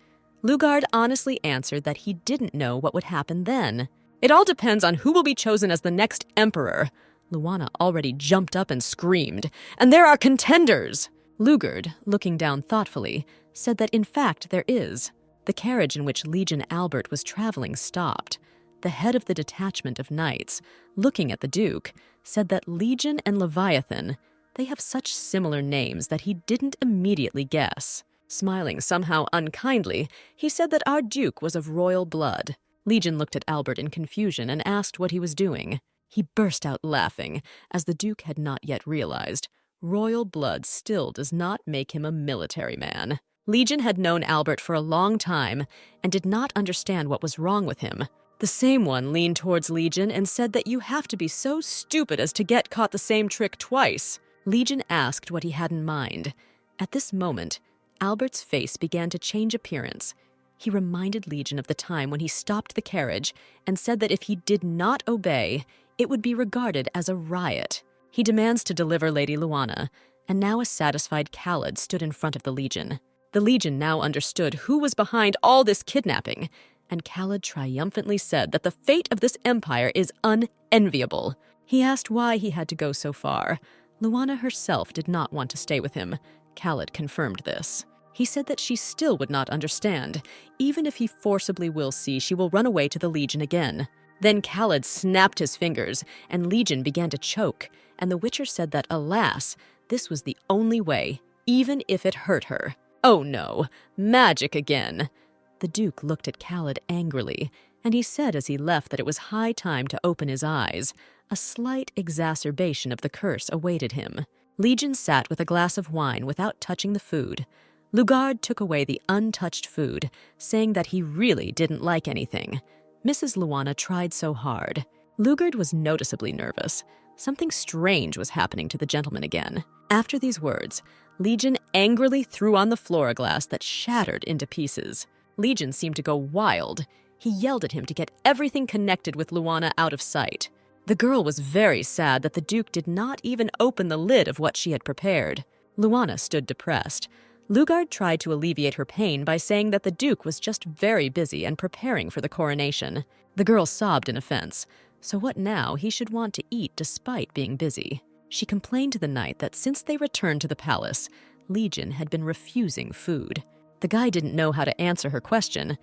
Lugard honestly answered that he didn't know what would happen then. It all depends on who will be chosen as the next emperor. Lana already jumped up and screamed, and there are contenders! Lugard, looking down thoughtfully, said that in fact there is. The carriage in which Legion Albert was traveling stopped. The head of the detachment of knights, looking at the Duke, said that Legion and Leviathan, they have such similar names that he didn't immediately guess. Smiling somehow unkindly, he said that our Duke was of royal blood. Legion looked at Albert in confusion and asked what he was doing. He burst out laughing, as the Duke had not yet realized. Royal blood still does not make him a military man. Legion had known Albert for a long time and did not understand what was wrong with him. The same one leaned towards Legion and said that you have to be so stupid as to get caught the same trick twice. Legion asked what he had in mind. At this moment, Albert's face began to change appearance. He reminded Legion of the time when he stopped the carriage and said that if he did not obey, it would be regarded as a riot. He demands to deliver Lady Lana, and now a satisfied Khaled stood in front of the Legion. The Legion now understood who was behind all this kidnapping, and Khaled triumphantly said that the fate of this empire is unenviable. He asked why he had to go so far. Lana herself did not want to stay with him. Khaled confirmed this. He said that she still would not understand. Even if he forcibly will see, she will run away to the Legion again. Then Khaled snapped his fingers, and Legion began to choke, and the Witcher said that, alas, this was the only way, even if it hurt her. Oh no, magic again! The Duke looked at Khaled angrily, and he said as he left that it was high time to open his eyes. A slight exacerbation of the curse awaited him. Legion sat with a glass of wine without touching the food. Lugard took away the untouched food, saying that he really didn't like anything. Mrs. Lana tried so hard. Lugard was noticeably nervous. Something strange was happening to the gentleman again. After these words, Legion angrily threw on the floor a glass that shattered into pieces. Legion seemed to go wild. He yelled at him to get everything connected with Lana out of sight. The girl was very sad that the Duke did not even open the lid of what she had prepared. Lana stood depressed. Lugard tried to alleviate her pain by saying that the Duke was just very busy and preparing for the coronation. The girl sobbed in offense. So what now? He should want to eat despite being busy. She complained to the knight that since they returned to the palace, Legion had been refusing food. The guy didn't know how to answer her question.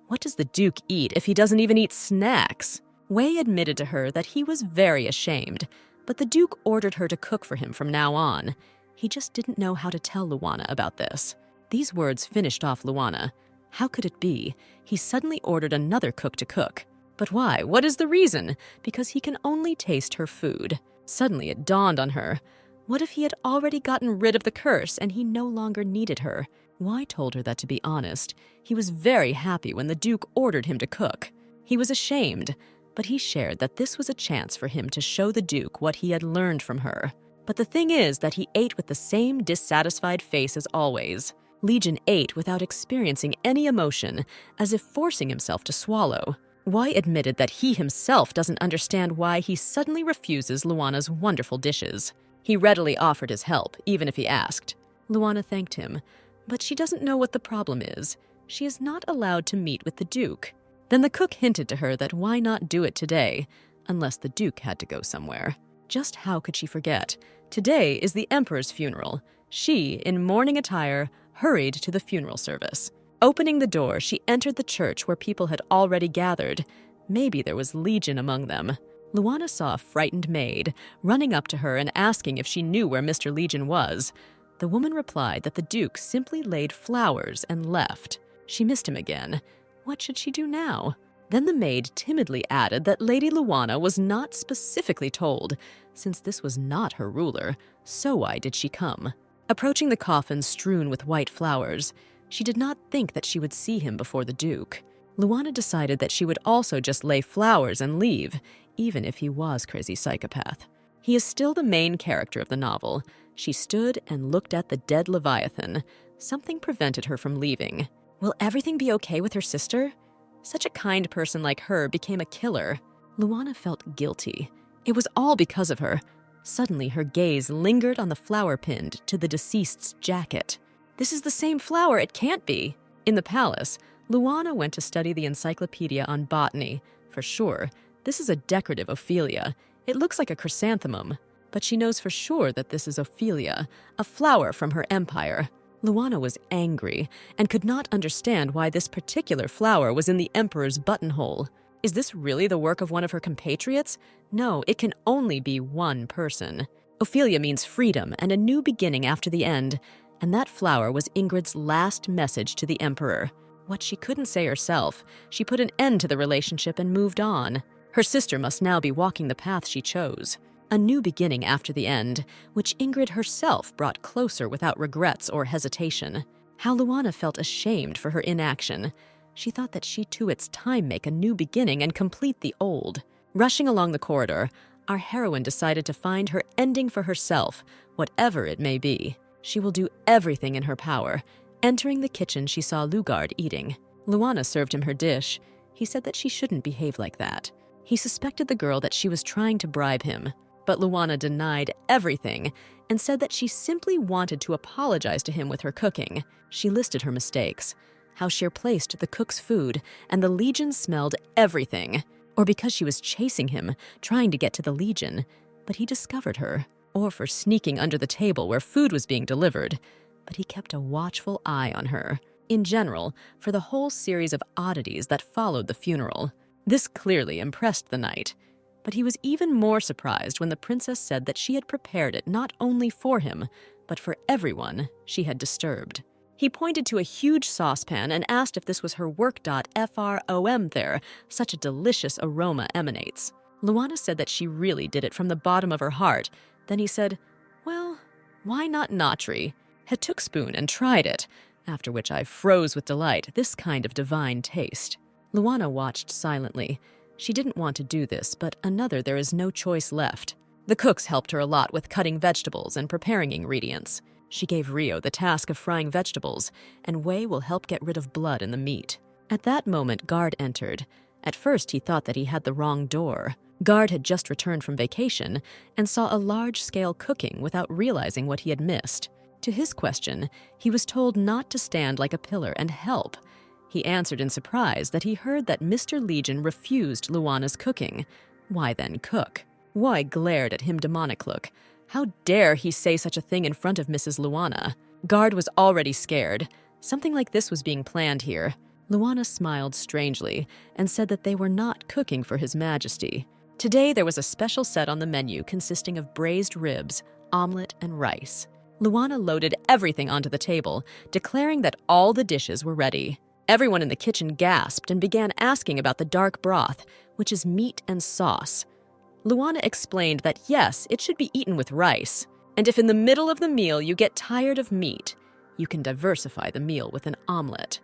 What does the Duke eat if he doesn't even eat snacks? Wei admitted to her that he was very ashamed, but the Duke ordered her to cook for him from now on. He just didn't know how to tell Lana about this. These words finished off Lana. How could it be? He suddenly ordered another cook to cook. But why? What is the reason? Because he can only taste her food. Suddenly it dawned on her. What if he had already gotten rid of the curse and he no longer needed her? Wei told her that, to be honest, he was very happy when the Duke ordered him to cook. He was ashamed, but he shared that this was a chance for him to show the Duke what he had learned from her. But the thing is that he ate with the same dissatisfied face as always. Legion ate without experiencing any emotion, as if forcing himself to swallow. Wei admitted that he himself doesn't understand why he suddenly refuses Lana's wonderful dishes. He readily offered his help, even if he asked. Lana thanked him, but she doesn't know what the problem is. She is not allowed to meet with the Duke. Then the cook hinted to her that why not do it today, unless the Duke had to go somewhere. Just how could she forget? Today is the Emperor's funeral. She, in mourning attire, hurried to the funeral service. Opening the door, she entered the church where people had already gathered. Maybe there was Legion among them. Lana saw a frightened maid, running up to her and asking if she knew where Mr. Legion was. The woman replied that the Duke simply laid flowers and left. She missed him again. What should she do now? Then the maid timidly added that Lady Luana was not specifically told, since this was not her ruler, so why did she come? Approaching the coffin strewn with white flowers, she did not think that she would see him before the Duke. Luana decided that she would also just lay flowers and leave, even if he was crazy psychopath. He is still the main character of the novel. She stood and looked at the dead Leviathan. Something prevented her from leaving. Will everything be okay with her sister? Such a kind person like her became a killer. Luana felt guilty. It was all because of her. Suddenly, her gaze lingered on the flower pinned to the deceased's jacket. This is the same flower, it can't be. In the palace, Luana went to study the encyclopedia on botany. For sure, this is a decorative Ophelia. It looks like a chrysanthemum, but she knows for sure that this is Ophelia, a flower from her empire. Luana was angry and could not understand why this particular flower was in the emperor's buttonhole. Is this really the work of one of her compatriots? No, it can only be one person. Ophelia means freedom and a new beginning after the end, and that flower was Ingrid's last message to the emperor. What she couldn't say herself, she put an end to the relationship and moved on. Her sister must now be walking the path she chose. A new beginning after the end, which Ingrid herself brought closer without regrets or hesitation. How Luana felt ashamed for her inaction. She thought that she too its time make a new beginning and complete the old. Rushing along the corridor, our heroine decided to find her ending for herself, whatever it may be. She will do everything in her power. Entering the kitchen, she saw Lugard eating. Luana served him her dish. He said that she shouldn't behave like that. He suspected the girl that she was trying to bribe him, but Luana denied everything and said that she simply wanted to apologize to him with her cooking. She listed her mistakes, how she replaced the cook's food, and the Legion smelled everything, or because she was chasing him, trying to get to the Legion, but he discovered her, or for sneaking under the table where food was being delivered, but he kept a watchful eye on her. In general, for the whole series of oddities that followed the funeral. This clearly impressed the knight, but he was even more surprised when the princess said that she had prepared it not only for him, but for everyone she had disturbed. He pointed to a huge saucepan and asked if this was her work.from there, such a delicious aroma emanates. Luana said that she really did it from the bottom of her heart. Then he said, well, why not Nautri? I took spoon and tried it, after which I froze with delight, this kind of divine taste. Luana watched silently. She didn't want to do this, but another there is no choice left. The cooks helped her a lot with cutting vegetables and preparing ingredients. She gave Rio the task of frying vegetables, and Wei will help get rid of blood in the meat. At that moment, Guard entered. At first, he thought that he had the wrong door. Guard had just returned from vacation and saw a large-scale cooking without realizing what he had missed. To his question, he was told not to stand like a pillar and help. He answered in surprise that he heard that Mr. Legion refused Luana's cooking. Why then cook? Wei glared at him demonic look. How dare he say such a thing in front of Mrs. Luana? Guard was already scared. Something like this was being planned here. Luana smiled strangely and said that they were not cooking for His Majesty. Today there was a special set on the menu consisting of braised ribs, omelet, and rice. Luana loaded everything onto the table, declaring that all the dishes were ready. Everyone in the kitchen gasped and began asking about the dark broth, which is meat and sauce. Luana explained that yes, it should be eaten with rice, and if in the middle of the meal you get tired of meat, you can diversify the meal with an omelet.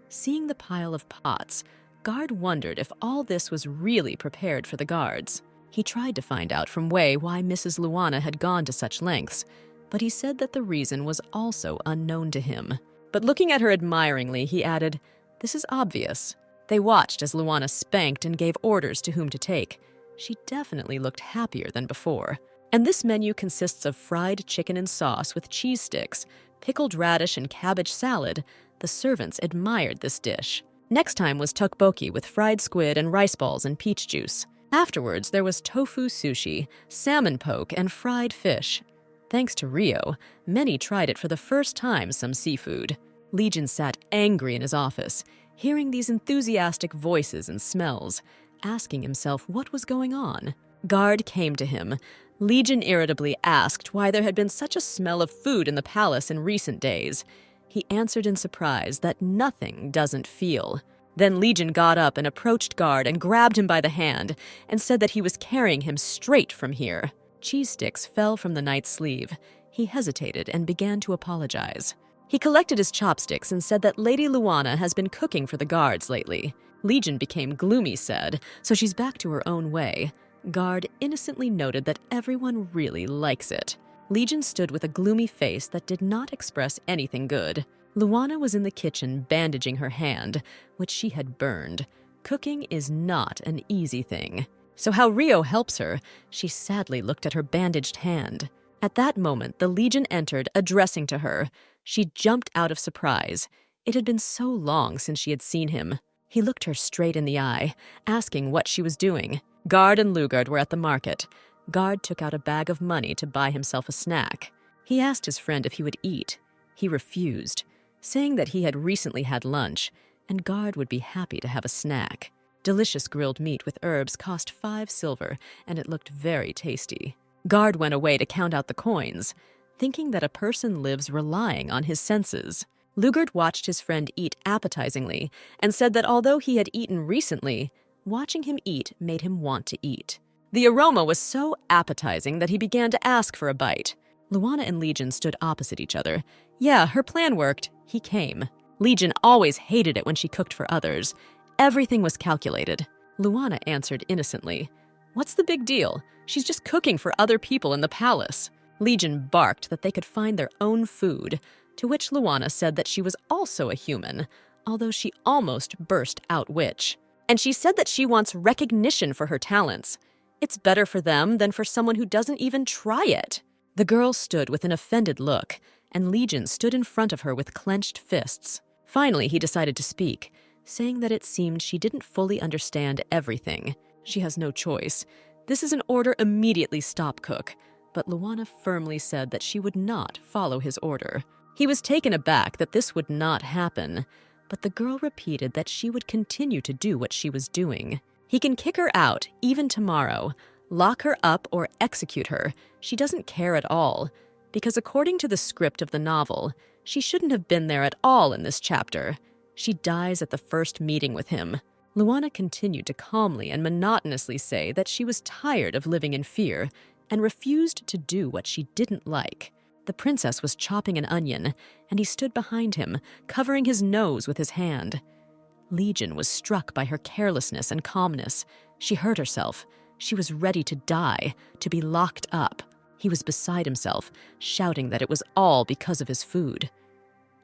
Seeing the pile of pots, Guard wondered if all this was really prepared for the guards. He tried to find out from Wei why Mrs. Luana had gone to such lengths, but he said that the reason was also unknown to him. But looking at her admiringly, he added, "This is obvious." They watched as Luana spanked and gave orders to whom to take. She definitely looked happier than before. And this menu consists of fried chicken and sauce with cheese sticks, pickled radish and cabbage salad. The servants admired this dish. Next time was tteokbokki with fried squid and rice balls and peach juice. Afterwards, there was tofu sushi, salmon poke, and fried fish. Thanks to Rio, many tried it for the first time, some seafood. Legion sat angry in his office, hearing these enthusiastic voices and smells, asking himself what was going on. Guard came to him. Legion irritably asked why there had been such a smell of food in the palace in recent days. He answered in surprise that nothing doesn't feel. Then Legion got up and approached Guard and grabbed him by the hand and said that he was carrying him straight from here. Cheese sticks fell from the knight's sleeve. He hesitated and began to apologize. He collected his chopsticks and said that Lady Luana has been cooking for the guards lately. Legion became gloomy, said, so she's back to her own way. Guard innocently noted that everyone really likes it. Legion stood with a gloomy face that did not express anything good. Luana was in the kitchen bandaging her hand, which she had burned. Cooking is not an easy thing. So how Rio helps her, she sadly looked at her bandaged hand. At that moment, the Legion entered, addressing to her. She jumped out of surprise. It had been so long since she had seen him. He looked her straight in the eye, asking what she was doing. Guard and Lugard were at the market. Guard took out a bag of money to buy himself a snack. He asked his friend if he would eat. He refused, saying that he had recently had lunch, and Guard would be happy to have a snack. Delicious grilled meat with herbs cost 5 silver, and it looked very tasty. Guard went away to count out the coins, thinking that a person lives relying on his senses. Lugard watched his friend eat appetizingly and said that although he had eaten recently, watching him eat made him want to eat. The aroma was so appetizing that he began to ask for a bite. Luana and Legion stood opposite each other. Yeah, her plan worked. He came. Legion always hated it when she cooked for others. Everything was calculated. Luana answered innocently. What's the big deal? She's just cooking for other people in the palace. Legion barked that they could find their own food, to which Luana said that she was also a human, although she almost burst out witch. And she said that she wants recognition for her talents. It's better for them than for someone who doesn't even try it. The girl stood with an offended look, and Legion stood in front of her with clenched fists. Finally, he decided to speak, saying that it seemed she didn't fully understand everything. She has no choice. This is an order, immediately stop cook. But Luana firmly said that she would not follow his order. He was taken aback that this would not happen, but the girl repeated that she would continue to do what she was doing. He can kick her out, even tomorrow, lock her up or execute her. She doesn't care at all, because according to the script of the novel, she shouldn't have been there at all in this chapter. She dies at the first meeting with him. Luana continued to calmly and monotonously say that she was tired of living in fear and refused to do what she didn't like. The princess was chopping an onion, and he stood behind him, covering his nose with his hand. Legion was struck by her carelessness and calmness. She hurt herself. She was ready to die, to be locked up. He was beside himself, shouting that it was all because of his food.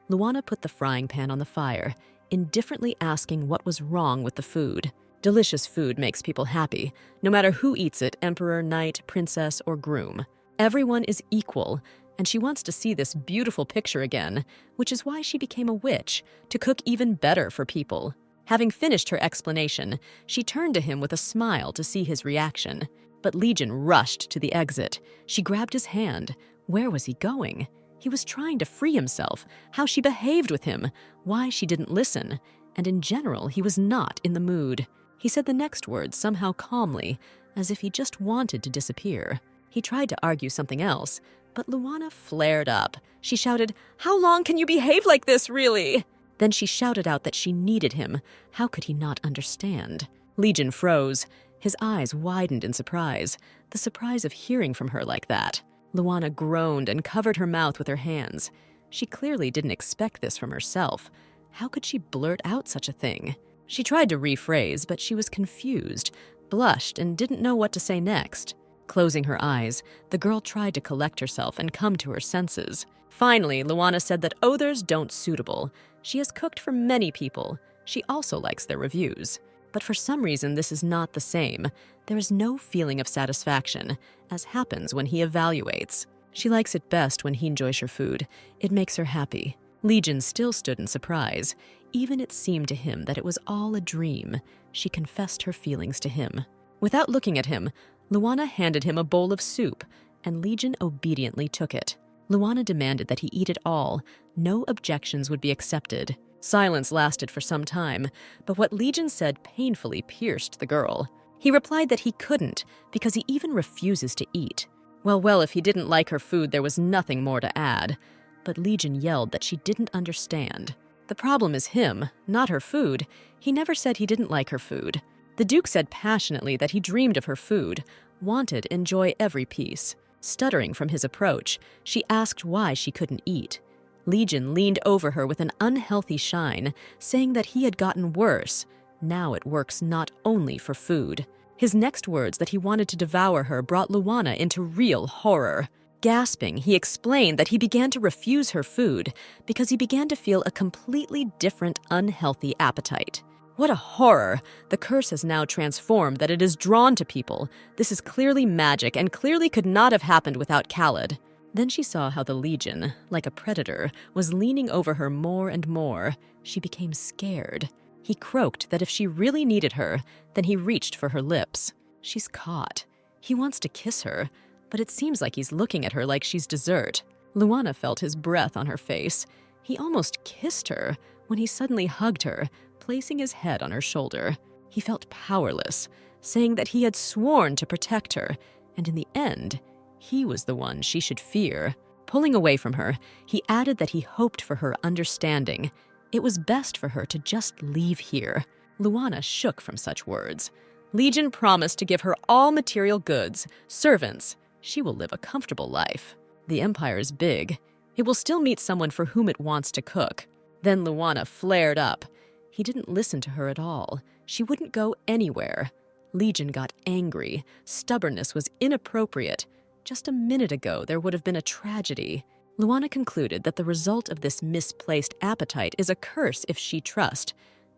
Luana put the frying pan on the fire, indifferently asking what was wrong with the food. Delicious food makes people happy, no matter who eats it, emperor, knight, princess, or groom. Everyone is equal, and she wants to see this beautiful picture again, which is why she became a witch, to cook even better for people. Having finished her explanation, she turned to him with a smile to see his reaction. But Legion rushed to the exit. She grabbed his hand. Where was he going? He was trying to free himself, how she behaved with him, why she didn't listen, and in general, he was not in the mood. He said the next words somehow calmly, as if he just wanted to disappear. He tried to argue something else, but Luana flared up. She shouted, "How long can you behave like this, really?" Then she shouted out that she needed him. How could he not understand? Legion froze. His eyes widened in surprise, the surprise of hearing from her like that. Luana groaned and covered her mouth with her hands. She clearly didn't expect this from herself. How could she blurt out such a thing? She tried to rephrase, but she was confused, blushed, and didn't know what to say next. Closing her eyes, the girl tried to collect herself and come to her senses. Finally, Luana said that others don't suitable. She has cooked for many people. She also likes their reviews. But for some reason, this is not the same. There is no feeling of satisfaction, as happens when he evaluates. She likes it best when he enjoys her food. It makes her happy. Legion still stood in surprise. Even it seemed to him that it was all a dream. She confessed her feelings to him. Without looking at him, Luana handed him a bowl of soup, and Legion obediently took it. Luana demanded that he eat it all. No objections would be accepted. Silence lasted for some time, but what Legion said painfully pierced the girl. He replied that he couldn't, because he even refuses to eat. Well, if he didn't like her food, there was nothing more to add. But Legion yelled that she didn't understand. The problem is him, not her food. He never said he didn't like her food. The Duke said passionately that he dreamed of her food, wanted to enjoy every piece. Stuttering from his approach, she asked why she couldn't eat. Legion leaned over her with an unhealthy shine, saying that he had gotten worse. Now it works not only for food. His next words that he wanted to devour her brought Lana into real horror. Gasping, he explained that he began to refuse her food because he began to feel a completely different, unhealthy appetite. What a horror! The curse has now transformed that it is drawn to people. This is clearly magic and clearly could not have happened without Khaled. Then she saw how the Legion, like a predator, was leaning over her more and more. She became scared. He croaked that if she really needed her, then he reached for her lips. She's caught. He wants to kiss her, but it seems like he's looking at her like she's dessert. Lana felt his breath on her face. He almost kissed her when he suddenly hugged her, placing his head on her shoulder. He felt powerless, saying that he had sworn to protect her, and in the end, he was the one she should fear. Pulling away from her, he added that he hoped for her understanding. It was best for her to just leave here. Lana shook from such words. Legion promised to give her all material goods, servants. She will live a comfortable life. The Empire is big. It will still meet someone for whom it wants to cook. Then Lana flared up. He didn't listen to her at all. She wouldn't go anywhere. Legion got angry. Stubbornness was inappropriate. Just a minute ago, there would have been a tragedy. Lana concluded that the result of this misplaced appetite is a curse if she trusts.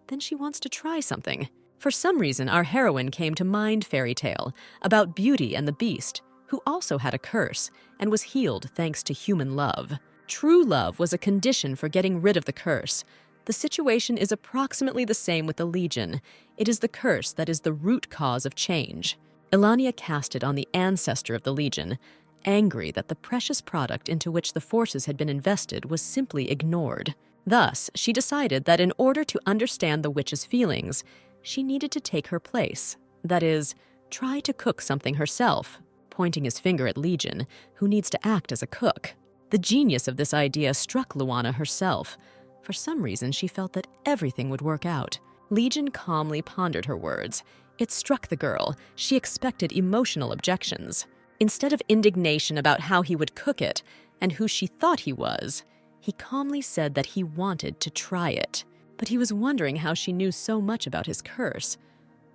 Then she wants to try something. For some reason, our heroine came to mind fairy tale about Beauty and the Beast, who also had a curse and was healed thanks to human love. True love was a condition for getting rid of the curse. The situation is approximately the same with the Legion. It is the curse that is the root cause of change. Elania cast it on the ancestor of the Legion, angry that the precious product into which the forces had been invested was simply ignored. Thus, she decided that in order to understand the witch's feelings, she needed to take her place. That is, try to cook something herself, pointing his finger at Legion, who needs to act as a cook. The genius of this idea struck Lana herself. For some reason, she felt that everything would work out. Legion calmly pondered her words. It struck the girl. She expected emotional objections. Instead of indignation about how he would cook it and who she thought he was, he calmly said that he wanted to try it. But he was wondering how she knew so much about his curse.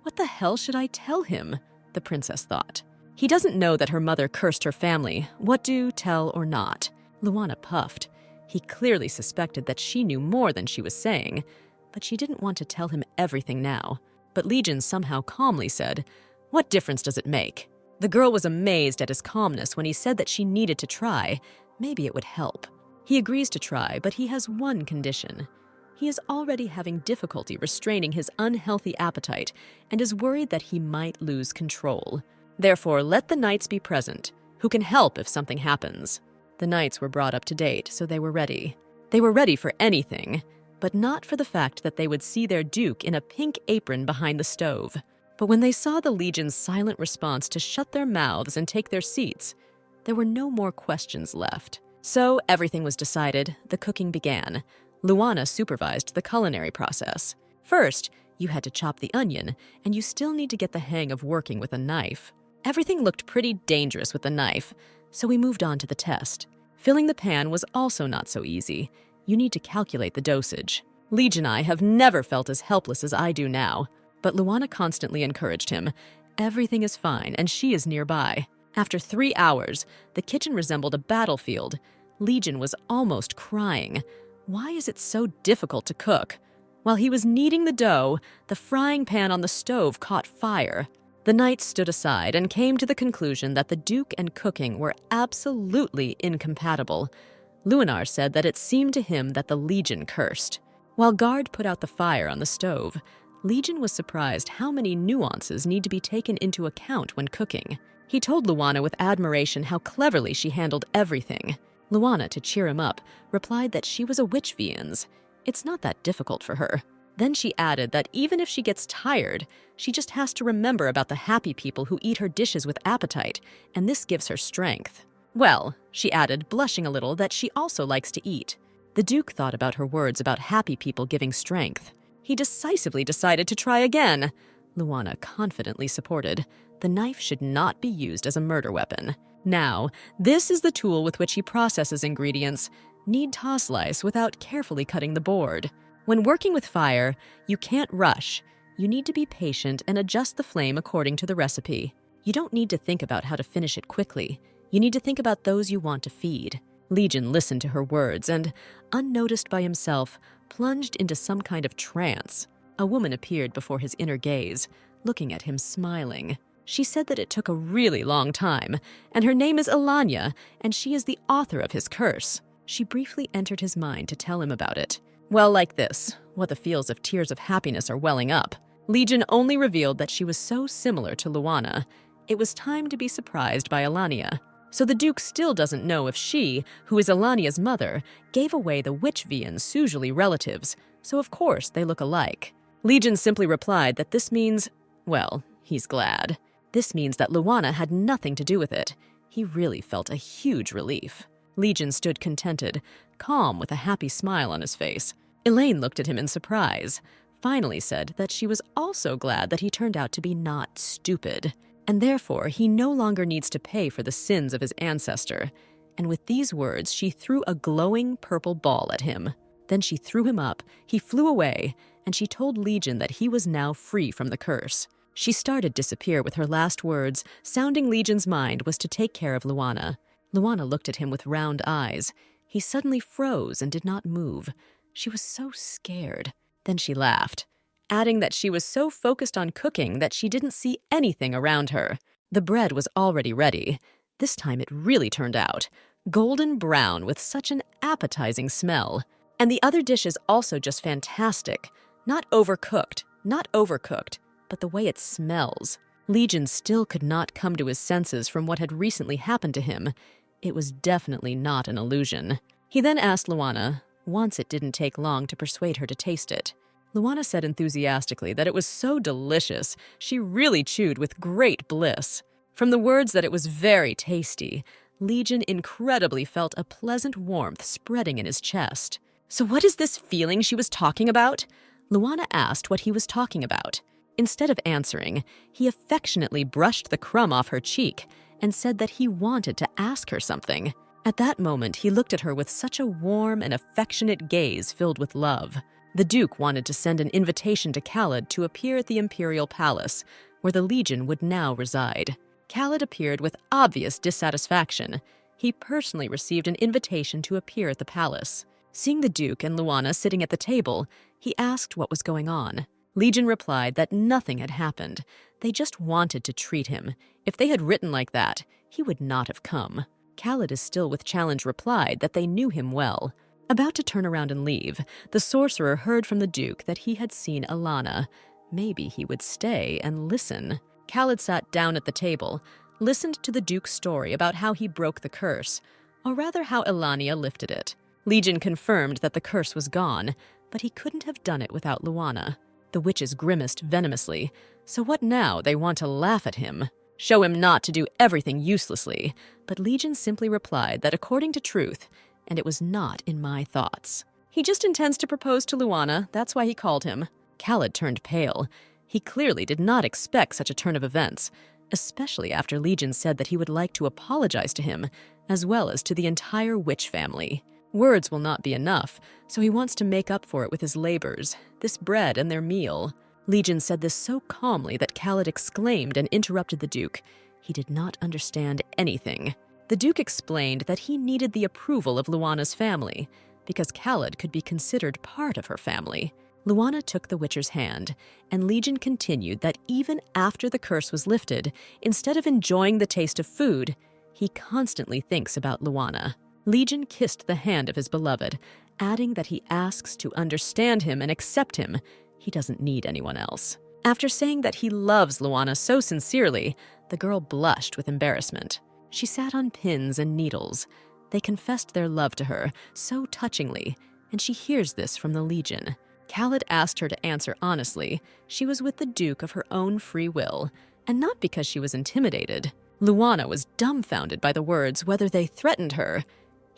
What the hell should I tell him? The princess thought. He doesn't know that her mother cursed her family. What do, tell, or not? Lana puffed. He clearly suspected that she knew more than she was saying, but she didn't want to tell him everything now. But Legion somehow calmly said, "What difference does it make?" The girl was amazed at his calmness when he said that she needed to try. Maybe it would help. He agrees to try, but he has one condition. He is already having difficulty restraining his unhealthy appetite and is worried that he might lose control. Therefore, let the knights be present, who can help if something happens. The knights were brought up to date, so they were ready. They were ready for anything, but not for the fact that they would see their duke in a pink apron behind the stove. But when they saw the Legion's silent response to shut their mouths and take their seats, there were no more questions left. So everything was decided. The cooking began. Lana supervised the culinary process. First, you had to chop the onion, and you still need to get the hang of working with a knife. Everything looked pretty dangerous with the knife, so we moved on to the test. Filling the pan was also not so easy. You need to calculate the dosage. Legion and I have never felt as helpless as I do now, but Lana constantly encouraged him. Everything is fine, and she is nearby. After 3 hours, the kitchen resembled a battlefield. Legion was almost crying. Why is it so difficult to cook? While he was kneading the dough, the frying pan on the stove caught fire. The knights stood aside and came to the conclusion that the Duke and cooking were absolutely incompatible. Lunar said that it seemed to him that the Legion cursed. While Guard put out the fire on the stove, Legion was surprised how many nuances need to be taken into account when cooking. He told Lana with admiration how cleverly she handled everything. Lana, to cheer him up, replied that she was a witch vians. It's not that difficult for her. Then she added that even if she gets tired, she just has to remember about the happy people who eat her dishes with appetite, and this gives her strength. Well, she added, blushing a little, that she also likes to eat. The Duke thought about her words about happy people giving strength. He decisively decided to try again. Luana confidently supported. The knife should not be used as a murder weapon. Now, this is the tool with which he processes ingredients. Knead toss slice without carefully cutting the board. When working with fire, you can't rush. You need to be patient and adjust the flame according to the recipe. You don't need to think about how to finish it quickly. You need to think about those you want to feed. Legion listened to her words and, unnoticed by himself, plunged into some kind of trance. A woman appeared before his inner gaze, looking at him smiling. She said that it took a really long time, and her name is Alanya, and she is the author of his curse. She briefly entered his mind to tell him about it. Well, like this, what the feels of tears of happiness are welling up. Legion only revealed that she was so similar to Luana. It was time to be surprised by Alanya. So the Duke still doesn't know if she, who is Alanya's mother, gave away the witch vian's Suzhuli relatives, so of course they look alike. Legion simply replied that this means, well, he's glad. This means that Luana had nothing to do with it. He really felt a huge relief. Legion stood contented, calm with a happy smile on his face. Elaine looked at him in surprise, finally said that she was also glad that he turned out to be not stupid, and therefore he no longer needs to pay for the sins of his ancestor. And with these words, she threw a glowing purple ball at him. Then she threw him up, he flew away, and she told Legion that he was now free from the curse. She started to disappear with her last words, sounding Legion's mind was to take care of Luana. Luana looked at him with round eyes. He suddenly froze and did not move. She was so scared. Then she laughed, adding that she was so focused on cooking that she didn't see anything around her. The bread was already ready. This time it really turned out. Golden brown with such an appetizing smell. And the other dish is also just fantastic. Not overcooked, but the way it smells. Legion still could not come to his senses from what had recently happened to him. It was definitely not an illusion. He then asked Luana, once it didn't take long to persuade her to taste it. Luana said enthusiastically that it was so delicious, she really chewed with great bliss. From the words that it was very tasty, Legion incredibly felt a pleasant warmth spreading in his chest. So what is this feeling she was talking about? Luana asked what he was talking about. Instead of answering, he affectionately brushed the crumb off her cheek and said that he wanted to ask her something. At that moment, he looked at her with such a warm and affectionate gaze filled with love. The Duke wanted to send an invitation to Khalid to appear at the imperial palace, where the Legion would now reside. Khalid appeared with obvious dissatisfaction. He personally received an invitation to appear at the palace. Seeing the Duke and Luana sitting at the table, he asked what was going on. Legion replied that nothing had happened. They just wanted to treat him. If they had written like that, he would not have come. Khalid is still with challenge replied that they knew him well. About to turn around and leave, the sorcerer heard from the Duke that he had seen Lana. Maybe he would stay and listen. Khalid sat down at the table, listened to the Duke's story about how he broke the curse, or rather how Elania lifted it. Legion confirmed that the curse was gone, but he couldn't have done it without Luana. The witches grimaced venomously. So what now? They want to laugh at him. Show him not to do everything uselessly. But Legion simply replied that according to truth, and it was not in my thoughts. He just intends to propose to Luana, that's why he called him. Khalid turned pale. He clearly did not expect such a turn of events, especially after Legion said that he would like to apologize to him, as well as to the entire witch family. Words will not be enough, so he wants to make up for it with his labors, this bread and their meal. Legion said this so calmly that Khalid exclaimed and interrupted the Duke. He did not understand anything. The Duke explained that he needed the approval of Luana's family, because Khalid could be considered part of her family. Luana took the Witcher's hand, and Legion continued that even after the curse was lifted, instead of enjoying the taste of food, he constantly thinks about Luana. Legion kissed the hand of his beloved, adding that he asks to understand him and accept him. He doesn't need anyone else. After saying that he loves Luana so sincerely, the girl blushed with embarrassment. She sat on pins and needles. They confessed their love to her so touchingly, and she hears this from the Legion. Khalid asked her to answer honestly. She was with the Duke of her own free will, and not because she was intimidated. Luana was dumbfounded by the words, whether they threatened her.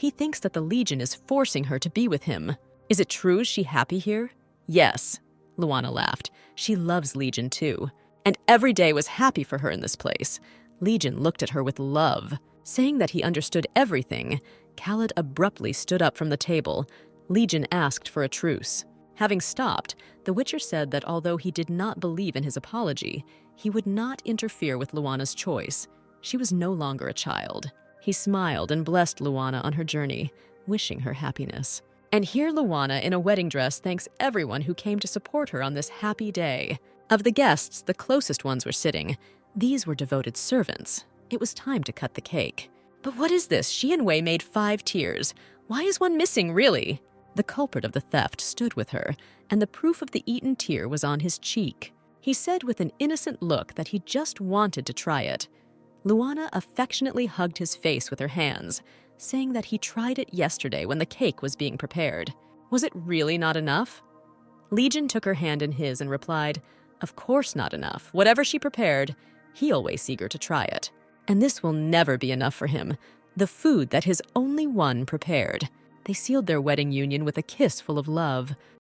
He thinks that the Legion is forcing her to be with him. Is it true she happy here? Yes, Luana laughed. She loves Legion too. And every day was happy for her in this place. Legion looked at her with love. Saying that he understood everything, Khaled abruptly stood up from the table. Legion asked for a truce. Having stopped, the Witcher said that although he did not believe in his apology, he would not interfere with Luana's choice. She was no longer a child. He smiled and blessed Luana on her journey, wishing her happiness. And here Luana, in a wedding dress, thanks everyone who came to support her on this happy day. Of the guests, the closest ones were sitting. These were devoted servants. It was time to cut the cake. But what is this? She and Wei made 5 tiers. Why is one missing, really? The culprit of the theft stood with her, and the proof of the eaten tear was on his cheek. He said with an innocent look that he just wanted to try it. Luana affectionately hugged his face with her hands, saying that he tried it yesterday when the cake was being prepared. Was it really not enough? Legion took her hand in his and replied, "Of course not enough. Whatever she prepared, he always eager to try it. And this will never be enough for him, the food that his only one prepared." They sealed their wedding union with a kiss full of love.